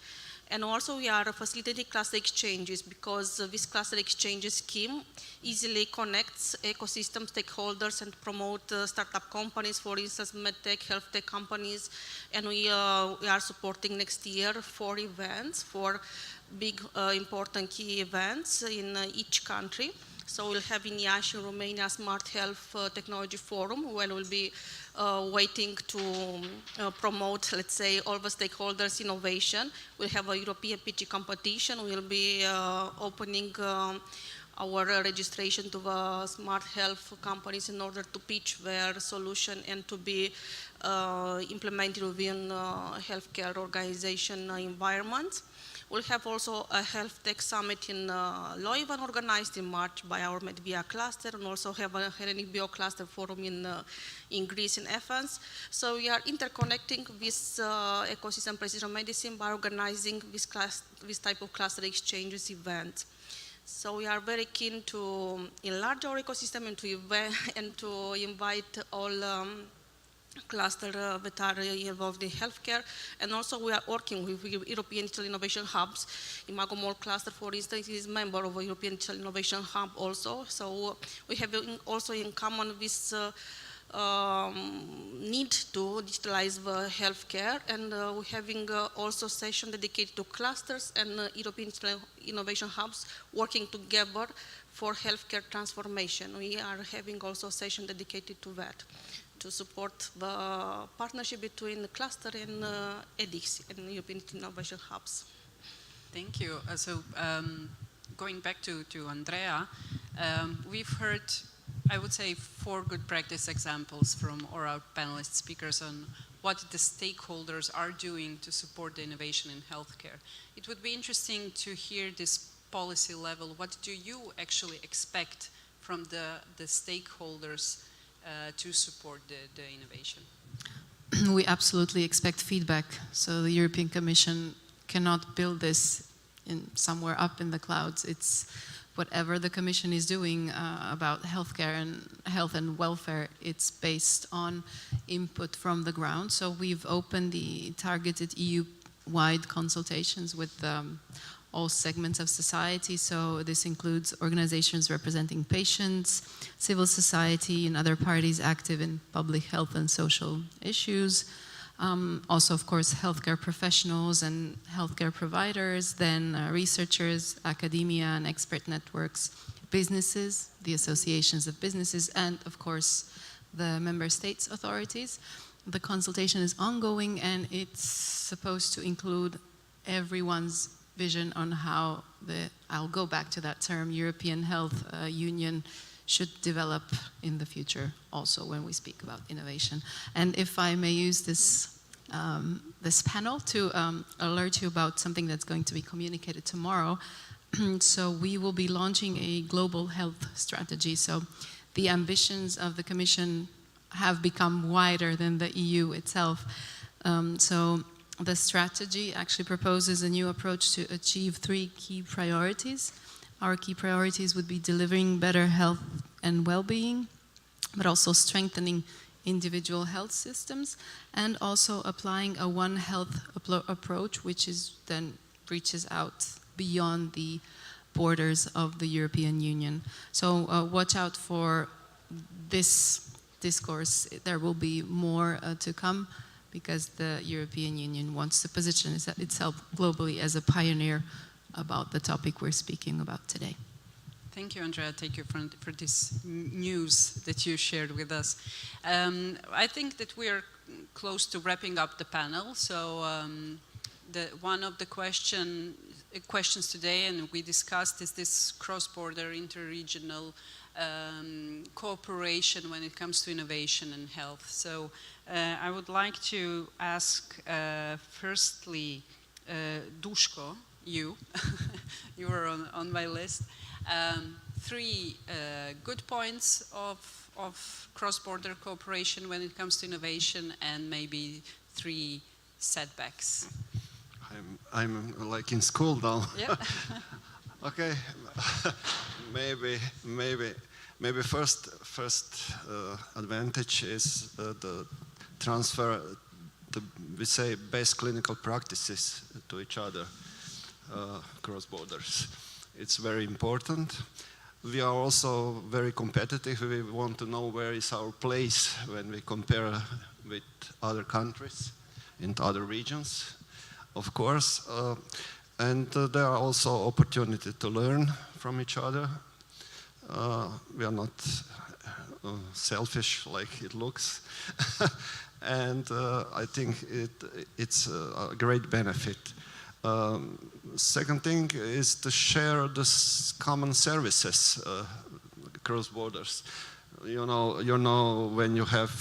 K: And also we are facilitating cluster exchanges, because this cluster exchanges scheme easily connects ecosystem stakeholders and promote startup companies, for instance, medtech, health tech companies. And we are supporting next year 4 events, 4 big important key events in each country. So we'll have in Iași, in Romania, Smart Health Technology Forum, where we'll be waiting to promote, let's say, all the stakeholders' innovation. We'll have a European pitching competition. We'll be opening our registration to the smart health companies in order to pitch their solution and to be implemented within healthcare organization environments. We'll have also a health tech summit in Leuven, organized in March by our Medvia cluster, and also have a Hellenic Biocluster forum in Greece, in Athens. So we are interconnecting this ecosystem precision medicine by organizing this type of cluster exchanges event. So we are very keen to enlarge our ecosystem and to invite all cluster that are involved in healthcare. And also we are working with European Digital Innovation Hubs. Imagomol cluster, for instance, is a member of a European Digital Innovation Hub also. So we have also in common this need to digitalize the healthcare, and we're having also session dedicated to clusters and European Digital Innovation Hubs working together for healthcare transformation. We are having also a session dedicated to that, to support the partnership between the cluster and EDICS and European Innovation Hubs.
J: Thank you. Going back to Andrea, we've heard, I would say, 4 good practice examples from our panelist speakers on what the stakeholders are doing to support the innovation in healthcare. It would be interesting to hear this policy level. What do you actually expect from the stakeholders to support the innovation?
R: We absolutely expect feedback. So the European Commission cannot build this in somewhere up in the clouds. It's whatever the Commission is doing about healthcare and health and welfare, it's based on input from the ground. So we've opened the targeted EU-wide consultations with all segments of society. So this includes organizations representing patients, civil society, and other parties active in public health and social issues. Also, of course, healthcare professionals and healthcare providers, then researchers, academia and expert networks, businesses, the associations of businesses, and of course, the member states' authorities. The consultation is ongoing and it's supposed to include everyone's vision on how I'll go back to that term, European Health Union should develop in the future also when we speak about innovation. And if I may use this, this panel to alert you about something that's going to be communicated tomorrow. So we will be launching a global health strategy. So the ambitions of the Commission have become wider than the EU itself. So the strategy actually proposes a new approach to achieve 3 key priorities. Our key priorities would be delivering better health and well-being, but also strengthening individual health systems, and also applying a One Health approach, which is then reaches out beyond the borders of the European Union. So watch out for this discourse. There will be more to come, because the European Union wants to position itself globally as a pioneer about the topic we're speaking about today.
J: Thank you, Andrea. Thank you for this news that you shared with us. I think that we are close to wrapping up the panel. So one of the questions today, and we discussed, is this cross-border, inter-regional cooperation when it comes to innovation and health. So I would like to ask firstly, Duško, you were on my list. 3 good points of cross-border cooperation when it comes to innovation, and maybe 3 setbacks.
N: I'm like in school now.
J: Yeah.
N: Okay. maybe first advantage is the transfer, we say, best clinical practices to each other cross borders. It's very important. We are also very competitive. We want to know where is our place when we compare with other countries in other regions, of course. And there are also opportunities to learn from each other. We are not selfish like it looks. And I think it's a great benefit. Second thing is to share the common services across borders. You know when you have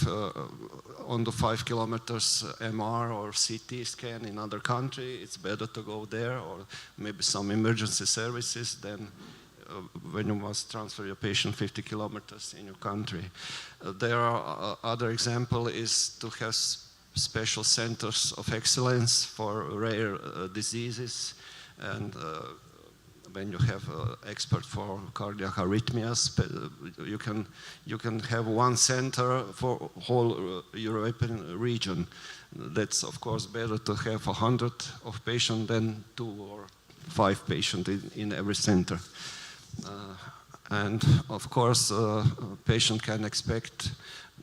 N: on the 5 kilometers MR or CT scan in another country, it's better to go there, or maybe some emergency services than when you must transfer your patient 50 kilometers in your country. There are other example is to have special centers of excellence for rare diseases, and when you have an expert for cardiac arrhythmias, you can have one center for whole European region. That's of course better to have 100 of patients than 2 or 5 patients in every center. And of course, patient can expect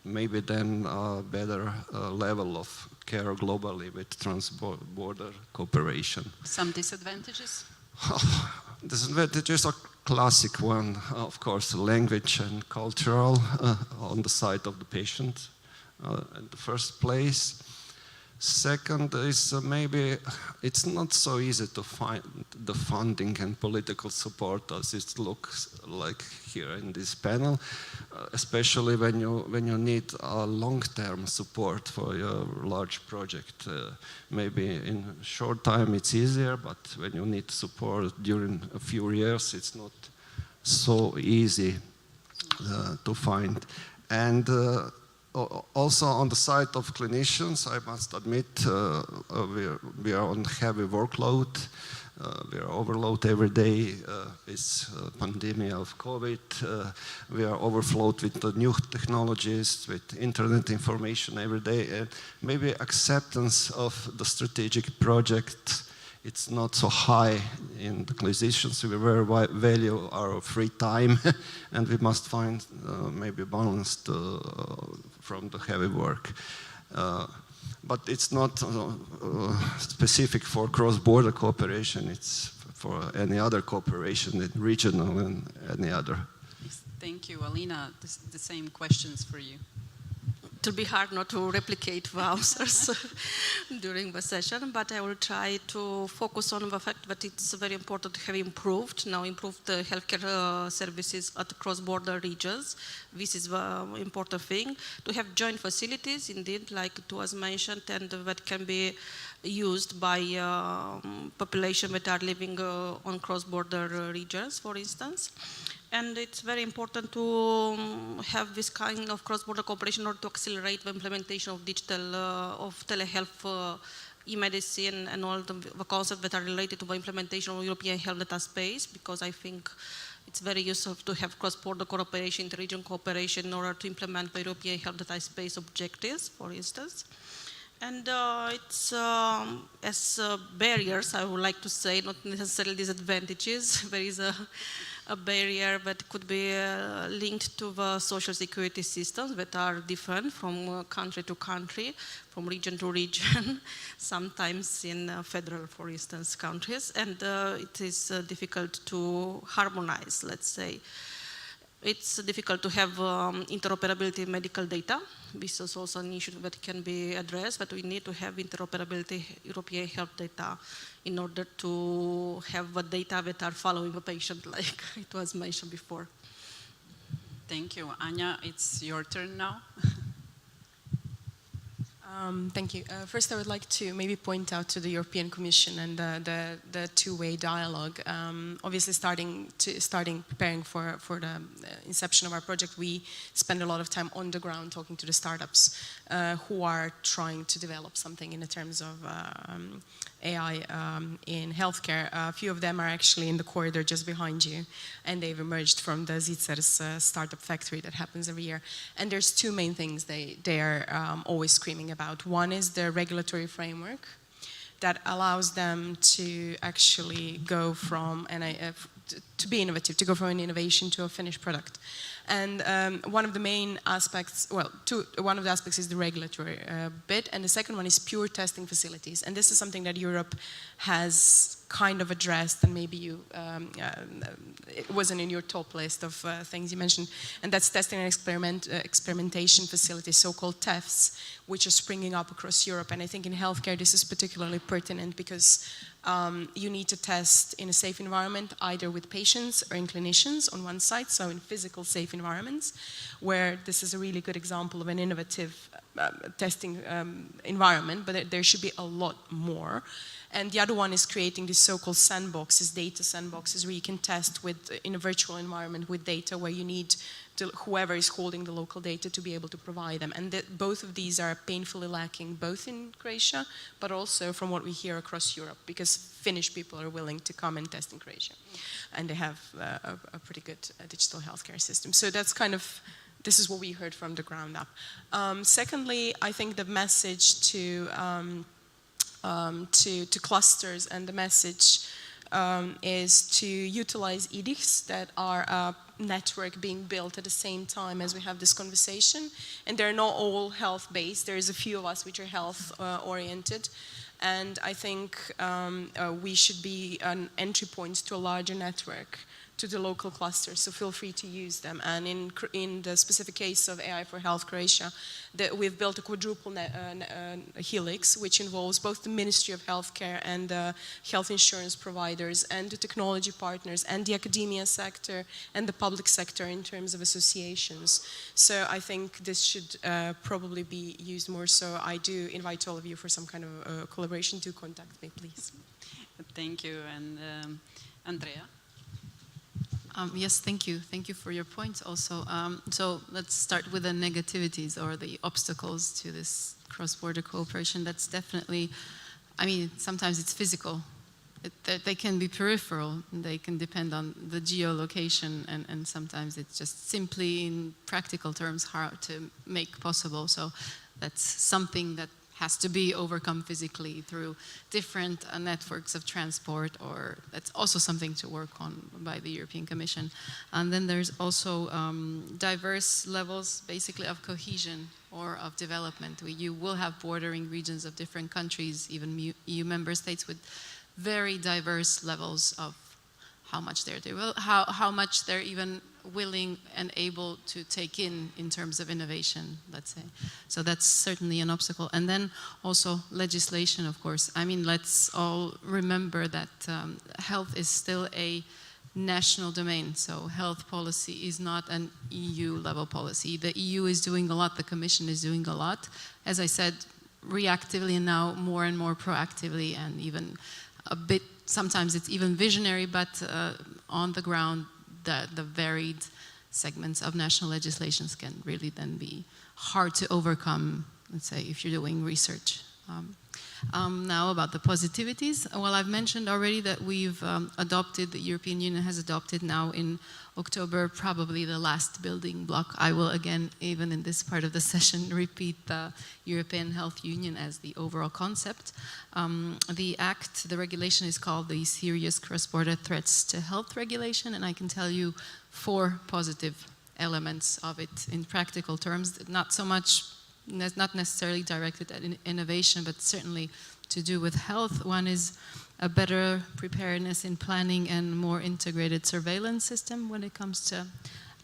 N: maybe then a better level of care globally with trans-border cooperation.
J: Some disadvantages?
N: Disadvantages are classic one, of course, language and cultural on the side of the patient in the first place. Second is maybe it's not so easy to find the funding and political support as it looks like here in this panel, especially when you need a long-term support for your large project. Maybe in a short time it's easier, but when you need support during a few years, it's not so easy to find. And also on the side of clinicians, I must admit, we are on heavy workload. We are overloaded every day. It's a pandemic of COVID. We are overflowed with the new technologies, with internet information every day. And maybe acceptance of the strategic project, it's not so high in the clinicians. We very value our free time, and we must find maybe balanced from the heavy work. But it's not specific for cross-border cooperation. It's for any other cooperation, regional and any other.
J: Thank you. Alina, the same questions for you.
K: It will be hard not to replicate the answers during the session, but I will try to focus on the fact that it's very important to have improved the healthcare services at cross-border regions. This is the important thing. To have joint facilities, indeed, like it was mentioned, and that can be used by population that are living on cross-border regions, for instance. And it's very important to have this kind of cross-border cooperation in order to accelerate the implementation of digital, of telehealth, e-medicine, and all the concepts that are related to the implementation of European health data space, because I think it's very useful to have cross-border cooperation, inter-region cooperation in order to implement the European health data space objectives, for instance. And it's as barriers, I would like to say, not necessarily disadvantages. There is a barrier that could be linked to the social security systems that are different from country to country, from region to region, sometimes in federal, for instance, countries. And it is difficult to harmonize, let's say. It's difficult to have interoperability in medical data. This is also an issue that can be addressed, but we need to have interoperability European health data in order to have the data that are following the patient, like it was mentioned before.
J: Thank you. Anya, it's your turn now.
W: Thank you. First, I would like to maybe point out to the European Commission and the two-way dialogue. Obviously, preparing for the inception of our project, we spend a lot of time on the ground talking to the startups who are trying to develop something in the terms of AI in healthcare. A few of them are actually in the corridor just behind you, and they've emerged from the Zizer's startup factory that happens every year. And there's two main things they are always screaming about. One is the regulatory framework that allows them to actually go from to be innovative, to go from an innovation to a finished product. And one of the main aspects, one of the aspects is the regulatory bit, and the second one is pure testing facilities. And this is something that Europe has kind of addressed, and maybe it wasn't in your top list of things you mentioned, and that's testing and experimentation facilities, so-called TEFs, which are springing up across Europe. And I think in healthcare this is particularly pertinent because you need to test in a safe environment, either with patients or in clinicians on one side, so in physical safe environments, where this is a really good example of an innovative testing environment, but there should be a lot more. And the other one is creating these so-called sandboxes, data sandboxes, where you can test in a virtual environment with data where you need whoever is holding the local data to be able to provide them. And both of these are painfully lacking, both in Croatia, but also from what we hear across Europe, because Finnish people are willing to come and test in Croatia. And they have a pretty good digital healthcare system. So that's this is what we heard from the ground up. Secondly, I think the message to clusters, and the message is to utilize EDICs that are a network being built at the same time as we have this conversation. And they're not all health-based. There's a few of us which are health-oriented. And I think we should be an entry point to a larger network to the local clusters, so feel free to use them. And in the specific case of AI for Health Croatia, we've built a quadruple helix, which involves both the Ministry of Healthcare and the health insurance providers and the technology partners and the academia sector and the public sector in terms of associations. So I think this should probably be used more. So I do invite all of you for some kind of collaboration. Do contact me, please.
J: Thank you. And Andrea?
R: Yes, thank you. Thank you for your points also. So let's start with the negativities or the obstacles to this cross-border cooperation. That's definitely, I mean, sometimes it's physical. They can be peripheral. They can depend on the geolocation, and sometimes it's just simply in practical terms hard to make possible. So that's something that has to be overcome physically through different networks of transport, or that's also something to work on by the European Commission. And then there's also diverse levels basically of cohesion or of development. You will have bordering regions of different countries, even EU member states, with very diverse levels of how much how much they're even willing and able to take in terms of innovation, let's say. So that's certainly an obstacle. And then also legislation, of course. I mean, let's all remember that health is still a national domain. So health policy is not an EU level policy. The EU is doing a lot, the Commission is doing a lot. As I said, reactively, and now more and more proactively, and even a bit, sometimes it's even visionary, but on the ground, the varied segments of national legislations can really then be hard to overcome, let's say, if you're doing research. Now about the positivities. Well, I've mentioned already that we've adopted, the European Union has adopted now in October, probably the last building block. I will again, even in this part of the session, repeat the European Health Union as the overall concept. The act, the regulation is called the Serious Cross-Border Threats to Health Regulation, and I can tell you 4 positive elements of it in practical terms, not so much, not necessarily directed at innovation, but certainly to do with health. One is a better preparedness in planning and more integrated surveillance system when it comes to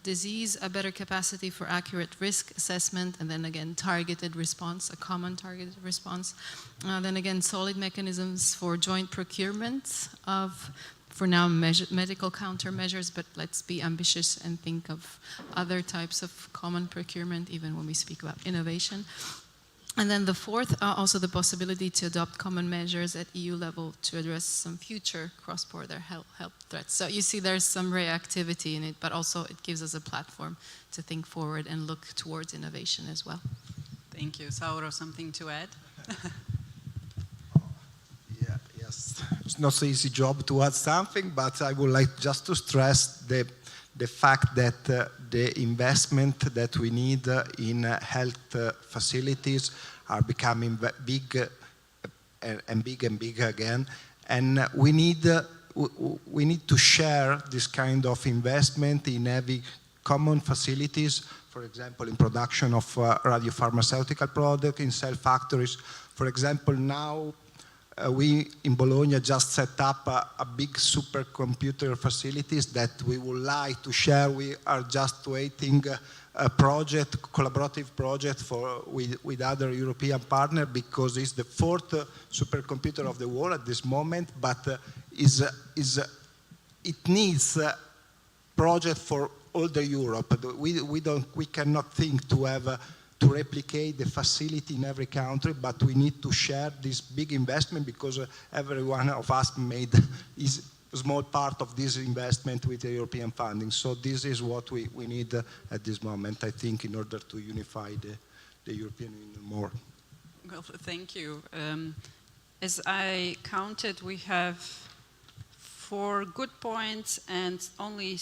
R: disease, a better capacity for accurate risk assessment, and then again targeted response, a common targeted response. Then again solid mechanisms for joint procurement of, for now, medical countermeasures, but let's be ambitious and think of other types of common procurement even when we speak about innovation. And then the fourth, also the possibility to adopt common measures at EU level to address some future cross-border health threats. So you see there's some reactivity in it, but also it gives us a platform to think forward and look towards innovation as well.
J: Thank you. Sauro, something to add?
I: Yes, it's not an easy job to add something, but I would like just to stress the fact that the investment that we need in health facilities are becoming big and big again, and we need to share this kind of investment in having common facilities, for example, in production of radiopharmaceutical products, in cell factories. For example, now we in Bologna just set up a big supercomputer facilities that we would like to share. We are just waiting a project, collaborative project with other European partners, because it's the 4th supercomputer of the world at this moment, but it needs a project for all the Europe. We cannot think to replicate the facility in every country, but we need to share this big investment, because every one of us made is a small part of this investment with the European funding. So this is what we need at this moment, I think, in order to unify the European Union more.
J: Well, thank you. As I counted, we have 4 good points and only,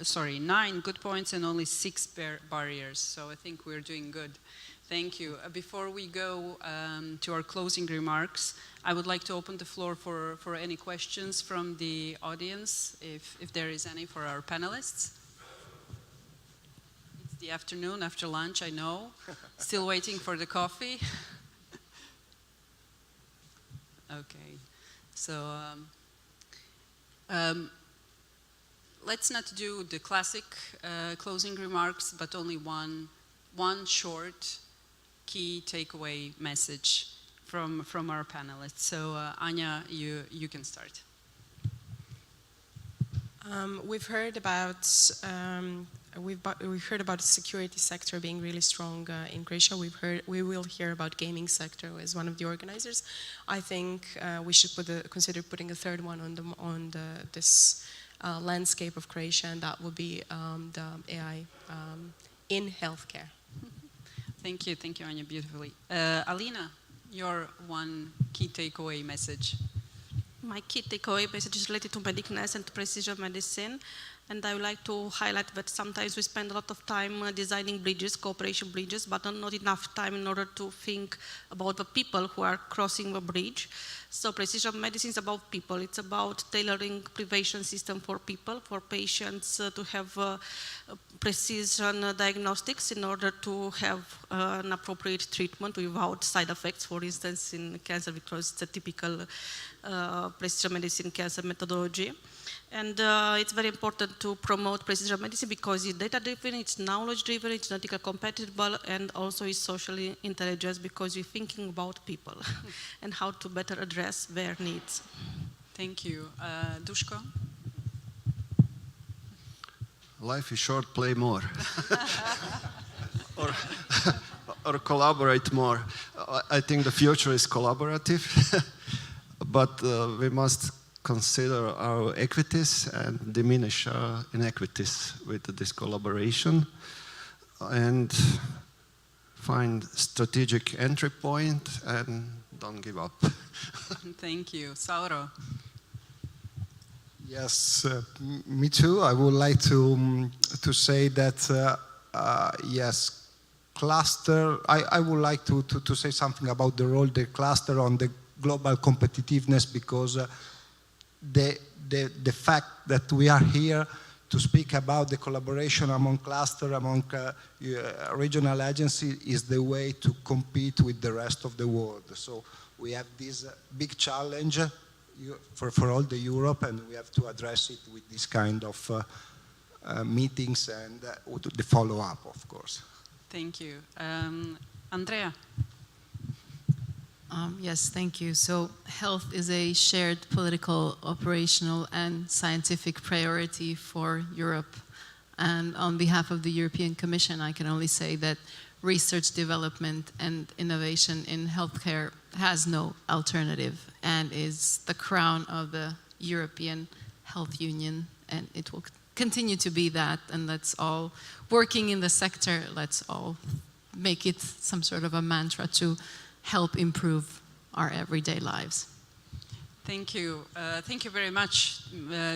J: 9 good points and only 6 barriers. So I think we're doing good. Thank you. Before we go to our closing remarks, I would like to open the floor for any questions from the audience, if there is any for our panelists. It's the afternoon after lunch, I know. Still waiting for the coffee. Okay. So let's not do the classic closing remarks, but only one short key takeaway message from our panelists. So Anya, you can start.
W: We've heard about the security sector being really strong in Croatia. We will hear about gaming sector as one of the organizers. I think we should consider putting a third one on this landscape of Croatia, and that would be the AI in healthcare.
J: Thank you, Anya, beautifully. Alina, your one key takeaway message.
K: My key takeaway message is related to medicness and precision medicine. And I would like to highlight that sometimes we spend a lot of time designing bridges, cooperation bridges, but not enough time in order to think about the people who are crossing the bridge. So precision medicine is about people. It's about tailoring prevention system for people, for patients to have precision diagnostics in order to have an appropriate treatment without side effects. For instance, in cancer, because it's a typical precision medicine cancer methodology. And it's very important to promote precision medicine because it's data-driven, it's knowledge-driven, it's ethical compatible, and also it's socially intelligent because we're thinking about people and how to better address their needs.
J: Thank you. Duško?
N: Life is short, play more. or collaborate more. I think the future is collaborative, but we must consider our equities and diminish our inequities with this collaboration and find strategic entry point and don't give up.
J: Thank you. Sauro?
I: Yes, me too. I would like to say that, yes, cluster, I would like to say something about the role the cluster on the global competitiveness because the fact that we are here to speak about the collaboration among cluster, among regional agencies is the way to compete with the rest of the world. So we have this big challenge for all the Europe, and we have to address it with this kind of meetings and the follow-up, of course.
J: Thank you. Andrea?
R: Yes, thank you. So health is a shared political, operational, and scientific priority for Europe. And on behalf of the European Commission, I can only say that research, development, and innovation in healthcare has no alternative and is the crown of the European Health Union. And it will continue to be that. And let's all, working in the sector, let's all make it some sort of a mantra to help improve our everyday lives.
J: Thank you. Thank you very much,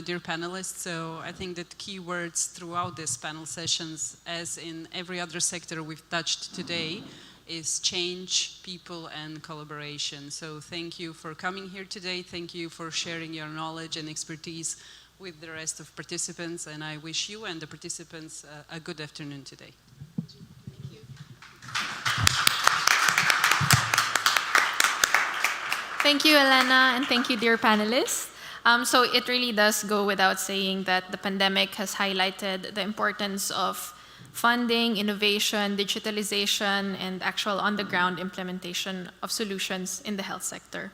J: dear panelists. So I think that key words throughout this panel sessions, as in every other sector we've touched today, is change, people, and collaboration. So thank you for coming here today. Thank you for sharing your knowledge and expertise with the rest of participants. And I wish you and the participants a good afternoon today.
A: Thank you, Elena, and thank you, dear panelists. So it really does go without saying that the pandemic has highlighted the importance of funding, innovation, digitalization, and actual on-the-ground implementation of solutions in the health sector.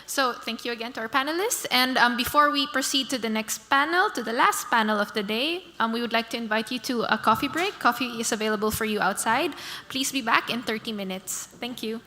A: So thank you again to our panelists. And before we proceed to the next panel, to the last panel of the day, we would like to invite you to a coffee break. Coffee is available for you outside. Please be back in 30 minutes. Thank you.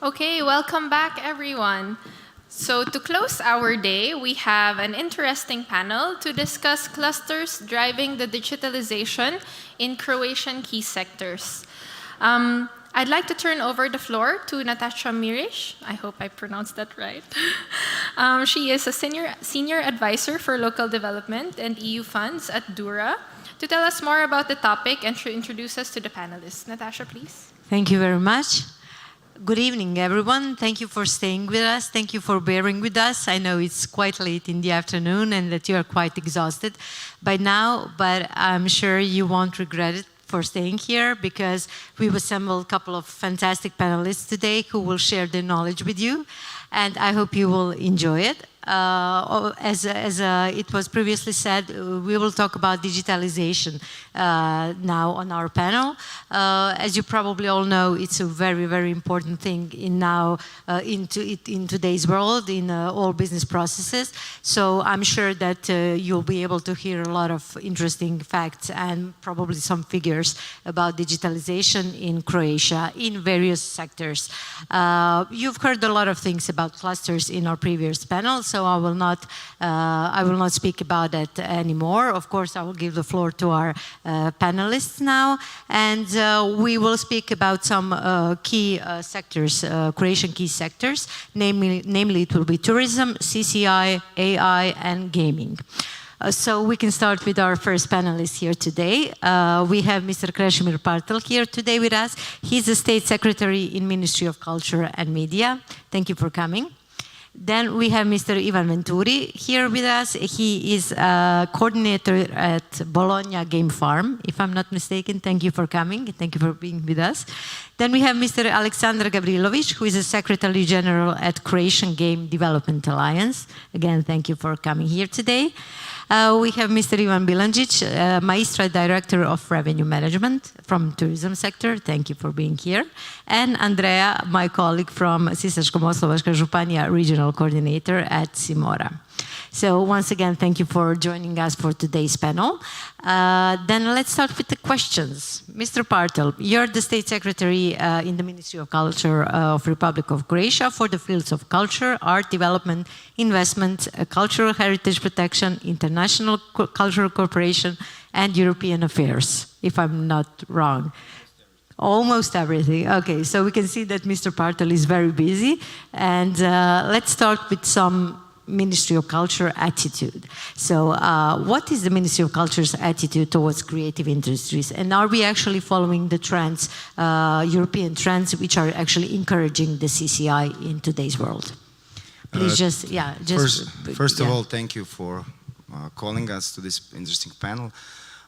A: Okay, welcome back everyone. So to close our day, we have an interesting panel to discuss clusters driving the digitalization in Croatian key sectors. I'd like to turn over the floor to Natasha Mirish. I hope I pronounced that right. She is a senior advisor for local development and EU funds at Dura to tell us more about the topic and to introduce us to the panelists. Natasha, please.
O: Thank you very much. Good evening, everyone. Thank you for staying with us. Thank you for bearing with us. I know it's quite late in the afternoon and that you are quite exhausted by now, but I'm sure you won't regret it for staying here, because we've assembled a couple of fantastic panelists today who will share their knowledge with you, and I hope you will enjoy it. As it was previously said, we will talk about digitalization now on our panel. As you probably all know, it's a very, very important thing in today's world, in all business processes. So I'm sure that you'll be able to hear a lot of interesting facts and probably some figures about digitalization in Croatia in various sectors. You've heard a lot of things about clusters in our previous panel, so I will not speak about that anymore. Of course, I will give the floor to our panelists now, and we will speak about some key sectors, Croatian key sectors, namely it will be tourism, CCI, AI, and gaming. So we can start with our first panelist here today. We have Mr. Krešimir Partel here today with us. He's the State Secretary in Ministry of Culture and Media. Thank you for coming. Then we have Mr. Ivan Venturi here with us. He is a coordinator at Bologna Game Farm, if I'm not mistaken. Thank you for coming. Thank you for being with us. Then we have Mr. Aleksandar Gavrilovic, who is a Secretary General at Croatian Game Development Alliance. Again, thank you for coming here today. We have Mr. Ivan Bilanjic, Maestra Director of Revenue Management from tourism sector. Thank you for being here. And Andrea, my colleague from Sisačko-moslavačka Županija, Regional Coordinator at SIMORA. So once again, thank you for joining us for today's panel. Then let's start with the questions. Mr. Partel, you're the State Secretary in the Ministry of Culture of Republic of Croatia for the fields of culture, art development, investment, cultural heritage protection, international cultural cooperation, and European affairs, if I'm not wrong. Almost everything. Okay, so we can see that Mr. Partel is very busy. And let's start with some Ministry of Culture attitude. So what is the Ministry of Culture's attitude towards creative industries? And are we actually following the trends, European trends, which are actually encouraging the CCI in today's world? Please
S: First of all, thank you for calling us to this interesting panel.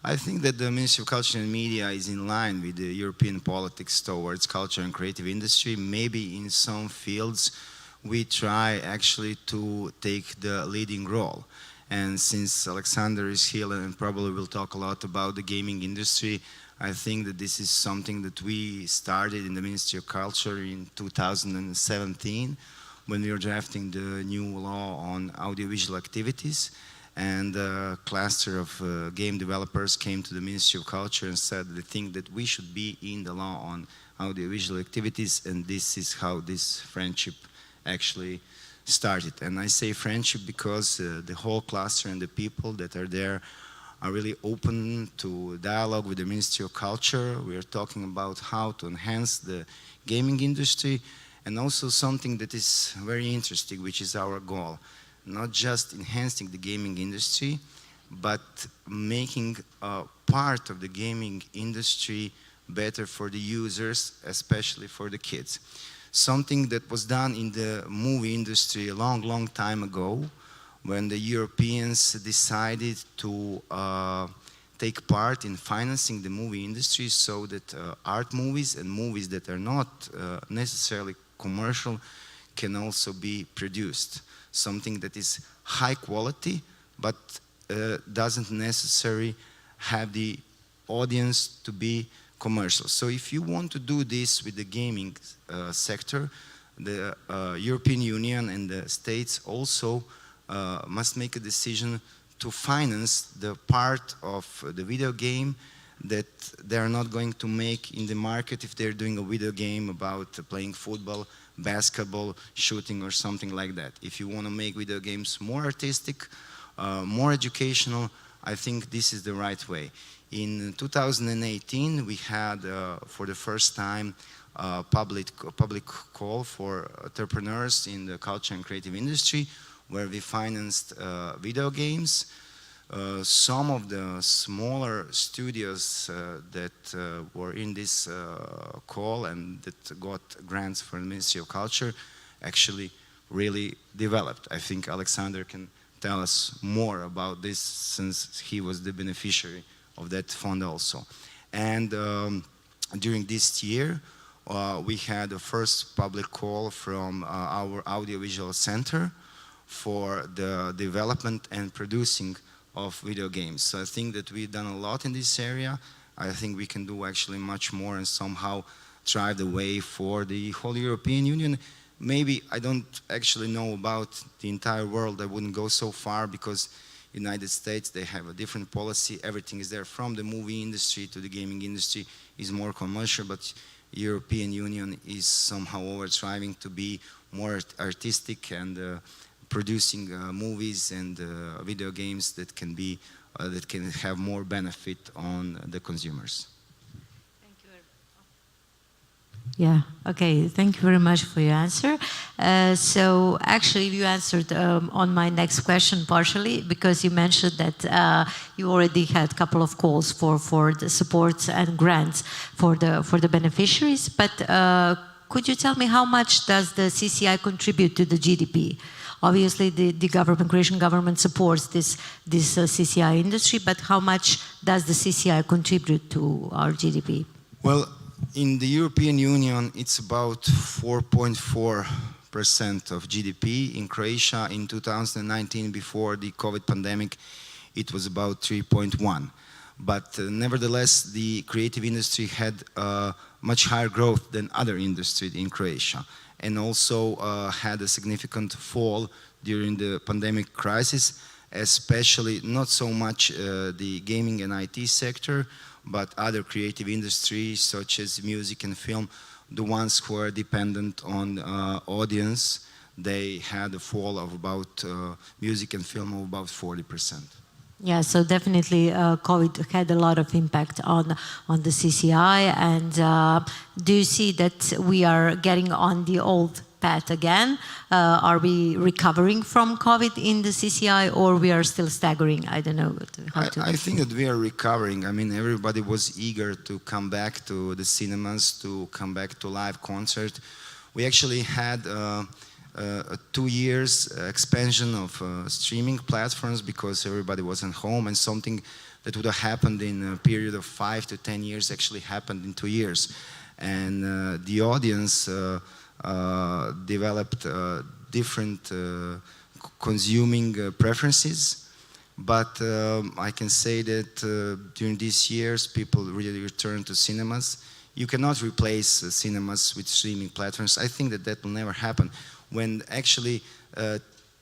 S: I think that the Ministry of Culture and Media is in line with the European politics towards culture and creative industry. Maybe in some fields we try actually to take the leading role. And since Alexander is here and probably will talk a lot about the gaming industry, I think that this is something that we started in the Ministry of Culture in 2017 when we were drafting the new law on audiovisual activities. And a cluster of game developers came to the Ministry of Culture and said they think that we should be in the law on audiovisual activities, and this is how this friendship actually started. And I say friendship because the whole cluster and the people that are there are really open to dialogue with the Ministry of Culture. We are talking about how to enhance the gaming industry, and also something that is very interesting, which is our goal. Not just enhancing the gaming industry, but making a part of the gaming industry better for the users, especially for the kids. Something that was done in the movie industry a long, long time ago, when the Europeans decided to take part in financing the movie industry so that art movies and movies that are not necessarily commercial can also be produced. Something that is high quality, but doesn't necessarily have the audience to be commercial. So if you want to do this with the gaming sector, the European Union and the states also must make a decision to finance the part of the video game that they're not going to make in the market if they're doing a video game about playing football, basketball, shooting, or something like that. If you want to make video games more artistic, more educational, I think this is the right way. In 2018, we had, for the first time, a public call for entrepreneurs in the culture and creative industry, where we financed video games. Some of the smaller studios that were in this call and that got grants from the Ministry of Culture actually really developed. I think Alexander can tell us more about this, since he was the beneficiary of that fund also. And during this year, we had the first public call from our audiovisual center for the development and producing of video games. So I think that we've done a lot in this area. I think we can do actually much more and somehow drive the way for the whole European Union. Maybe I don't actually know about the entire world. I wouldn't go so far, because United States, they have a different policy. Everything is there, from the movie industry to the gaming industry is more commercial, but European Union is somehow over-striving to be more artistic and producing movies and video games that can be that can have more benefit on the consumers.
O: Yeah, okay, thank you very much for your answer. So actually you answered on my next question partially, because you mentioned that you already had a couple of calls for the supports and grants for the beneficiaries, but could you tell me how much does the CCI contribute to the GDP? Obviously the government, Croatian government supports this CCI industry, but how much does the CCI contribute to our GDP?
S: Well, in the European Union, it's about 4.4% of GDP. In Croatia, in 2019, before the COVID pandemic, it was about 3.1. But nevertheless, the creative industry had much higher growth than other industries in Croatia, and also had a significant fall during the pandemic crisis, especially not so much the gaming and IT sector, but other creative industries such as music and film, the ones who are dependent on audience, they had a fall of about music and film of about 40%.
O: Yeah, so definitely COVID had a lot of impact on the CCI, and do you see that we are getting on the old path again? Are we recovering from COVID in the CCI, or we are still staggering? I don't know how to...
S: I think that we are recovering. I mean, everybody was eager to come back to the cinemas, to come back to live concert. We actually had a 2 years expansion of streaming platforms, because everybody was at home, and something that would have happened in a period of 5 to 10 years actually happened in 2 years. And the audience developed different consuming preferences, but I can say that during these years people really returned to cinemas. You cannot replace cinemas with streaming platforms. I think that that will never happen. When actually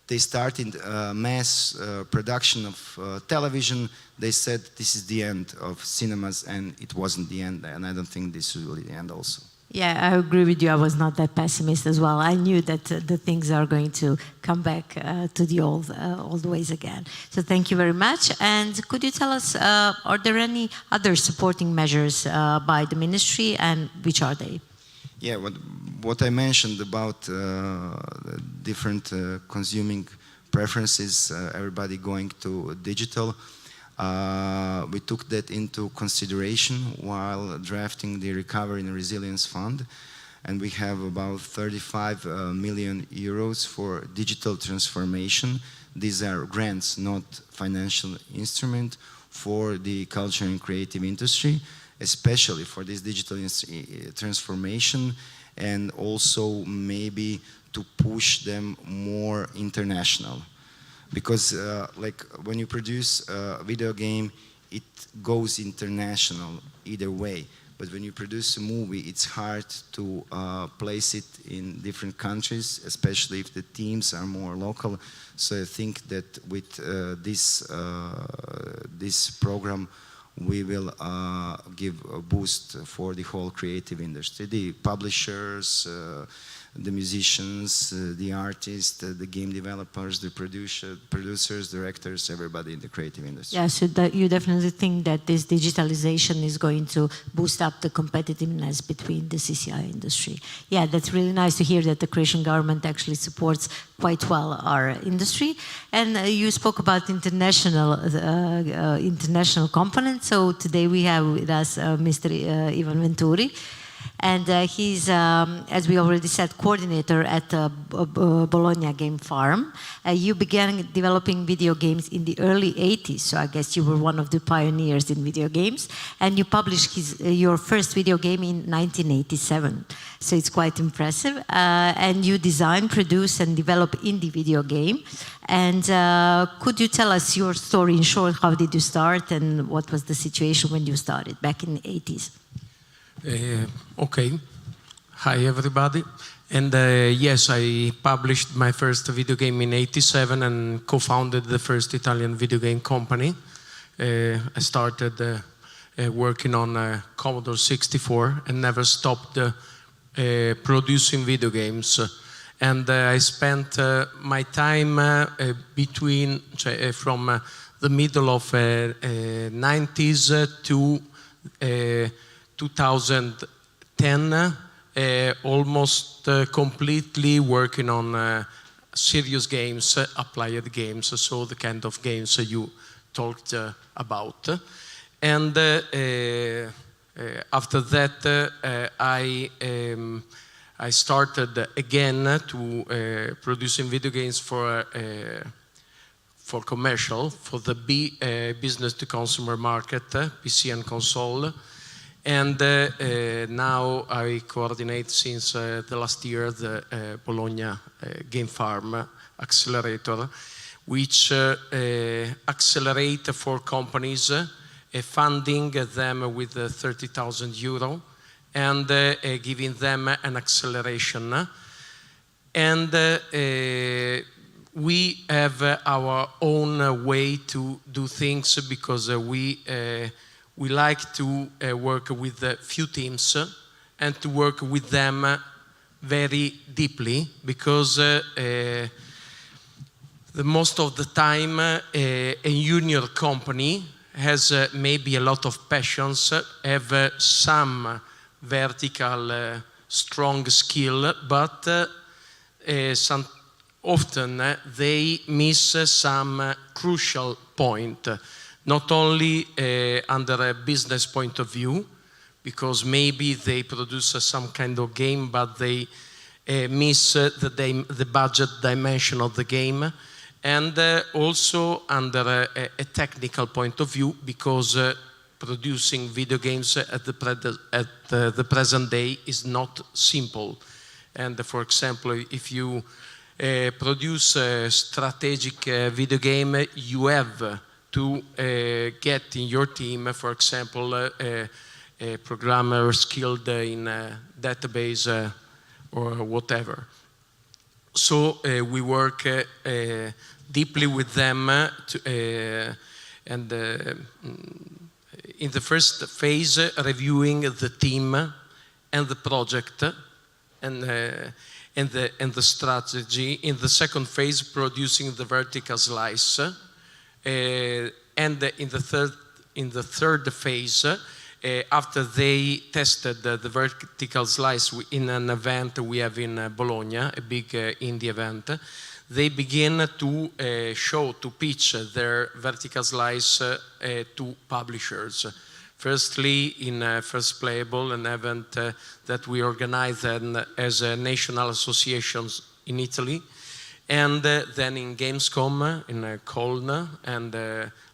S: they started mass production of television, they said this is the end of cinemas, and it wasn't the end, and I don't think this is really the end also.
O: Yeah, I agree with you. I was not that pessimist as well. I knew that the things are going to come back to the old ways again. So thank you very much. And could you tell us, are there any other supporting measures by the ministry, and which are they?
S: Yeah, what I mentioned about different consuming preferences, everybody going to digital, we took that into consideration while drafting the Recovery and Resilience Fund, and we have about 35 million euros for digital transformation. These are grants, not financial instrument, for the culture and creative industry, especially for this digital transformation, and also maybe to push them more international. Because like when you produce a video game, it goes international either way. But when you produce a movie, it's hard to place it in different countries, especially if the themes are more local. So I think that with this program we will give a boost for the whole creative industry, the publishers, the musicians, the artists, the game developers, the producers, directors, everybody in the creative industry.
O: Yeah, so you definitely think that this digitalization is going to boost up the competitiveness between the CCI industry. Yeah, that's really nice to hear that the Croatian government actually supports quite well our industry. And you spoke about international component. So today we have with us Mr. Ivan Venturi. And he's, as we already said, coordinator at Bologna Game Farm. You began developing video games in the early 80s, so I guess you were one of the pioneers in video games. And you published your first video game in 1987, so it's quite impressive. And you design, produce, and develop indie video game. And could you tell us your story in short? How did you start, and what was the situation when you started back in the 80s?
P: Okay. Hi, everybody. And yes, I published my first video game in '87 and co-founded the first Italian video game company. I started working on Commodore 64 and never stopped producing video games. And I spent my time from the middle of 90s to 2010, almost completely working on serious games, applied games, so the kind of games you talked about. And after that, I started again to producing video games for commercial, for the business to consumer market, PC and console. And now I coordinate since the last year the Bologna Game Farm Accelerator, which accelerate for companies, funding them with 30,000 euro and giving them an acceleration. And we have our own way to do things because we like to work with a few teams and to work with them very deeply because the most of the time a junior company has maybe a lot of passions, have some vertical strong skill, but often they miss some crucial point. Not only under a business point of view, because maybe they produce some kind of game, but they miss the budget dimension of the game, and also under a technical point of view, because producing video games at the present day is not simple. And for example, if you produce a strategic video game, you have to get in your team, for example, a programmer skilled in a database or whatever. So we work deeply with them and in the first phase reviewing the team and the project and the strategy. In the second phase, producing the vertical slice. And in the third phase, after they tested the vertical slice in an event we have in Bologna, a big indie event, they begin to pitch their vertical slice to publishers. Firstly, in First Playable, an event that we organize as a national association in Italy. And then in Gamescom in Cologne, and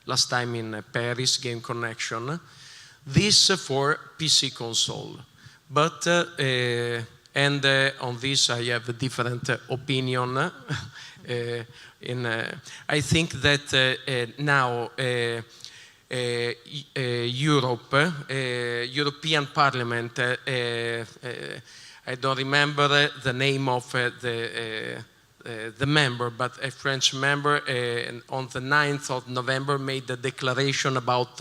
P: last time in Paris, Game Connection. This for PC console. But, and on this I have a different opinion. I think that now European Parliament, I don't remember the name of the member, but a French member on the 9th of November made a declaration about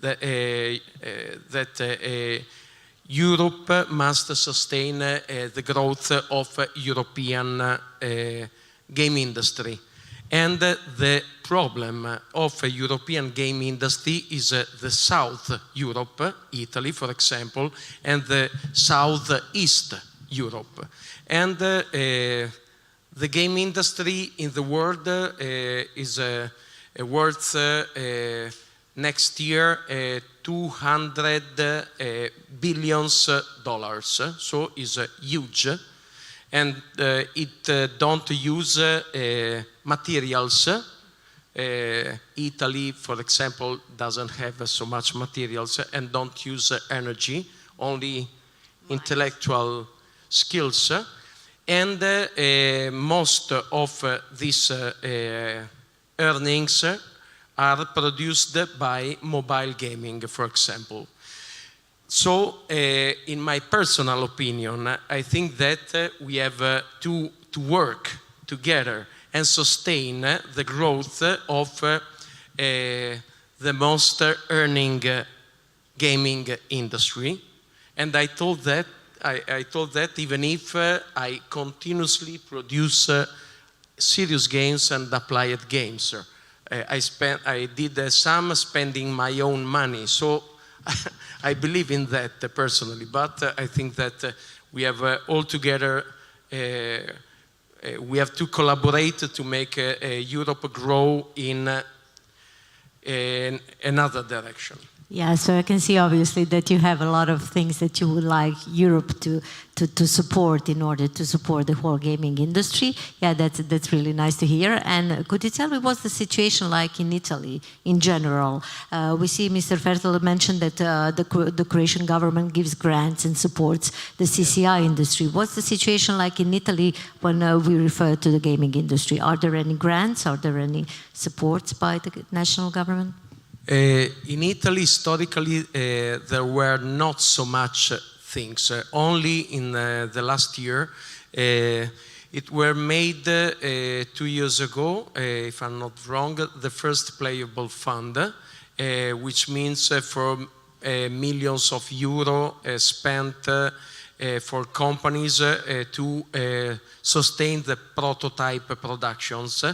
P: that Europe must sustain the growth of European game industry. And the problem of European game industry is the South Europe, Italy, for example, and the Southeast Europe. And the game industry in the world is worth next year $200 billion, so is huge. And it don't use materials. Italy, for example, doesn't have so much materials and don't use energy, only intellectual skills. And most of these earnings are produced by mobile gaming, for example. So, in my personal opinion, I think that we have to work together and sustain the growth of the most earning gaming industry. And I told that even if I continuously produce serious games and applied games. I did some spending my own money, so I believe in that personally, but I think that we have all together, we have to collaborate to make Europe grow in another direction.
O: Yeah, so I can see obviously that you have a lot of things that you would like Europe to support in order to support the whole gaming industry. Yeah, that's really nice to hear. And could you tell me what's the situation like in Italy in general? We see Mr. Fertel mentioned that the Croatian government gives grants and supports the CCI industry. What's the situation like in Italy when we refer to the gaming industry? Are there any grants? Are there any supports by the national government?
P: In Italy, historically, there were not so much things. Only in the last year, it were made 2 years ago, if I'm not wrong, the first playable fund, which means for millions of euro spent for companies to sustain the prototype productions.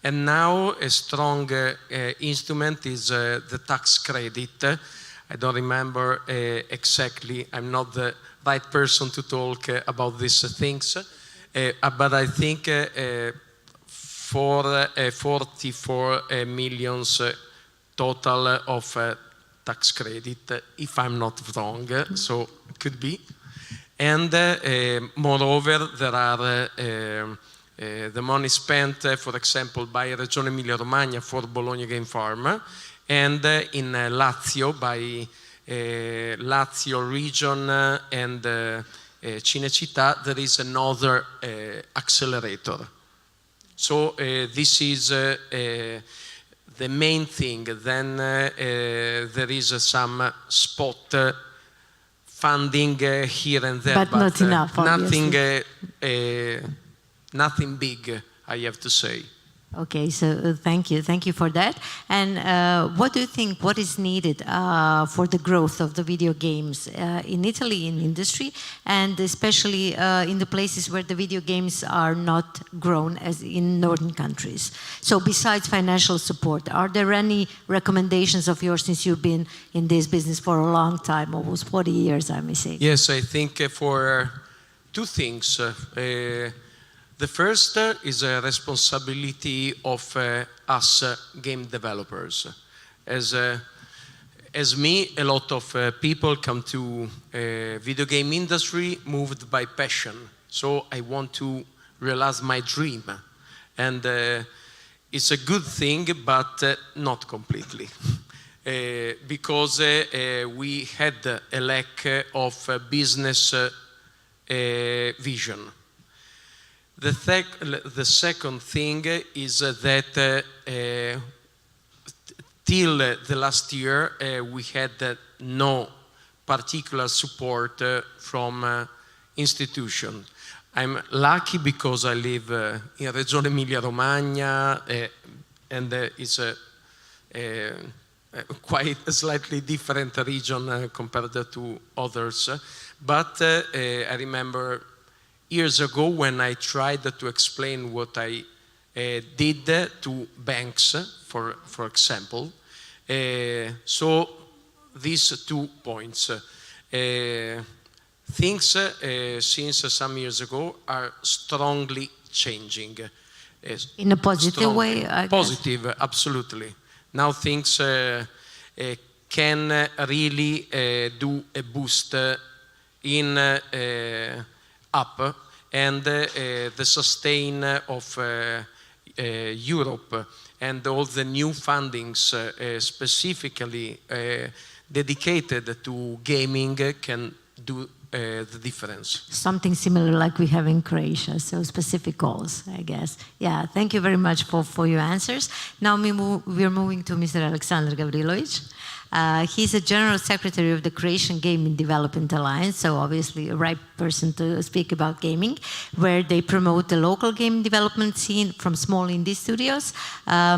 P: And now a strong instrument is the tax credit. I don't remember exactly, I'm not the right person to talk about these things, but I think for 44 millions total of tax credit, if I'm not wrong, so it could be. And moreover, there are the money spent, for example, by Regione Emilia-Romagna for Bologna Game Farm, and in Lazio by Lazio region and Cinecittà, there is another accelerator. So this is the main thing. Then there is some spot funding here and there,
O: but not enough,
P: nothing big, I have to say.
O: Okay, so thank you for that. And what do you think, what is needed for the growth of the video games in Italy, in industry, and especially in the places where the video games are not grown as in northern countries? So besides financial support, are there any recommendations of yours, since you've been in this business for a long time, almost 40 years, I may say?
P: Yes, I think for two things. The first is a responsibility of us game developers. As me, a lot of people come to video game industry moved by passion. So I want to realize my dream. And it's a good thing, but not completely. Because we had a lack of business vision. The second thing is that till the last year we had no particular support from institutions. I'm lucky because I live in Regione Emilia-Romagna and it's quite a slightly different region compared to others. But I remember years ago when I tried to explain what I did to banks, for example. So these 2 points. Things since some years ago are strongly changing.
O: In a positive way, I guess.
P: Positive, absolutely. Now things can really do a boost in up and the sustain of Europe and all the new fundings specifically dedicated to gaming can do the difference.
O: Something similar like we have in Croatia, so specific goals, I guess. Yeah, thank you very much for your answers. Now we're moving to Mr. Aleksandar Gavrilovic. He's a General Secretary of the Croatian Gaming Development Alliance, so obviously a right person to speak about gaming, where they promote the local game development scene from small indie studios,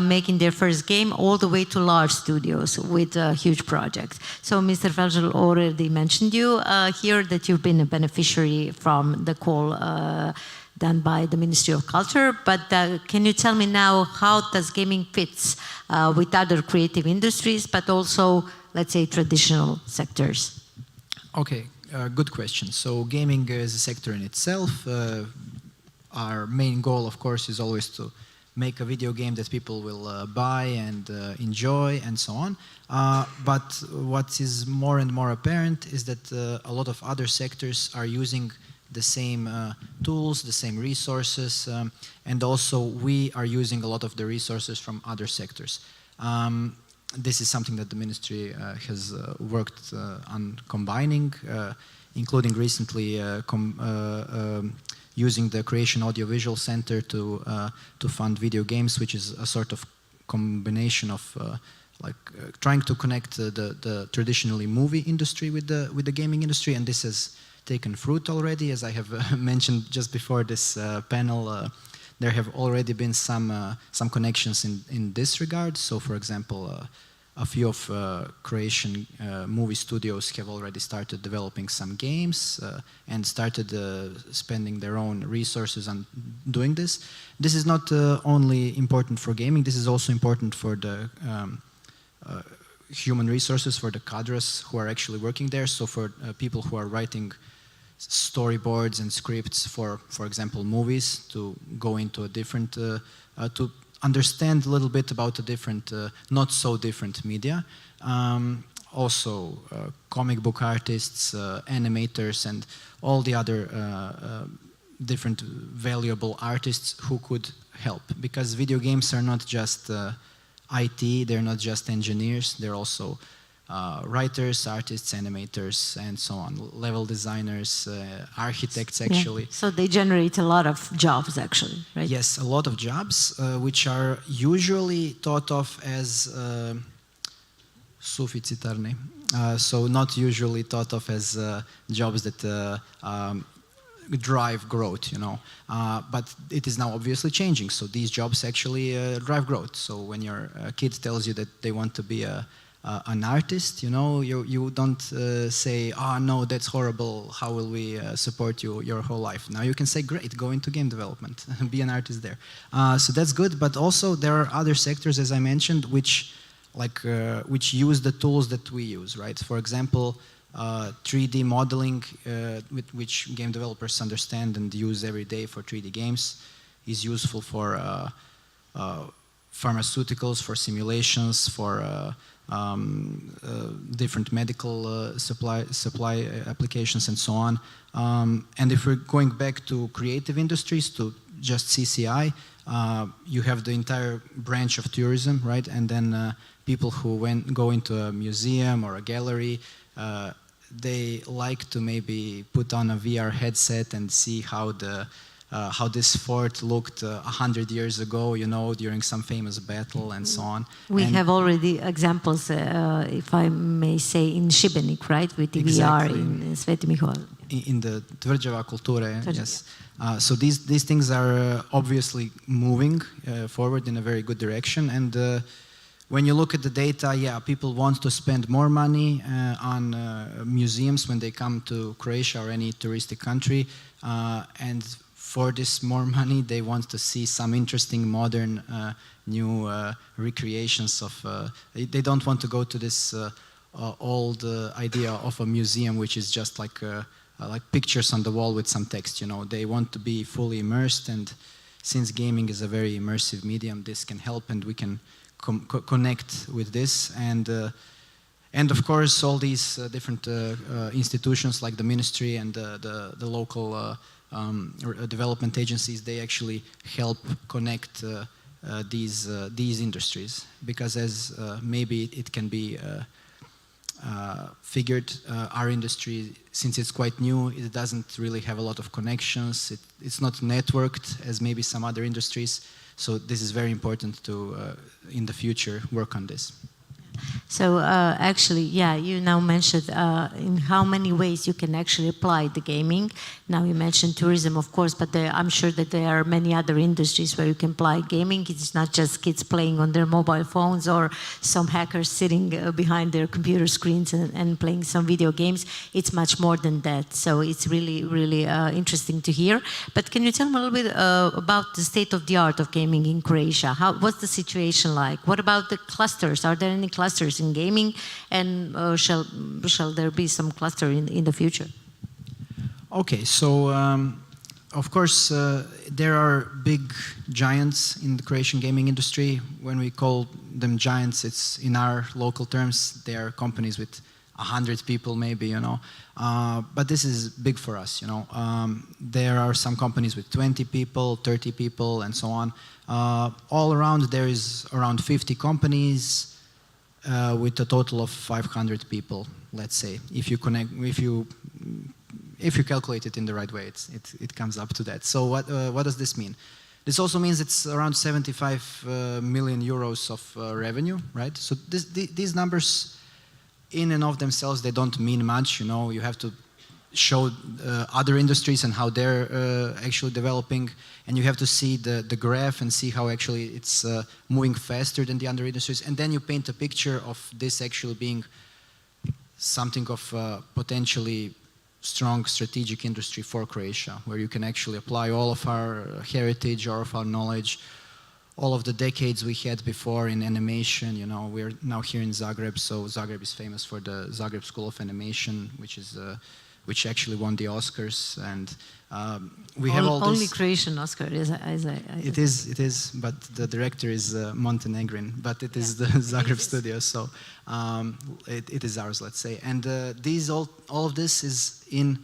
O: making their first game, all the way to large studios with huge projects. So Mr. Velzel already mentioned you here that you've been a beneficiary from the call done by the Ministry of Culture, but can you tell me now how does gaming fits with other creative industries, but also, let's say, traditional sectors?
E: Okay, good question. So gaming is a sector in itself. Our main goal, of course, is always to make a video game that people will buy and enjoy and so on. But what is more and more apparent is that a lot of other sectors are using the same tools, the same resources, and also we are using a lot of the resources from other sectors. This is something that the ministry has worked on combining, including recently using the Croatian Audiovisual Center to fund video games, which is a sort of combination of trying to connect the traditionally movie industry with the gaming industry, and this has taken fruit already. As I have mentioned just before this panel, there have already been some connections in this regard. So, for example, a few of Croatian movie studios have already started developing some games and started spending their own resources on doing this. This is not only important for gaming, this is also important for the human resources, for the cadres who are actually working there, so for people who are writing storyboards and scripts for example, movies, to go into a different, to understand a little bit about the different, not so different media. Also, comic book artists, animators, and all the other different valuable artists who could help. Because video games are not just IT, they're not just engineers, they're also writers, artists, animators, and so on, level designers, architects, actually.
O: Yeah. So they generate a lot of jobs, actually, right?
E: Yes, a lot of jobs, which are usually thought of as suficitarne. So not usually thought of as jobs that drive growth, you know. But it is now obviously changing. So these jobs actually drive growth. So when your kid tells you that they want to be an artist, you know, you don't say, oh no, that's horrible, how will we support you your whole life? Now you can say, great, go into game development, be an artist there. So that's good, but also there are other sectors, as I mentioned, which use the tools that we use, right? For example, 3D modeling, which game developers understand and use every day for 3D games, is useful for pharmaceuticals, for simulations, for different medical supply applications and so on. And if we're going back to creative industries, to just CCI, you have the entire branch of tourism, right? And then people who go into a museum or a gallery, they like to maybe put on a VR headset and see how this fort looked 100 years ago, you know, during some famous battle and so on.
O: We have already examples, if I may say, in Šibenik, right, with the
E: Exactly.
O: VR in Sveti Mihoel.
E: In the Tvrđava kulture, yes. So these things are obviously moving forward in a very good direction, and when you look at the data, yeah, people want to spend more money on museums when they come to Croatia or any touristic country, and for this more money, they want to see some interesting, modern, new recreations of. They don't want to go to this old idea of a museum, which is just like pictures on the wall with some text. You know, they want to be fully immersed, and since gaming is a very immersive medium, this can help, and we can connect with this. And of course, all these different institutions like the ministry and the local development agencies, they actually help connect these industries, because as maybe it can be figured, our industry, since it's quite new, it doesn't really have a lot of connections. It's not networked as maybe some other industries. So this is very important to, in the future, work on this.
O: So actually, yeah, you now mentioned in how many ways you can actually apply the gaming. Now you mentioned tourism, of course, but I'm sure that there are many other industries where you can apply gaming. It's not just kids playing on their mobile phones or some hackers sitting behind their computer screens and playing some video games. It's much more than that. So it's really, really interesting to hear. But can you tell me a little bit about the state of the art of gaming in Croatia? What's the situation like? What about the clusters? Are there any clusters in gaming, and shall there be some cluster in the future?
E: Okay, so of course there are big giants in the Croatian gaming industry. When we call them giants, it's in our local terms, they are companies with 100 people maybe, you know, but this is big for us, you know. There are some companies with 20 people, 30 people, and so on. All around there is around 50 companies with a total of 500 people, let's say. If you calculate it in the right way, it comes up to that. So what does this mean? This also means it's around 75 million euros of revenue, right? So these numbers, in and of themselves, they don't mean much. You know, you have to show other industries and how they're actually developing, and you have to see the graph and see how actually it's moving faster than the other industries, and then you paint a picture of this actually being something of potentially strong strategic industry for Croatia, where you can actually apply all of our heritage, all of our knowledge, all of the decades we had before in animation. You know, we're now here in Zagreb, so Zagreb is famous for the Zagreb School of Animation, which actually won the Oscars, and we have all this.
O: Only Croatian Oscar,
E: It is, but the director is Montenegrin, but it is the Zagreb studio, so it is ours, let's say. And all of this is in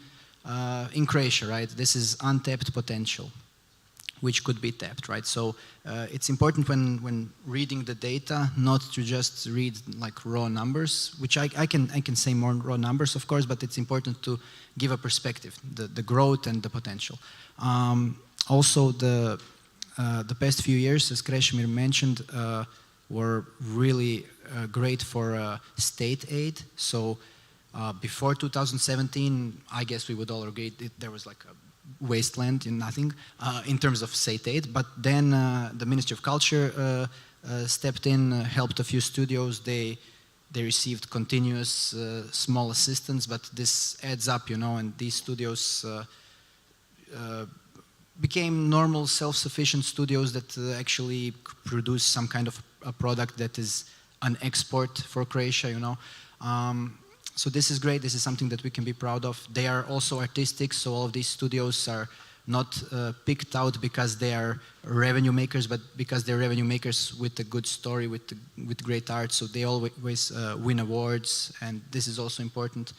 E: Croatia, right? This is untapped potential, which could be tapped, right? So it's important when reading the data not to just read like raw numbers, which I can say more raw numbers, of course, but it's important to give a perspective, the growth and the potential. Also, the past few years, as Krešimir mentioned, were really great for state aid. So before 2017, I guess we would all agree there was like a wasteland in nothing in terms of state aid, but then the Ministry of Culture stepped in, helped a few studios. They received continuous small assistance, but this adds up, you know, and these studios became normal self-sufficient studios that actually produce some kind of a product that is an export for Croatia, you know. So this is great. This is something that we can be proud of. They are also artistic, so all of these studios are not picked out because they are revenue makers, but because they're revenue makers with a good story, with great art. So they always win awards, and this is also important.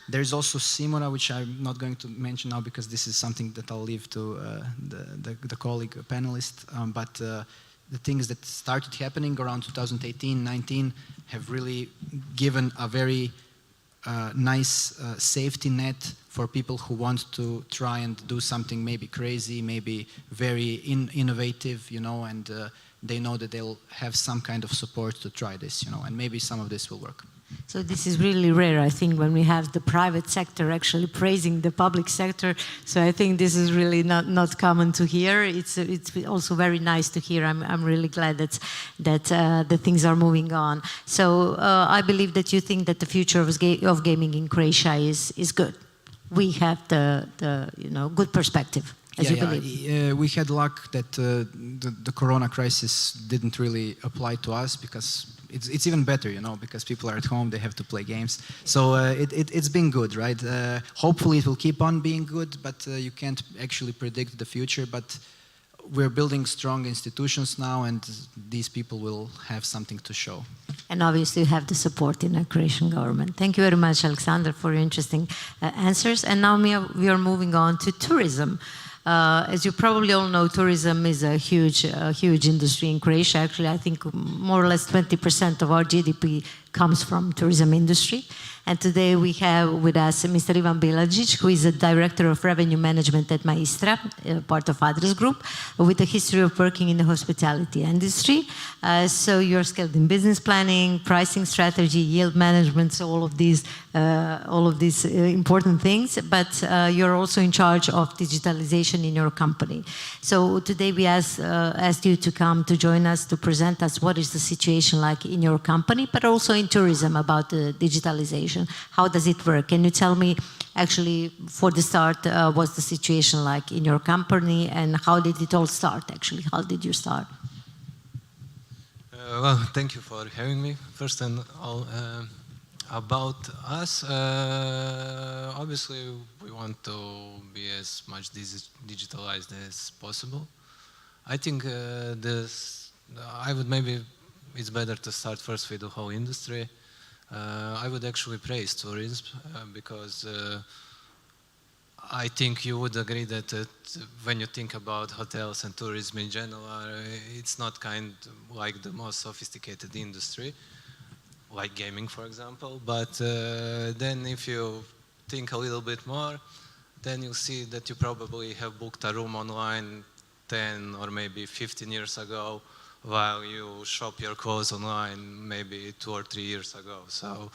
E: There's also SIMORA, which I'm not going to mention now because this is something that I'll leave to the colleague panelist. But the things that started happening around 2018-19 have really given a very nice safety net for people who want to try and do something maybe crazy, maybe very innovative, you know, and they know that they'll have some kind of support to try this, you know, and maybe some of this will work.
O: So this is really rare, I think, when we have the private sector actually praising the public sector. So I think this is really not common to hear. It's also very nice to hear. I'm really glad that the things are moving on. So I believe that you think that the future of gaming in Croatia is good. We have the good perspective. As you believe.
E: We had luck that the Corona crisis didn't really apply to us, because it's even better, because people are at home, they have to play games. So it's been good, right? Hopefully it will keep on being good, but you can't actually predict the future. But we're building strong institutions now, and these people will have something to show.
O: And obviously you have the support in the Croatian government. Thank you very much, Alexander, for your interesting answers. And now we are moving on to tourism. As you probably all know, tourism is a huge industry in Croatia. Actually, I think more or less 20% of our GDP comes from tourism industry. And today we have with us Mr. Ivan Bilagic, who is a Director of Revenue Management at Maistra, part of Adres Group, with a history of working in the hospitality industry. So you're skilled in business planning, pricing strategy, yield management, so all of these important things. But you're also in charge of digitalization in your company. So today we asked you to come to join us to present us what is the situation like in your company, but also in tourism about digitalization. How does it work? Can you tell me, actually, for the start, what's the situation like in your company, and how did it all start, actually? How did you start?
Q: Well, thank you for having me. First and all, about us, obviously we want to be as much digitalized as possible. I think it's better to start first with the whole industry. I would actually praise tourism because I think you would agree that when you think about hotels and tourism in general, it's not like the most sophisticated industry, like gaming, for example. But then if you think a little bit more, then you'll see that you probably have booked a room online 10 or maybe 15 years ago, while you shop your clothes online maybe 2 or 3 years ago. So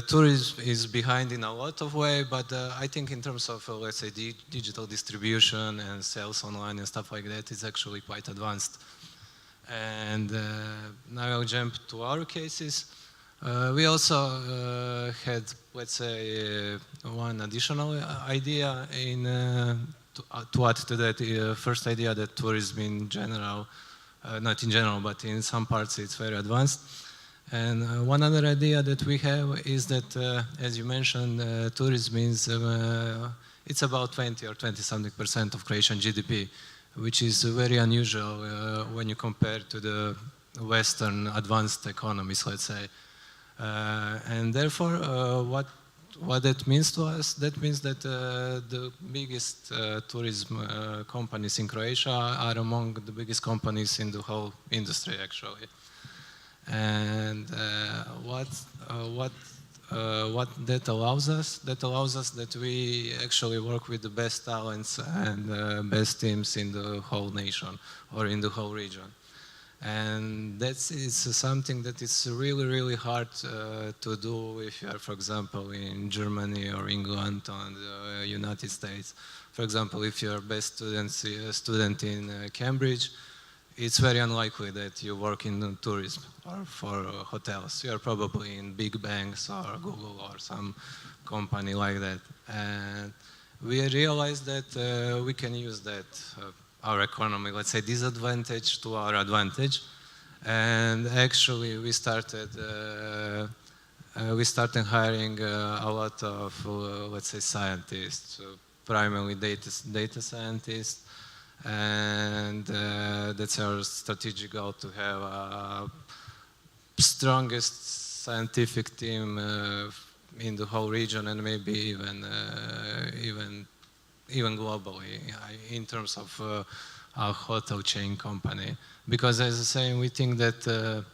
Q: tourism is behind in a lot of ways, but I think in terms of, let's say, digital distribution and sales online and stuff like that, it's actually quite advanced. And now I'll jump to our cases. We also had, let's say, one additional idea to add to that first idea that tourism in general, not in general, but in some parts it's very advanced. And one other idea that we have is that, as you mentioned, tourism is, it's about 20 or 20-something% of Croatian GDP, which is very unusual when you compare to the Western advanced economies, let's say. And therefore, what that means to us, that means that the biggest tourism companies in Croatia are among the biggest companies in the whole industry, actually. And what that allows us? That allows us that we actually work with the best talents and best teams in the whole nation or in the whole region. And it's something that is really, really hard to do if you are, for example, in Germany or England or the United States. For example, if you're best student in Cambridge, it's very unlikely that you work in tourism or for hotels. You're probably in big banks or Google or some company like that. And we realized that we can use that our economy, let's say, disadvantage to our advantage. And actually we started hiring a lot of, let's say, scientists, primarily data scientists. And that's our strategic goal, to have a strongest scientific team in the whole region, and maybe even globally in terms of a hotel chain company. Because as I say, we think that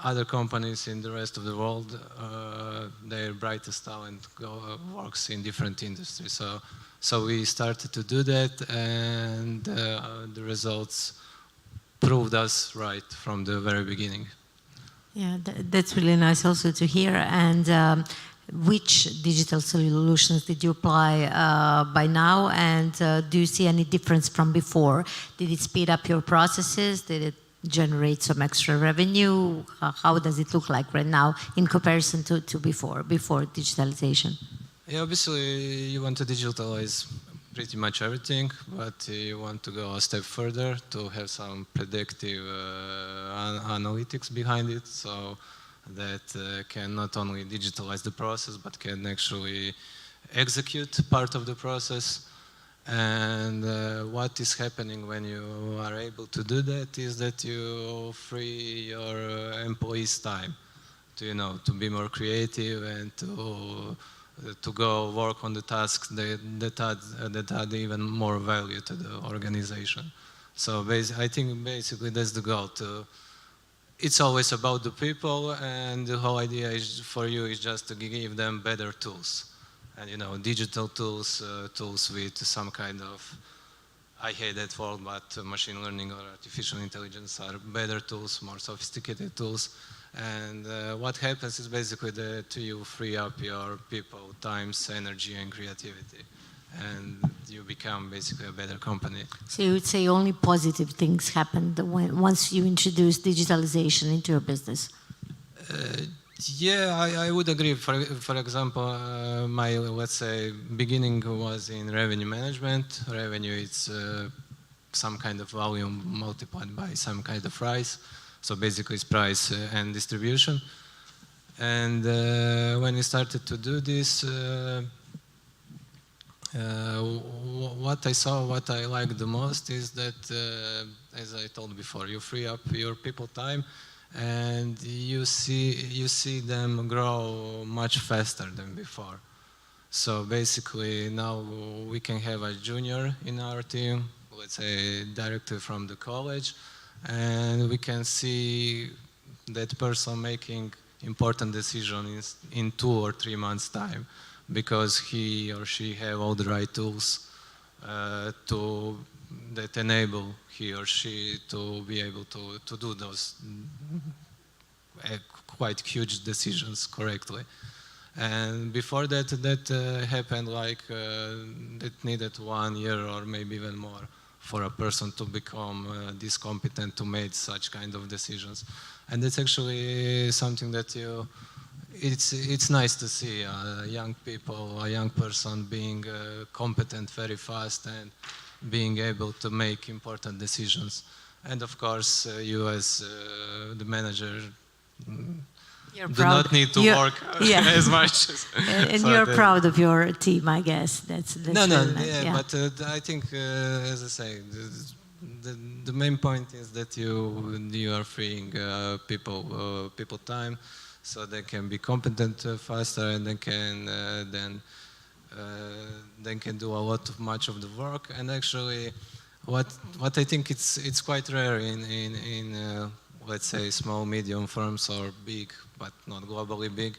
Q: other companies in the rest of the world, their brightest talent works in different industries. So we started to do that, and the results proved us right from the very beginning.
O: Yeah, that's really nice also to hear. And which digital solutions did you apply by now? And do you see any difference from before? Did it speed up your processes? Did it generate some extra revenue? How does it look like right now in comparison to before digitalization?
Q: Yeah, obviously you want to digitalize pretty much everything, but you want to go a step further to have some predictive analytics behind it, so that can not only digitalize the process, but can actually execute part of the process. And what is happening when you are able to do that is that you free your employees' time to, to be more creative and to go work on the tasks that add even more value to the organization. So I think basically that's the goal. It's always about the people, and the whole idea is for you is just to give them better tools. And digital tools, tools with some kind of, I hate that word, but machine learning or artificial intelligence are better tools, more sophisticated tools. And what happens is basically that you free up your people, times, energy, and creativity. And you become basically a better company.
O: So you would say only positive things happened once you introduce digitalization into your business?
Q: Yeah, I would agree. For example, my, let's say, beginning was in revenue management. Revenue is some kind of volume multiplied by some kind of price. So basically it's price and distribution. And when we started to do this, what I saw, what I liked the most is that, as I told before, you free up your people time, and you see them grow much faster than before. So basically now we can have a junior in our team, let's say directly from the college, and we can see that person making important decisions in 2 or 3 months' time, because he or she have all the right tools that enable he or she to be able to do those quite huge decisions correctly. And before that happened like it needed 1 year or maybe even more for a person to become this competent to make such kind of decisions. And that's actually something that it's nice to see a young person being competent very fast and being able to make important decisions. And of course, you as the manager do not need to work as much.
O: And so you're proud of your team, I guess. That's
Q: no,
O: really nice.
Q: yeah, but I think, as I say, the main point is that you are freeing people time, so they can be competent faster, and they can do much of the work. And actually, what I think it's quite rare in let's say small, medium firms or big, but not globally big,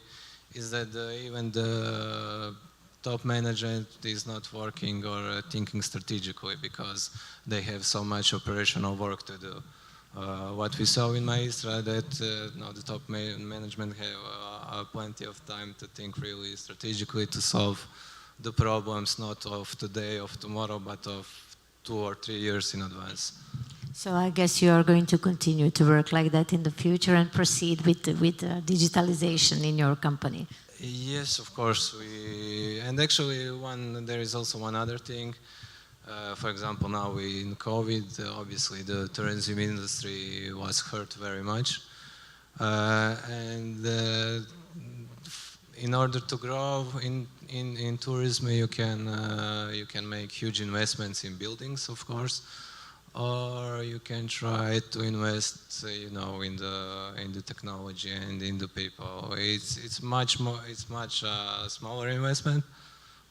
Q: is that even the top management is not working or thinking strategically because they have so much operational work to do. What we saw in Maestra that the top management have plenty of time to think really strategically to solve the problems not of today, of tomorrow, but of 2 or 3 years in advance.
O: So I guess you are going to continue to work like that in the future and proceed with digitalization in your company.
Q: Yes, of course. And actually, there is also one other thing. For example, now in COVID, obviously the tourism industry was hurt very much. And in order to grow in tourism, you can make huge investments in buildings, of course, or you can try to invest, in the technology and in the people. It's much smaller investment,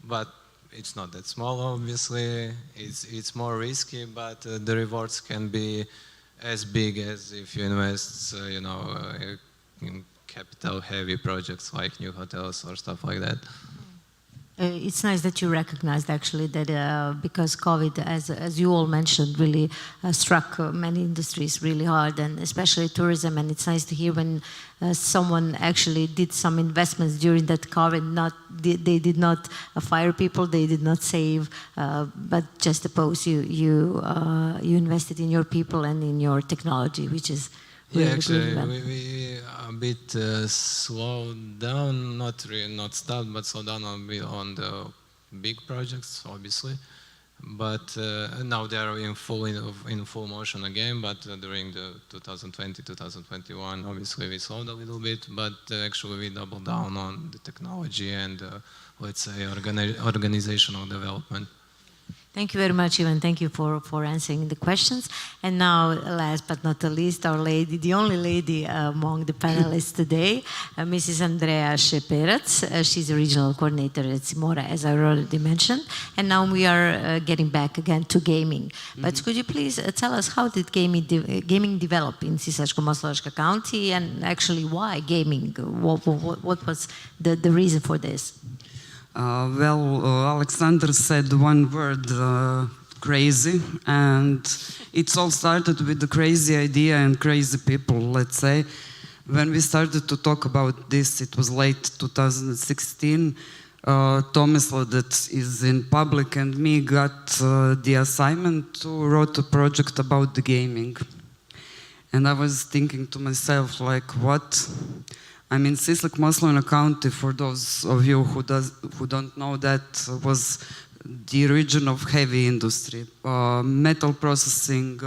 Q: but it's not that small, obviously. It's more risky, but the rewards can be as big as if you invest, in capital-heavy projects like new hotels or stuff like that.
O: It's nice that you recognized actually that because COVID, as you all mentioned, really struck many industries really hard, and especially tourism. And it's nice to hear when someone actually did some investments during that COVID. They did not fire people, they did not save, but just suppose you invested in your people and in your technology, which is really
Q: actually,
O: good.
Q: we a bit slowed down, not stopped, but slowed down a bit on the big projects, obviously. But now they are in full motion again. But during the 2020-2021, obviously we slowed a little bit. But actually we doubled down on the technology and let's say organizational development.
O: Thank you very much, Ivan. Thank you for answering the questions. And now, last but not the least, our lady, the only lady among the panelists today, Mrs. Andrea Sheperac. She's a regional coordinator at SIMORA, as I already mentioned. And now we are getting back again to gaming. But could you please tell us how did gaming develop in Sisačko-Moslavačka County, and actually why gaming? What was the reason for this?
B: Alexander said one word, crazy, and it's all started with the crazy idea and crazy people, let's say. When we started to talk about this, it was late 2016. Tomislav, that is in public, and me got the assignment to write a project about the gaming. And I was thinking to myself, like, what? I mean, Sisak-Moslavina County, for those of you who don't know, that was the region of heavy industry, metal processing,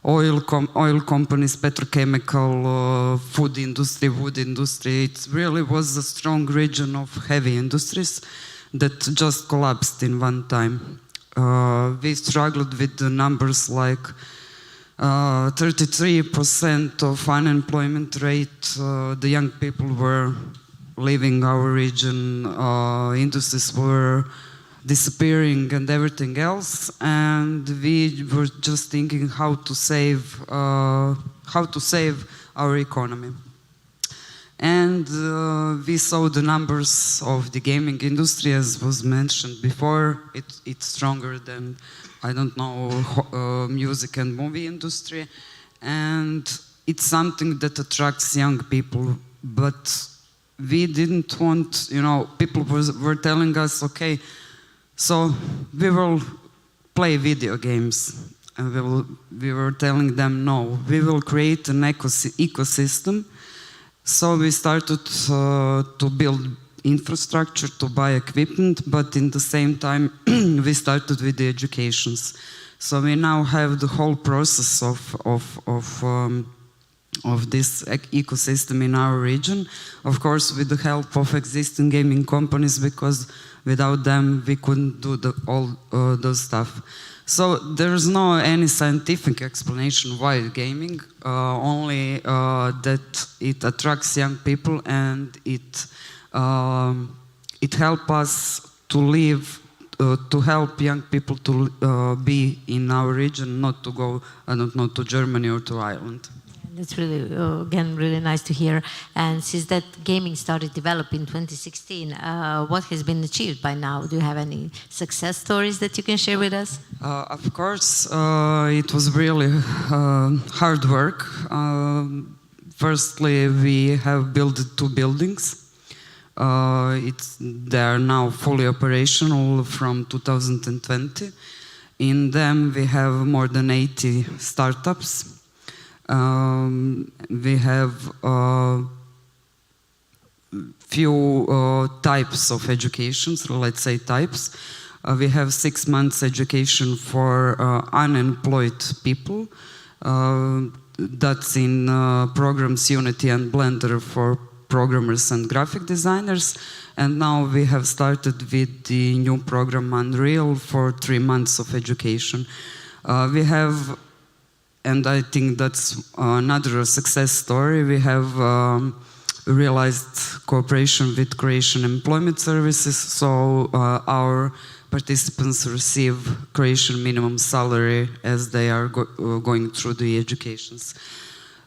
B: oil companies, petrochemical, food industry, wood industry. It really was a strong region of heavy industries that just collapsed in one time. We struggled with the numbers like 33% of unemployment rate. The young people were leaving our region, industries were disappearing and everything else, and we were just thinking how to save our economy. And we saw the numbers of the gaming industry, as was mentioned before. It's stronger than, I don't know, music and movie industry. And it's something that attracts young people. But we didn't want, people were telling us, okay, so we will play video games. And we were telling them, no, we will create an ecosystem. So we started to build infrastructure, to buy equipment, but in the same time we started with the educations. So we now have the whole process of this ecosystem in our region, of course with the help of existing gaming companies, because without them we couldn't do all those stuff. So there's no any scientific explanation why gaming, only that it attracts young people and it helps us to live, to help young people to be in our region, not to go, I don't know, to Germany or to Ireland.
O: That's really, again, really nice to hear. And since that gaming started developing in 2016, what has been achieved by now? Do you have any success stories that you can share with us?
B: Of course, it was really hard work. Firstly, we have built 2 buildings. They are now fully operational from 2020. In them, we have more than 80 startups. We have few types of educations, let's say types. We have 6 months education for unemployed people. That's in programs Unity and Blender for programmers and graphic designers. And now we have started with the new program Unreal for 3 months of education. We have, and I think that's another success story, we have realized cooperation with Croatian Employment Services, so our participants receive Croatian minimum salary as they are going through the educations.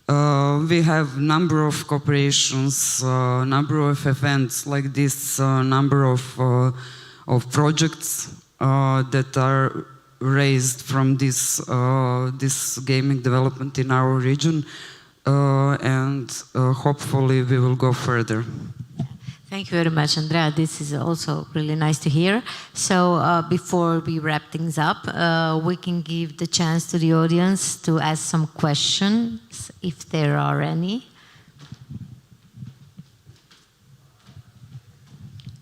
B: We have number of cooperations, number of events like this, number of projects that are raised from this gaming development in our region, and hopefully we will go further.
O: Thank you very much, Andrea. This is also really nice to hear. So before we wrap things up, we can give the chance to the audience to ask some questions, if there are any.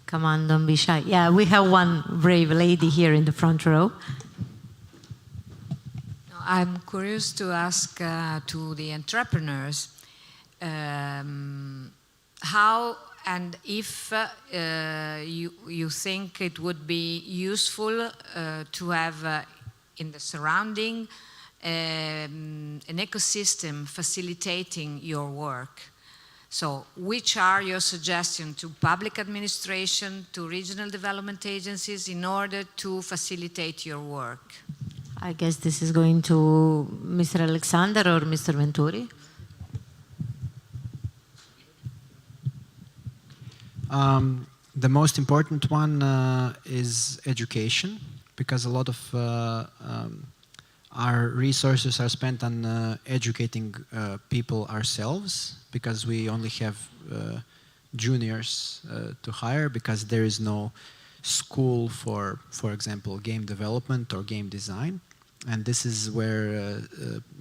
O: Come on, don't be shy. Yeah, we have one brave lady here in the front row.
T: I'm curious to ask to the entrepreneurs how and if you think it would be useful to have in the surrounding an ecosystem facilitating your work. So which are your suggestions to public administration, to regional development agencies in order to facilitate your work?
O: I guess this is going to Mr. Alexander or Mr. Venturi.
E: The most important one is education, because a lot of our resources are spent on educating people ourselves, because we only have juniors to hire, because there is no school for example, game development or game design. And this is where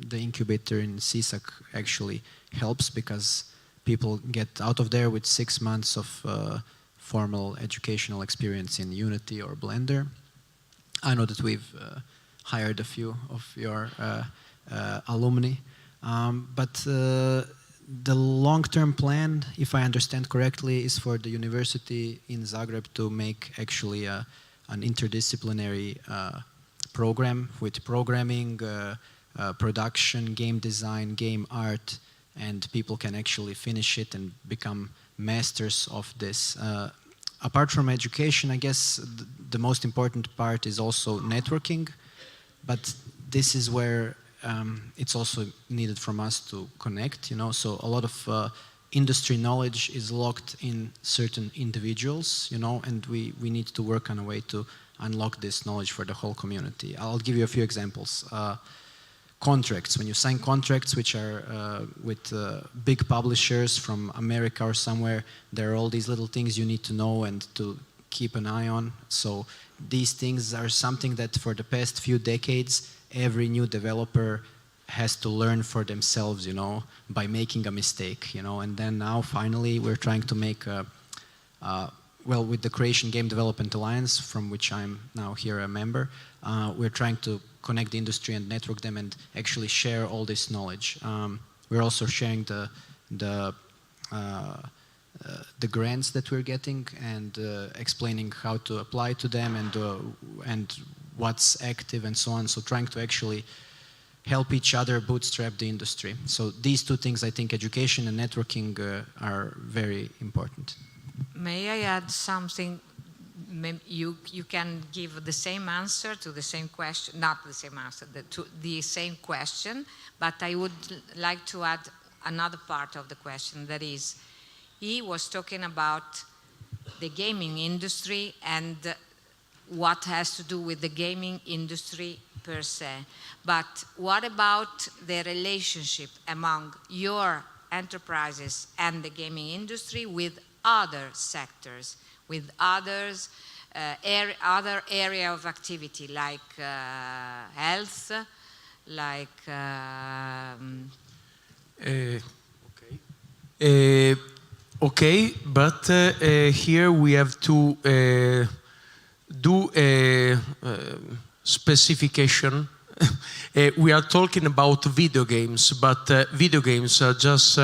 E: the incubator in CISAC actually helps, because people get out of there with 6 months of formal educational experience in Unity or Blender. I know that we've hired a few of your alumni. But the long-term plan, if I understand correctly, is for the university in Zagreb to make actually an interdisciplinary program with programming, production, game design, game art, and people can actually finish it and become masters of this. Apart from education, I guess the most important part is also networking, but this is where it's also needed from us to connect, you know, so a lot of industry knowledge is locked in certain individuals, you know, and we need to work on a way to unlock this knowledge for the whole community. I'll give you a few examples. Contracts, when you sign contracts which are with big publishers from America or somewhere, there are all these little things you need to know and to keep an eye on. So these things are something that for the past few decades, every new developer has to learn for themselves, you know, by making a mistake, you know, and then now finally we're trying to make well, with the Croatian Game Development Alliance, from which I'm now here a member, we're trying to connect the industry and network them and actually share all this knowledge. We're also sharing the grants that we're getting and explaining how to apply to them and what's active and so on. So trying to actually help each other bootstrap the industry. So these two things, I think, education and networking are very important.
T: May I add something? You can give the same answer to the same question, not the same answer, to the same question, but I would like to add another part of the question, that is, he was talking about the gaming industry and what has to do with the gaming industry per se. But what about the relationship among your enterprises and the gaming industry with other sectors, with others, other area of activity like health, like
P: okay, but here we have to do a specification. We are talking about video games, but video games are just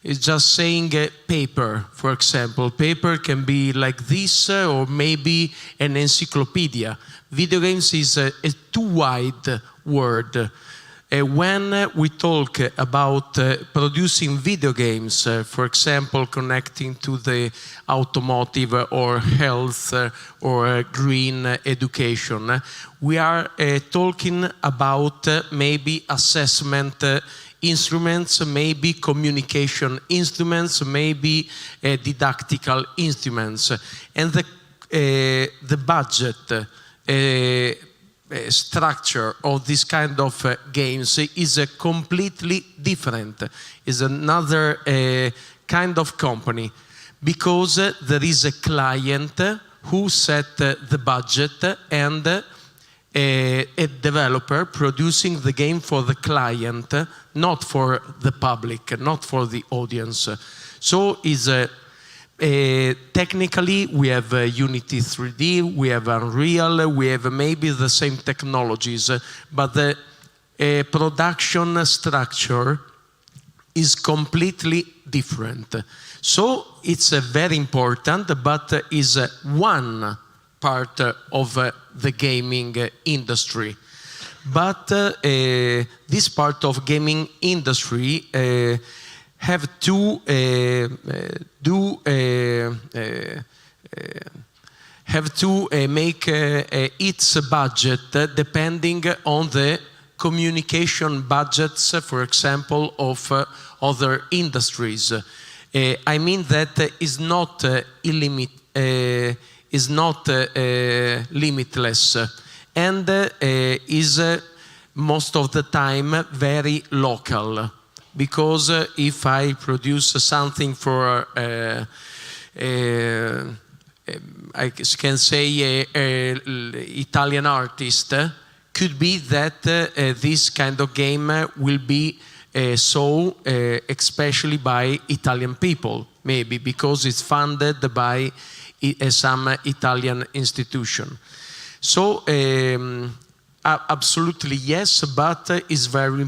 P: it's just saying paper, for example. Paper can be like this or maybe an encyclopedia. Video games is a too wide word. When we talk about producing video games, for example, connecting to the automotive or health or green education, we are talking about maybe assessment instruments, maybe communication instruments, maybe didactical instruments. And the budget structure of this kind of games is completely different, is another kind of company, because there is a client who set the budget and a developer producing the game for the client, not for the public, not for the audience. So is technically, we have Unity 3D, we have Unreal, we have maybe the same technologies, but the production structure is completely different. So it's very important, but is one part of the gaming industry. But this part of gaming industry have to make its budget depending on the communication budgets, for example, of other industries. I mean that is not limitless, and is most of the time very local. Because if I produce something for, I can say, Italian artist, could be that this kind of game will be sold especially by Italian people, maybe because it's funded by some Italian institution. So absolutely yes, but it's very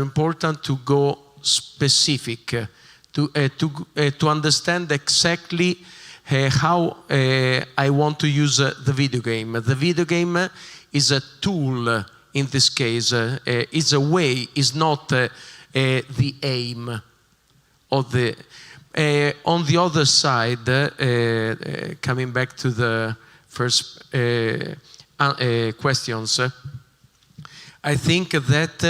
P: important to go specific, to understand exactly how I want to use the video game. The video game is a tool in this case, is a way, is not the aim of the. On the other side, coming back to the first questions, I think that,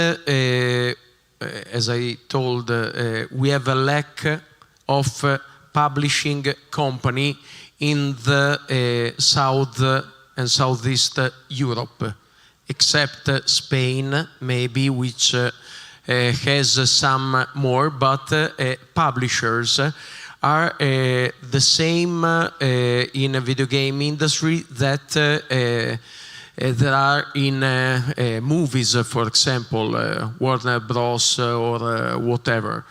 P: as I told, we have a lack of publishing company in the South and Southeast Europe, except Spain, maybe, which has some more, but publishers are the same in a video game industry that there are in movies, for example, Warner Bros. Or whatever.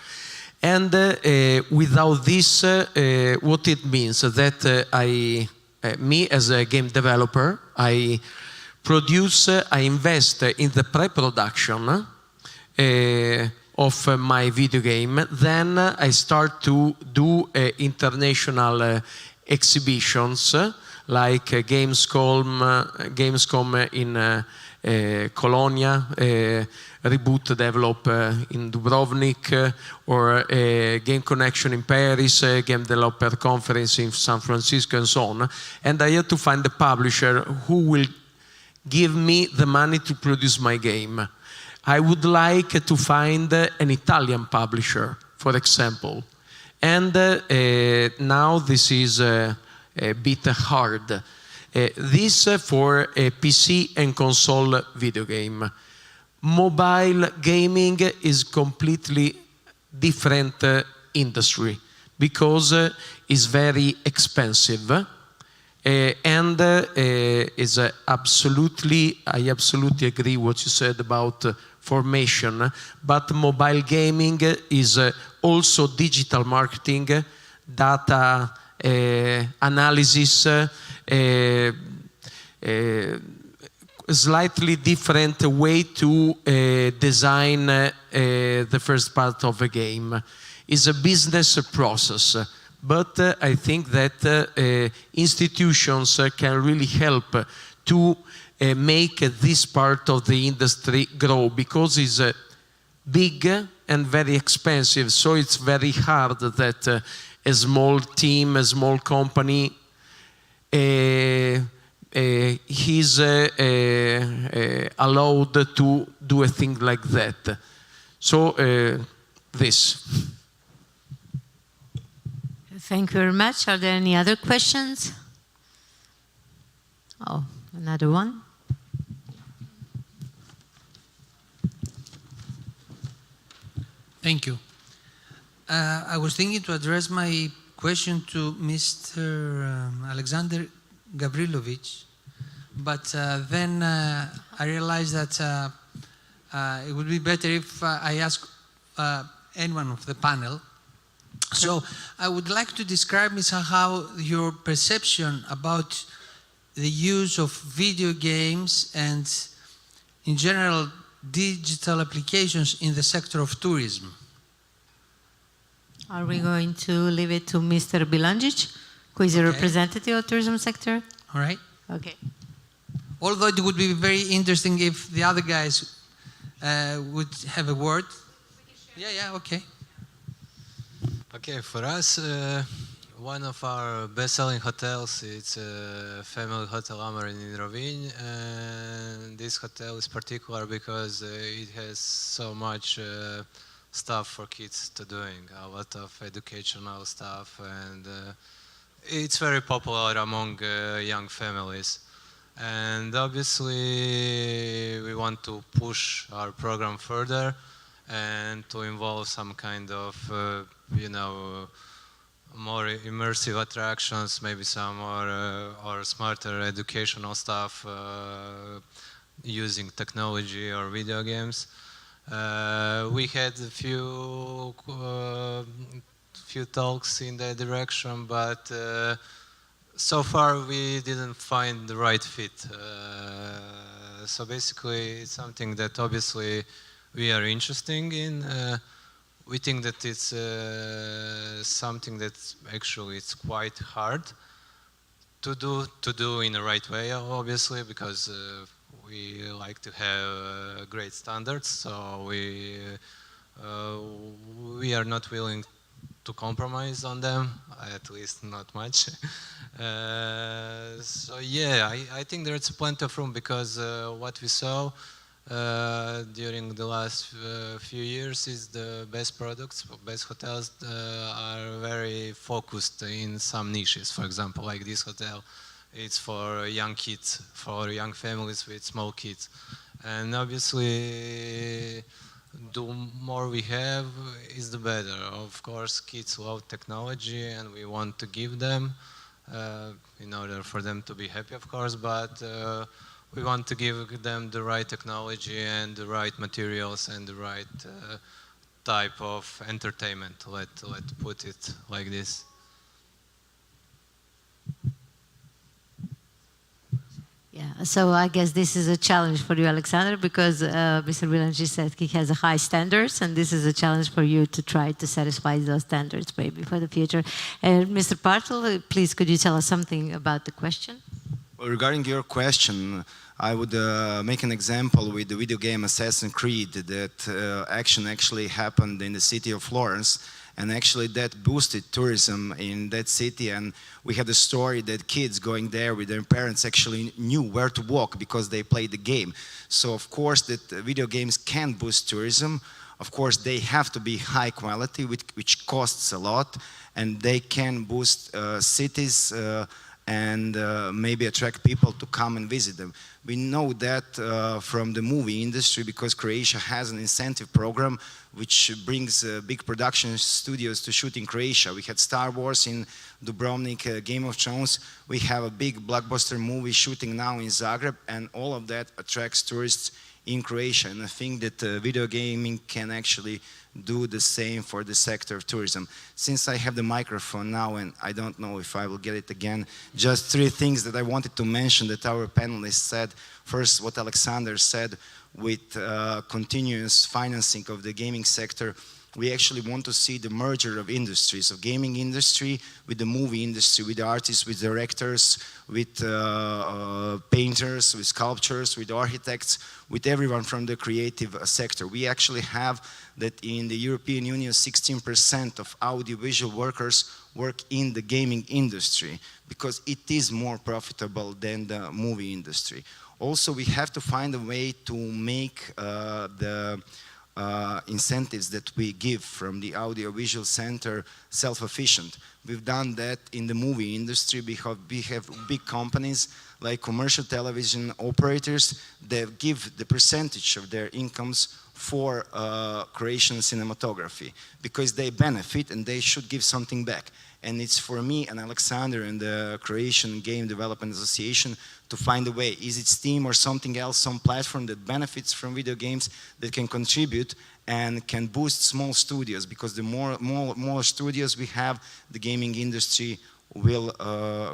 P: And without this, what it means that me as a game developer, I invest in the pre-production of my video game. Then I start to do international exhibitions like Gamescom in Colonia, Reboot Develop in Dubrovnik, or Game Connection in Paris, Game Developer Conference in San Francisco, and so on. And I have to find a publisher who will give me the money to produce my game. I would like to find an Italian publisher, for example. And now this is a bit hard. This for a PC and console video game. Mobile gaming is completely different industry because it's very expensive. And is I absolutely agree what you said about formation, but mobile gaming is also digital marketing, data analysis, slightly different way to design the first part of a game. It's a business process. But I think that institutions can really help to make this part of the industry grow, because it's big and very expensive. So it's very hard that a small team, a small company, he's allowed to do a thing like that. So this.
O: Thank you very much. Are there any other questions? Oh, another one.
M: Thank you. I was thinking to address my question to Mr. Alexander Gavrilovich, but then I realized that it would be better if I ask anyone of the panel. So I would like to describe, somehow, your perception about the use of video games and, in general, digital applications in the sector of tourism.
O: Are we going to leave it to Mr. Bilanjic, who is a representative of the tourism sector?
M: All right.
O: Okay.
M: Although it would be very interesting if the other guys would have a word. Yeah, okay.
Q: Okay, for us, one of our best-selling hotels, it's Family Hotel Amarin in Rovinj, and this hotel is particular because it has so much stuff for kids to doing, a lot of educational stuff, and it's very popular among young families. And obviously we want to push our program further and to involve some kind of, more immersive attractions, maybe some more or smarter educational stuff using technology or video games. We had a few talks in that direction, but so far we didn't find the right fit. So basically it's something that obviously we are interested in. We think that it's something that actually it's quite hard to do in the right way, obviously, because we like to have great standards. So we are not willing to compromise on them, at least not much. So yeah, I think there's plenty of room, because what we saw during the last few years is the best products, best hotels are very focused in some niches. For example, like this hotel, it's for young kids, for young families with small kids. And obviously, the more we have is the better. Of course, kids love technology and we want to give them in order for them to be happy, of course, but we want to give them the right technology and the right materials and the right type of entertainment, let's put it like this.
O: Yeah, so I guess this is a challenge for you, Alexander, because Mr. Bilanji said he has high standards, and this is a challenge for you to try to satisfy those standards maybe for the future. And Mr. Bartel, please, could you tell us something about the question?
S: Well, regarding your question, I would make an example with the video game Assassin's Creed. That action actually happened in the city of Florence, and actually that boosted tourism in that city. And we had a story that kids going there with their parents actually knew where to walk because they played the game. So of course that video games can boost tourism. Of course they have to be high quality, which costs a lot, and they can boost cities and maybe attract people to come and visit them. We know that from the movie industry, because Croatia has an incentive program which brings big production studios to shoot in Croatia. We had Star Wars in Dubrovnik, Game of Thrones. We have a big blockbuster movie shooting now in Zagreb, and all of that attracts tourists in Croatia. And I think that video gaming can actually do the same for the sector of tourism. Since I have the microphone now, and I don't know if I will get it again, just 3 things that I wanted to mention that our panelists said. First, what Alexander said with continuous financing of the gaming sector. We actually want to see the merger of industries, of gaming industry with the movie industry, with artists, with directors, with painters, with sculptors, with architects, with everyone from the creative sector. We actually have that in the European Union, 16% of audiovisual workers work in the gaming industry because it is more profitable than the movie industry. Also, we have to find a way to make the incentives that we give from the audiovisual center self-efficient. We've done that in the movie industry because we have big companies like commercial television operators that give the percentage of their incomes for Croatian cinematography because they benefit and they should give something back. And it's for me and Alexander and the Croatian Game Development Association to find a way. Is it Steam or something else, some platform that benefits from video games that can contribute and can boost small studios? Because the more studios we have, the gaming industry will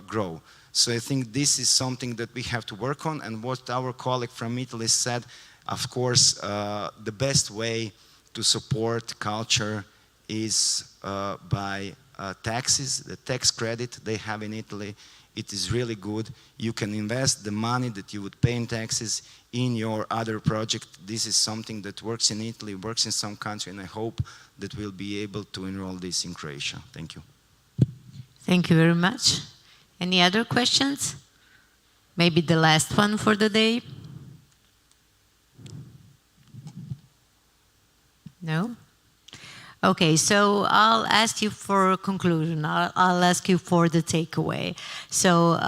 S: grow. So I think this is something that we have to work on. And what our colleague from Italy said, of course, the best way to support culture is by taxes. The tax credit they have in Italy, it is really good. You can invest the money that you would pay in taxes in your other project. This is something that works in Italy, works in some country, and I hope that we'll be able to enroll this in Croatia. Thank you.
O: Thank you very much. Any other questions? Maybe the last one for the day? No? Okay, so I'll ask you for a conclusion. I'll ask you for the takeaway. So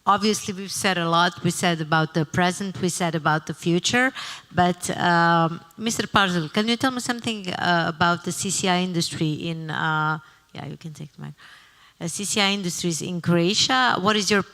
O: obviously we've said a lot. We said about the present, we said about the future. But Mr. Parzel, can you tell me something about the CCI industry in, yeah, you can take the mic. CCI industries in Croatia. What is your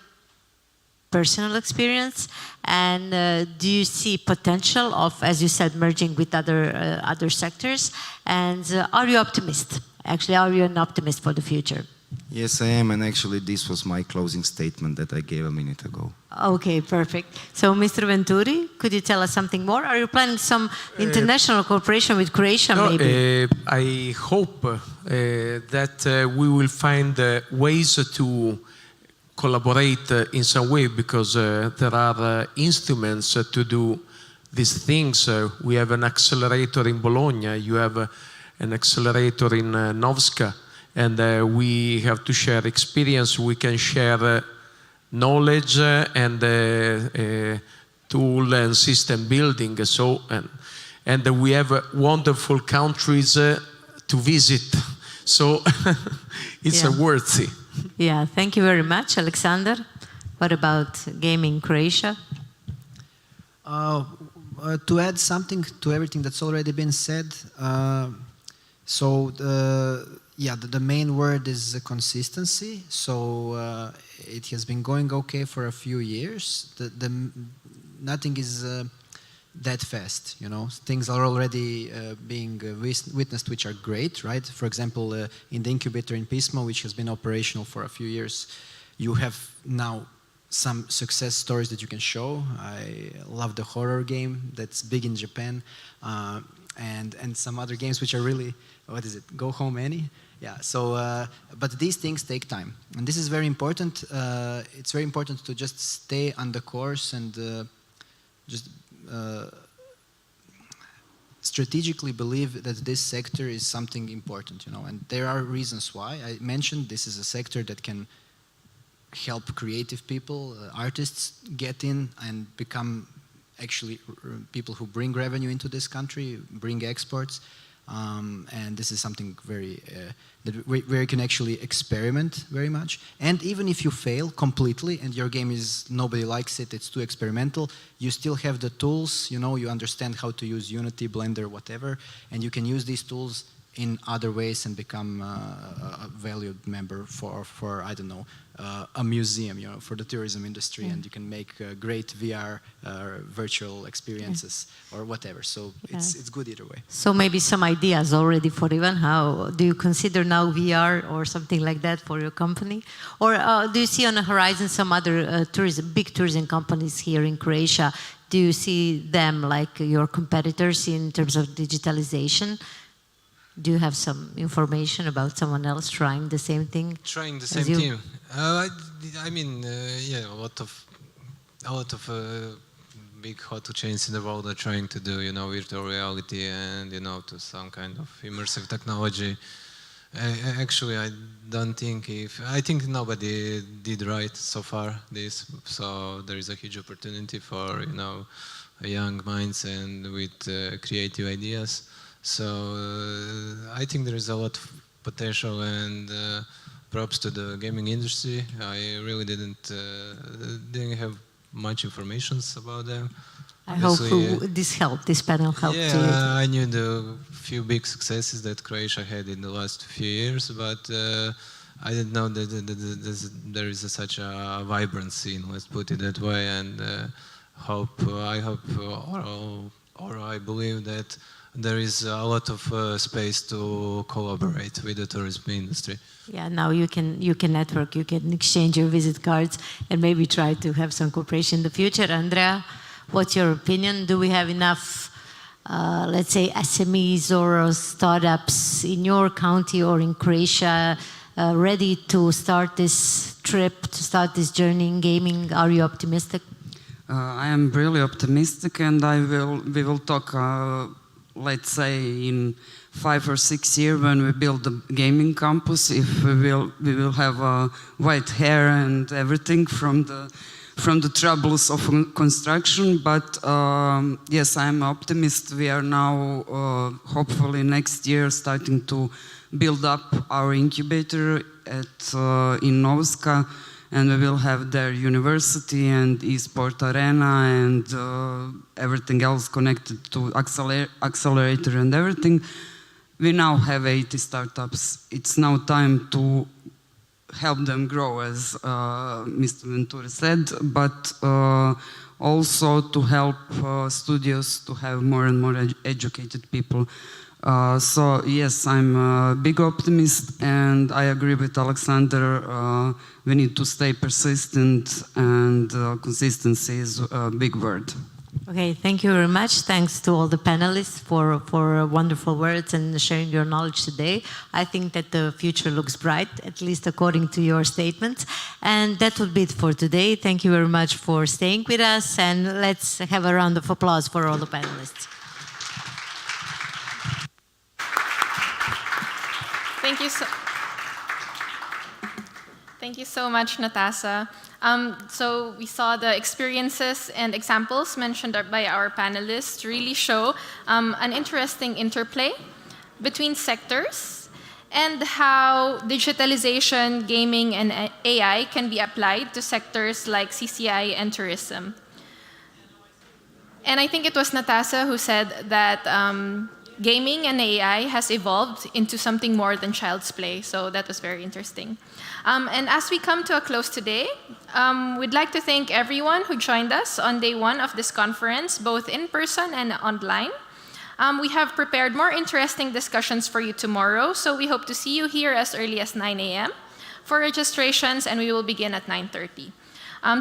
O: personal experience, and do you see potential of, as you said, merging with other sectors? And are you optimist? Actually, are you an optimist for the future?
S: Yes, I am, and actually this was my closing statement that I gave a minute ago.
O: Okay, perfect. So, Mr. Venturi, could you tell us something more? Are you planning some international cooperation with Croatia, maybe?
P: I hope that we will find ways to collaborate in some way, because there are instruments to do these things. We have an accelerator in Bologna, you have an accelerator in Novska, and we have to share experience. We can share knowledge and tool and system building. So, and we have wonderful countries to visit. So it's worthy.
O: Yeah, thank you very much, Alexander. What about gaming Croatia?
E: To add something to everything that's already been said, the main word is consistency. So it has been going okay for a few years. Nothing is that fast, you know. Things are already being witnessed, which are great, right? For example, in the incubator in Pismo, which has been operational for a few years, you have now some success stories that you can show. I love the horror game that's big in Japan, and some other games which are really, what is it, Go Home Annie? Yeah, so, but these things take time. And this is very important. It's very important to just stay on the course and just strategically believe that this sector is something important, you know, and there are reasons why. I mentioned this is a sector that can help creative people, artists get in and become actually people who bring revenue into this country, bring exports, and this is something very where you can actually experiment very much. And even if you fail completely and your game is, nobody likes it, it's too experimental, you still have the tools, you know, you understand how to use Unity, Blender, whatever, and you can use these tools in other ways and become a valued member for I don't know, a museum, you know, for the tourism industry, and you can make great VR virtual experiences or whatever. So it's good either way.
O: So maybe some ideas already for Ivan. How do you consider now VR or something like that for your company? Or do you see on the horizon some other big tourism companies here in Croatia? do you see them like your competitors in terms of digitalization? Do you have some information about someone else trying the same thing?
Q: Trying the same thing. I mean, yeah, a lot of big hot chains in the world are trying to do, virtual reality and, to some kind of immersive technology. Actually, I think nobody did right so far this, so there is a huge opportunity for, young minds and with creative ideas. So I think there is a lot of potential, and props to the gaming industry. I really didn't have much information about them.
O: I hope this panel helped you.
Q: Yeah, I knew the few big successes that Croatia had in the last few years, but I didn't know that there is such a vibrant scene, let's put it that way, and I hope, or I believe that there is a lot of space to collaborate with the tourism industry.
O: Yeah, now you can network, you can exchange your visit cards, and maybe try to have some cooperation in the future. Andrea, what's your opinion? Do we have enough, let's say, SMEs or startups in your county or in Croatia ready to start this trip, to start this journey in gaming? Are you optimistic?
B: I am really optimistic, and we will talk, let's say, in 5 or 6 years when we build the gaming campus, if we will have white hair and everything from the troubles of construction. But yes, I'm an optimist. We are now hopefully next year starting to build up our incubator in Novska, and we will have their university and e-sport arena and everything else connected to accelerator and everything. We now have 80 startups. It's now time to help them grow, as Mr. Ventura said, but also to help studios to have more and more educated people. So yes, I'm a big optimist, and I agree with Alexander. We need to stay persistent, and consistency is a big word.
O: Okay, thank you very much. Thanks to all the panelists for wonderful words and sharing your knowledge today. I think that the future looks bright, at least according to your statements. And that would be it for today. Thank you very much for staying with us, and let's have a round of applause for all the panelists.
A: Thank you so much, Natasa. So we saw the experiences and examples mentioned by our panelists really show an interesting interplay between sectors and how digitalization, gaming, and AI can be applied to sectors like CCI and tourism. And I think it was Natasa who said that gaming and AI has evolved into something more than child's play, so that was very interesting. And as we come to a close today, we'd like to thank everyone who joined us on day one of this conference, both in person and online. We have prepared more interesting discussions for you tomorrow, so we hope to see you here as early as 9 a.m. for registrations, and we will begin at 9:30.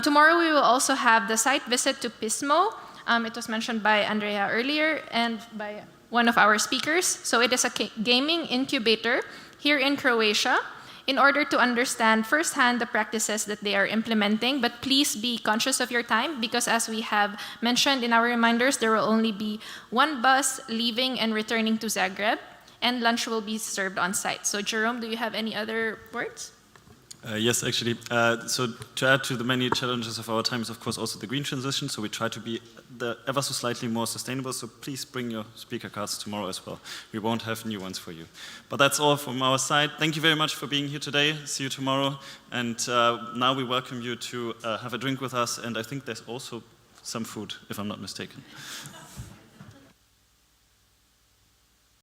A: Tomorrow we will also have the site visit to Pismo. It was mentioned by Andrea earlier and by one of our speakers. So it is a gaming incubator here in Croatia in order to understand firsthand the practices that they are implementing. But please be conscious of your time, because as we have mentioned in our reminders, there will only be one bus leaving and returning to Zagreb, and lunch will be served on site. So Jerome, do you have any other words?
G: Yes, actually. So to add to the many challenges of our time is, of course, also the green transition. So we try to be ever so slightly more sustainable. So please bring your speaker cards tomorrow as well. We won't have new ones for you. But that's all from our side. Thank you very much for being here today. See you tomorrow. And now we welcome you to have a drink with us. And I think there's also some food, if I'm not mistaken.